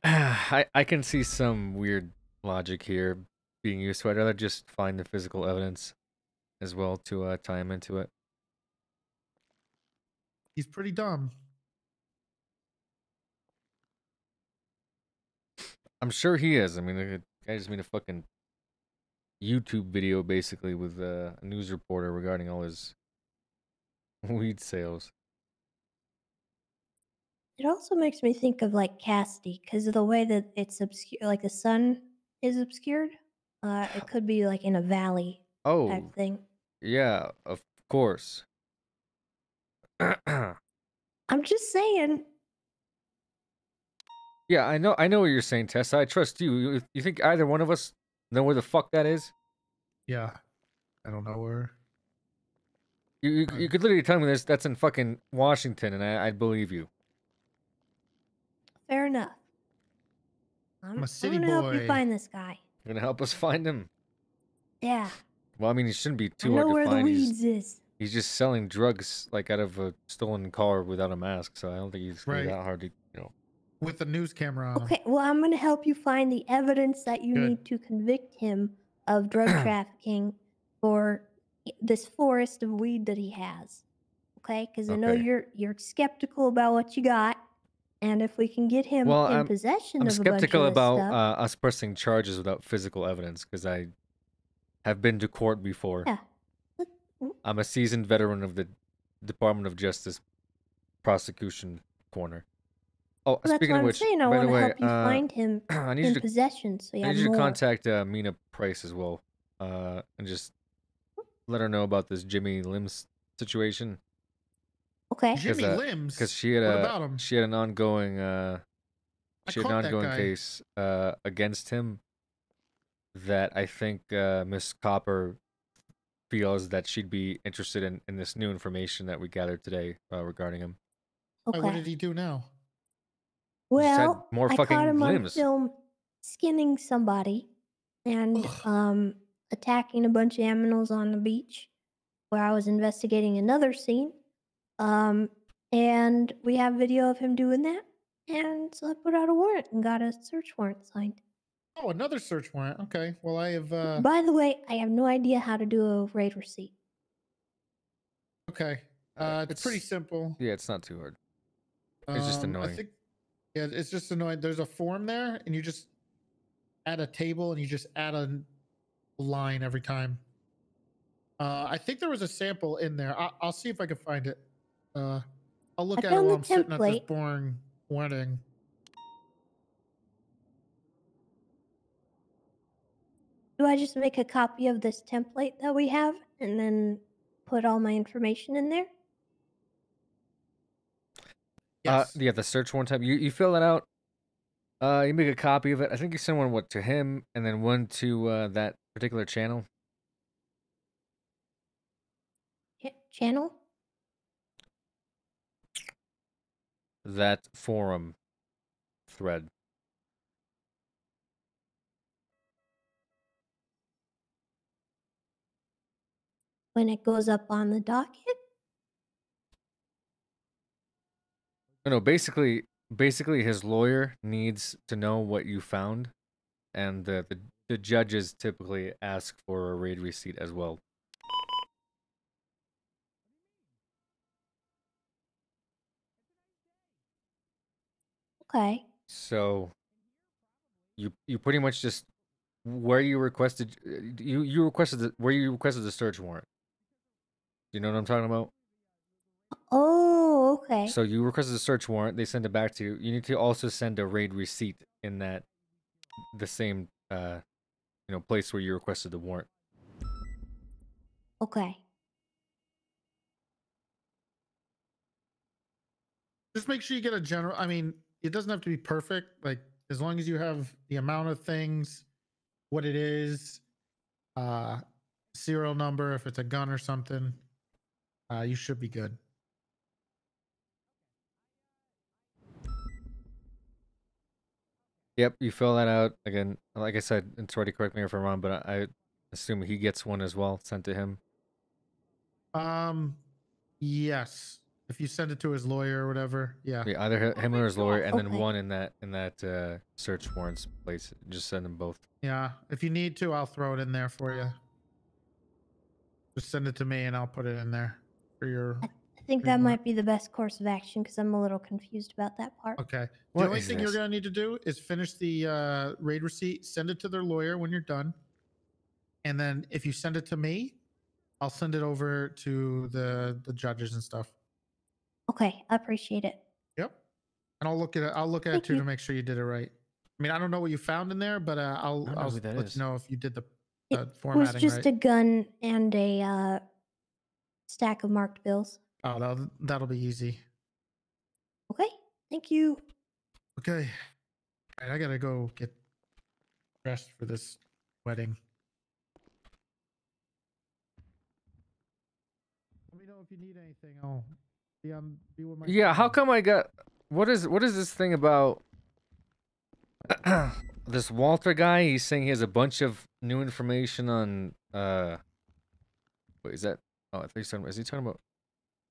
I can see some weird logic here being used, so I'd rather just find the physical evidence as well to tie him into it. He's pretty dumb. I'm sure he is. I mean, the guy just made a fucking YouTube video basically with a news reporter regarding all his weed sales. It also makes me think of like Casti because of the way that it's obscured, like the sun is obscured. It could be like in a valley type thing. Yeah, of course. I'm just saying. Yeah, I know what you're saying, Tessa. I trust you. You think either one of us know where the fuck that is? Yeah, I don't know where. You could literally tell me that's in fucking Washington, and I'd believe you. Fair enough. I'm a city gonna help you boy. find this guy. You're gonna help us find him? Yeah. Well, I mean, he shouldn't be I too know hard to where the find. weeds is. He's just selling drugs like out of a stolen car without a mask, so I don't think he's gonna be that hard to, you know. With the news camera on him. Okay, well, I'm gonna help you find the evidence that you need to convict him of drug trafficking for this forest of weed that he has. Okay, because I know Okay. you're skeptical about what you got, and if we can get him Well, in I'm possession of a bunch skeptical of this about stuff, us pressing charges without physical evidence because I have been to court before. yeah. I'm a seasoned veteran of the Department of Justice prosecution corner. Oh, Well, that's speaking what of I'm which, saying. I by the want to way, help you find him I need in you to possession, so you I have need you to more. contact Mina Price as well, and just let her know about this Jimmy Lims situation. Okay. Jimmy Lims? Because she had What about him? she had an ongoing caught that guy. case against him that I think Miss Copper feels that she'd be interested in this new information that we gathered today regarding him. Why, what did he do now? just had Well, more I caught fucking him on limbs. film skinning somebody and attacking a bunch of animals on the beach where I was investigating another scene. And we have video of him doing that. And so I put out a warrant and got a search warrant signed. Oh, another search warrant. Okay. Well, I have. By the way, I have no idea how to do a raid receipt. Okay. It's pretty simple. Yeah, it's not too hard. It's just annoying. I think. Yeah, it's just annoying. There's a form there, and you just add a table, and you just add a line every time. I think there was a sample in there. I'll see if I can find it. I'll look at it while I'm sitting at this boring wedding. Do I just make a copy of this template that we have and then put all my information in there? Yeah, the search warrant type. You fill it out. You make a copy of it. I think you send one to him, and then one to that particular channel. Channel? That forum thread. When it goes up on the docket? No, basically his lawyer needs to know what you found, and the judges typically ask for a raid receipt as well. Okay. So you pretty much just where you requested you requested the search warrant. You know what I'm talking about? Oh, okay. So you requested a search warrant, they send it back to you. You need to also send a raid receipt in the same place where you requested the warrant. Okay. Just make sure you get a general. I mean, it doesn't have to be perfect. Like, as long as you have the amount of things, what it is, serial number, if it's a gun or something, you should be good. Yep, you fill that out. Again, like I said, and Tori, correct me if I'm wrong, but I assume he gets one as well sent to him. Yes. If you send it to his lawyer or whatever, yeah. Yeah, either him or his lawyer, and then one in that search warrants place. Just send them both. Yeah. If you need to, I'll throw it in there for you. Just send it to me, and I'll put it in there for your. I think that might be the best course of action because I'm a little confused about that part. Okay. The only thing you're gonna need to do is finish the raid receipt, send it to their lawyer when you're done, and then if you send it to me, I'll send it over to the judges and stuff. Okay, I appreciate it. Yep. And I'll look at it. I'll look at it too to make sure you did it right. I mean, I don't know what you found in there, but I'll let you know if you did the formatting right. It was just a gun and a stack of marked bills. Oh, that'll be easy. Okay, thank you. Okay. All right, I gotta go get dressed for this wedding. Let me know if you need anything. I'll be with my. Yeah, how come I got what is this thing about this Walter guy? He's saying he has a bunch of new information on wait, is that is he talking about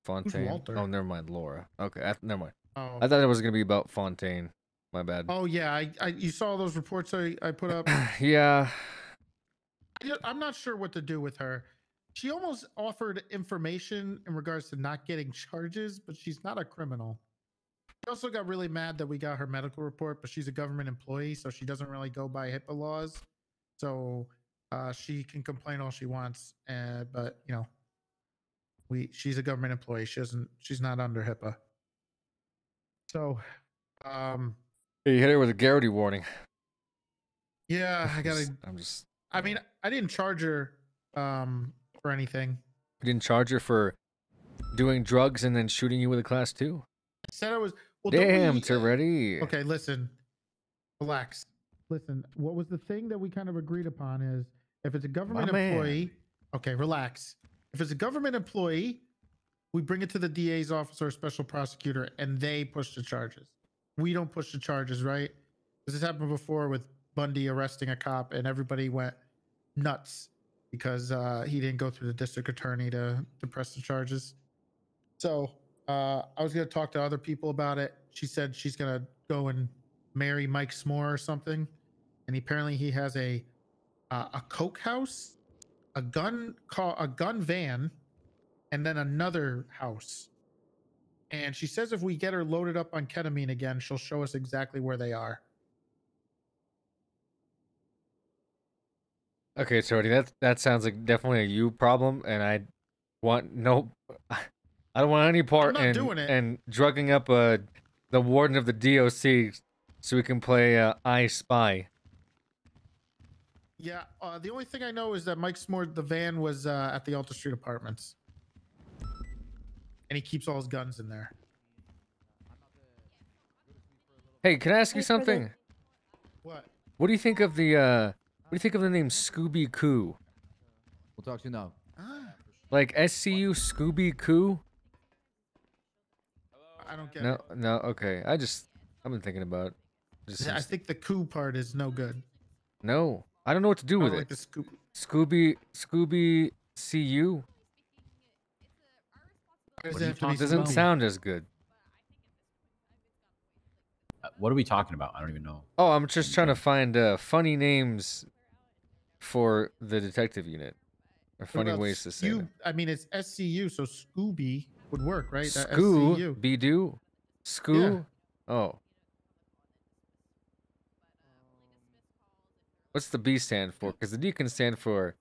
Fontaine? Walter? Oh, never mind, Laura. Okay, never mind. Oh. I thought it was gonna be about Fontaine. My bad. Oh yeah, you saw those reports I put up. Yeah. I'm not sure what to do with her. She almost offered information in regards to not getting charges, but she's not a criminal. She also got really mad that we got her medical report, but she's a government employee, so she doesn't really go by HIPAA laws. So she can complain all she wants, but you know, she's a government employee. She's not under HIPAA. So, Hey, you hit her with a Garrity warning. yeah, I mean, I didn't charge her for anything. You didn't charge her for doing drugs and then shooting you with a class 2? I said I was. Well, damn, Toretti. Okay, listen. Relax. Listen, what was the thing that we kind of agreed upon is if it's a government employee. Okay, relax. If it's a government employee, we bring it to the DA's office or special prosecutor and they push the charges. We don't push the charges, right? This has happened before with Bundy arresting a cop and everybody went nuts because he didn't go through the district attorney to press the charges. So I was going to talk to other people about it. She said she's going to go and marry Mike S'more or something. And apparently he has a coke house, a gun van, and then another house. And she says if we get her loaded up on ketamine again, she'll show us exactly where they are. Okay, Torty, that sounds like definitely a you problem, and I don't want any part in drugging up the warden of the DOC so we can play I Spy. Yeah, the only thing I know is that Mike S'more, the van was at the Alta Street Apartments. And he keeps all his guns in there. Hey, can I ask you something? What? What do you think of the name Scooby Coo? We'll talk to you now. Like SCU Scooby Coo? I don't get it. No, okay. I've been thinking about it. I think the coup part is no good. No, I don't know what to do with like it. The Scooby CU? Doesn't sound as good. What are we talking about? I don't even know. Oh, I'm just trying to find funny names for the detective unit. Or funny ways to say it. I mean, it's SCU, so Scooby would work, right? Scoo, Be-Do? Scoo? Yeah. Oh. What's the B stand for? Because the D can stand for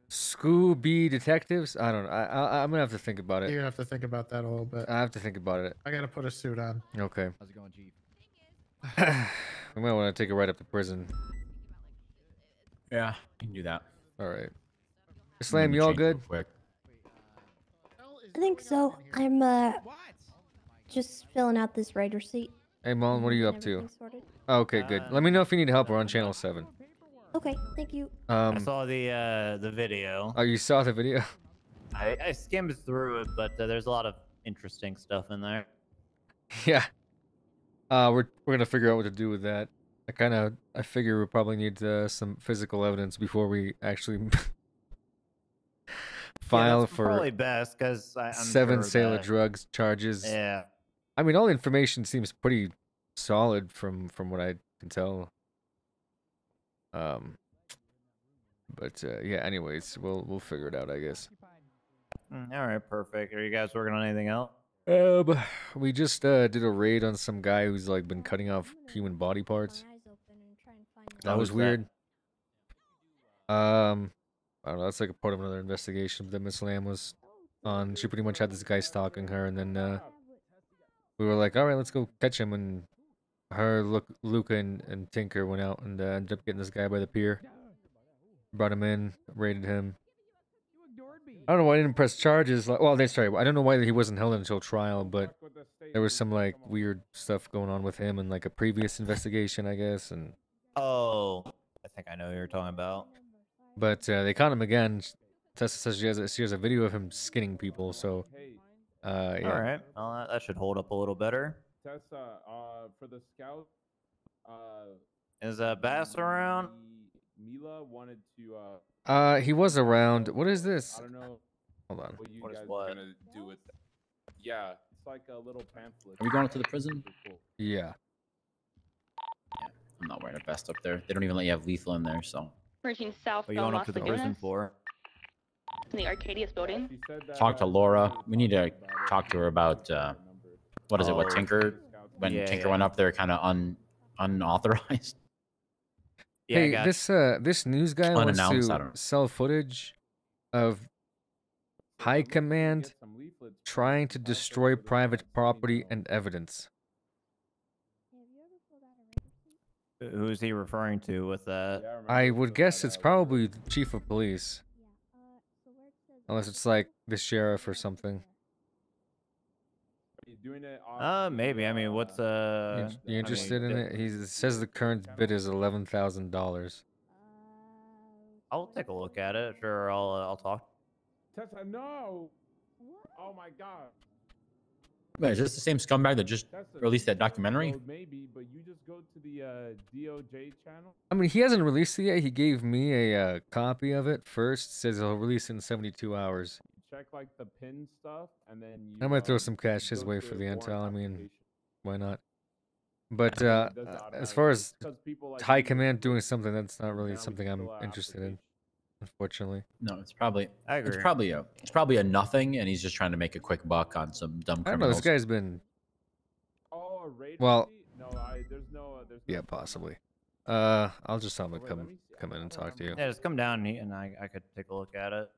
Scooby Detectives? I don't know. I'm going to have to think about it. You're going to have to think about that a little bit. I have to think about it. I got to put a suit on. Okay. How's it going, Chief? We might want to take it right up to prison. Yeah, you can do that. All right. Slam, you all good? Quick. I think so. I'm just filling out this writer seat. Hey, Mullen, what are you up to? Oh, okay, good. Let me know if you need help. We're on channel 7. Okay, thank you. I saw the video. Oh, you saw the video? I skimmed through it, but there's a lot of interesting stuff in there. Yeah. We're gonna figure out what to do with that. I figure we probably need some physical evidence before we actually file for probably best because 7 sale of drugs charges. Yeah. I mean, all the information seems pretty solid from what I can tell. But yeah. Anyways, we'll figure it out, I guess. All right, perfect. Are you guys working on anything else? We just did a raid on some guy who's like been cutting off human body parts. That was weird. I don't know. That's like a part of another investigation that Miss Lamb was on. She pretty much had this guy stalking her, and then we were like, all right, let's go catch him. And Luca and Tinker went out and ended up getting this guy by the pier. Brought him in, raided him. I don't know why I didn't press charges. Well, sorry, I don't know why he wasn't held until trial, but there was some like weird stuff going on with him in like a previous investigation, I guess. And oh, I think I know who you're talking about. But they caught him again. Tessa says she has a video of him skinning people. So, yeah. All right, well, that should hold up a little better. Tessa, for the scout, is Bass around? Mila wanted to. He was around. What is this? I don't know. Hold on. What you guys are gonna do with that? Yeah, it's like a little pamphlet. Are we going to the prison? Yeah. I'm not wearing a vest up there. They don't even let you have lethal in there, so. 13 South. What are you going up to the prison for? In the Arcadius building. Talk to Laura. We need to talk to her about what is it? What Tinker? When Tinker went up there, kind of unauthorized. Hey, this news guy wants Unannounced, I to don't know. sell footage of High Command trying to destroy private property and evidence. Who's he referring to with that? I would guess it's probably the chief of police. Unless it's like the sheriff or something. Maybe. I mean, what's You interested in it? He says the current bid is $11,000. I'll take a look at it. Sure, I'll talk. Tessa, no. Oh my god. Wait, is this the same scumbag that just released that documentary? Maybe, but you just go to the DOJ channel. I mean, he hasn't released it yet. He gave me a copy of it first. Says he'll release it in 72 hours. Check like the pin stuff, and then you, I might throw some cash his way for the intel. I mean, why not? But as far as High Command doing something, that's not really something I'm interested in, unfortunately. No, it's probably it's probably a nothing, and he's just trying to make a quick buck on some dumb criminals. I don't know. This guy's been. Well, yeah, possibly. I'll just tell him to come in and talk to you. Yeah, just come down and I could take a look at it.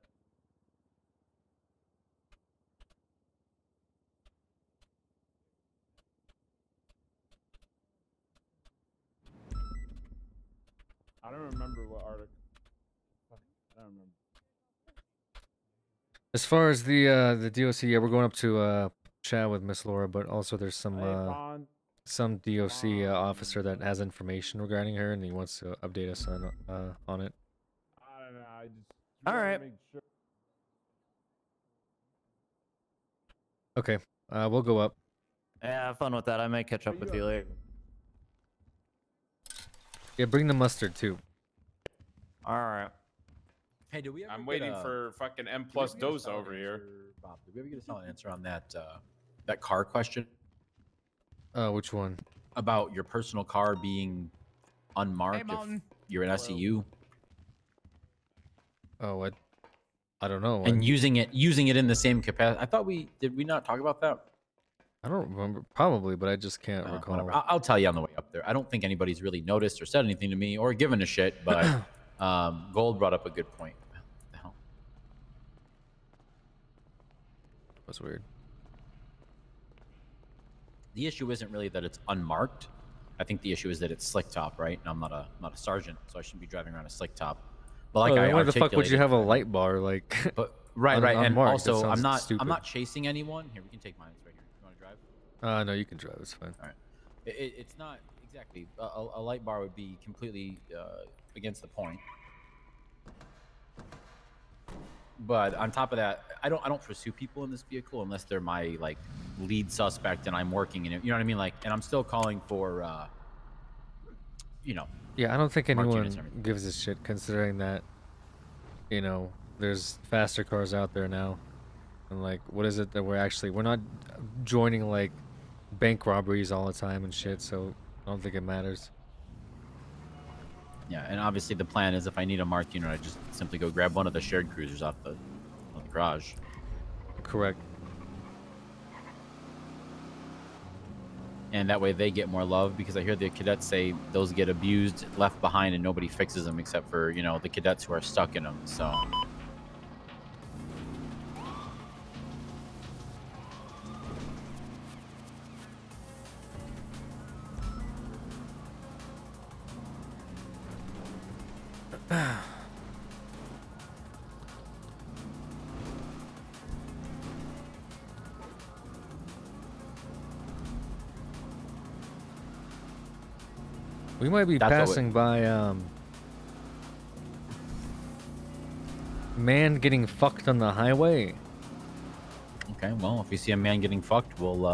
I don't remember what article. I don't remember. As far as the DOC, yeah, we're going up to chat with Miss Laura, but also there's some DOC officer that has information regarding her, and he wants to update us on it. I don't know. I just all right. Make sure. Okay, we'll go up. Yeah, have fun with that. I may catch up with you later. Yeah, bring the mustard too. All right. Hey, do we ever I'm waiting for fucking M plus Doza over here. Bob, did we ever get a solid answer on that that car question? Which one? About your personal car being unmarked if you're an SEU. Oh, what? I don't know. And using it in the same capacity. I thought did we not talk about that? I don't remember. Probably, but I just can't recall. Whatever. I'll tell you on the way up there. I don't think anybody's really noticed or said anything to me or given a shit, but Gold brought up a good point. What the hell? That's weird. The issue isn't really that it's unmarked. I think the issue is that it's slick top, right? And I'm not a sergeant, so I shouldn't be driving around a slick top. But like why the fuck would you have a light bar like? But right, and unmarked? also I'm not chasing anyone. Here, we can take mine. It's right here. You want to drive? No, you can drive. It's fine. All right. It's not exactly a light bar would be completely against the point. But on top of that, I don't pursue people in this vehicle unless they're my like lead suspect and I'm working in it. You know what I mean? Like, and I'm still calling for, you know. Yeah, I don't think anyone gives a shit considering that, you know, there's faster cars out there now, and like, what is it that we're not joining like bank robberies all the time and shit. So I don't think it matters. Yeah, and obviously the plan is if I need a marked unit, I just simply go grab one of the shared cruisers off the garage. Correct. And that way they get more love, because I hear the cadets say those get abused, left behind, and nobody fixes them except for, you know, the cadets who are stuck in them. So. We might be passing by man getting fucked on the highway. Okay, well, if we see a man getting fucked, we'll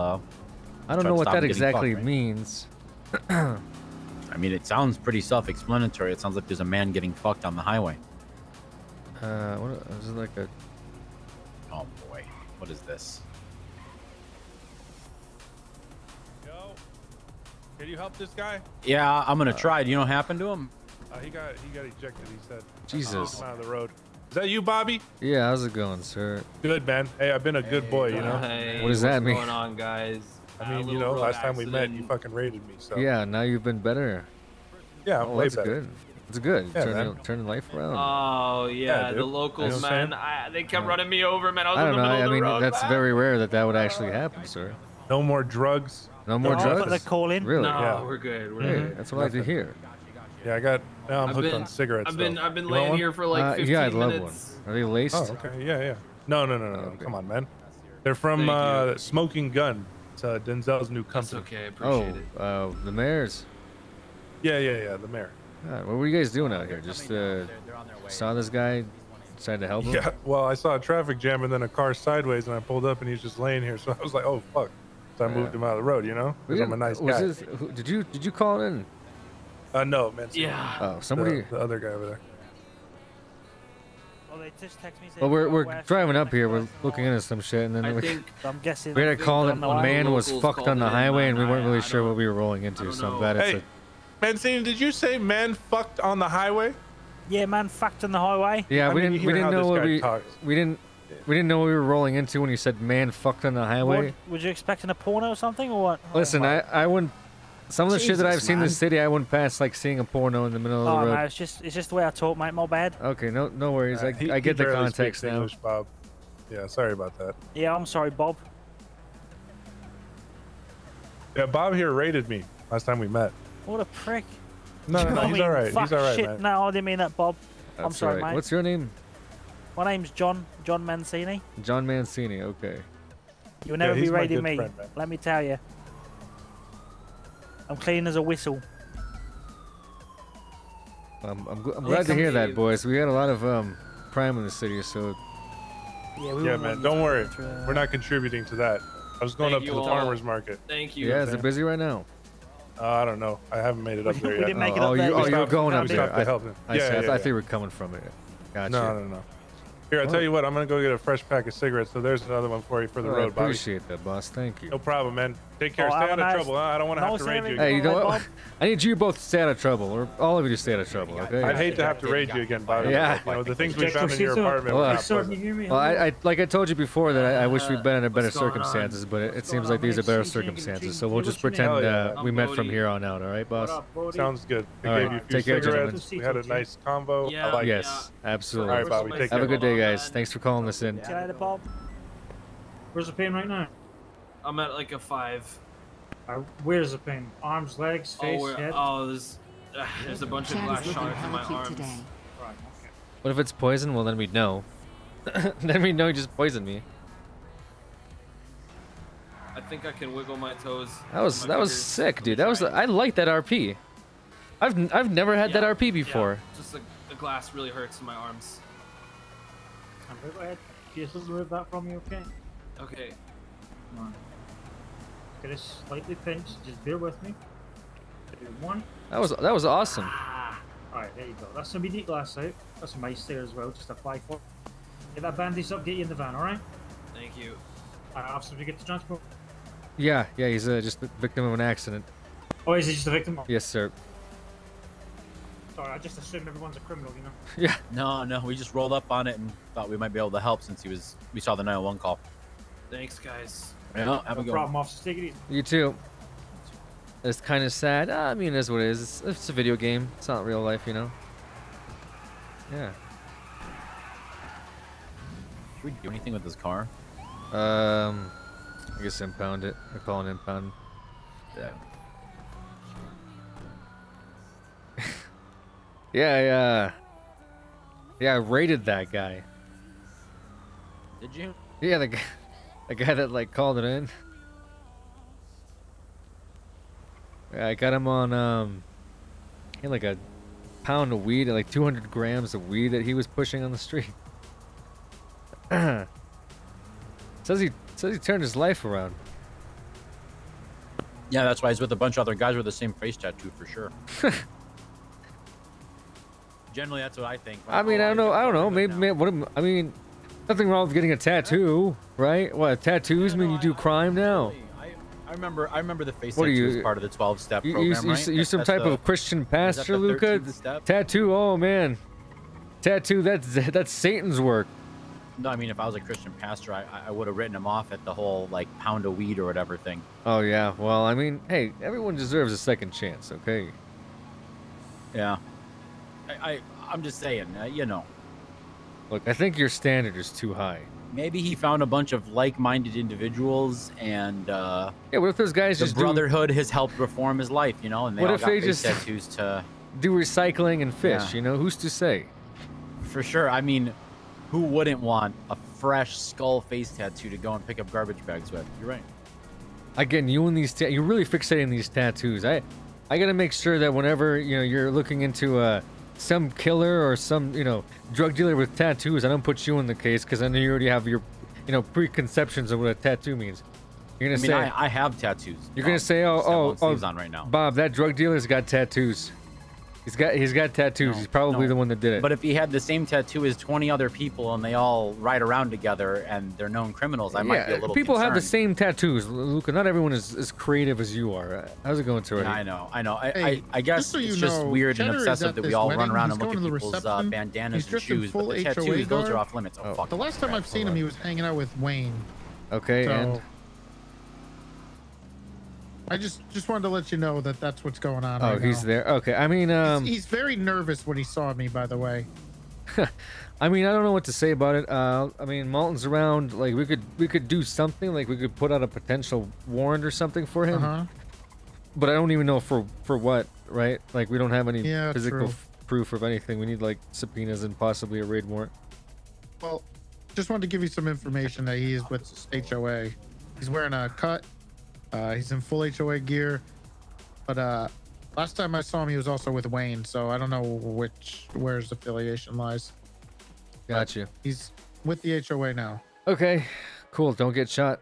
I don't know what that exactly means. I mean, it sounds pretty self-explanatory. It sounds like there's a man getting fucked on the highway. What is it like a? Oh boy, what is this? Yo, can you help this guy? Yeah, I'm gonna try. Do you know what happened to him? He got ejected. He said. Jesus. Out of the road. Is that you, Bobby? Yeah, how's it going, sir? Good, man. Hey, I've been a good boy, you know. Hey, what does that mean? What's going on, guys? I mean, you know, last time we met, you fucking raided me. So Yeah, now you've been better. Yeah, I'm oh, way that's better. good. It's good. Yeah, Turning life around. Oh yeah, dude. the locals, You know what I'm man. They kept running me over, man. I was I in don't the know. middle I of the mean, road, that's man. very rare that would actually happen, sir. No more drugs. No more No, drugs. but they're calling. Really? No, Yeah. we're good. We're Hey, good. that's what I like to hear. Yeah, now I'm I've hooked been- on cigarettes. I've been though. I've been You want laying one? here for like 15 yeah, I'd love minutes. one. Are they laced? Oh, okay. Yeah. No. Come on, man. They're from Smoking Gun. It's Denzel's new company. okay. I appreciate it. The mayor's. Yeah. The mayor. God, what were you guys doing out here? Just saw this guy, decided to help him. Yeah. Well, I saw a traffic jam and then a car sideways, and I pulled up and he's just laying here. So I was like, oh fuck. So I moved him out of the road. You know, because I'm a nice guy. Did you call in? No, man. Yeah. Oh, somebody. The other guy over there. Well, they just text me. Well, we're driving up here. We're looking into some shit, and then I'm guessing. we had a call that a man was fucked on the highway, and we weren't really sure I what we were rolling into. So I'm glad it's Hey, Mancini, did you say man fucked on the highway? Yeah, man, fucked on the highway. Yeah, I we mean, didn't you we hear didn't how know this what guy talks. we didn't know what we were rolling into when you said man fucked on the highway. What, was you expecting a porno or something, or what? Listen, I wouldn't. Some of the shit that I've Jesus, seen in man. the city, I wouldn't pass like seeing a porno in the middle of Oh the road. no, it's just the way I talk, mate. My bad. Okay, no worries. I He get the barely context speaks now. English, Bob. Yeah, sorry about that. Yeah, I'm sorry, Bob. Yeah, Bob here raided me last time we met. What a prick. No, I he's mean, all right. fuck He's all right, shit. man. No, I didn't mean that, Bob. I'm That's sorry, right. mate. What's your name? My name's John Mancini. John Mancini. Okay. You'll never be he's my raiding good me. friend, man. Let me tell you. I'm clean as a whistle. I'm glad to hear that, boys. We had a lot of crime in the city, so. Yeah, man. Don't worry. We're not contributing to that. I was going Thank up you to the all. farmer's market. Thank you. Yeah, is it busy right now? I don't know. I haven't made it up there We yet. didn't make it up there. You're going up We there. stopped to help him. I Yeah, thought you were coming from it. Gotcha. No. Here, I'll tell you what. I'm gonna go get a fresh pack of cigarettes. So there's another one for you for the I road, Bobby. appreciate that, boss. Thank you. No problem, man. Take care. Oh, Stay have a out of nice- trouble. Huh? I don't want to have to raid you. Hey, you know Bob? what? I need you both to stay out of trouble, or all of you to stay out of trouble, okay? I'd hate to have to raid you again, Bobby. Yeah. You know, the things we found in your apartment were Well, not pleasant. I like I told you before that I wish we'd been in better circumstances, but it seems like these are better circumstances. So we'll just pretend Hell yeah. we met from here on out. All right, boss? Sounds good. I All gave right. you a few Take care, cigarettes. gentlemen. We had a nice convo. I like it. Yes, absolutely. All right, Bobby. Take Have care. a good day, guys. Thanks for calling this in. See you later, Bob. Where's the pain right now? I'm at like a 5. Where's the pain? Arms, legs, face, head? There's a bunch of Chad glass is looking shards in my hella cute arms. today. Right, okay. What if it's poison? Well, then we'd know. Then we'd know you just poisoned me. I think I can wiggle my toes. That was sick, dude. I like that RP. I've never had that RP before. Yeah, just the glass really hurts in my arms. Go ahead. Just remove that from you, okay? Okay. Come on. Get it slightly pinched. Just bear with me. Do one. That was awesome. Alright, there you go. That's some immediate glass out. That's some ice there as well. Just apply for. Get that bandage up. Get you in the van. All right. Thank you. Alright, officer, we get the transport. Yeah, he's just the victim of an accident. Oh, is he just a victim? Yes, sir. Sorry, I just assumed everyone's a criminal, you know. Yeah. No, we just rolled up on it and thought we might be able to help since we saw the 911 call. Thanks, guys. Yeah, have a No good problem, officer. Take it easy. You too. It's kind of sad. I mean, it is what it is. It's a video game. It's not real life, you know. Yeah. Should we do anything with this car? I guess impound it. I call it impound. Yeah. Yeah, I raided that guy. Did you? Yeah, the guy that like called it in. Yeah, I got him on he had like a pound of weed, like 200 grams of weed that he was pushing on the street. says he turned his life around. Yeah, that's why he's with a bunch of other guys with the same face tattoo for sure. Generally, that's what I think. I mean, I don't know. Maybe I mean, nothing wrong with getting a tattoo, right? What, tattoos mean you do crime now? I remember the face What are tattoo you- was part of the 12-step You program, right? some That's type the- of Christian is that pastor, the Luca? 13th step? Tattoo, oh man. Tattoo, that's Satan's work. No, I mean, if I was a Christian pastor, I would have written him off at the whole like pound of weed or whatever thing. Oh yeah. Well, I mean, hey, everyone deserves a second chance, okay? Yeah. I'm just saying, you know. Look, I think your standard is too high. Maybe he found a bunch of like-minded individuals, and yeah. What if those guys the just brotherhood has helped reform his life, you know? And they what all if got they face just tattoos to do recycling and fish? Yeah. You know, who's to say? For sure. I mean, who wouldn't want a fresh skull face tattoo to go and pick up garbage bags with? You're right. Again, you and these you're really fixating these tattoos. I gotta make sure that whenever you're looking into some killer or some drug dealer with tattoos, I don't put you in the case because I know you already have your preconceptions of what a tattoo means. You're gonna say I have tattoos. You're gonna say sleeves on right now. Bob, that drug dealer's got tattoos. He's got tattoos. He's probably the one that did it. But if he had the same tattoo as 20 other people and they all ride around together and they're known criminals, I might be a little people have the concerned. same tattoos, Luca. Not everyone is as creative as you are. How's it going, Tori? Yeah, I know. Hey, I guess just so you it's just know, weird and Cheddar is obsessive at that we this all wedding. run around He's and look going at to the people's reception. bandanas He's and dressed in shoes, full but the HOA tattoos, those garb. are off limits. Oh, fuck. The last time I've seen him, he was hanging out with Wayne. Okay, So, and I just wanted to let you know that that's what's going on. oh, right he's now. there. Okay, I mean, He's very nervous when he saw me. By the way. I mean, I don't know what to say about it. I mean, Malton's around. Like, we could do something. Like, we could put out a potential warrant or something for him. But I don't even know for what, right? Like, we don't have any physical true. proof of anything. We need like subpoenas and possibly a raid warrant. Well, just wanted to give you some information that he is with HOA. He's wearing a cut. He's in full HOA gear. But last time I saw him, he was also with Wayne. So I don't know where his affiliation lies. Gotcha. He's with the HOA now. Okay, cool. Don't get shot.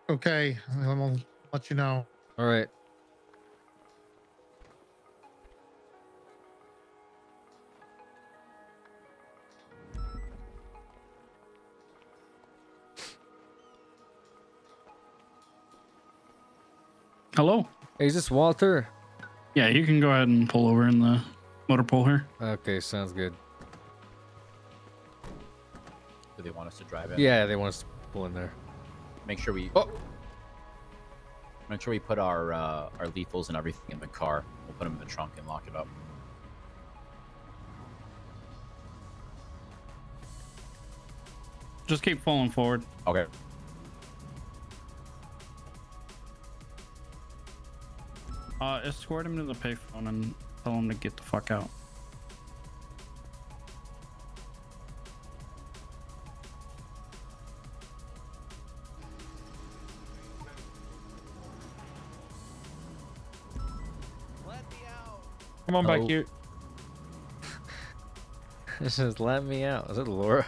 Okay, I'll let you know. All right. Hello. Hey, is this Walter? Yeah, you can go ahead and pull over in the motor pool here. Okay, sounds good. Do they want us to drive in? Yeah, they want us to pull in there. Make sure we. Make sure we put our lethals and everything in the car. We'll put them in the trunk and lock it up. Just keep falling forward. Okay. Escort him to the payphone and tell him to get the fuck out. Come on back here. This is let me out. Is it Laura?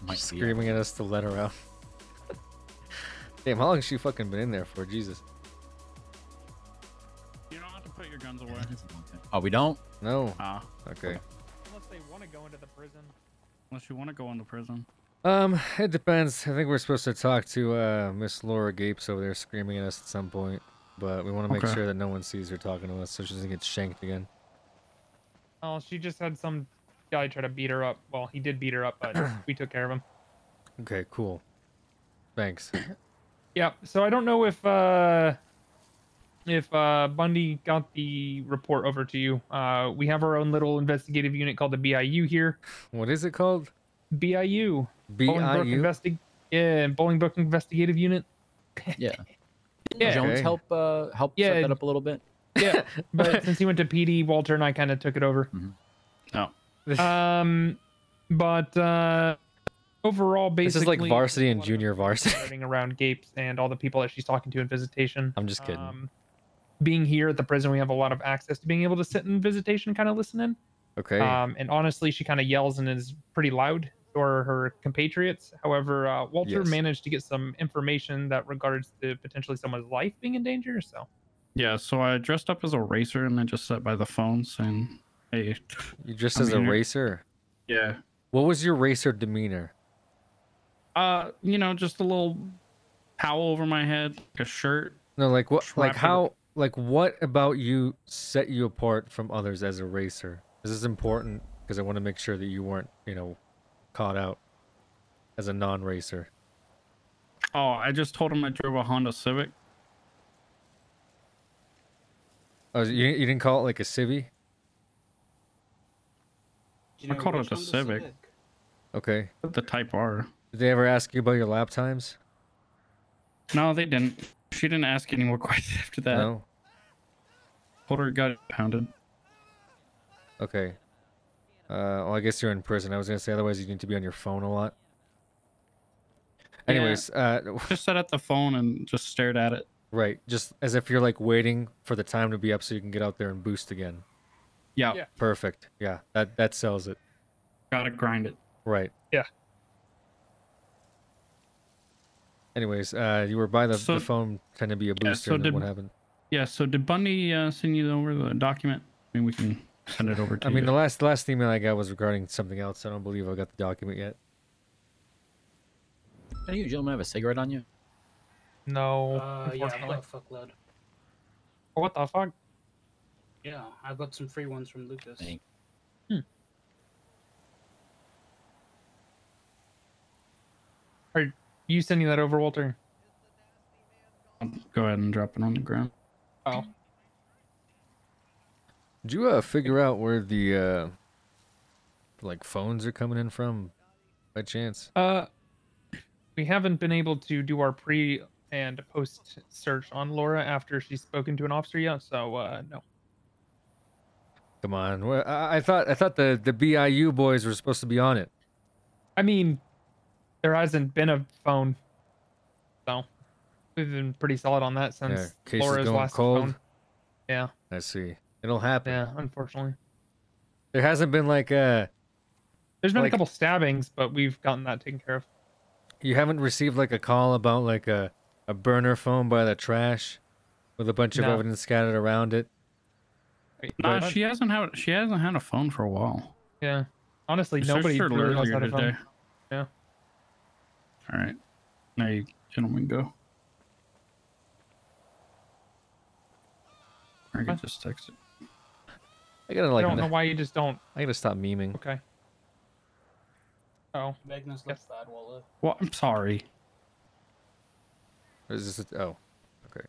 Might be, Screaming at us to let her out. Damn, how long has she fucking been in there for? Jesus. You don't have to put your guns away. Oh, we don't? No. Ah. Okay. Unless they want to go into the prison. Unless you want to go into prison. It depends. I think we're supposed to talk to Miss Laura Gapes over there screaming at us at some point, but we want to make Okay. sure that no one sees her talking to us so she doesn't get shanked again. Oh, she just had some guy try to beat her up. Well, he did beat her up, but we took care of him. Okay, cool. Thanks. Yeah. So I don't know if Bundy got the report over to you. We have our own little investigative unit called the BIU here. What is it called? BIU. BIU? Bolingbrook Investigative Unit. Yeah. Yeah. Jones help set that up a little bit. Yeah, but since he went to PD, Walter and I kind of took it over. No. But overall, basically, This is like varsity and junior varsity. running around Gapes and all the people that she's talking to in visitation. I'm just kidding. Being here at the prison, we have a lot of access to being able to sit in visitation, kind of listen in. Okay. And honestly, she kind of yells and is pretty loud for her compatriots. However, Walter Yes. managed to get some information that regards to potentially someone's life being in danger. So. Yeah, so I dressed up as a racer and I just sat by the phone saying, hey. You dressed I'm as a here. racer? Yeah. What was your racer demeanor? You know, just a little towel over my head, like a shirt. No, like what? Like Wrapped how? Like what about you set you apart from others as a racer? This is important because I want to make sure that you weren't, caught out as a non-racer. Oh, I just told him I drove a Honda Civic. Oh, you didn't call it like a Civi? I called it a Civic. Okay. The Type R. Did they ever ask you about your lap times? No, they didn't. She didn't ask any more questions after that. No. Told her it got pounded. Okay. Well, I guess you're in prison. I was gonna say otherwise you need to be on your phone a lot. Anyways, just sat at the phone and just stared at it. Right, just as if you're like waiting for the time to be up so you can get out there and boost again. Yeah. Perfect. Yeah, that sells it. Gotta grind it. Right. Yeah. Anyways, you were by the phone trying to be a booster. And then what happened? Yeah. So did Bundy send you over the document? I mean, we can send it over to I you. mean, the last email I got was regarding something else. I don't believe I got the document yet. Do you gentlemen have a cigarette on you? No. Yeah, I've unfortunately. got a fuckload. What the fuck? Yeah, I got some free ones from Lucas. Are you sending that over, Walter? Go ahead and drop it on the ground. Oh. Did you figure out where the like phones are coming in from by chance? We haven't been able to do our pre and post search on Laura after she's spoken to an officer yet, so no. Come on. I thought the BIU boys were supposed to be on it. I mean, there hasn't been a phone, so we've been pretty solid on that since Case is Laura's going last cold. phone. Yeah. I see. It'll happen. Yeah, unfortunately. There hasn't been like a... There's been a couple stabbings, but we've gotten that taken care of. You haven't received like a call about like a burner phone by the trash with a bunch of No. evidence scattered around it? Nah, she hasn't had a phone for a while. Yeah. Honestly, I searched nobody her really knows earlier how to phone. today. Yeah. All right. Now you gentlemen go. I can just text it. I gotta like... I don't know why you just don't. I gotta stop memeing. Okay. Oh. Magnus left bad wallet. Well, I'm sorry. Or is this oh. Okay.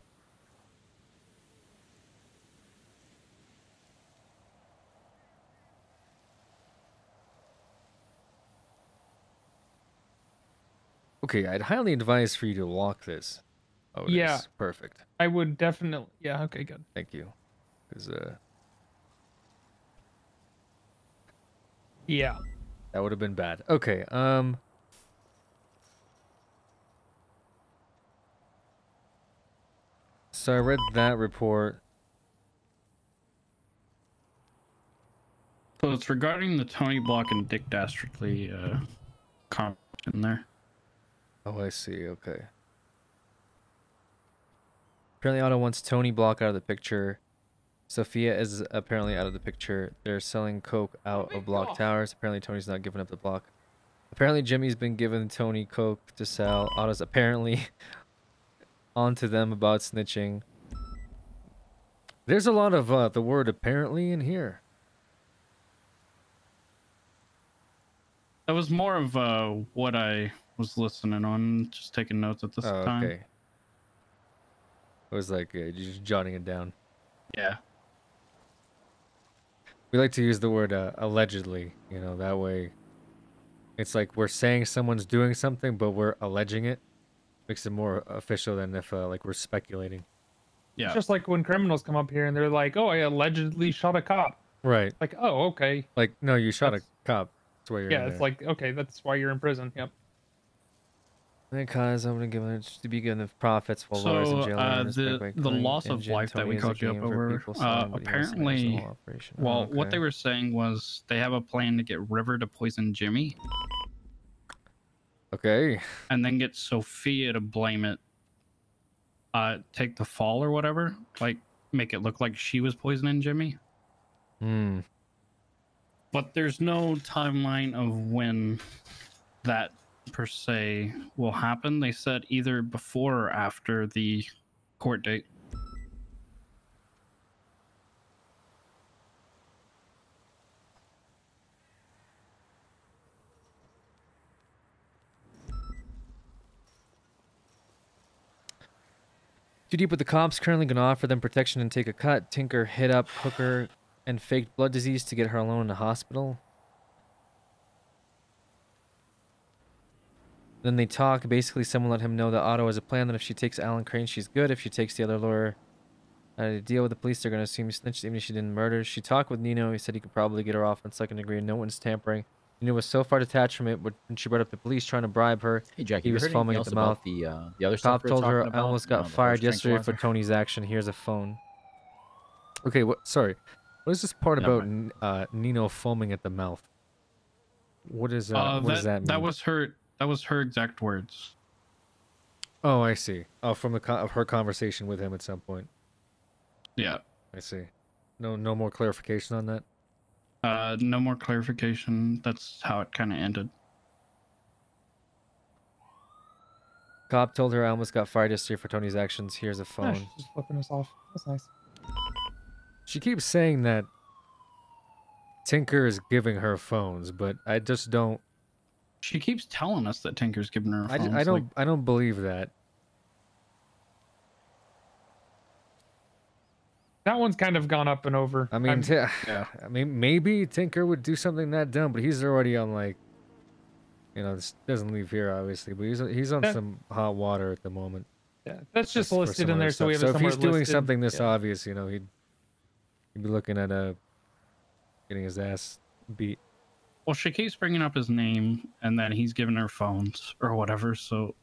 Okay, I'd highly advise for you to lock this. Oh, it Yeah. is. Perfect. I would definitely. Yeah. Okay. Good. Thank you. Because Yeah. that would have been bad. Okay. So I read that report. So it's regarding the Tony Block and Dick Dastardly comment in there. Oh, I see. Okay. Apparently, Otto wants Tony Block out of the picture. Sophia is apparently out of the picture. They're selling coke out of Block Towers. Apparently, Tony's not giving up the block. Apparently, Jimmy's been giving Tony coke to sell. Otto's apparently onto them about snitching. There's a lot of the word apparently in here. That was more of what I was listening on, just taking notes at this time. Okay. It was like just jotting it down. Yeah. We like to use the word allegedly, you know, that way it's like we're saying someone's doing something, but we're alleging it. Makes it more official than if like we're speculating. Yeah. It's just like when criminals come up here and they're like, "Oh, I allegedly shot a cop." Right. Like, oh, okay. Like, no, you shot a cop. That's why you're Yeah, in it's there. like, okay, that's why you're in prison. Yep. Because I'm gonna give it to be given the profits while Laura's in jail. The loss of life that we called you up over, apparently, well, what they were saying was they have a plan to get River to poison Jimmy. Okay. And then get Sophia to blame it. Take the fall or whatever. Like, make it look like she was poisoning Jimmy. Hmm. But there's no timeline of when that per se will happen. They said either before or after the court date. Too deep with the cops. Currently gonna offer them protection and take a cut. Tinker hit up Hooker and faked blood disease to get her alone in the hospital. Then they talk. Basically, someone let him know that Otto has a plan that if she takes Alan Crane, she's good. If she takes the other lawyer to deal with the police, they're going to assume he snitched even if she didn't murder. She talked with Nino. He said he could probably get her off on second degree. No one's tampering. Nino was so far detached from it when she brought up the police trying to bribe her. Hey, Jackie, he you was heard foaming anything at else the mouth. about the other stuff Cop we were told her talking I almost about? got The fired horse yesterday for tranquilizer? Tony's action. Here's a phone. Okay, what? Sorry. What is this part Never about Nino foaming at the mouth? What is what does that mean? That was her exact words. Oh, I see. Oh, from the of her conversation with him at some point. Yeah. I see. No more clarification on that. No more clarification. That's how it kind of ended. Cop told her I almost got fired yesterday for Tony's actions. Here's a Oh, phone. she's just flipping us off. That's nice. She keeps saying that Tinker is giving her phones, but I just don't. She keeps telling us that Tinker's giving her phones. I don't believe that. That one's kind of gone up and over. I mean, I mean, maybe Tinker would do something that dumb, but he's already on like, this doesn't leave here obviously, but he's on some hot water at the moment. Yeah, that's just for listed some in other there, so we have stuff. it So if somewhere he's doing listed. something this Yeah. obvious, he'd be looking at getting his ass beat. Well, she keeps bringing up his name, and then he's giving her phones or whatever. So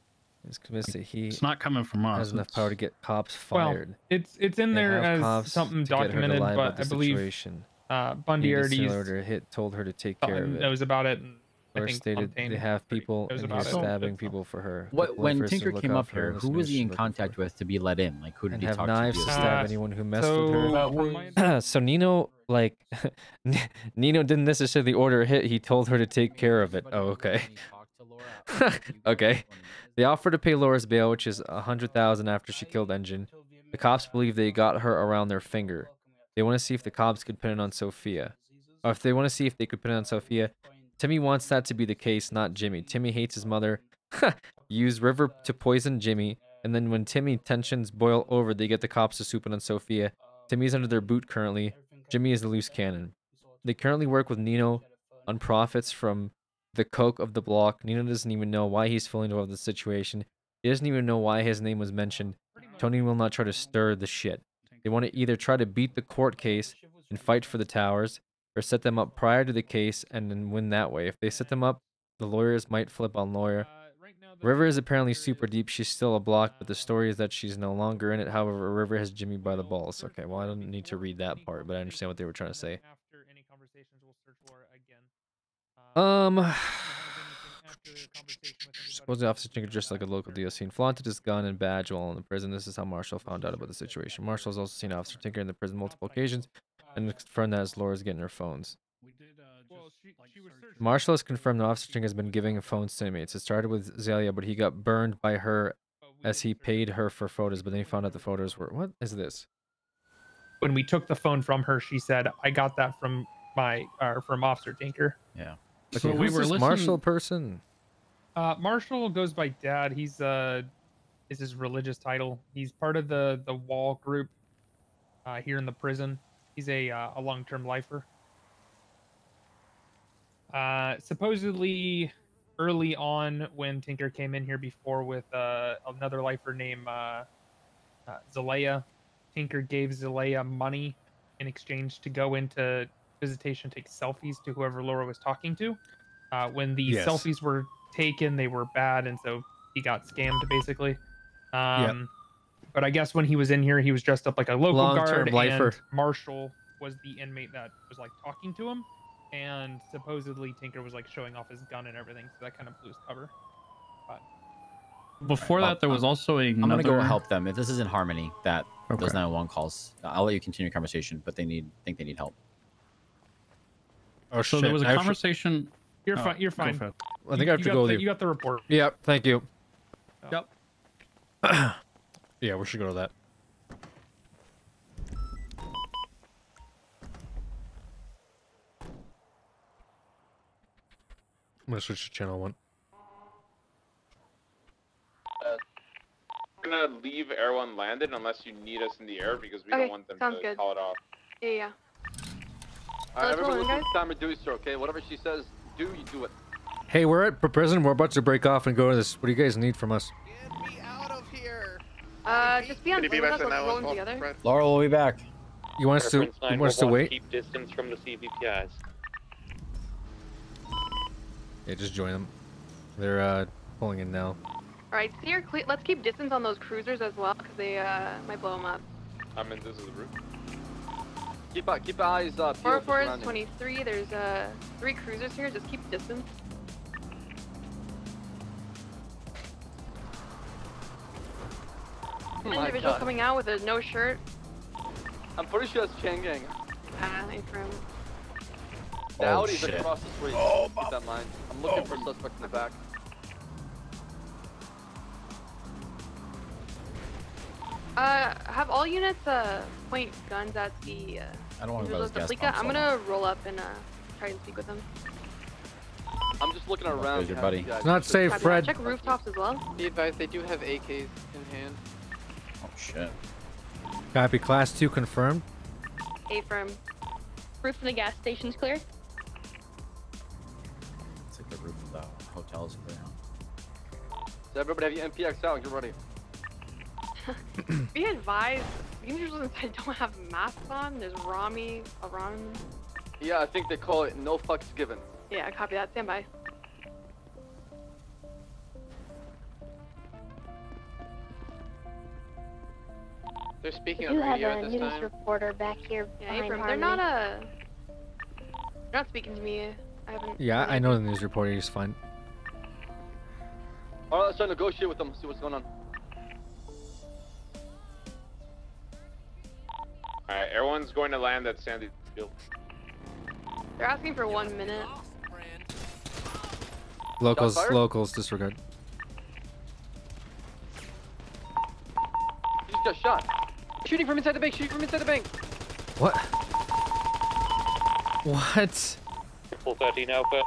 he's convinced that he it's not coming from us. has enough power to get cops Well, fired. it's in They there have as cops something to get her to documented, lie about but the I believe situation. Bundy He already needed to hit told her to take care of it. knows about it. And I Or think stated Fontaine they have people knows in about here it. stabbing people for her. When First to Tinker look came out up for her here, and who was he in looking contact with to be let in? Like, who did and he have talk knives to to? stab anyone who messed with her. So Nino, like, Nino didn't necessarily order a hit. He told her to take care of it. Oh, okay. Okay. They offered to pay Laura's bail, which is $100,000 after she killed Engine. The cops believe they got her around their finger. They want to see if the cops could pin it on Sophia. Or if they want to see if they could pin it on Sophia. Timmy wants that to be the case, not Jimmy. Timmy hates his mother. Use River to poison Jimmy. And then when Timmy tensions boil over, they get the cops to swoop in on Sophia. Timmy's under their boot currently. Jimmy is the loose cannon. They currently work with Nino on profits from the coke of the block. Nino doesn't even know why he's fully involved in the situation. He doesn't even know why his name was mentioned. Tony will not try to stir the shit. They want to either try to beat the court case and fight for the towers, or set them up prior to the case and then win that way. If they set them up, the lawyers might flip on lawyer. River is apparently super deep. She's still a block, but the story is that she's no longer in it. However, River has Jimmy by the balls. Okay, well, I don't need to read that part, but I understand what they were trying to say. Suppose the officer Tinker dressed like a local DOC and flaunted his gun and badge while in the prison. This is how Marshall found out about the situation. Marshall has also seen Officer Tinker in the prison multiple occasions and confirmed that as Laura's getting her phones. Marshall has confirmed that Officer Tinker has been giving phones to inmates. It started with Zelia, but he got burned by her as he paid her for photos, but then he found out the photos were... What is this? When we took the phone from her, she said, "I got that from from Officer Tinker." Yeah. Okay, So we who's were this listening- Marshall person? Marshall goes by Dad. He's is his religious title. He's part of the Wall group here in the prison. He's a long-term lifer. Supposedly, early on when Tinker came in here before with another lifer named Zelaya, Tinker gave Zelaya money in exchange to go into visitation, take selfies to whoever Laura was talking to. When the Yes. selfies were taken, they were bad, and so he got scammed basically. But I guess when he was in here, he was dressed up like a local Long-term guard, lifer. and Marshall was the inmate that was like talking to him, and supposedly Tinker was like showing off his gun and everything, so that kind of blew his cover. But Before that, there was also I'm gonna go another. help them. If this is in harmony, that Okay. those 911 calls, I'll let you continue your conversation. But think they need help. Oh, So there was a conversation. You're Oh, fine. You're go fine. for it. I think I have to go with you. You got the report. Yep, thank you. Yep. Yeah, we should go to that. I'm gonna switch to channel 1. Gonna gonna leave Air 1 landed unless you need us in the air because we don't want them sounds to good. call it off. Yeah. Alright, Let's roll everybody in, listen to Timer do, sir, okay? Whatever she says, you do it. Hey, we're at prison. We're about to break off and go to this. What do you guys need from us? Just be on board with us. Let's roll in together. Laura will be back. You want us to? You want us to wait? Keep distance from the CVPIs. Yeah, just join them. They're pulling in now. Alright, steer clear. Let's keep distance on those cruisers as well, because they might blow them up. I'm in. This is the route. Keep eyes peeled. 404 is 23. There's 3 cruisers here. Just keep distance. Oh An my individual God. coming out with a no shirt. I'm pretty sure it's Chain Gang. From. The Oh, Audi's shit. across the street. Keep that in mind. I'm looking for suspects in the back. Have all units point guns at the I don't want to go to individuals those gas at Fleeca. pumps. I'm gonna roll up and try and speak with them. I'm just looking around. There's your buddy. Guys. It's not safe, Copy that. Fred. Check rooftops as well. Be advised, they do have AKs in hand. Oh shit. Copy. Class 2 confirmed. Affirm. Roof of the gas station's clear. It's like the roof of the hotel is clear now. So everybody have your MPX out and get ready. Be advised, the individuals inside don't have masks on. There's Rami around them. Yeah, I think they call it no fucks given. Yeah, copy that. Stand by. They're speaking I on do have radio a at this news time. reporter back here Yeah, behind Affirm. Harmony. They're not speaking to me. I haven't. Yeah, I know the news reporter. He's fine. All right, let's try to negotiate with them. See what's going on. Alright, Air 1's going to land at Sandy Field. They're asking for 1 minute. Locals, fired? locals, disregard. He just got shot. Shooting from inside the bank. Shooting from inside the bank. What? What? Full 13 Alpha.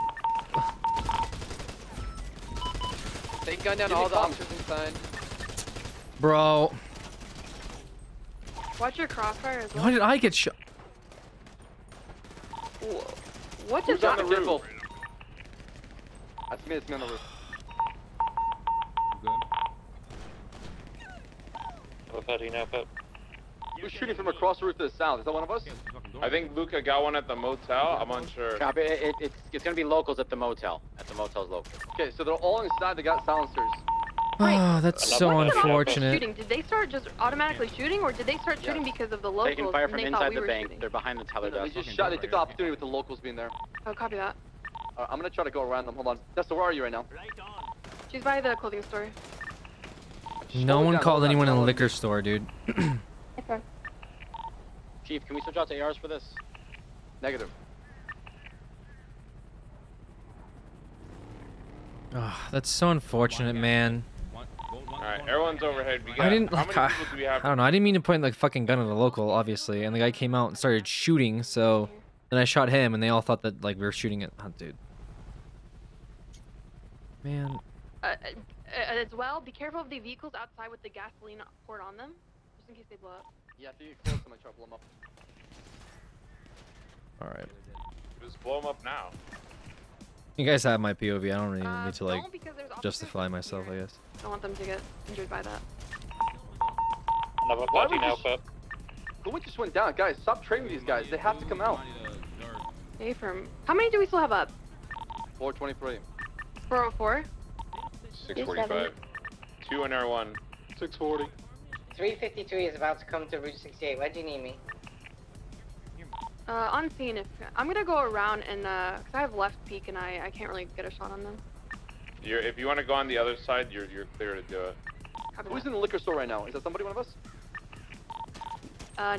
Take gun down Give me all the comms. officers inside. Bro, Watch your crossfire as well. why did I get shot? Whoa. What Who's just on the happened? roof? That's me. It's me on the roof. Full 13 Alpha. Who's shooting from across the roof to the south? Is that one of us? I think Luca got one at the motel. I'm unsure. Copy. It's gonna be locals at the motel. At the motel's local. Okay, so they're all inside. They got silencers. Oh, that's so When did all this unfortunate. Shooting? Did they start just automatically shooting, or did they start shooting because of the locals? Taking fire and from they thought inside we the were bank. shooting? They're behind the teller They desk. just shot. They took the opportunity with the locals being there. Oh, copy that. I'm gonna try to go around them. Hold on. Tessa, where are you right now? She's by the clothing store. No one called anyone in the liquor store, dude. Okay. Chief, can we switch out to ARs for this? Negative. Oh, that's so unfortunate, man. Alright, Air 1's overhead. We got, I didn't how like. many I people do we have? don't know. I didn't mean to point like fucking gun at a local, obviously, and the guy came out and started shooting. So then I shot him, and they all thought that like we were shooting at. Oh, dude. Man. As well, be careful of the vehicles outside with the gasoline poured on them, just in case they blow up. Yeah, if you get close, I'm gonna try to blow them up. All right. Just blow them up now. You guys have my POV. I don't really need to like don't, because there's officers justify myself, I guess. I don't want them to get injured by that. Another Why would 13 you Alpha. The wind just went down. Guys, stop training these guys. They have to come out. Affirm. How many do we still have up? 423. 404? 645. 2 in Air 1. 640. 353 is about to come to Route 68. Where do you need me? On scene. I'm gonna go around and cause I have left peek and I can't really get a shot on them. If you want to go on the other side, you're clear to do it. Who's in the liquor store right now? Is that somebody, one of us?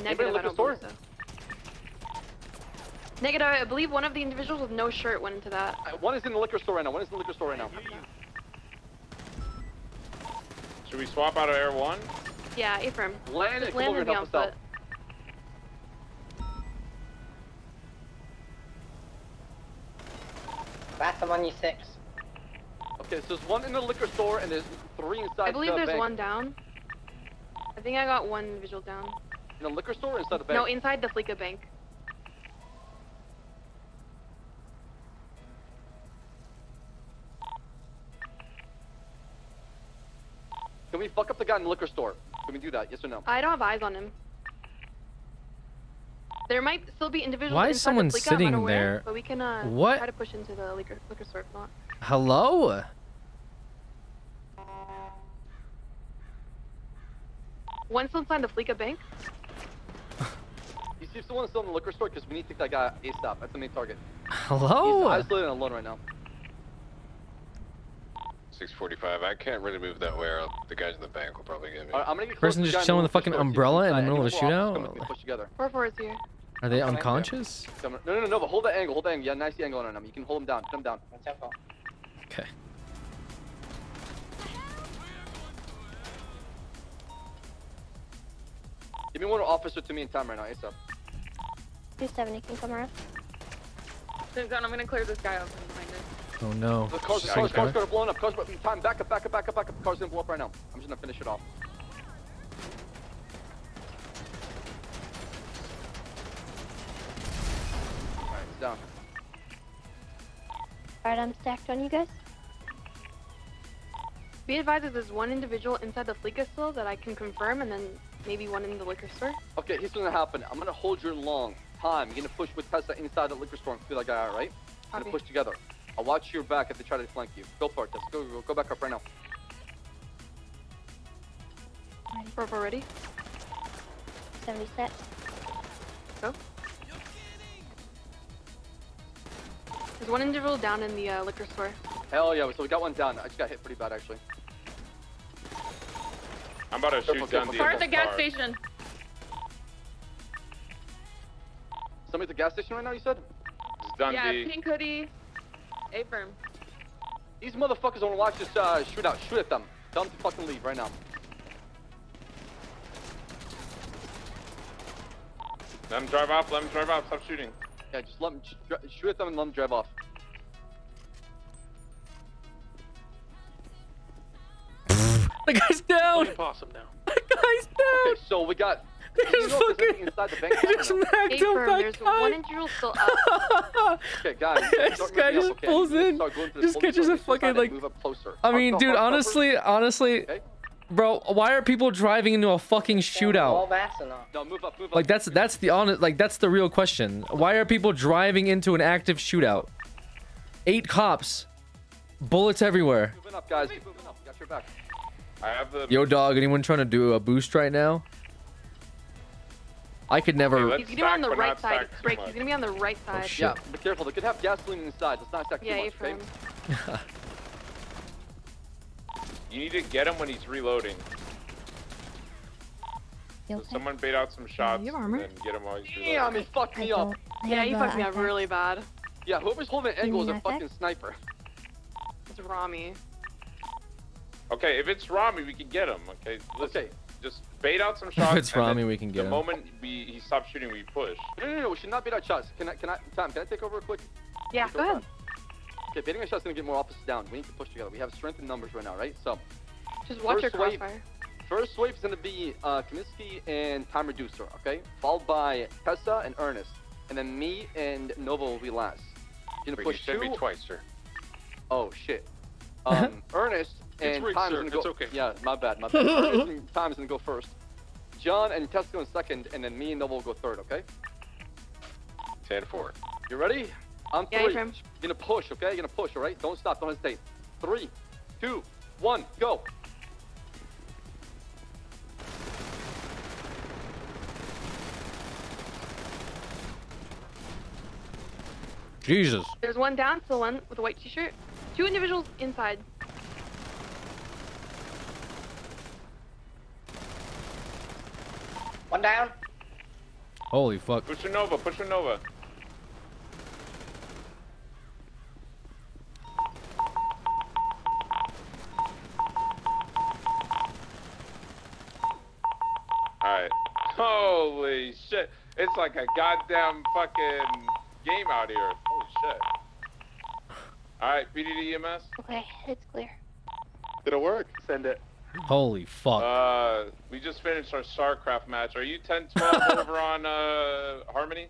Negative. I liquor don't store? believe so. Negative. I believe one of the individuals with no shirt went into that. One is in the liquor store right now. One is in the liquor store right now. Should we swap out of Air 1? Yeah, Affirm. Land Just and come land over and and be on help us foot. out. That's the 1U6. Okay, so there's one in the liquor store and there's 3 inside I believe the there's bank. one down. I think I got one individual down. In the liquor store or inside the bank? No, inside the Fleeka bank. Can we fuck up the guy in the liquor store? Can we do that? Yes or no? I don't have eyes on him. There might still be individuals. Why is inside someone the Fleeka, sitting I'm unaware, there? But we can What? try to push into the liquor store if not. Hello? One still inside the Fleeka bank. You see if someone's still in the liquor store because we need to take that guy ASAP. That's the main target. Hello? He's isolated and alone right now. 645. I can't really move that way, or the guys in the bank will probably get me. I'm gonna get close Person to the guy just in chilling with a liquor fucking store, see if umbrella in the he's middle of a inside. Any more officers shootout? coming, push together. 4-4 is here. Are they unconscious? No, but hold that angle, hold that angle. Yeah, nice angle on him. You can hold him down, put him down. Okay. Give me one officer to me in time right now, ASAP. 270 can come around. I'm gonna clear this guy out from behind it. Oh no. The cars are blowing up. Cars, time, back up. Car's gonna blow up right now. I'm just gonna finish it off. Alright, it's down. Alright, I'm stacked on you guys. Be advised that there's one individual inside the Fleeka still that I can confirm, and then maybe one in the liquor store. Okay, here's what's gonna happen. I'm gonna hold your long time. You're gonna push with Tessa inside the liquor store and feel that guy out, right? We're gonna push together. I'll watch your back if they try to flank you. Go for it, Tessa. Go back up right now. 4-4 ready? 70 set. Go. There's one individual down in the liquor store. Hell yeah, so we got one down. I just got hit pretty bad, actually. I'm about to shoot down Car at the gas station. Somebody at the gas station right now, you said? It's Dundee. Yeah, pink hoodie. A-firm. These motherfuckers want to watch this shootout. Shoot at them. Tell them to fucking leave right now. Let him drive off. Stop shooting. Yeah, just let them shoot at them and let them drive off. The guy's down! Possum now. The guy's down! Okay, so we got... There's fucking... inside the bank. There's knocked out that There's guy! one individual still up. Okay, guys. This guy just pulls in. Just catches a fucking, like... Move up closer. I mean, dude, honestly... Okay. Bro, why are people driving into a fucking shootout? No, move up. Like, that's the honest... Like, that's the real question. Why are people driving into an active shootout? 8 cops. Bullets everywhere. Moving up, guys. Keep moving up. Got your back. I have the... Yo, dog, anyone trying to do a boost right now? I could never... He's gonna be on the right side. Break. He's gonna be on the right side. Oh, shit. Yeah, be careful. They could have gasoline inside. Let's not stack too much, okay? You need to get him when he's reloading. You So okay? someone bait out some shots you have and armor? then get him while he's reloading. Damn, he fucked me up. Yeah, you fucked me up really bad. Yeah, whoever's holding an angle is a mean fucking sniper. It's Rami. Okay, if it's Rami, we can get him. Okay, listen. Okay. Just bait out some shots. If it's and Rami, then we can get the him. moment he stops shooting, we push. No, we should not bait out shots. Can I take over real quick? Yeah, go ahead. Okay, baiting a shot's gonna get more officers down. We need to push together. We have strength in numbers right now, right? So, Just watch your first wave- crossfire. First wave is gonna be Kaminsky and Time Reducer, okay? Followed by Tessa and Ernest, and then me and Nova will be last. You're gonna Wait, push you said me two. twice, sir. Oh shit. Ernest It's and rigged, Time's sir. gonna go. It's okay. Yeah, my bad. Ernest and Time's gonna go first. John and Tessa go in second, and then me and Nova will go third, okay? 10-4. You ready? On Yeah, 3. Ephraim. You're gonna push, okay? You're gonna push, alright? Don't stop, don't hesitate. 3, 2, 1, go! Jesus. There's one down, still one with a white t-shirt. 2 individuals inside. One down. Holy fuck. Push your Nova. Push your Nova. Alright. Holy shit. It's like a goddamn fucking game out here. Holy shit. Alright, PDD EMS. Okay, it's clear. Did it work? Send it. Holy fuck. We just finished our StarCraft match. Are you 10-12 over on Harmony?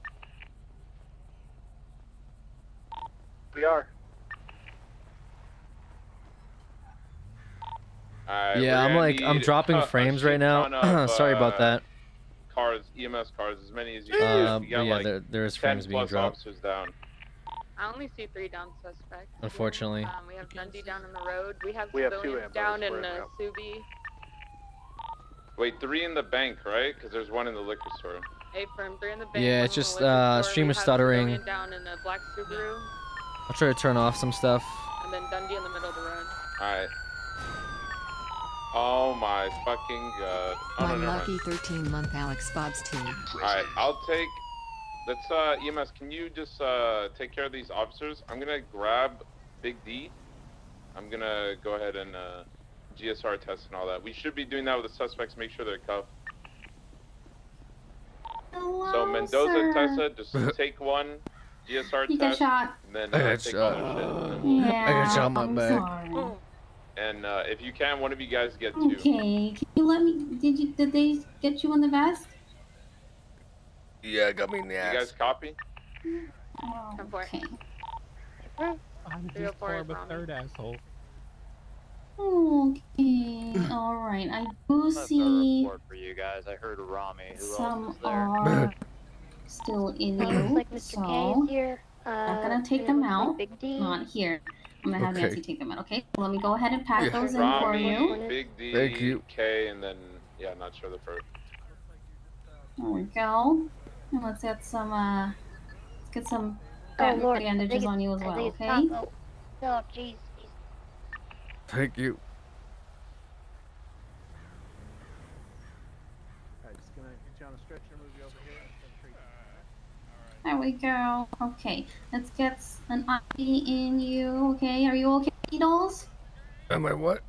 We are. Alright, Yeah, I'm dropping frames right now. Sorry about that. Cars, EMS cars, as many as you can. You got Yeah, like there is 10 frames being plus dropped. officers down. I only see 3 down suspects. Unfortunately. We have Dundee down in the road. We have 2 civilians down in Subi. Wait, 3 in the bank, right? Because there's 1 in the liquor store. A firm, 3 in the bank. Yeah, 1 it's in the just liquor store. stream We is have stuttering. civilian down in a black Subaru, I'll try to turn off some stuff. and then Dundee in the middle of the road. Alright. Oh my fucking god. Oh, My no, never lucky mind. 13-month Alex Bob's team. Alright, I'll take... Let's, EMS, can you just, take care of these officers? I'm gonna grab Big D. I'm gonna go ahead and, GSR test and all that. We should be doing that with the suspects, make sure they're cuffed. Hello, So Mendoza, sir. Tessa, just take 1 GSR You got test. shot. And then, I got take shot. all their shit. And then we'll... Yeah, I got shot in my I'm back. sorry. And, if you can, one of you guys get 2. Okay, can you let me? Did they get you in the vest? Yeah, got me in the You guys copy? Oh, okay. I'm just form a third asshole. Okay, all right. I do see For you guys, I heard Rami. Who some else is there? are still in Looks you, like Mr. K so is here. not gonna take and it them looks like out. Big D. Not here. I'm gonna have Okay. Nancy take them out. Okay. Let me go ahead and pack those in for Rami, you. Big D, Thank you. K, and then, yeah, not sure the first. There we go. And let's get some Oh Lord, I bandages think on you as I well, think it's okay? Taco. Oh jeez. Thank you. Alright, just gonna get you on a stretcher, move you over here. There we go. Okay, let's get an IV in you. Okay, are you okay with needles? Am I what?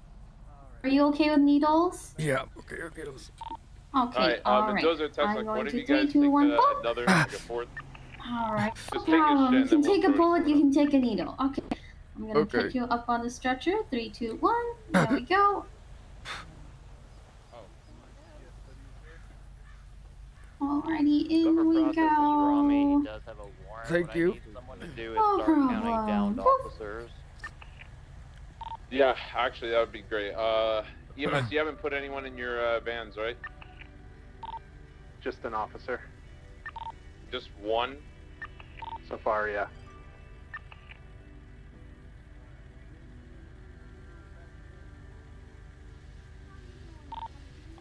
Are you okay with needles? Yeah, okay, okay. Okay, Alright, all right. Mendoza, Tessa, I'm one going of to you guys 3, 2, 1, take go. another, like a 4th? All right. Just No take a problem. shit You and can then we'll take a throw it bullet. You can take a needle. Okay. I'm gonna Okay. put you up on the stretcher. 3, 2, 1. There we go. Alrighty, in Whoever we processes Rami, go. he does have a warrant. Thank What you. I need someone to do is No start counting problem. downed officers. Yeah, actually, that would be great. EMS, you haven't put anyone in your vans, right? Just an officer. Just 1? So far, yeah.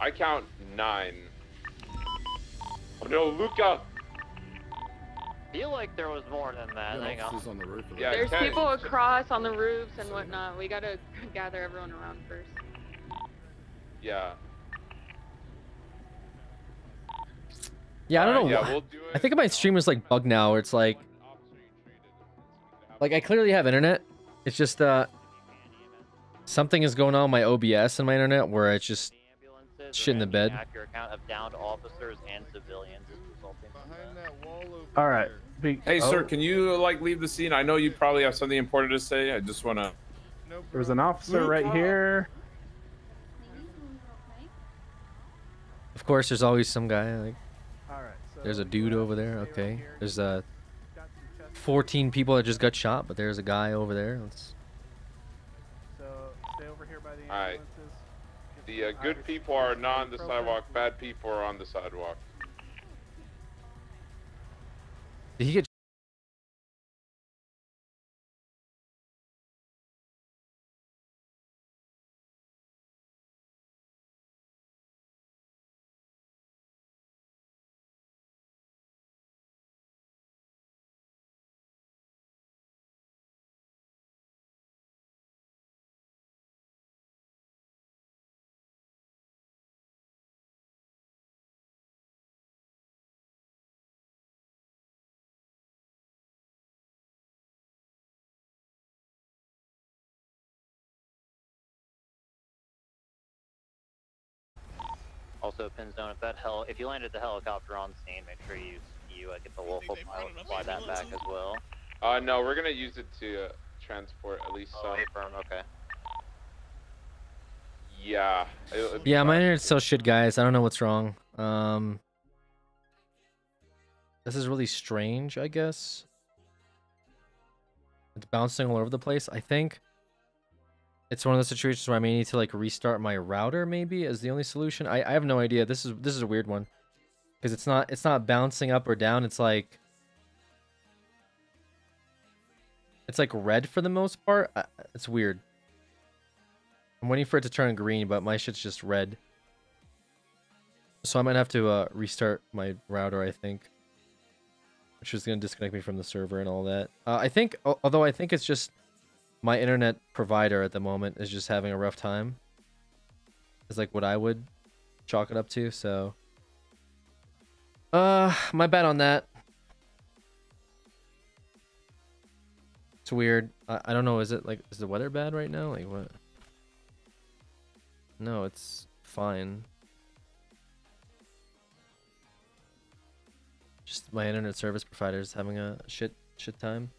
I count 9. Oh no, Luca! I feel like there was more than that. Hang on. on the roof. Yeah, There's Ken- people across on the roofs and whatnot. We gotta gather everyone around first. Yeah. Yeah, I don't know. Yeah, why. we'll do I think my stream is like bugged now, where it's like I clearly have internet. It's just something is going on with my OBS and my internet where it's just shit in the bed. Accurate count of downed officers and civilians is resulting from that. All right. Hey, sir, can you, like, leave the scene? I know you probably have something important to say. I just want to... There's an officer right here. Of course, there's always some guy like. All right. So There's a dude over there. Okay. There's 14 people that just got shot, but there's a guy over there. Let's... So stay over here by the Alright. ambulances. The good people are not on the sidewalk. Bad people are on the sidewalk. Did he get? Also, pin zone. If you landed the helicopter on scene, make sure you get the local pilot to fly that back as well. No, we're gonna use it to transport at least some. Firm, okay. Yeah. Yeah, my internet's so shit, guys. I don't know what's wrong. This is really strange, I guess. It's bouncing all over the place. I think it's one of those situations where I may need to like restart my router, maybe, as the only solution. I have no idea. This is a weird one. Because it's not bouncing up or down, it's like red for the most part. It's weird. I'm waiting for it to turn green, but my shit's just red. So I might have to restart my router, I think. Which is going to disconnect me from the server and all that. I think, although I think it's just my internet provider at the moment is just having a rough time. Is like what I would chalk it up to, so. My bad on that. It's weird. I don't know, is the weather bad right now? Like what? No, it's fine. Just my internet service provider is having a shit time.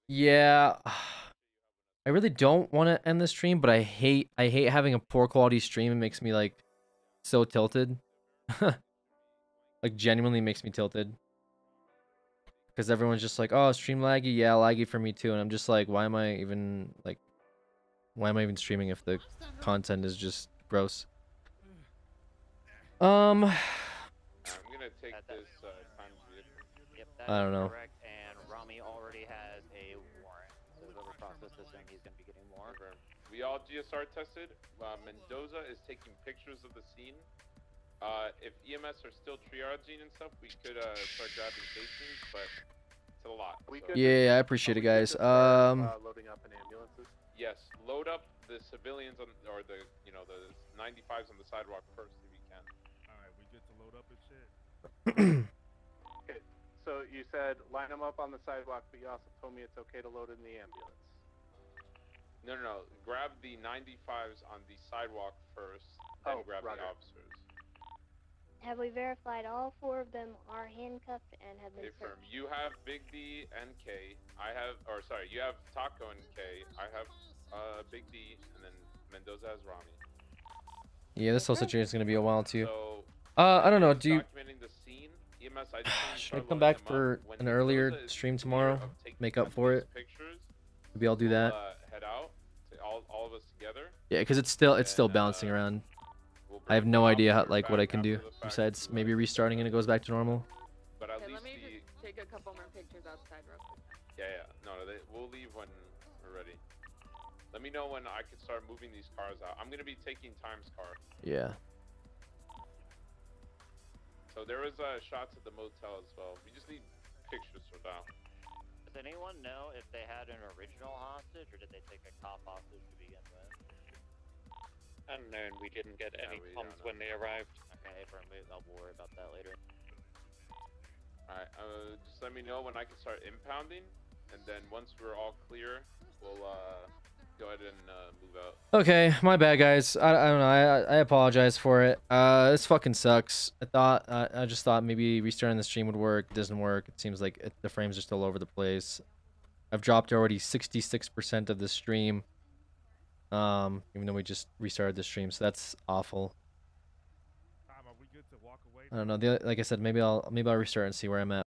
Yeah, I really don't want to end the stream, but I hate having a poor quality stream. It makes me like so tilted. Like genuinely makes me tilted. Because everyone's just like, oh, stream laggy. Yeah, laggy for me too. And I'm just like, why am I even streaming if the content is just gross? I'm gonna take this time vehicle. Yep, I don't know. correct. And Rami already has a warrant. So whoever processed this thing, he's gonna be getting more. We all GSR tested. Mendoza is taking pictures of the scene. If EMS are still triaging and stuff, we could start grabbing stations, but it's a lot. Yeah, I appreciate it, guys. Loading up in ambulances. Yes, load up the civilians on, or the the 95s on the sidewalk first if you can. All right, we get to load up and shit. Okay, so you said line them up on the sidewalk, but you also told me it's okay to load in the ambulance. No. Grab the 95s on the sidewalk first, then grab the officers. Have we verified all 4 of them are handcuffed and have been Confirm. searched? You have Big D and K. You have Taco and K. I have Big D, and then Mendoza has Rami. Yeah, this whole situation is gonna be a while too. So, I don't know. Do you? documenting the scene, EMS, Should I come back for an earlier stream tomorrow? Make up for it. Maybe I'll do that. Head out, all of us together. Yeah, because it's still bouncing around. I have no idea how, what I can do besides maybe restarting and it goes back to normal. But at Okay, least let me just take a couple more pictures outside real quick. Yeah. No, we'll leave when we're ready. Let me know when I can start moving these cars out. I'm gonna be taking Time's car. Yeah. So there was shots at the motel as well. We just need pictures for now. Does anyone know if they had an original hostage or did they take a cop hostage to begin with? Unknown. We didn't get any comms when they arrived. Okay, I'll worry about that later. Alright, just let me know when I can start impounding, and then once we're all clear, we'll go ahead and move out. Okay, my bad, guys. I don't know. I apologize for it. This fucking sucks. I just thought maybe restarting the stream would work. It doesn't work. It seems like the frames are still all over the place. I've dropped already 66% of the stream. Even though we just restarted the stream, so that's awful. I don't know. Like I said, maybe I'll restart and see where I'm at.